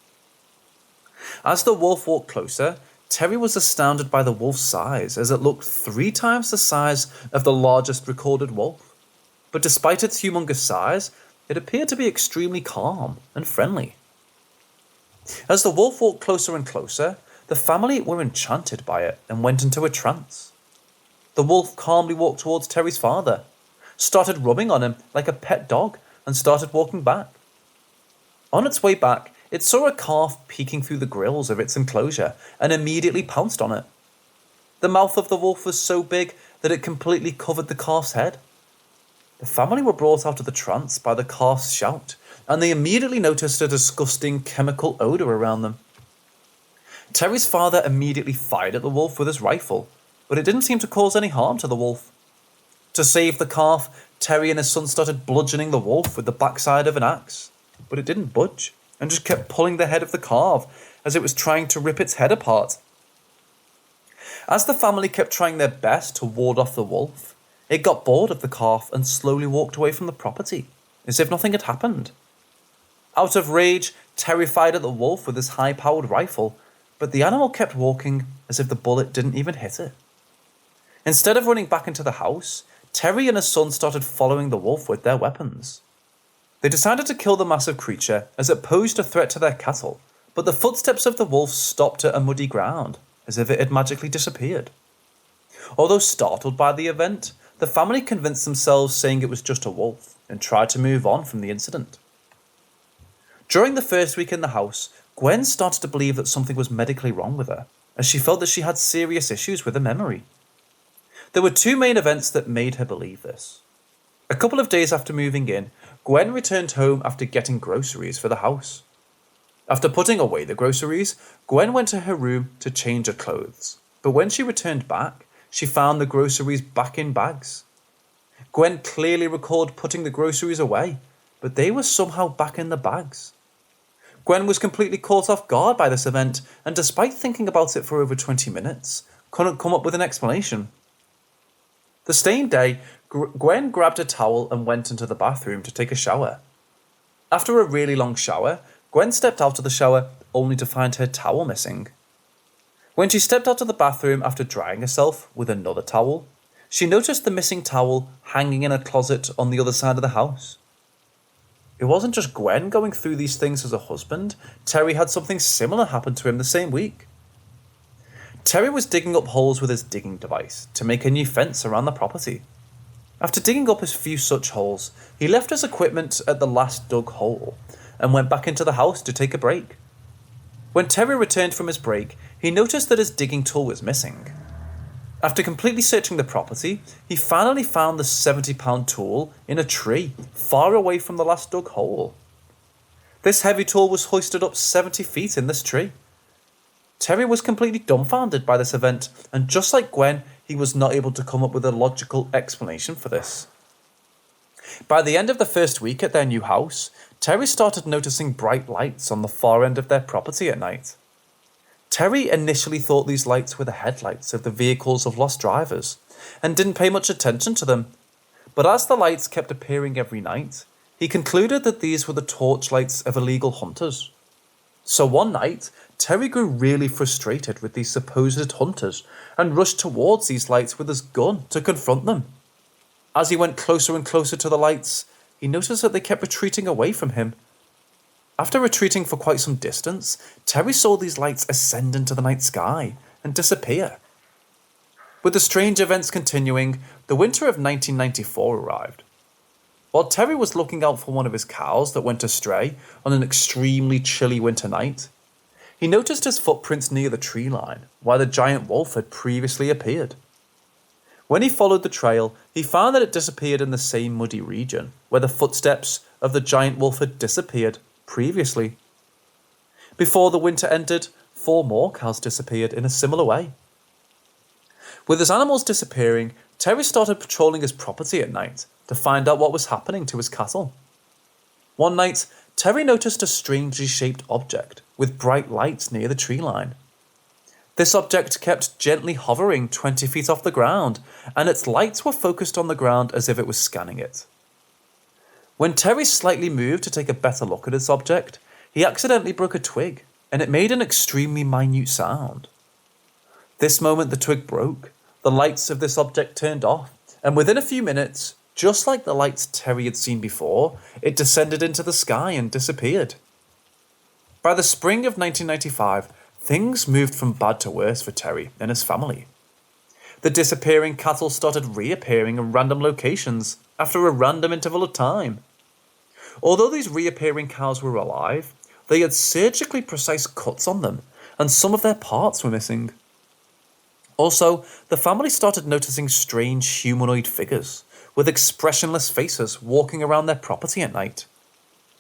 As the wolf walked closer, Terry was astounded by the wolf's size, as it looked 3 times the size of the largest recorded wolf. But despite its humongous size, it appeared to be extremely calm and friendly. As the wolf walked closer and closer, the family were enchanted by it and went into a trance. The wolf calmly walked towards Terry's father, started rubbing on him like a pet dog, and started walking back. On its way back, it saw a calf peeking through the grills of its enclosure and immediately pounced on it. The mouth of the wolf was so big that it completely covered the calf's head. The family were brought out of the trance by the calf's shout, and they immediately noticed a disgusting chemical odor around them. Terry's father immediately fired at the wolf with his rifle, but it didn't seem to cause any harm to the wolf. To save the calf, Terry and his son started bludgeoning the wolf with the backside of an axe, but it didn't budge and just kept pulling the head of the calf as it was trying to rip its head apart. As the family kept trying their best to ward off the wolf, it got bored of the calf and slowly walked away from the property, as if nothing had happened. Out of rage, Terry fired at the wolf with his high-powered rifle, but the animal kept walking as if the bullet didn't even hit it. Instead of running back into the house, Terry and his son started following the wolf with their weapons. They decided to kill the massive creature as it posed a threat to their cattle, but the footsteps of the wolf stopped at a muddy ground, as if it had magically disappeared. Although startled by the event, the family convinced themselves saying it was just a wolf and tried to move on from the incident. During the first week in the house, Gwen started to believe that something was medically wrong with her, as she felt that she had serious issues with her memory. There were 2 main events that made her believe this. A couple of days after moving in, Gwen returned home after getting groceries for the house. After putting away the groceries, Gwen went to her room to change her clothes, but when she returned back, she found the groceries back in bags. Gwen clearly recalled putting the groceries away, but they were somehow back in the bags. Gwen was completely caught off guard by this event, and despite thinking about it for over 20 minutes, couldn't come up with an explanation. The same day, Gwen grabbed a towel and went into the bathroom to take a shower. After a really long shower, Gwen stepped out of the shower only to find her towel missing. When she stepped out of the bathroom after drying herself with another towel, she noticed the missing towel hanging in a closet on the other side of the house. It wasn't just Gwen going through these things as a husband. Terry had something similar happen to him the same week. Terry was digging up holes with his digging device to make a new fence around the property. After digging up a few such holes, he left his equipment at the last dug hole and went back into the house to take a break. When Terry returned from his break, he noticed that his digging tool was missing. After completely searching the property, he finally found the 70-pound tool in a tree far away from the last dug hole. This heavy tool was hoisted up 70 feet in this tree. Terry was completely dumbfounded by this event, and just like Gwen, he was not able to come up with a logical explanation for this. By the end of the first week at their new house, Terry started noticing bright lights on the far end of their property at night. Terry initially thought these lights were the headlights of the vehicles of lost drivers and didn't pay much attention to them, but as the lights kept appearing every night, he concluded that these were the torchlights of illegal hunters. So one night, Terry grew really frustrated with these supposed hunters and rushed towards these lights with his gun to confront them. As he went closer and closer to the lights, he noticed that they kept retreating away from him. After retreating for quite some distance, Terry saw these lights ascend into the night sky and disappear. With the strange events continuing, the winter of 1994 arrived. While Terry was looking out for one of his cows that went astray on an extremely chilly winter night, he noticed his footprints near the tree line where the giant wolf had previously appeared. When he followed the trail, he found that it disappeared in the same muddy region where the footsteps of the giant wolf had disappeared previously. Before the winter ended, 4 more cows disappeared in a similar way. With his animals disappearing, Terry started patrolling his property at night to find out what was happening to his cattle. One night, Terry noticed a strangely shaped object with bright lights near the tree line. This object kept gently hovering 20 feet off the ground, and its lights were focused on the ground as if it was scanning it. When Terry slightly moved to take a better look at this object, he accidentally broke a twig, and it made an extremely minute sound. This moment the twig broke, the lights of this object turned off, and within a few minutes, just like the lights Terry had seen before, it descended into the sky and disappeared. By the spring of 1995, things moved from bad to worse for Terry and his family. The disappearing cattle started reappearing in random locations after a random interval of time. Although these reappearing cows were alive, they had surgically precise cuts on them, and some of their parts were missing. Also, the family started noticing strange humanoid figures with expressionless faces walking around their property at night.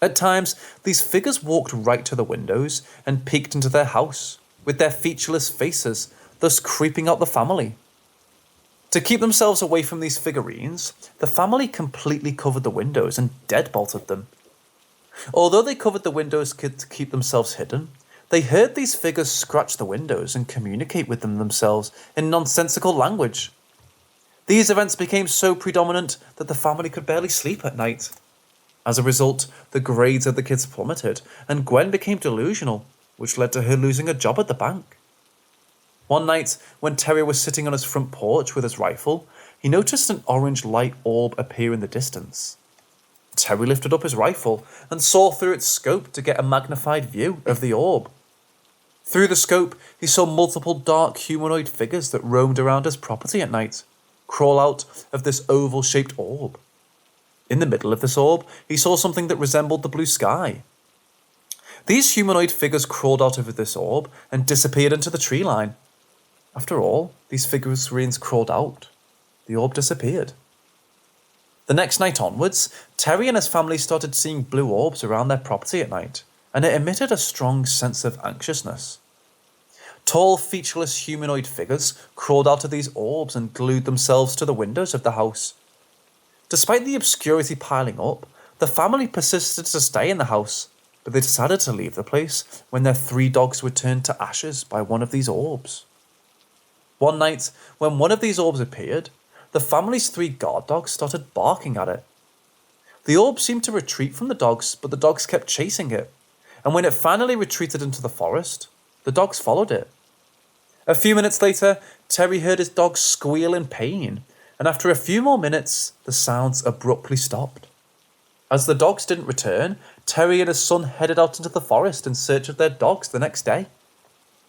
At times, these figures walked right to the windows and peeked into their house, with their featureless faces, thus creeping out the family. To keep themselves away from these figurines, the family completely covered the windows and deadbolted them. Although they covered the windows to keep themselves hidden, they heard these figures scratch the windows and communicate with them themselves in nonsensical language. These events became so predominant that the family could barely sleep at night. As a result, the grades of the kids plummeted, and Gwen became delusional, which led to her losing a job at the bank. One night, when Terry was sitting on his front porch with his rifle, he noticed an orange light orb appear in the distance. Terry lifted up his rifle and saw through its scope to get a magnified view of the orb. Through the scope, he saw multiple dark humanoid figures that roamed around his property at night, crawl out of this oval-shaped orb. In the middle of this orb, he saw something that resembled the blue sky. These humanoid figures crawled out of this orb and disappeared into the tree line. After all, these figurines crawled out. The orb disappeared. The next night onwards, Terry and his family started seeing blue orbs around their property at night, and it emitted a strong sense of anxiousness. Tall, featureless humanoid figures crawled out of these orbs and glued themselves to the windows of the house. Despite the obscurity piling up, the family persisted to stay in the house, but they decided to leave the place when their 3 dogs were turned to ashes by one of these orbs. One night, when one of these orbs appeared, the family's 3 guard dogs started barking at it. The orb seemed to retreat from the dogs, but the dogs kept chasing it, and when it finally retreated into the forest, the dogs followed it. A few minutes later, Terry heard his dog squeal in pain, and after a few more minutes, the sounds abruptly stopped. As the dogs didn't return, Terry and his son headed out into the forest in search of their dogs the next day.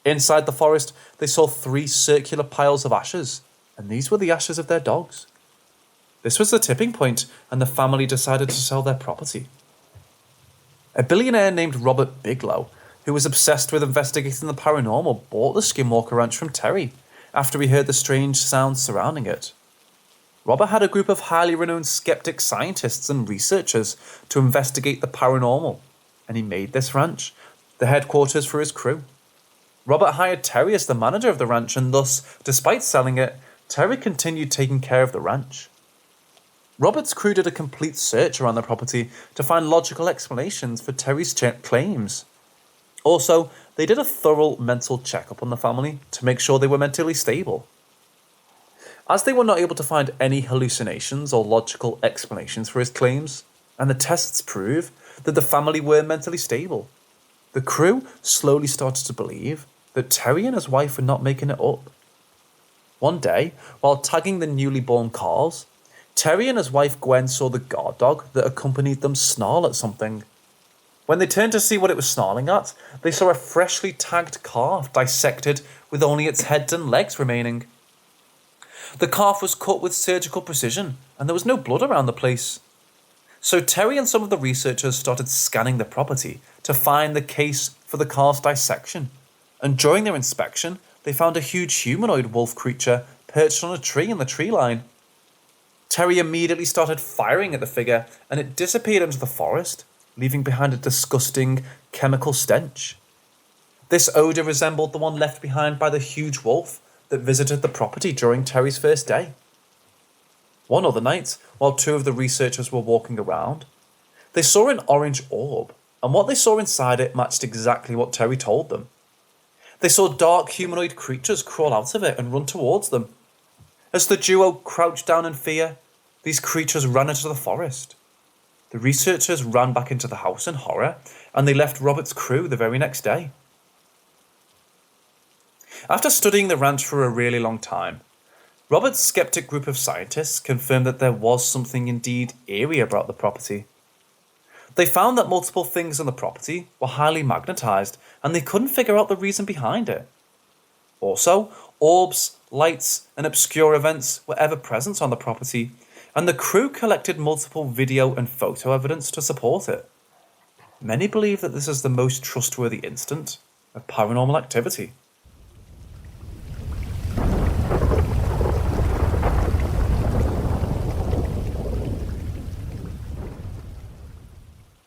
Inside the forest, they saw 3 circular piles of ashes, and these were the ashes of their dogs. This was the tipping point, and the family decided to sell their property. A billionaire named Robert Bigelow, who was obsessed with investigating the paranormal, bought the Skinwalker Ranch from Terry after he heard the strange sounds surrounding it. Robert had a group of highly renowned skeptic scientists and researchers to investigate the paranormal, and he made this ranch the headquarters for his crew. Robert hired Terry as the manager of the ranch, and thus, despite selling it, Terry continued taking care of the ranch. Robert's crew did a complete search around the property to find logical explanations for Terry's claims. Also, they did a thorough mental checkup on the family to make sure they were mentally stable. As they were not able to find any hallucinations or logical explanations for his claims, and the tests prove that the family were mentally stable, the crew slowly started to believe that Terry and his wife were not making it up. One day, while tagging the newly born calves, Terry and his wife Gwen saw the guard dog that accompanied them snarl at something. When they turned to see what it was snarling at, they saw a freshly tagged calf dissected with only its head and legs remaining. The calf was cut with surgical precision, and there was no blood around the place. So Terry and some of the researchers started scanning the property to find the case for the calf's dissection, and during their inspection, they found a huge humanoid wolf creature perched on a tree in the tree line. Terry immediately started firing at the figure, and it disappeared into the forest, leaving behind a disgusting chemical stench. This odour resembled the one left behind by the huge wolf that visited the property during Terry's first day. One other night, while two of the researchers were walking around, they saw an orange orb, and what they saw inside it matched exactly what Terry told them. They saw dark humanoid creatures crawl out of it and run towards them. As the duo crouched down in fear, these creatures ran into the forest. The researchers ran back into the house in horror, and they left Robert's crew the very next day. After studying the ranch for a really long time, Robert's skeptic group of scientists confirmed that there was something indeed eerie about the property. They found that multiple things on the property were highly magnetized, and they couldn't figure out the reason behind it. Also, orbs, lights, and obscure events were ever present on the property, and the crew collected multiple video and photo evidence to support it. Many believe that this is the most trustworthy instance of paranormal activity.